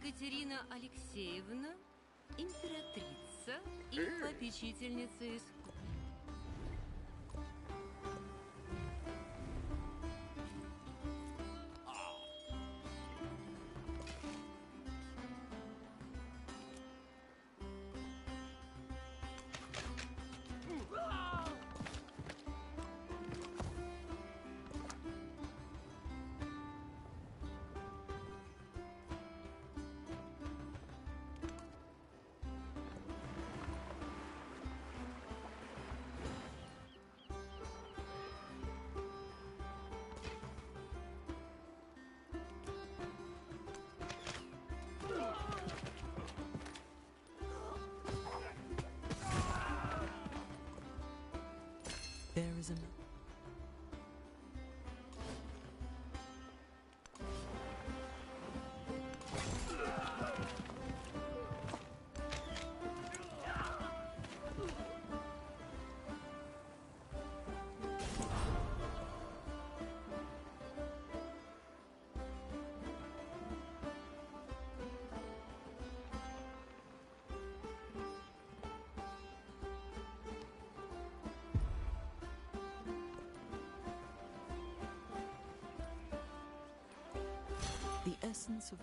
Екатерина Алексеевна, императрица и попечительница искусства. There is enough. The essence of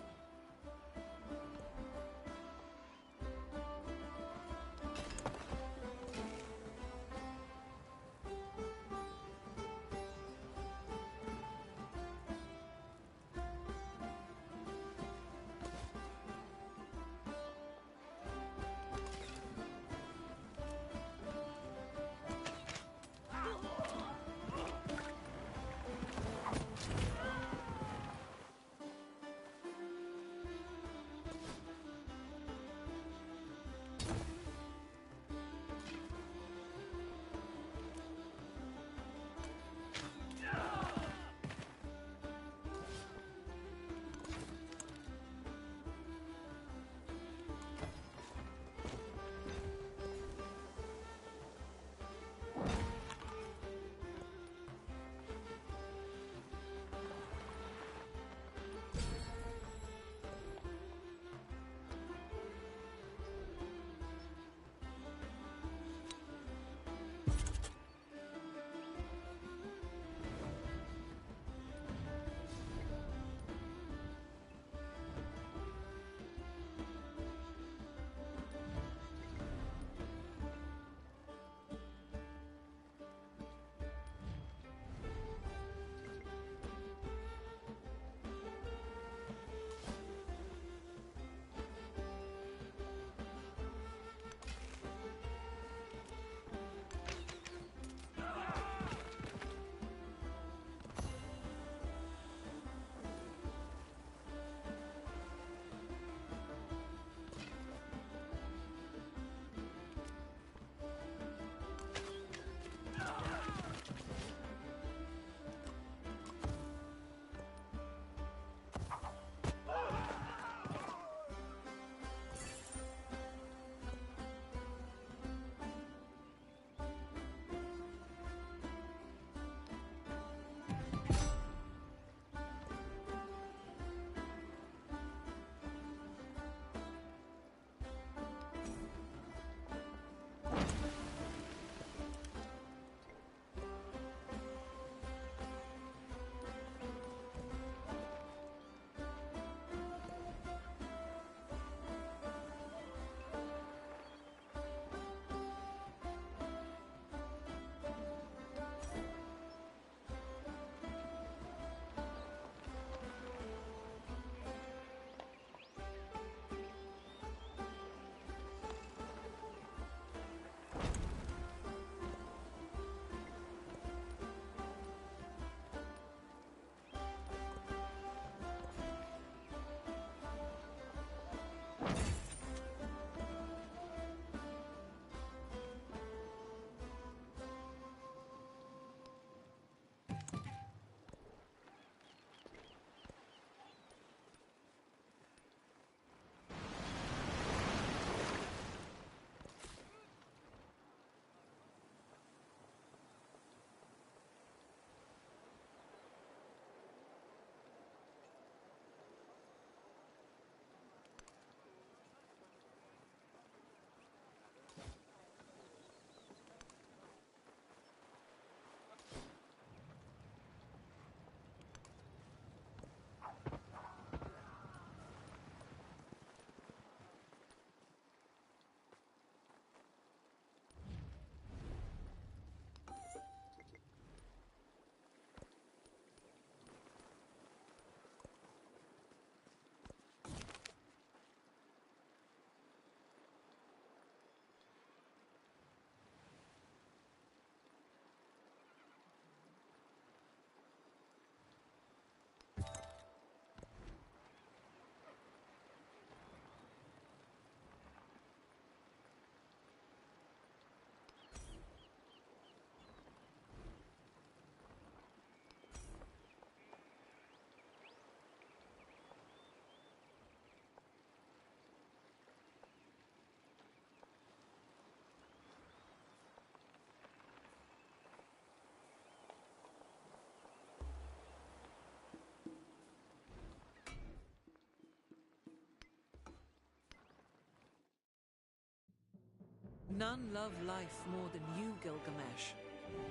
None love life more than you, Gilgamesh.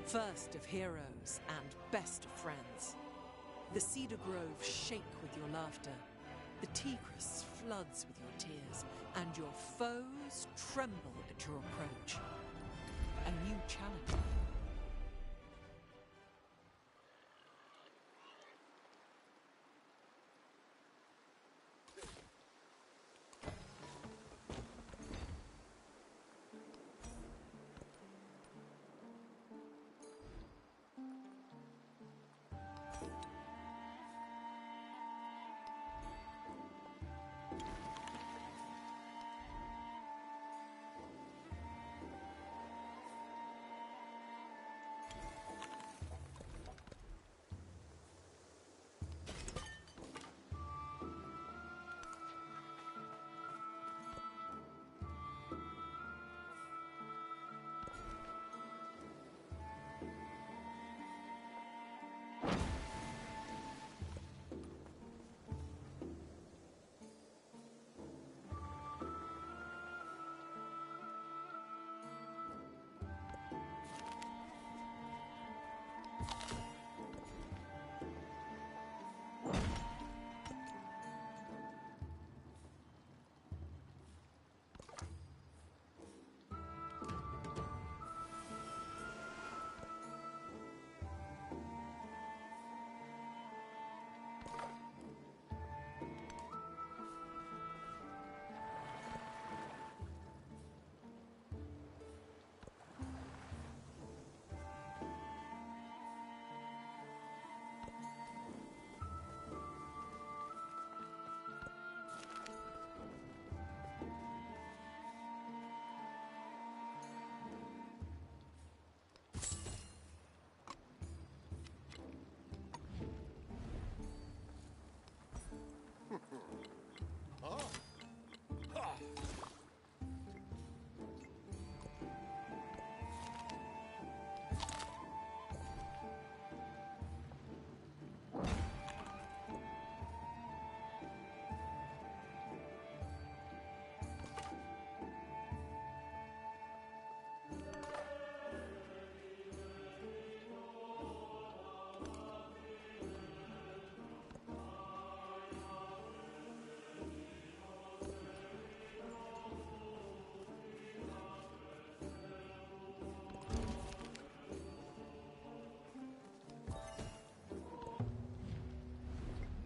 First of heroes and best of friends. The cedar groves shake with your laughter. The Tigris floods with your tears, and your foes tremble at your approach. A new challenge.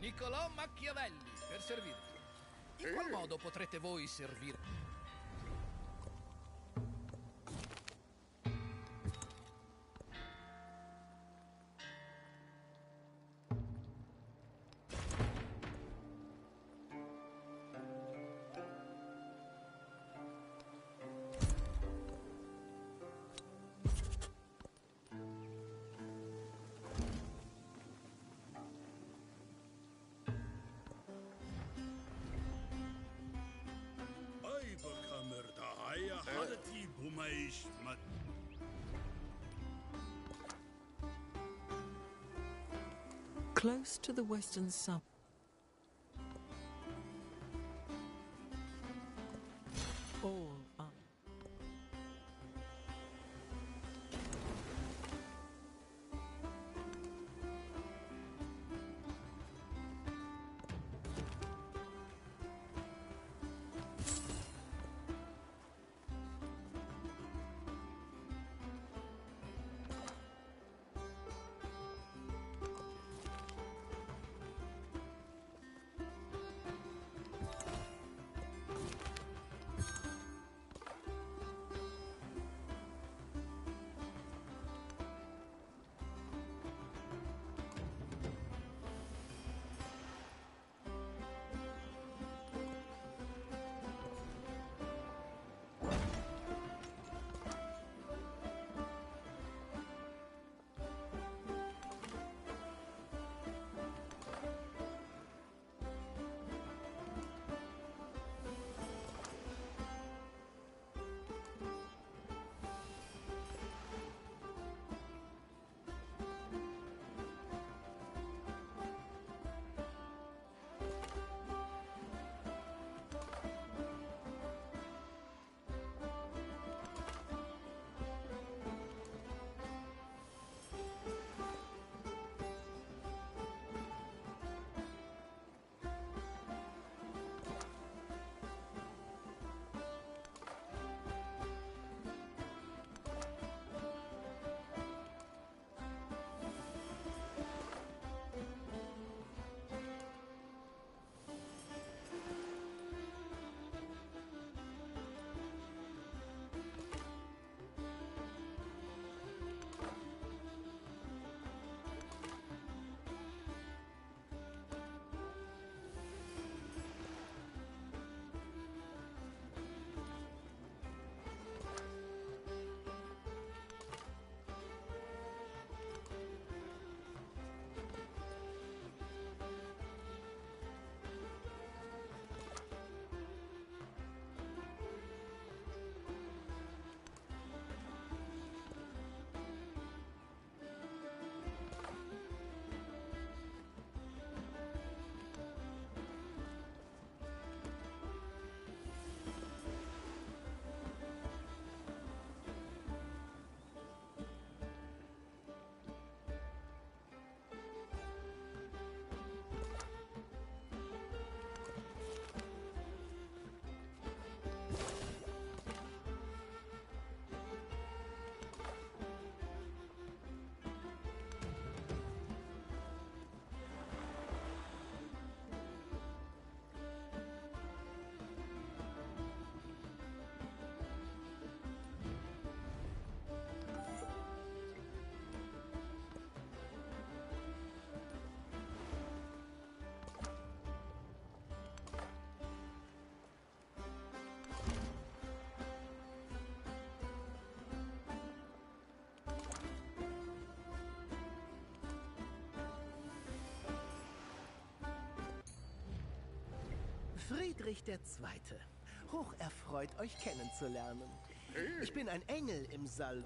Niccolò Machiavelli, per servirvi. In qual modo potrete voi servire? Close to the western summit. All up. Friedrich II. Hocherfreut, euch kennenzulernen. Ich bin ein Engel im Salon.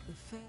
The fair.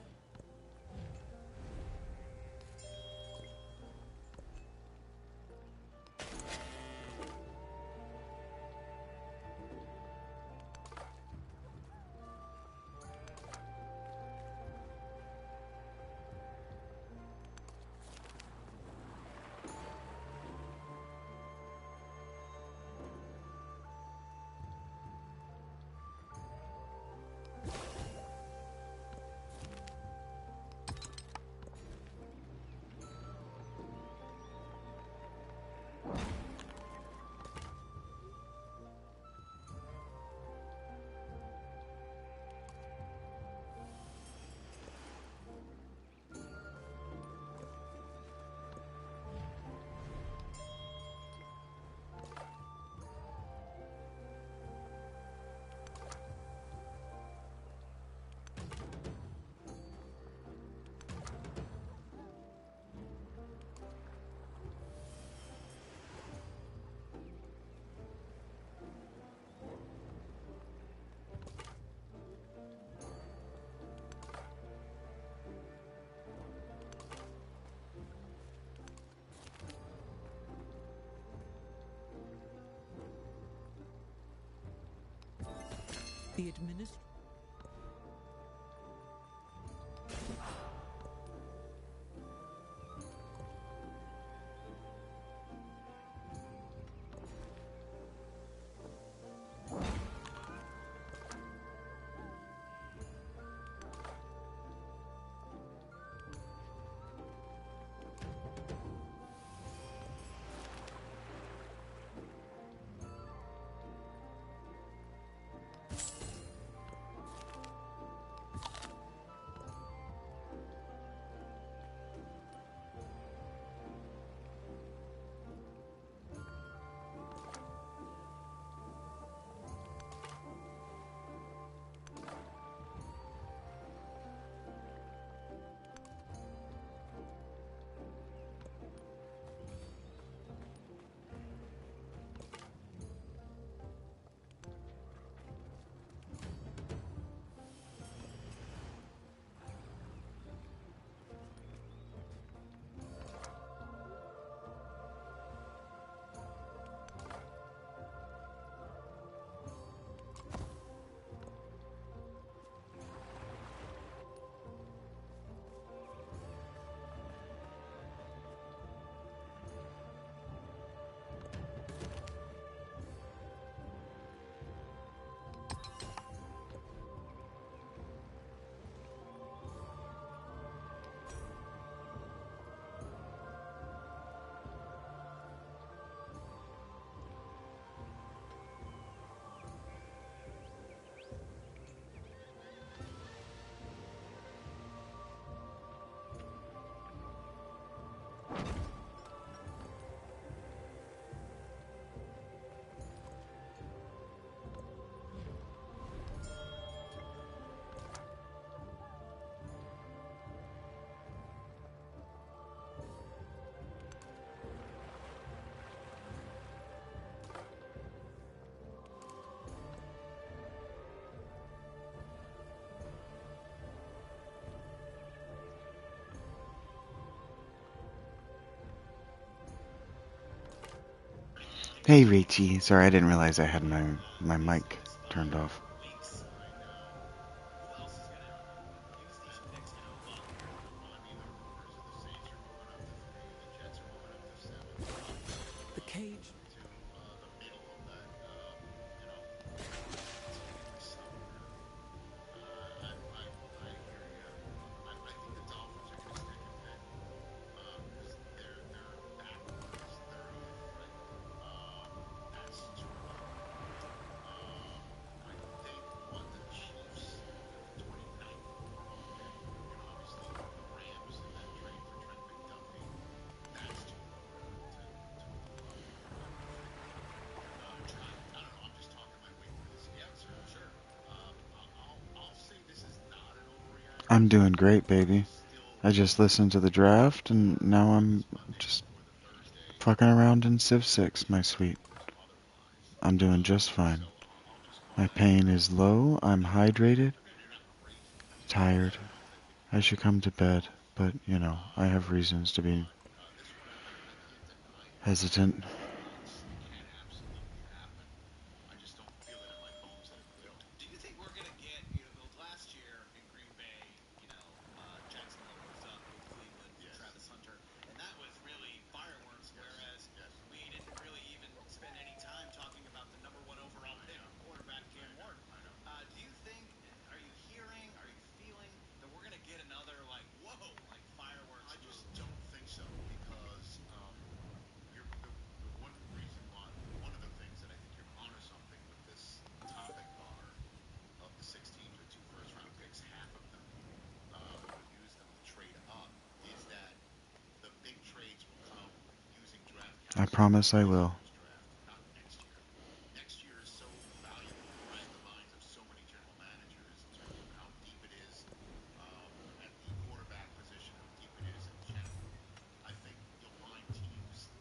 The administration. Hey Rachie, sorry I didn't realize I had my mic turned off. The cage. I'm doing great, baby. I just listened to the draft, and now I'm just fucking around in Civ 6, my sweet. I'm doing just fine. My pain is low, I'm hydrated, tired. I should come to bed, but, you know, I have reasons to be hesitant. Do you think we're gonna get, last year in Green Bay, Jacksonville moved up with Cleveland for Travis Hunter, and that was really fireworks. Whereas we didn't really even spend any time talking about the number 1 overall pick, quarterback Cam Ward. Do you think? Are you hearing? Are you feeling that we're gonna get another like fireworks? I just don't think so because the one reason why one of the things that I think you're onto something with this topic are of the 6 teams with 2 first-round picks, half of them will use them to trade up. Is that the big trades will come using draft I capital promise I this will. year's draft, not next year. Next year is so valuable to read the minds of so many general managers in terms of how deep it is at the quarterback position, how deep it is in general. I think you'll find teams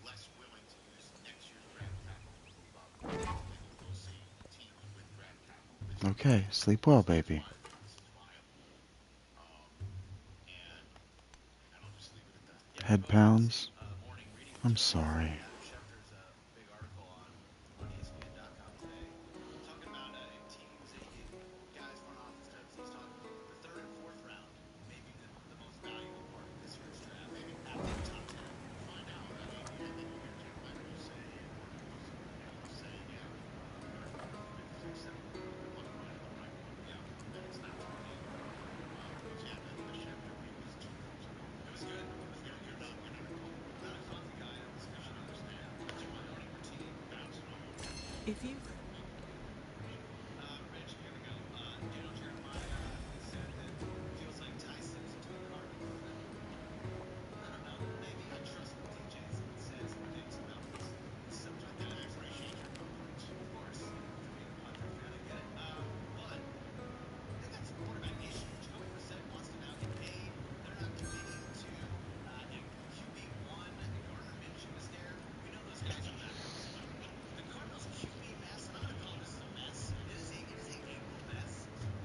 less willing to use next year's draft capital to move up than you will see teams with draft capital this year. Okay, sleep well, So that's baby. why I think this is viable. And I'll just leave it at that. Head pounds? I'm sorry. Adam Schefter's big article on ESPN.com today, talking about in teams, guys, front office types. He's talking the 3rd and 4th round, maybe the most valuable part of this year's draft. Maybe After the top 10. we'll find out. I mean, and then you hear general managers say, and owners, say, yeah, 3rd, 4th, 5th, 6th, 7th, we're looking right at the right one. Yeah, and it's not working. Because the Schefter pick was 2 years ago. It was good. It was very good. You're not a cold. Not a coffee guy on discussion. I understand. That's why Morning routine. bouncing all over the place. If you Rich, here we go. Daniel Jeremiah said that feels like Ty Simpson to the Cardinals. I don't know. Maybe I trust what DJ says and thinks about this subject. And I appreciate your confidence. Of course, for being a Padre fan, I get it. But they got some quarterback issues. Jacoby Brissett wants to now get paid. They're not committing to QB1. Gardner Minshew is there. We know those guys are backups. The Cardinals QB mess, and I'm going to call this a mess. It is a legal mess.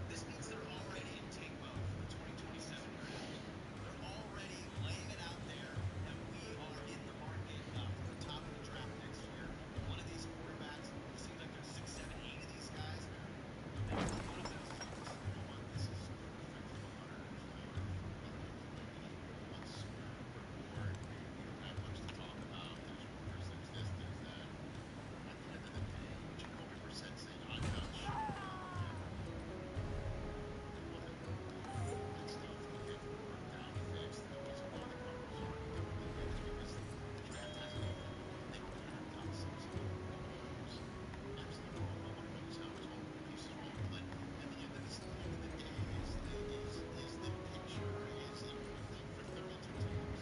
This means they're already in tank mode for the 2027 draft. They're already laying it out there that we are in the market for the top of the draft next year. One of these quarterbacks, it seems like there's 6, 7, 8 of these guys. Maybe one of those teams, you know what, this is perfect for the Hunter here for whether it's maybe months sooner or we don't have much to talk about. There's rumors, there's this, there's that. At the end of the day, Jacoby Brissett saying, I'm not sure yet. There wasn't that stuff needed worked out, fixed. The reason why the Cardinals aren't doing it yet is because the draft hasn't even, they don't have Ty Simpson. Nobody knows. Absolutely nobody knows how his whole pieces will all click. And the end of the day is the picture is everything for 32 teams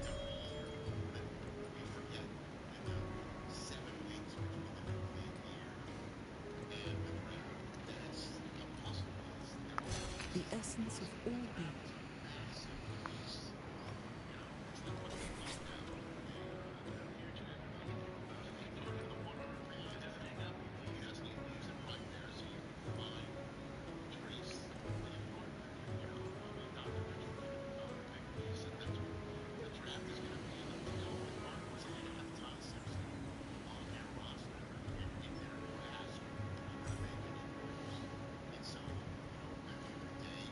every year. But we forget in the 7 weeks between the new league year and the draft that it's a puzzle piece. They're all the pieces. essence of all being. It's a massive piece. It's like putting a glove down on a huge hit. I mean, you think about it. Even the one-arm man, he doesn't even use it right there. So you can find trace the equipment. I mean, Dr. Mitchell giving him another big piece, and that's what the draft is going to be. The Cardinals have Ty Simpson on their roster and in their grasp to make any moves. And so, at the end of the day,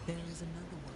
There is another one.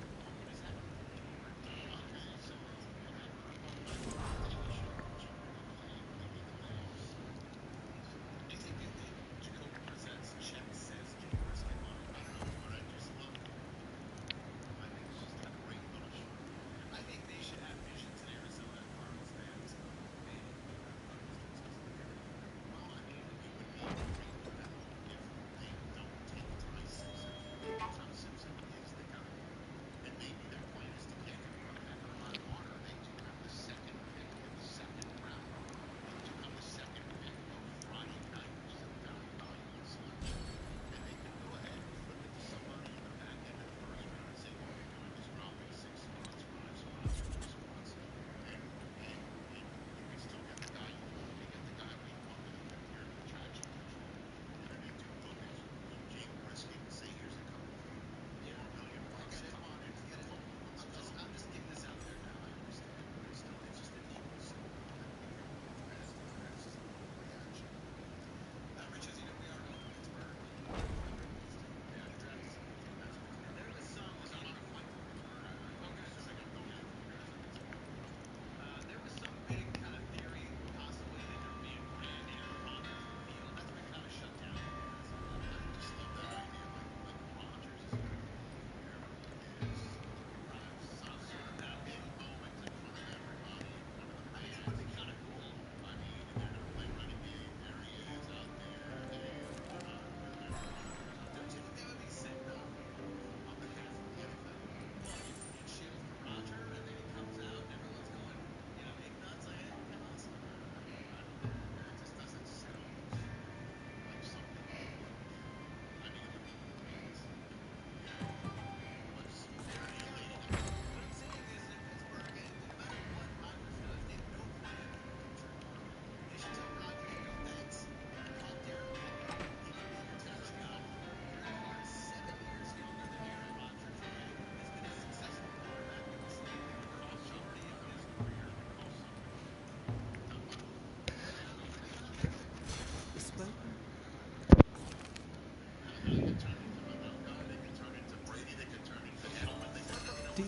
Spoken.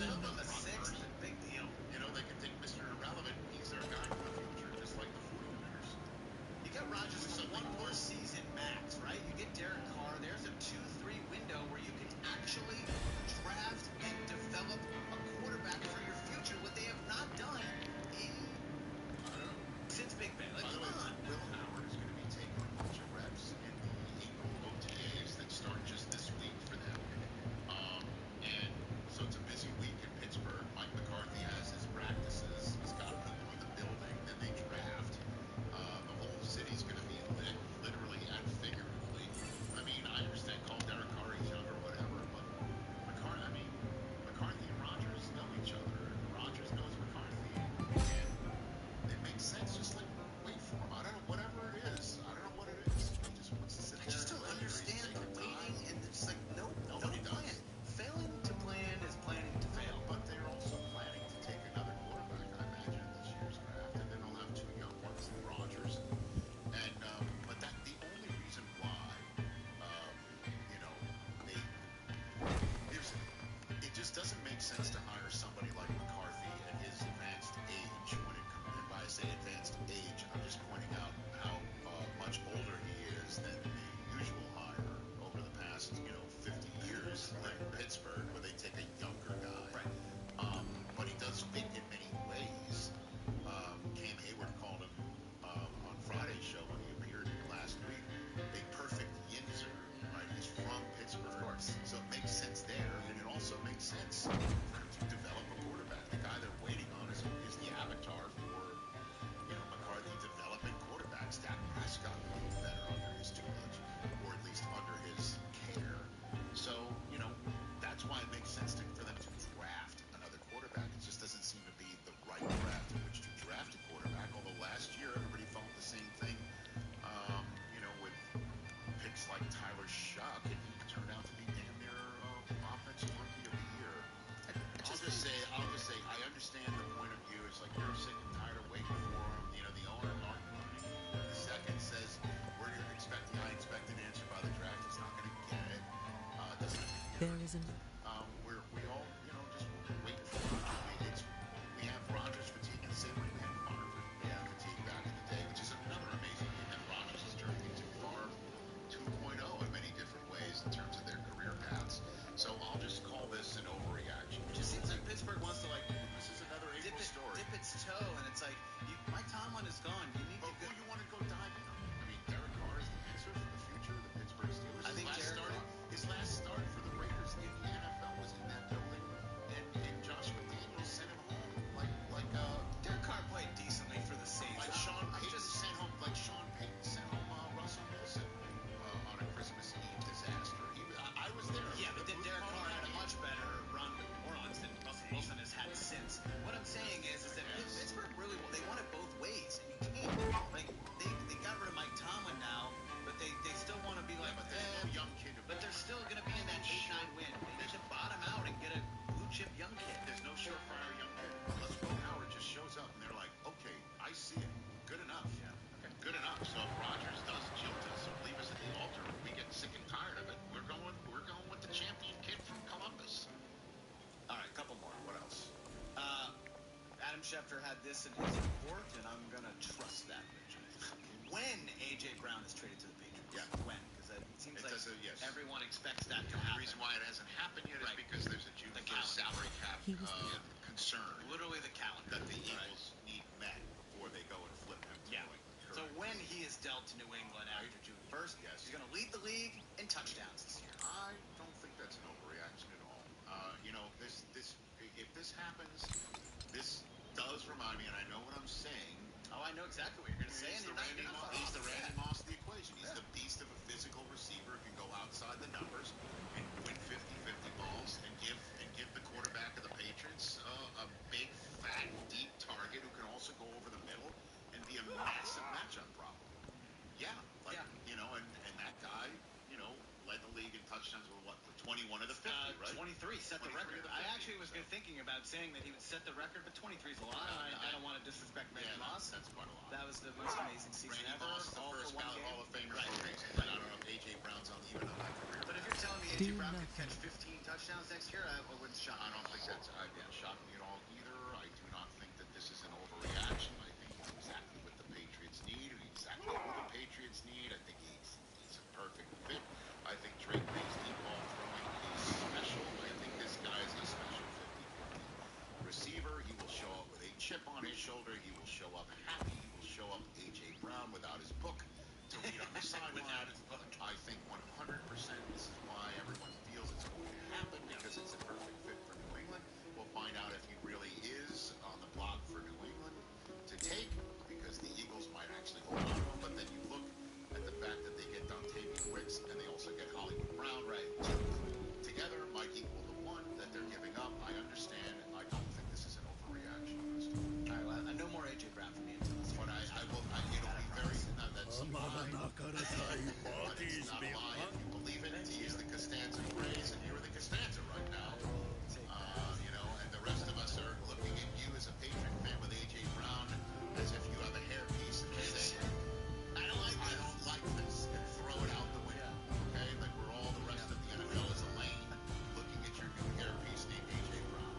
A sixth, big deal. You know, they can take Mr. Irrelevant. He's their guy for the future, just like the 49ers. You get Rodgers for one more season max, right? You get Derek Carr. There's a 2-3 window where you can actually draft and develop a quarterback for your future, what they have not done since Big Ben. Like, come on. Will Howard is going to be taking a bunch of reps in the April OTAs that start just this week for them. And so it's a busy week in Pittsburgh. Mike McCarthy has his practices. He's got people in the building. Then they draft. The whole city's going to be lit, literally and figuratively. I mean, I understand call Derek Carr, he's younger, whatever, but McCarthy and Rodgers know each other, and Rodgers knows McCarthy, and it makes sense. Just like wait for him. I don't know, whatever it is. I don't know what it is. He just wants to sit there. I just don't understand the waiting and it's like nobody plan. Failing to plan is planning to fail. But they're also planning to take another quarterback, I imagine, in this year's draft, and then they'll have two young ones, Rodgers, and but that the only reason why, you know, it just doesn't make sense to hire somebody like McCarthy at his advanced age. And by I say advanced age, I'm just pointing out how much older he is than the usual hire over the past, 50 years in Pittsburgh, where they take a younger guy. Right. But he does fit in many ways. Cam Hayward called him on Friday's show when he appeared last week a perfect Yinzer. Right? He's from Pittsburgh, of course. So it makes sense there, and it also makes sense for him to develop a quarterback. The guy they're waiting on is the avatar for McCarthy development quarterbacks. Dak Prescott will be better under his tutelage, or at least under his care. So that's why it makes sense for them to draft another quarterback. It just doesn't seem to be the right draft in which to draft a quarterback. Although last year everybody felt the same thing, with picks like Tyler Shuck, and he turned out to be damn near offensive rookie of the year. I'll just say, I understand the point of view. It's like you're sick and tired of waiting for him. The owner, Mark Rooney, the second says, I expect an answer by the draft. He's not going to get it. Doesn't appear. There isn't. We're this an overreaction. It just seems like Pittsburgh wants to This is another dip April story. dip its toe, and it's like Mike Tomlin is gone. You need But who you want to go diving on? I mean, Derek Carr is the answer for the future of the Pittsburgh Steelers. I think His last start for the Raiders in the NFL was in that building, and Josh McDaniels sent him home Derek Carr played decently for the Saints. Like Sean Payton sent home Russell Wilson on a Christmas Eve disaster. I was there. Yeah, but then Derek Carr had a much better run with New Orleans than Russell Wilson has had since. What I'm saying is that Pittsburgh really they want it both ways, and you can't. Like they got rid of Mike Tomlin now, but they still want to be like, but they're no young kid. But they're still going to be in that 8-9 win. They need to bottom out and get a blue chip young kid. There's no surefire young kid unless Will Howard just shows up and they're like, okay, I see it. Good enough. Yeah. Okay. Good enough. So if Rodgers does jilt us or leave us at the altar, we get sick and tired of it. We're going with the champion kid from Columbus. All right, a couple more. What else? Adam Schefter had this in his report, and I'm going to trust that. When A.J. Brown is traded to the Patriots. Yeah. When? Because it seems like yes. everyone expects that to The happen. reason why it hasn't happened yet is because there's a June 1st salary cap concern. Literally the calendar. That the Eagles need met before they go and flip him to New England. So when he is dealt to New England after June 1st, he's going to lead the league in touchdowns this year. I don't think that's an overreaction at all. If this happens, this does remind me, and I know what I'm saying. Oh, I know exactly what you're going to say. He's the Randy Moss of the equation. He's the beast of a physical receiver who can go outside the numbers and win 50-50 balls and give the quarterback of the Patriots a big, fat, deep target who can also go over the middle and be a massive matchup problem. Yeah, and that guy, led the league in touchdowns with 21 of the 50, right? 23 set the record. I actually was thinking about saying that he would set the record, but 23 is a lot. I don't want to disrespect Randy Moss. That's quite a lot. That was the most amazing season Randy ever. Moss is the first ballot Hall of Famer for a reason. I don't know if A.J. Brown's even on that career. But if you're telling me A.J. Brown could catch 15 touchdowns next year, I wouldn't shock me. I don't think that's shocking me at all either. I do not think that this is an overreaction. I think he's exactly what the Patriots need, exactly who the Patriots need. I think he's a perfect fit. I think Drake May's deep ball throwing is special. I think this guy is a special 50-50 receiver. He will show up with a chip on his shoulder. He will show up happy. He will show up A.J. Brown without his book to read on the sideline. I think 100% this is why everyone feels it's going to happen, because it's a perfect fit for New England. We'll find out if he really is on the block for New England to take, because the Eagles might actually hold on to him. But then you look at the fact that they get Dontavian Wicks and they also get Hollywood Brown, right? Together might equal the one that they're giving up. I understand. I don't think this is an overreaction. All right, well, no more A.J. Brown for me until this year. But it'll be very. That's a lie. But it's not a lie if you believe it. To use the Costanza phrase, and you're the Costanza right now. And the rest of us are looking at you as a Patriot fan with A.J. Brown as if you have a hairpiece and saying, I don't like this, and throw it out the window. Okay? Like we're all the rest of the NFL is a lane looking at your new hairpiece named A.J. Brown.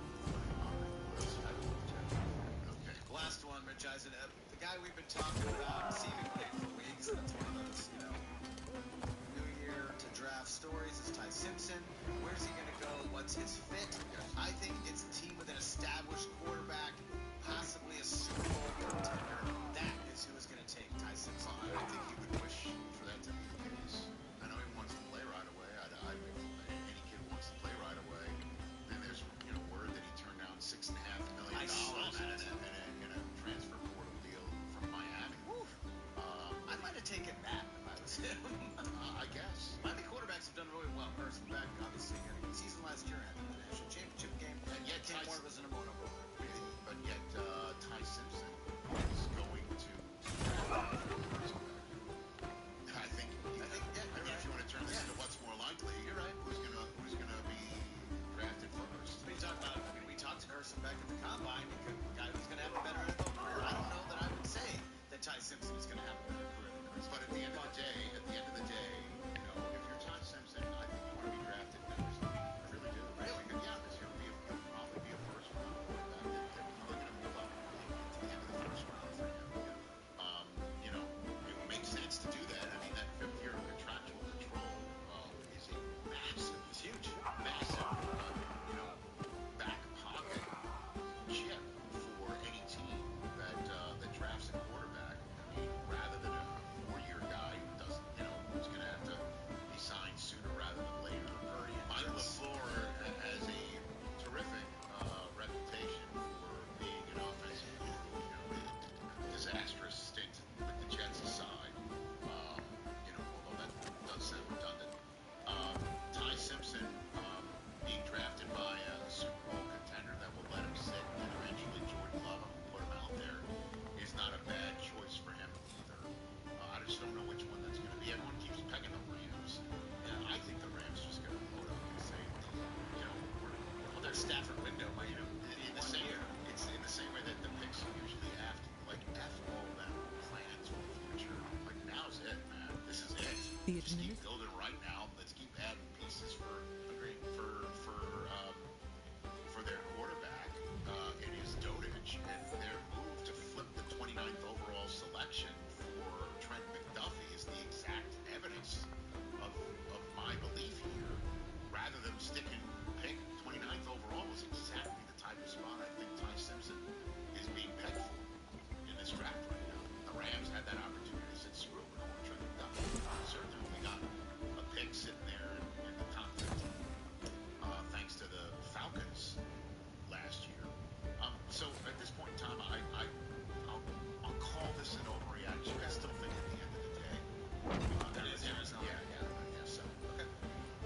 Okay. Last one, Rich Eisen. The guy we've been talking about seemingly for weeks, and it's one of those, New Year to draft stories, is Ty Simpson. Where's he going to go? What's his fit? I think it's a team with an established quarterback, possibly a Super Bowl contender. That is who is going to take Ty Simpson. I think he would wish for that to be the case. I know he wants to play right away. Any kid wants to play right away. Then there's word that he turned down $6.5 million in a transfer portal deal from Miami. I might have taken that if I was him. I guess. Miami quarterbacks have done really well. Carson Beck, obviously, got a good season last year, had the national championship game, and yet Tim Moore was in a mono. But yet Ty Simpson is going to. I think if you want to turn this into what's more likely, you're right. Who's gonna be drafted first? We talked to Carson Beck at the combine. The guy who's going to have a better NFL career. I don't know that I would say that Ty Simpson is going to have a better career than Chris. But at the end of the day, if you're Ty Simpson, I think you want to be drafted next. I really do. Really? Yeah, because he'll probably be a first round quarterback. They're probably going to move up to the end of the first round for him. It would make sense to do that. I mean, that 5th year of contractual control Stafford window might in the same year. It's in the same way that the picks usually F all them plans for the future. Like now's it, man. This is it. Just keep building right now. Let's keep adding pieces for their quarterback. It is dotage, and their move to flip the 29th overall selection for Trent McDuffie is the exact evidence of my belief here. Rather than sticking pick 29th overall was exactly the type of spot I think Ty Simpson is being pegged for in this draft right now. The Rams had that opportunity. They said, screw it, we don't want Trent McDuffie. Certainly, we got a pick sitting there in the top 15, thanks to the Falcons last year. So at this point in time, I'll call this an overreaction. I still think at the end of the day, Arizona. Yeah. So okay.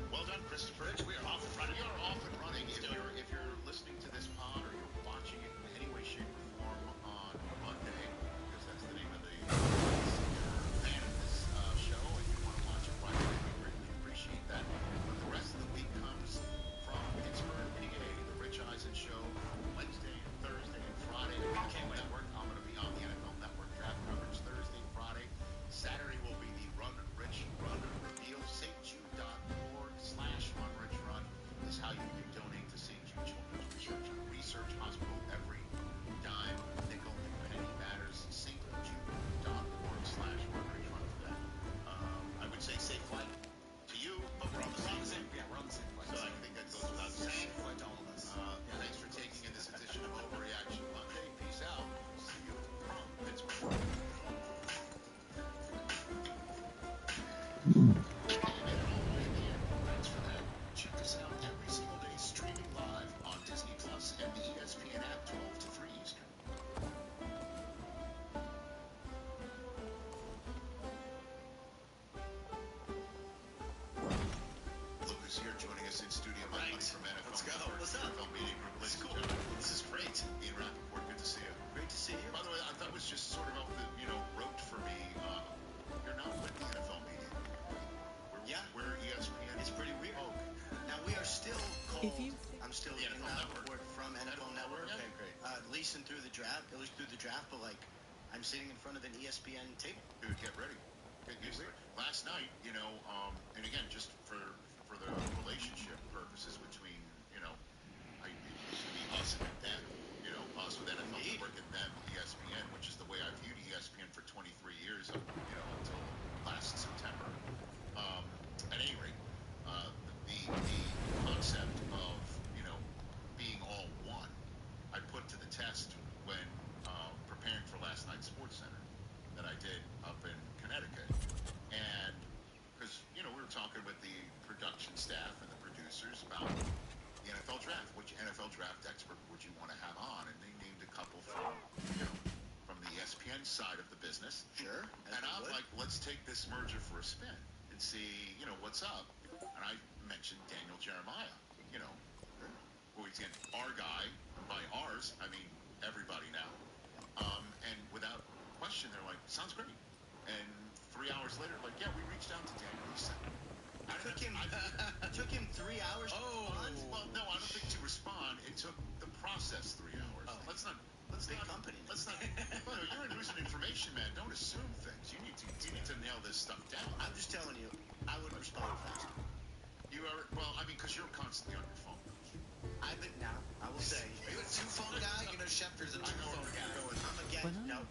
Well done, Christopher. We are off and running. We are off and running. If you're listening to this pod or you're watching it in any way, shape, or form on Monday, because that's the name of the fan of this show, and you want to watch it right away, we greatly appreciate that. But the rest of the week comes from Pittsburgh, PA, the Rich Eisen Show, Wednesday, Thursday, and Friday. I can't wait. Network. I'm going to be on the NFL Network draft coverage Thursday, Friday. Saturday will be the Run Rich Run reveal. stjude.org/runrichrun is how you can donate to St. Jude Children's Research Hospital. Every dime, nickel, and penny matters. stjude.org/runrichrun for that. I would say safe flight to you, but we're on the same flight. Yeah, we're on the same flight. So I think that goes without saying. Safe flight to all of us. Thanks for taking in this edition of Overreaction Monday. Peace out. See you from Pittsburgh. Thanks for that. Check us out every single day streaming live on Disney Plus and the ESPN app 12 to 3 Eastern. Lucas here joining us in studio. My buddy from NFL. Let's go. What's up? NFL Media Group. This is cool. This is great. Ian Rappaport, good to see you. Great to see you. By the way, I thought it was just sort of off the, rote for me. You're not with the NFL Media Group. We're ESPN. It's pretty weird. Oh, now we are still called. I'm still the NFL Network from NFL Network. Okay, great. Leasing through the draft, but like I'm sitting in front of an ESPN table. Dude, get ready. Get used to it. Last night, and again, just for the relationship purposes between, I used to be us and them, us with NFL Network and them ESPN, which is the way I viewed ESPN for 23 years, until last September. At any rate, the concept of, being all one, I put to the test when preparing for last night's Sports Center that I did up in Connecticut. And because, we were talking with the production staff and the producers about the NFL draft. Which NFL draft expert would you want to have on? And they named a couple from the ESPN side of the business. Sure. And I'm like, let's take this merger for a spin and see, what's up. And I mentioned Daniel Jeremiah, who he's in our guy. By ours, I mean everybody now. And without question, they're like, sounds great. And 3 hours later, like, yeah, we reached out to Daniel. He said, it took him 3 hours to respond? Well, no, I don't think to respond. It took the process 3 hours. Oh. Let's not. Well, you're a news and information man. Don't assume things. You need to nail this stuff down. I'm just telling you, I would respond faster. You are, well, I mean, because you're constantly on your phone. I will say. Are you a two-phone guy? Schefter's a two-phone guy.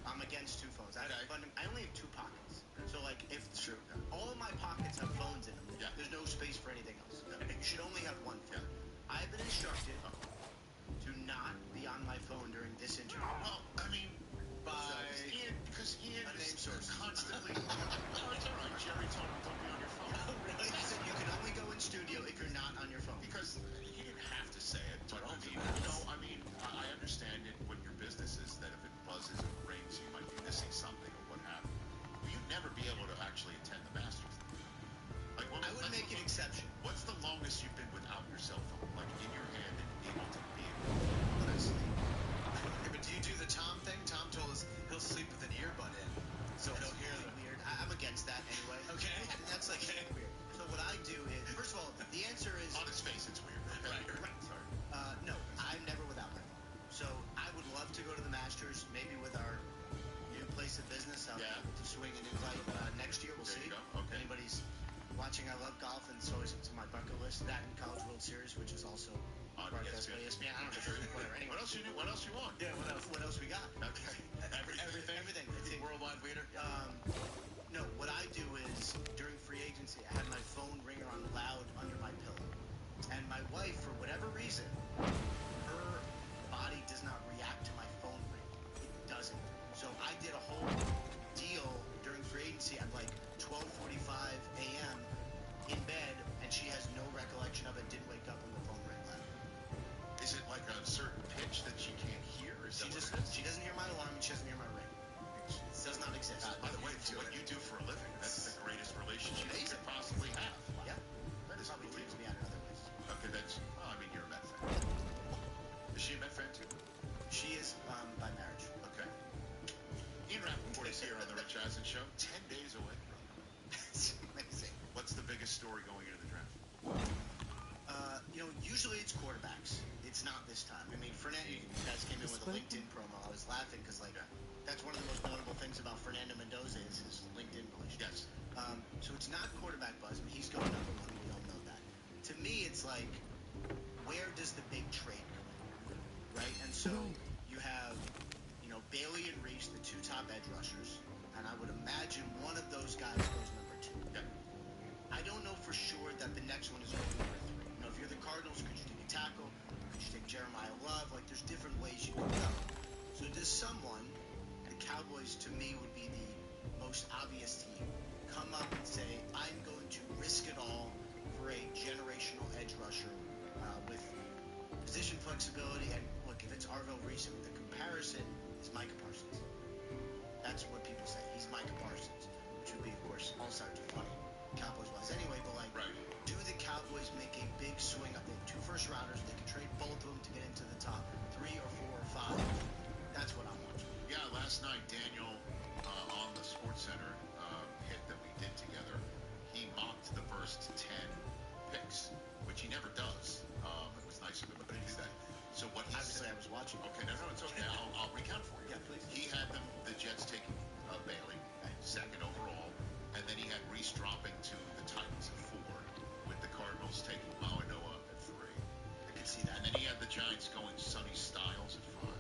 I'm against two phones. I only have two pockets. So, if it's true, all of my pockets have phones in them. Yeah. There's no space for anything else. Yeah. You should only have one phone. Yeah. I've been instructed to not be on my phone during this interview. Well, I mean, Ian is constantly. No, it's all right. Jerry told him don't be on your phone. Oh, really? He said you can only go in studio if you're not on your phone. Because he didn't have to say it, but I understand it when your business is that if it buzzes or rings, you might be missing something or what have you. Well, you'd never be able to actually attend the Masters. I would make an exception. What's the longest you've been without your cell ESPN. I don't know. Whatever. Anyway. What else you want? Yeah. What else we got? Okay. Everything. It's a Worldwide leader. No. What I do is during free agency, I have my phone ringer on loud under my pillow, and my wife, for whatever reason, her body does not react to my phone ring. It doesn't. So I did a whole deal during free agency at like 12:45 a.m. in bed, and she has no recollection of it. Didn't wake up when the phone rang loud. Is it like a certain pitch that she can't hear? She doesn't hear my alarm, and she doesn't hear my ring. It does not exist. By the way, what you do for a living, that's the greatest relationship you could possibly have. Yeah. That is Probably takes me out in other ways. Okay, well, I mean, you're a Met fan. Is she a Met fan too? She is by marriage. Okay. Ian Rappaport is here on the Rich Eisen Show. 10 days away. It's amazing. What's the biggest story going into the draft? Usually it's quarterbacks. It's not this time. I mean, Fernando, you guys came in with a LinkedIn promo. I was laughing because, that's one of the most notable things about Fernando Mendoza is his LinkedIn relationship. Yes. So it's not quarterback buzz. I mean, he's going number one. We all know that. To me, it's like, where does the big trade come in? Right? And so you have, Bailey and Reese, the two top edge rushers, and I would imagine one of those guys goes number two. Yeah. I don't know for sure that the next one is going number three. If you're the Cardinals, could you take a tackle? Could you take Jeremiah Love? Like, there's different ways you could go. So does someone, the Cowboys to me would be the most obvious team, come up and say, I'm going to risk it all for a generational edge rusher with position flexibility? And look, if it's Arvell Reese, the comparison is Micah Parsons. That's what people say. He's Micah Parsons, which would be, of course, all-star too funny, Cowboys-wise anyway, but do the Cowboys make a big swing up? They have two first-rounders. They can trade both of them to get into the top 3 or 4 or 5. That's what I'm watching. Yeah, last night, Daniel, on the SportsCenter hit that we did together, he mocked the first 10 picks, which he never does. It was nice of him to do that. So what he Obviously, said, I was watching. Okay, no, it's okay. I'll recount for you. Yeah, please. He had the Jets taking Bailey, second overall, and then he had Reese dropping to the Titans at 4, with the Cardinals taking Mauanoa at 3. I could see that. And then he had the Giants going Sonny Styles at 5.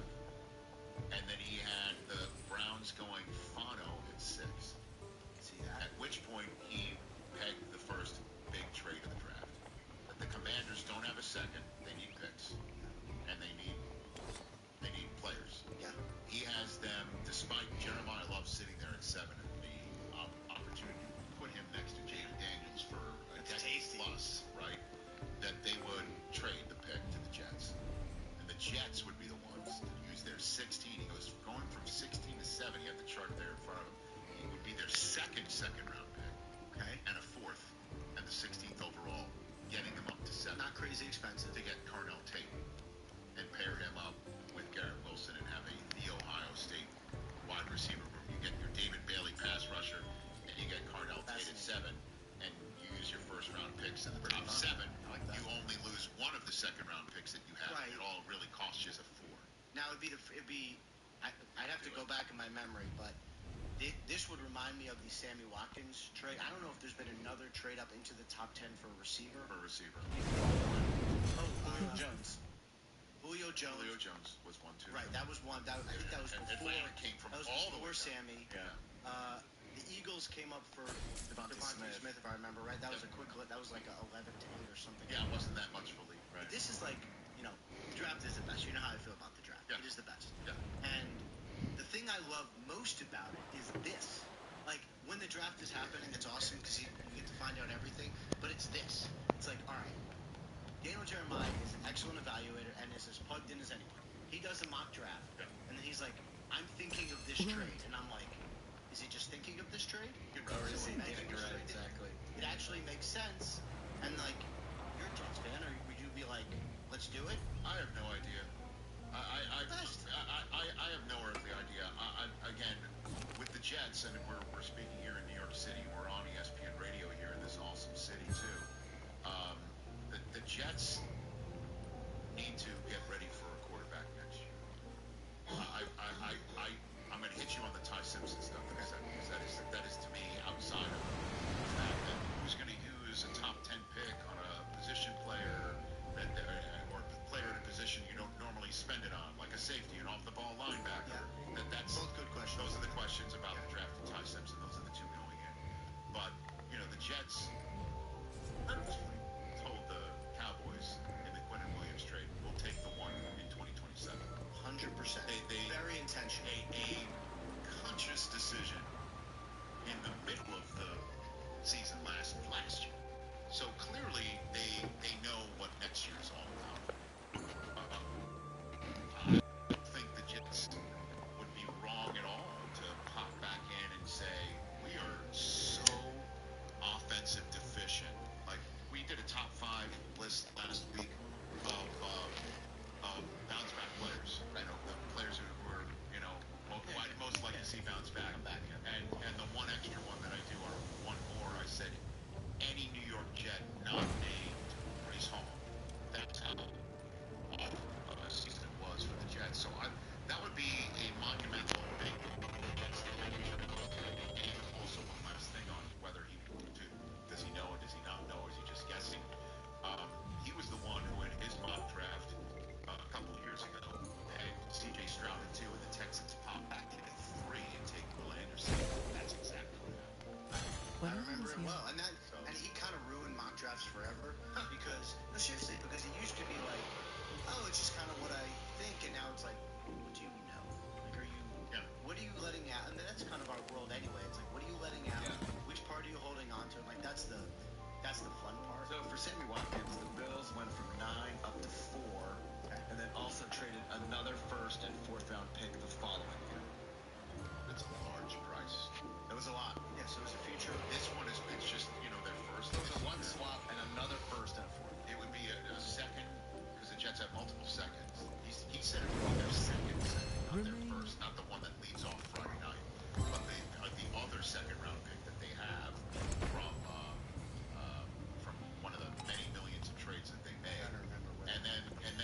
And then he had the Browns going Fano at 6. See that? At which point he pegged the first big trade of the draft. That the Commanders don't have a second, they need picks. And they need players. Yeah. He has them, despite Jeremiah Love sitting there at 7, and the opportunity to put him next to Jaden Daniels for a decade plus, right? That they would trade the pick to the Jets. And the Jets would be the ones to use their 16. He goes going from 16 to 7. You have the chart there in front of him. He would be their second round pick. Okay. And a 4th. And the 16th overall, getting them up to 7. Not crazy expensive. To get Carnell Tate and pair him up with Garrett Wilson and have the Ohio State wide receiver room. You get your David Bailey pass rusher, and you get Carnell Tate at 7, and you use your first-round picks in the top 7. You only lose one of the second-round picks that you have. Right. It all really costs you as a 4. Now I'd have to go back in my memory, but this would remind me of the Sammy Watkins trade. I don't know if there's been another trade up into the top 10 for a receiver. Julio Jones. Julio Jones was one too. Right, that was one. I think that was before. Atlanta came from all the way down. Sammy. Yeah. The Eagles came up for Devontae Smith, if I remember right. That was a quick. That was like a 11-8 or something. Yeah, it wasn't that much for Lee. Right. But this is like, the draft is the best. You know how I feel about the draft. Yeah. It is the best. Yeah. And the thing I love most about it is this. Like, when the draft is happening, it's awesome because you get to find out everything. But it's this. It's like, all right, Daniel Jeremiah is an excellent evaluator and is as plugged in as anyone. He does a mock draft, and then he's like, I'm thinking of this trade. And I'm like, is he just thinking of this trade? Or is he thinking right, exactly. It actually makes sense. And, like, you're a Jets fan, or would you be like, let's do it? I have no idea. I have no earthly idea. Again, with the Jets, and we're speaking here in New York City, we're on ESPN Radio here in this awesome city too. The Jets need to get ready for a quarterback next year. I'm going to hit you on the Ty Simpson stuff because that is to me outside of the fact that who's going to use a top 10 pick on a position player or a player in a position questions about the draft of Ty Simpson. Those are the two going in. But, you know, the Jets purposefully told the Cowboys in the Quinn and Williams trade, we'll take the one in 2027. 100%. Very intentional. A conscious decision in the middle of the season last year. So clearly they know what next year is all about. I don't think the Jets would be wrong at all to pop back in and say, we are so offensive deficient. Like, we did a top 5 list last week of bounce back players. You know, the players who were, you know, most likely to see bounce back. And the one extra one that I do, or one more, I said any New York Jet not named Breece Hall. That's how awful a season it was for the Jets. So that would be a monumental big Jets and also one last thing on whether does he know, does he not know, or is he just guessing? He was the one who in his mock draft a couple years ago had C.J. Stroud at 2 and the Texans popped back in at 3 and take Will Anderson. That's exactly what happened. I remember it well, and he kind of ruined mock drafts forever because seriously, because it used to be like, oh, it's just kind of what I think, and now it's like, what do you know? Like, what are you letting out? And that's kind of our world anyway. It's like, what are you letting out? Yeah. Which part are you holding on to? Like, that's the fun part. So for Sammy Watkins, the Bills went from 9 up to 4, and then also traded another first and fourth round pick the following year. That's a large price. It was a lot. Yeah, so it was a future. This one it's just, you know, their first. So it's a one swap and another first and a fourth. It would be a second, because the Jets have multiple seconds. He said it would be their second, not their first, not the one that leads off Friday night, but the other second round pick that they have from one of the many millions of trades that they made. And then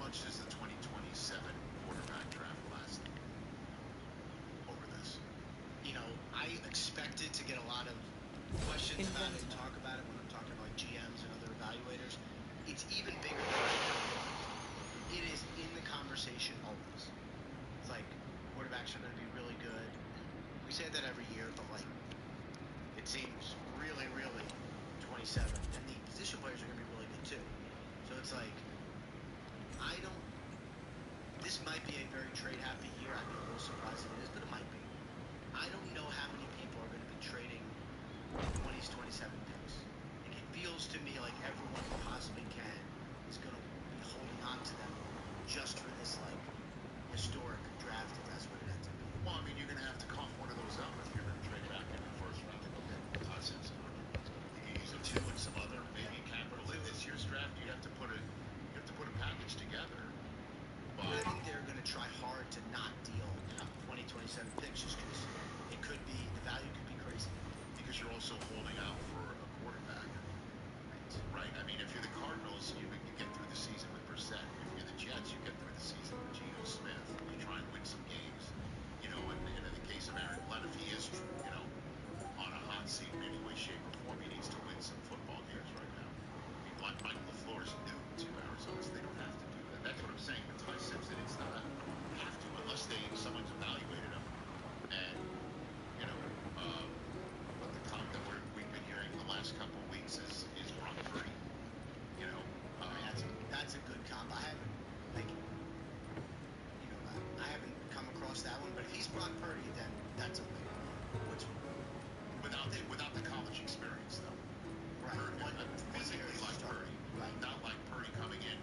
much does the 2027 quarterback draft last over this? You know, I expected to get a lot of questions about it and talk about it when I'm talking about GMs and other evaluators. It's even bigger than I thought. It is in the conversation always. It's like quarterbacks are going to be really good. We say that every year, but like it seems really, really 27, and the position players are going to be really good too. So it's like this might be a very trade happy year. I'd be a little surprised if it is, but it might be. I don't know how many people are going to be trading 20s, 27 picks. Like it feels to me like everyone who possibly can is going to be holding on to them just for this like historic draft, if that's what it ends up being. Well, I mean, you're going to have to cough one of those up if you're going to trade back in the first round to go get Todd Simpson. You can use them too, and some other maybe capital in this year's draft. You have to put a package together. But I think they're going to try hard to not deal 2027 picks just because it could be, the value could be crazy. Because you're also holding out for a quarterback. Right? I mean, if you're the Cardinals, you get through the season with Brissett. If you're the Jets, you get through the season with Geno Smith. You try and win some games. You know, and in the case of Aaron Glenn, if he is, you know, on a hot seat in any way, shape, or form, he needs to win some football games right now. I mean, Mike LaFleur is new to Arizona, so they don't have to do that. That's what I'm saying with Ty Simpson. It's not a have to unless someone's evaluated him. And, you know, but the comp that we've been hearing the last couple of weeks is Brock Purdy. You know, I mean, that's a good comp. I haven't, like, you know, I haven't come across that one, but if he's Brock Purdy, then that's a win. Without the college experience, though. Right. Physically like Purdy. Right. Not like Purdy coming in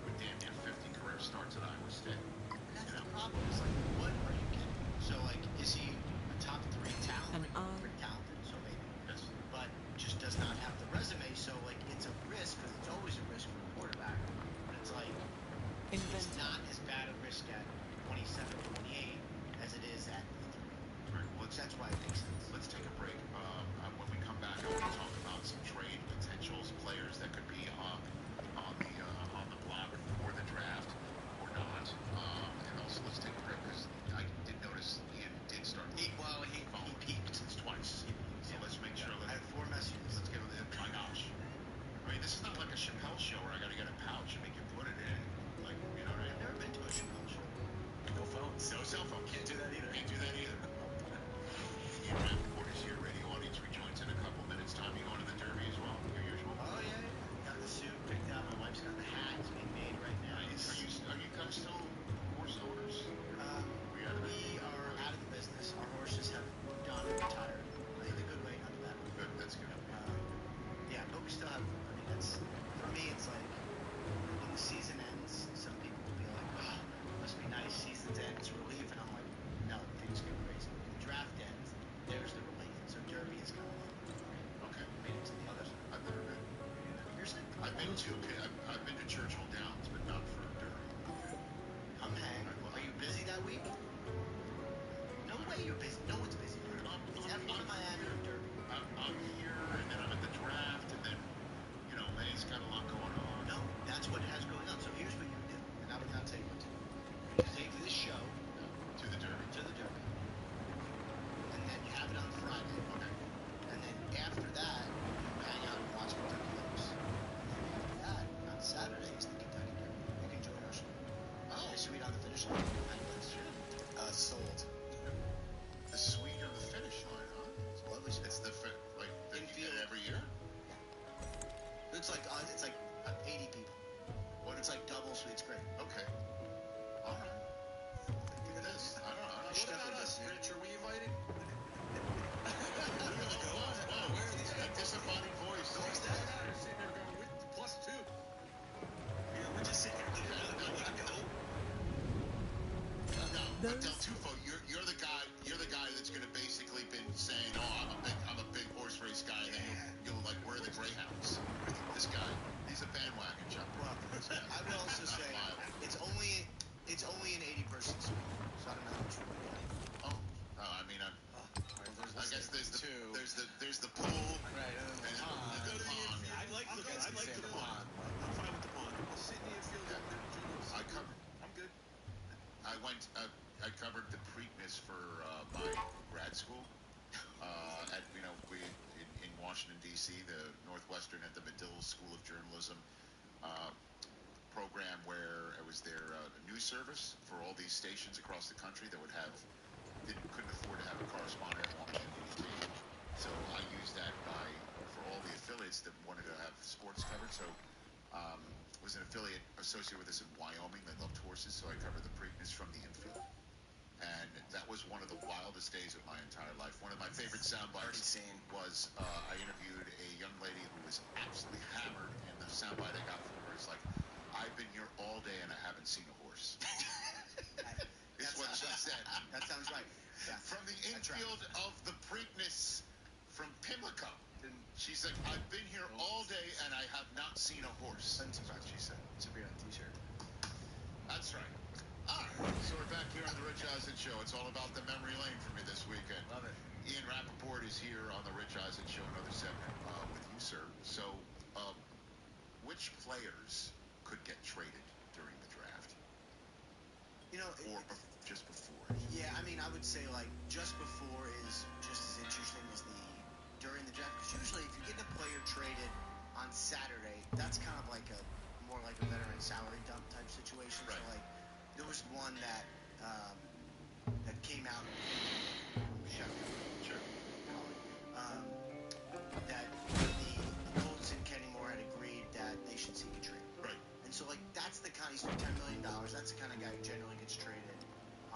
with damn near 50 career starts at Iowa State. And that's the problem. It's like, what are you getting? So, like, is he a top 3 talent? Pretty talented, so maybe. Yes. But just does not have the resume, so, like, it's a risk, because it's always a risk for a quarterback. But it's like, it's not as bad a risk at 27, 28 as it is at 3. Right. Well, that's why it makes sense. Let's take a break. When we come back, I want to talk about some trade potentials, players that could be on the block for the draft or not. And also, let's take a break because I did notice Ian did start. He peaked twice. So let's make sure. I have 4 messages. Let's get it. My gosh. I mean, this is not like a Chappelle show where I got to get a pouch and make you put it in. Like, you know what I mean? I've never been to a Chappelle show. No phones. No cell phone. Can't do that either. Can't do that either. Ian Rappaport is here. Radio audience rejoins in a couple minutes. Time you going to the Derby as well? Your usual? Oh, yeah. Got the suit picked out. My wife's got the hat. It's being made right now. Nice. Are you guys still horse owners? We are out of the business. Our horses have gone and retired. I think the good way out of that. Good. That's good. Yeah, but we still have, I mean, that's, for me, it's like, when the season ends, some people will be like, oh, must be nice, season's end, it's relief, and I'm like, no, things get crazy. When the draft ends, there's the relief. So Derby is kind of, okay, made it to the other. I've never been. You're saying? I've been to Churchill Downs, but not for Derby. Come hang. Are you busy that week? No way you're busy. No one's busy. It's F1 Miami or Derby. I'm here, and then I'm at the draft, and then, you know, May's got a lot going on. No, that's what has going on. So here's what you do, and I would not tell you what to do. Take this show to the Derby. And then you have it on Friday. Okay. And then after that, you hang out and watch Kentucky Oaks. After that, on Saturday is the Kentucky Derby. You can join our show. Oh. Suite on the finish line. Sold. The suite on the finish line, huh? It's the every year. Yeah. It's like 80 people. It's like double suite. It's great. Okay. All right. It is. I don't know. What about us, Rich? Are we invited? Whoa. Where are these disembodied voice? No, it's that. We're sitting there going with +2. Yeah, we're just sitting here looking at it. No, Del Tufo, you're the guy that's going to basically been saying, oh, I'm a big horse race guy, and then you'll like wear the greyhounds. This guy, he's a bandwagon jumper. Well, I will also say it's only an 80-person suite, so I don't know how much room we got. I mean, I guess there's the pool. Right. And the pond. I like the pond. I'm fine with the pond. Sydney and Field I covered. I'm good. I went. I covered the Preakness for my grad school. In Washington D.C., the Northwestern at the Medill School of Journalism program, where it was their news service for all these stations across the country that couldn't afford to have a correspondent in Washington D.C. So I used that for all the affiliates that wanted to have sports covered. So was an affiliate associated with us in Wyoming that loved horses, so I covered the Preakness from the infield. And that was one of the wildest days of my entire life. One of my favorite sound bites was I interviewed a young lady who was absolutely hammered, and the sound bite I got from her is like, "I've been here all day and I haven't seen a horse." Is what she said. That sounds right. Yeah. From the infield of the Preakness from Pimlico. She's like, "I've been here all day and I have not seen a horse." That's what she said. Should be on a t-shirt. That's right. All right, so we're back here on the Rich Eisen Show. It's all about the memory lane for me this weekend. Love it. Ian Rappaport is here on the Rich Eisen Show, another segment with you, sir. So, which players could get traded during the draft? Or just before? Yeah, I mean, I would say, like, just before is just as interesting as during the draft. Because usually if you're getting a player traded on Saturday, that's kind of like more like a veteran salary dump type situation. Right. So, like, there was one that came out. Sure. That the Colts and Kenny Moore had agreed that they should seek a trade. Right. And so, like, that's the kind. He's for $10 million. That's the kind of guy who generally gets traded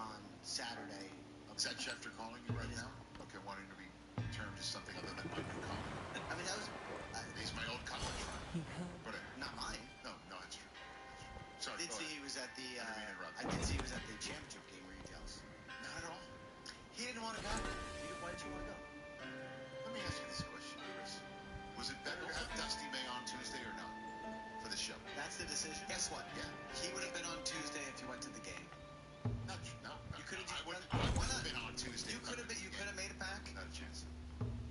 on Saturday. Is that Schefter calling you right now? Okay, wanting to be termed as something other than my new colleague. I mean, that was. He's my old college friend. But Not mine. No, that's true. Sorry. I did see he was at the. I didn't mean to interrupt. I did see he was at the championship game. Were you jealous? Not at all. He didn't want to go. Why did you want to go? Let me ask you this question, Chris. Was it better to have Dusty May on Tuesday or no for the show? That's the decision. Guess what? Yeah. He would have been on Tuesday if you went to the game. No. You could have. I would have been on Tuesday. You could have been. You could have made it back. Not a chance.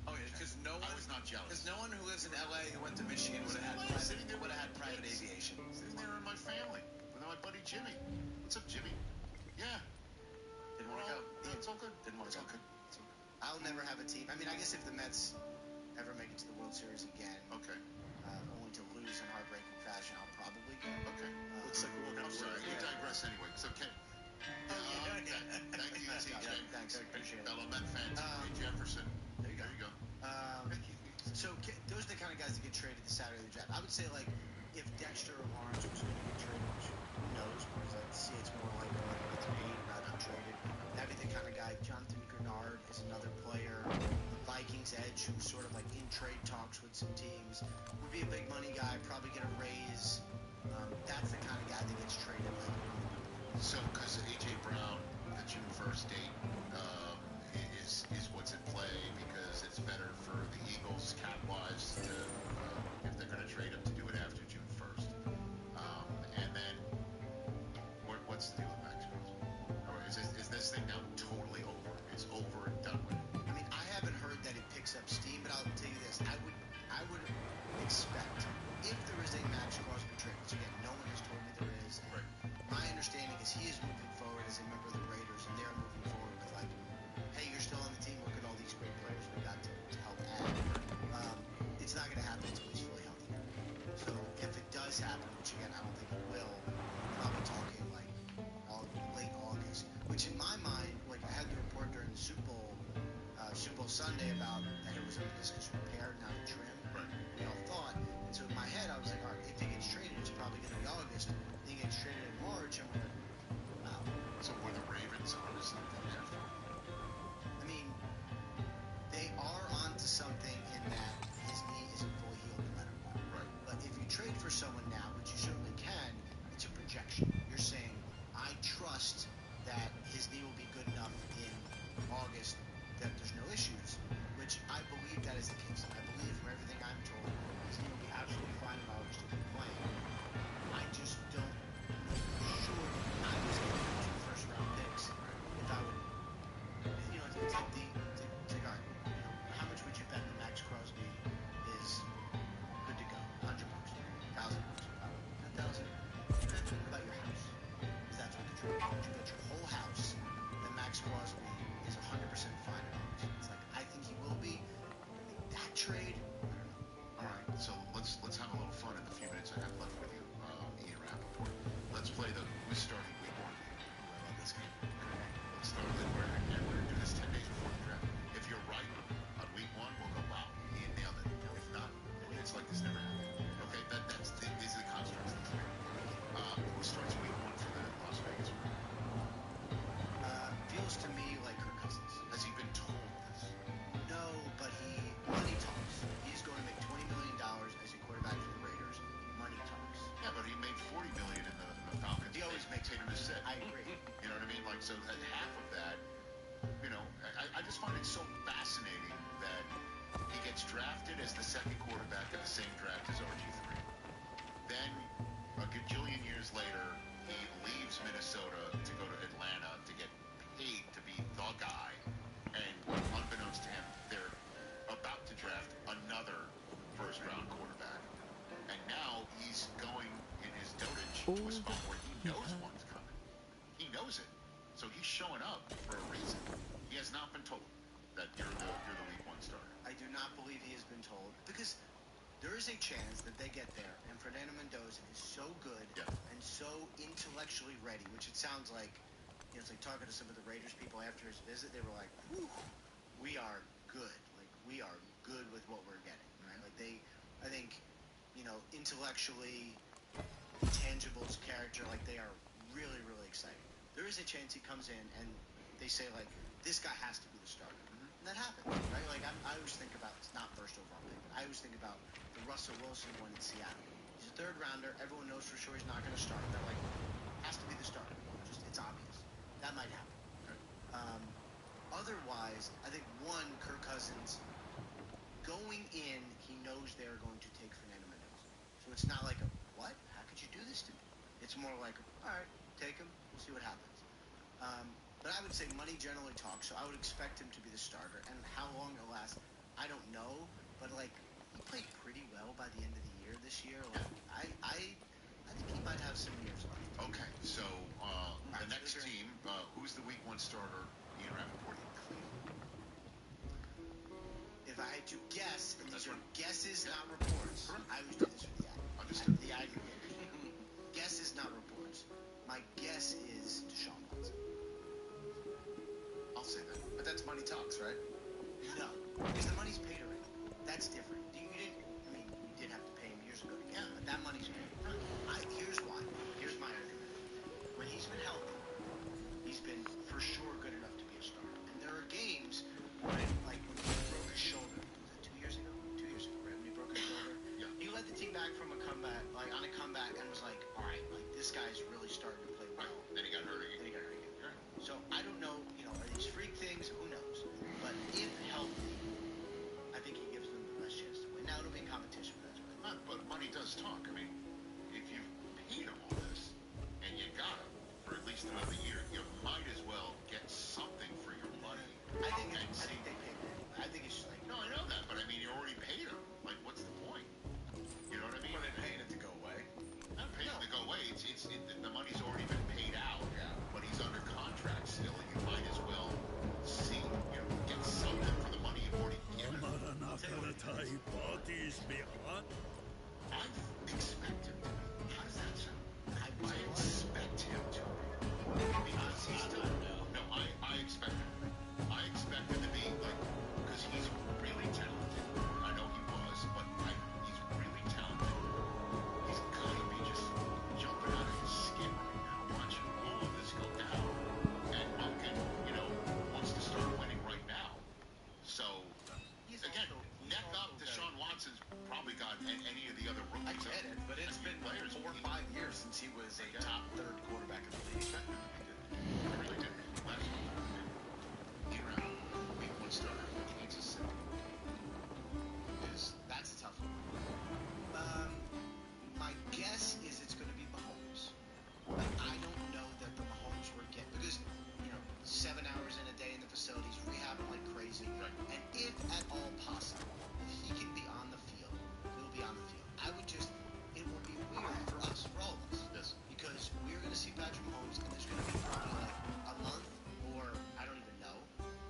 Oh yeah, because no one. I was not jealous. Because no one who lives in LA who went to Michigan would have had private aviation. Sitting there in my family with my buddy Jimmy. What's up, Jimmy? Yeah. Didn't want to go. No, it's all good. Didn't want to go. I'll never have a team. I mean, I guess if the Mets ever make it to the World Series again, okay, only to lose in heartbreaking fashion, I'll probably go. Okay. Looks like we're I'm sorry. We digress anyway. It's okay. Thank you, TJ. Thanks. I appreciate it. Fellow Met fan, TJ Jefferson. There you go. So those are the kind of guys that get traded the Saturday of the draft. I would say, like, if Dexter or Lawrence was going to get traded, which who knows, because I'd see it's more likely that he gets paid rather than traded. That'd be the kind of guy. Jonathan Grenard is another player. The Vikings edge, who's sort of like in trade talks with some teams, would be a big money guy, probably get a raise. That's the kind of guy that gets traded. So, because A.J. Brown, the June 1st date is what's in play, because it's better for the Eagles cap-wise to, if they're going to trade him, to do it after June 1st. And then, what's the deal with Max Crosby? Or is this thing now totally over? It's over and done with? I mean, I haven't heard that it picks up steam, but I'll tell you this: I would expect, if there is a Max Crosby trade, which again no one has told me there is. Right. My understanding is he is moving forward as a member of the Raiders, and they're moving forward with, like, hey, you're still on the team. Look at all these great players we got to help add. It's not going to happen until he's fully healthy. So if it does happen, which again I don't think it will, we're probably talking like late August. Which in my mind, like, I had the report during the Super Bowl Sunday about that it was a meniscus repair, not a trim. Right. We all thought. And so in my head, I was like, all right, if he gets traded, it's probably going to be August. If he gets traded in March, I'm going to, wow. So were the Ravens onto something after? I mean, they are onto something in that his knee isn't fully healed no matter what. Right. But if you trade for someone now, which you certainly can, it's a projection. You're saying, I trust that his knee will be good enough in August that there's no issues, which I believe that is the case. I believe from everything I'm told, his knee will be absolutely fine in August to be playing. I just don't know for sure. I was going to do first-round picks if I would, it's like all right, how much would you bet that Max Crosby drafted as the second quarterback in the same draft as RG3. Then, a gajillion years later, he leaves Minnesota to go to Atlanta to get paid to be the guy. And unbeknownst to him, they're about to draft another first-round quarterback. And now he's going in his dotage to a spot where he knows one's coming. He knows it. So he's showing up for a reason. He has not been told that you're the week one starter. I do not believe he has been told, because there is a chance that they get there and Fernando Mendoza is so good and so intellectually ready, which it sounds like, you know, it's like talking to some of the Raiders people after his visit, they were like, whew, we are good. Like, we are good with what we're getting, right? Like, I think, you know, intellectually, intangibles, character, like, they are really, really exciting. There is a chance he comes in and they say, like, this guy has to be the starter. And that happens, right? Like, I always think about, it's not first overall pick, but I always think about the Russell Wilson one in Seattle. He's a third rounder. Everyone knows for sure he's not going to start. They're like, has to be the starter. Just, it's obvious. That might happen. Otherwise, I think, one, Kirk Cousins, going in, he knows they're going to take Fernando Mendoza. So it's not like, what? How could you do this to me? It's more like, all right, take him. We'll see what happens. But I would say money generally talks, so I would expect him to be the starter. And how long it'll last, I don't know. But, like, he played pretty well by the end of the year this year. Like, I think he might have some years left. Okay, so the next team, who's the week one starter, Ian Rappaport, in Cleveland? If I had to guess, and these are guesses, not reports, I always do this with the aggregate. Understood. The aggregate. Guesses, not reports. My guess is Deshaun Watson. I'll say that. But that's money talks, right? No, because the money's paid already. That's different. You did have to pay him years ago to get him, but that money's paid. Here's why. Here's my argument. When he's been healthy, he's been for sure good enough to be a starter. And there are games when, like, when he broke his shoulder, was it 2 years ago? 2 years ago, right? When he broke his shoulder, he led the team back from a comeback, like on a comeback, and was like, all right, like, this guy's really starting to play well. Then he got hurt again. So I don't know, you know, are these freak things? Who knows? But if healthy, I think he gives them the best chance to win. Now it'll be a competition, but that's what I think. But money does talk. I mean, if you've paid him all this and you got him for at least another year, you might as well get something for your money. I think they paid him. I think it's just like, no, I know that, but I mean, you already paid him. Like, what's the point? You know what I mean? Well, they're paying it to go away. Not paying it to go away. The money's already been paid out. Yeah. But he's under contract still, and you might as well see, you know, get something for the money you've already given. I expect him to be. How does that sound? I expect him to be. Because he's still. No, I expect him to be. I expect him to be, like, because he's really talented. I know he was, but he's really talented. He's got to be just jumping out of his skin right now, watching all of this go down. And Malkin, you know, wants to start winning right now. So, again, neck up, Deshaun Watson's probably got any of the other rookies. I get it, but it's been players 4 or 5 years since he was a top third quarterback in the league. I really did. Last one. Week one starter for Kansas City. That's a tough one. My guess is it's going to be Mahomes. But I don't know that the Mahomes we're getting, because, you know, 7 hours in a day in the facilities, rehabbing like crazy. Right. And if at all possible, if he can be on the field, he'll be on the field. It will be weird for us, for all of us. Yes. Because we're going to see Patrick Mahomes, and there's going to be probably like a month, or I don't even know,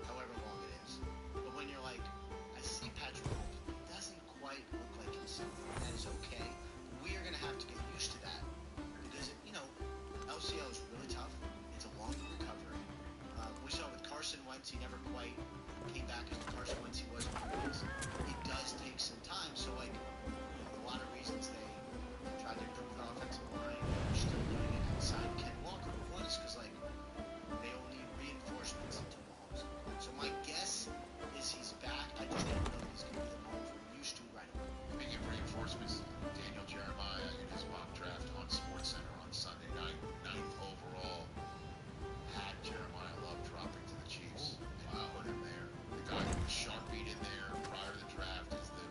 however long it is. But when you're like, I see Patrick Mahomes, he doesn't quite look like himself. And that is okay. We are going to have to get used to that. Because, you know, LCL is really tough. It's a longer recovery. We saw with Carson Wentz, he never quite came back as the Carson Wentz he was in previous. It does take some time. So, like, a lot of reasons they tried to improve the offensive line. They're still doing it outside Ken Walker. One is because, like, they all need reinforcements until Mahomes. So my guess is he's back. I just don't know if he's going to be the Mahomes we're used to right away. Speaking of reinforcements, Daniel Jeremiah in his mock draft on SportsCenter on Sunday night, 9th overall, had Jeremiah Love dropping to the Chiefs. And he put him there. The guy who was sharp beat in there prior to the draft is the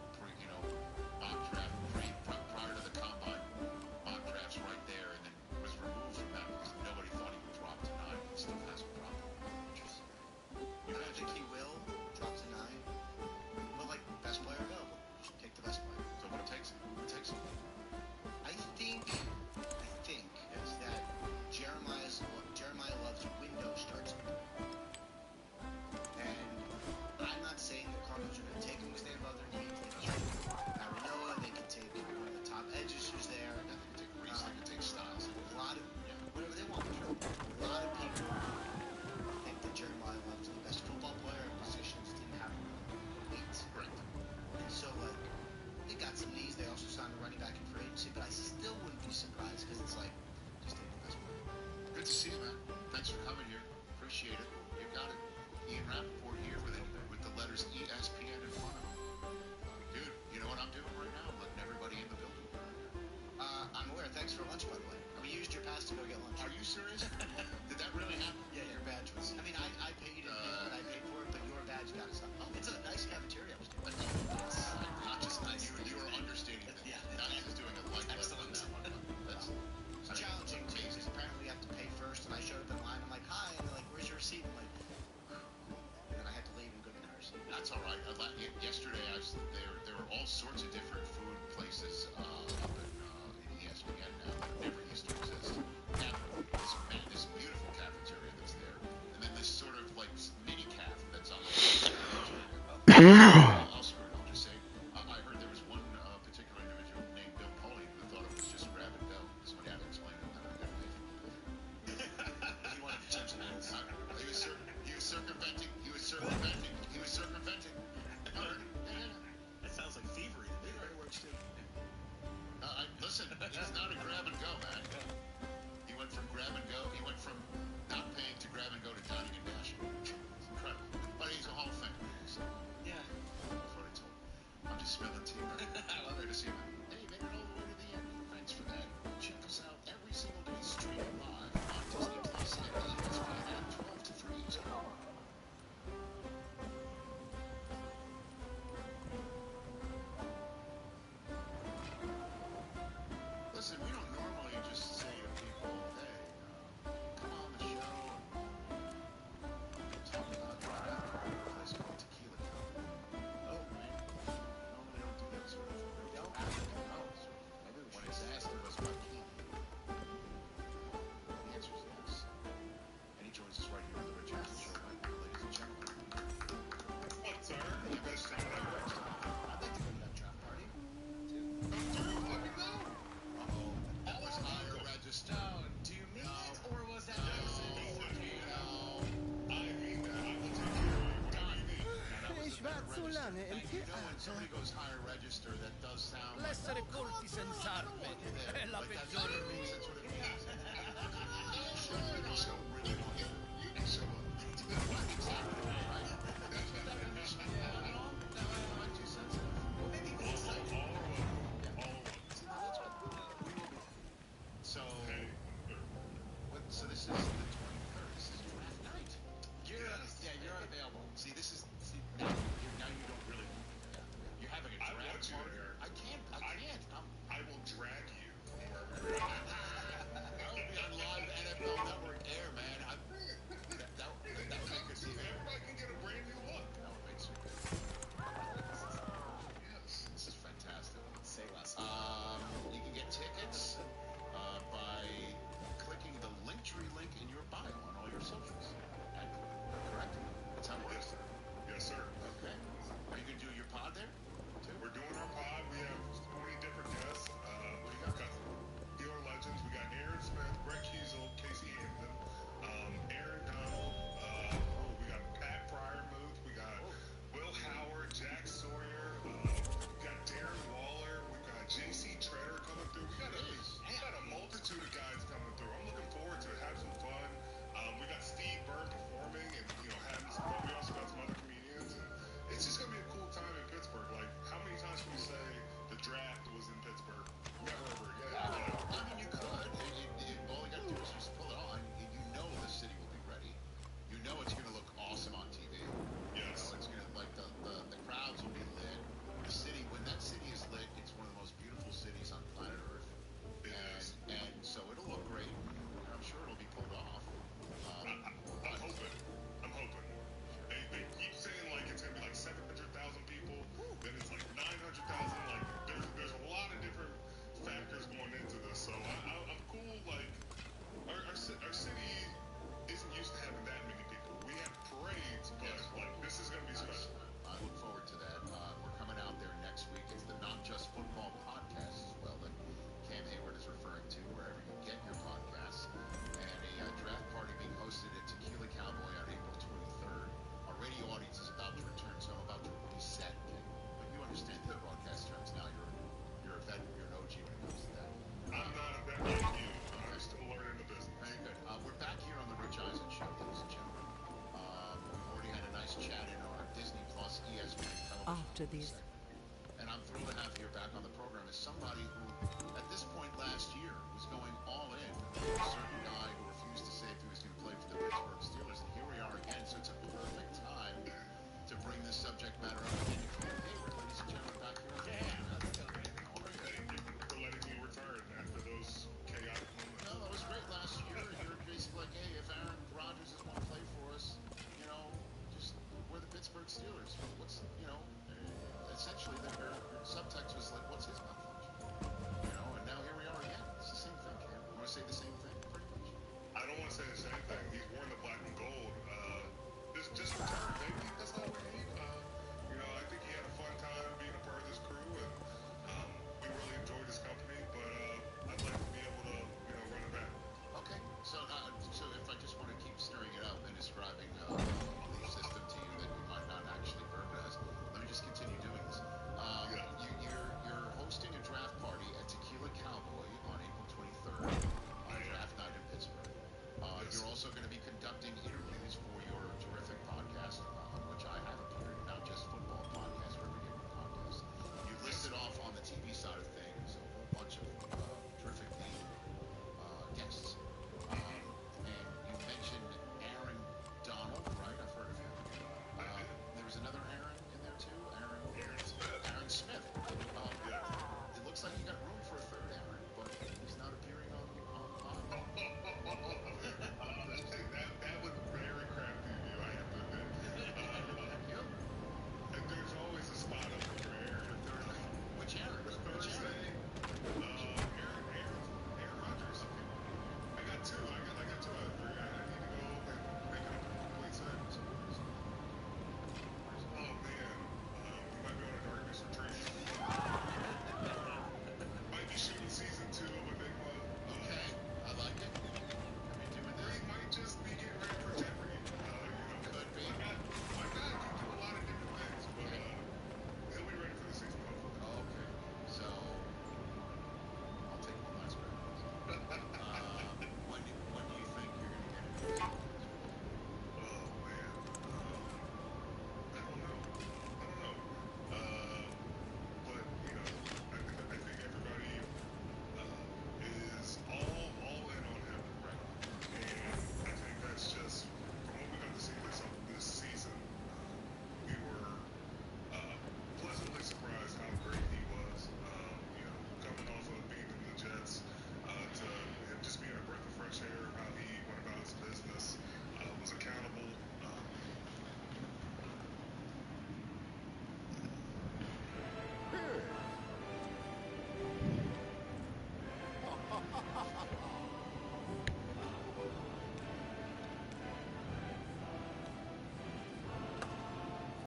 sorts of different food places up in ESPN now that never used to exist. This beautiful cafeteria that's there, and then this sort of like mini caf that's on the I'll screw it. I'll just say I heard there was one particular individual named Bill Polly who thought it was just grab and go. Somebody had to explain to him how to get away from the building. He wanted to touch hands. He was circumventing. That sounds like thievery. It works too. Listen, it's not a grab and go, man. He went from grab and go. He went from not paying to grab and go to dining and dashing. It's incredible. But he's a Hall of Famer. So Yeah. That's what I told him. I'm just spilling tea. I love it to see him. Hey, made it all the way to the end. Thanks for that. Check us out every single day, streaming live on Disney Plus and ESPN at 12 to 3. Listen, we don't normally just say to people, hey, come on the show and talk about a place called Tequila Company. Oh, right. Normally don't do that sort of maybe when it's asked of us about Keith, the answer is yes. And he joins us right here on the Rich Aston Show right now, ladies and gentlemen. What, sir? You best say whatever. I'd like to go to that draft party. Come through, let me know. That was higher register. Do you mean it, or was that I mean that. I will take care of you. Whatever you need. Ich war zu lange im You know when somebody Theater. goes higher register, that does sound like... L'essere colti senza armi è la Like that's peggior what it means. That's what it means. So really don't get it. So exactly right. That's what that means. Am I too sensitive? Well, maybe next time. So, so this is the 23rd. This is draft night. You're unavailable. See, now you don't really. You're having a draft want you party. here. I can't. I will drag you wherever you're at. That'll be on live NFL Network air, man. That would make us even. Everybody can get a brand new look. That would make us good. Yes, this is fantastic. Say less. You can get tickets by clicking the Linktree link in your bio on all your socials. Correct? That's how it works. Yes, sir. Okay. Are you going to do your pod there? We're doing our pod. We have 20 different guests. We got Steeler legends. We got Aaron Smith, Brett Kiesel, Casey Hampton, Aaron Donald. We got Pat Fryermuth. We got Will Howard, Jack Sawyer. We got Darren Waller. We got JC Treader coming through. We got a multitude of guys coming through. I'm looking forward to it. Have some fun. We got Steve Byrne performing and having some fun. We also got some other comedians. And it's just gonna be a cool time in Pittsburgh. Like, how many times can we say the draft was in Pittsburgh? Never ever again. I mean, you could. All you got to do is just pull it on. You know the city will be ready. You know it's going to look awesome on TV. Yes. It's going to, like, the crowds will be lit. The city, when that city is lit, it's one of the most beautiful cities on planet Earth. And so it'll look great. I'm sure it'll be pulled off. I'm hoping. They keep saying like it's gonna be like 700,000 people. Then it's like 900,000. Like there's a lot of different factors going into this. So I'm cool. Like our city isn't used to having that many people. We have parades, but like this is gonna be special. I look forward to that. We're coming out there next week. It's the Not Just Football podcast as well that Cam Hayward is referring to wherever you get your podcasts. And a draft party being hosted at Tequila Cowboy on April 23rd. Our radio audience is about to return, so I'm about to reset. But you understand the broadcast terms now. You're a vet. You're an OG when it comes to that. I'm not a vet like you. I'm still learning the business. Very good. We're back here on the Rich Eisen Show, ladies and gentlemen. We've already had a nice chat in our Disney Plus ESPN television. After these. And I'm thrilled to have here back on the program is somebody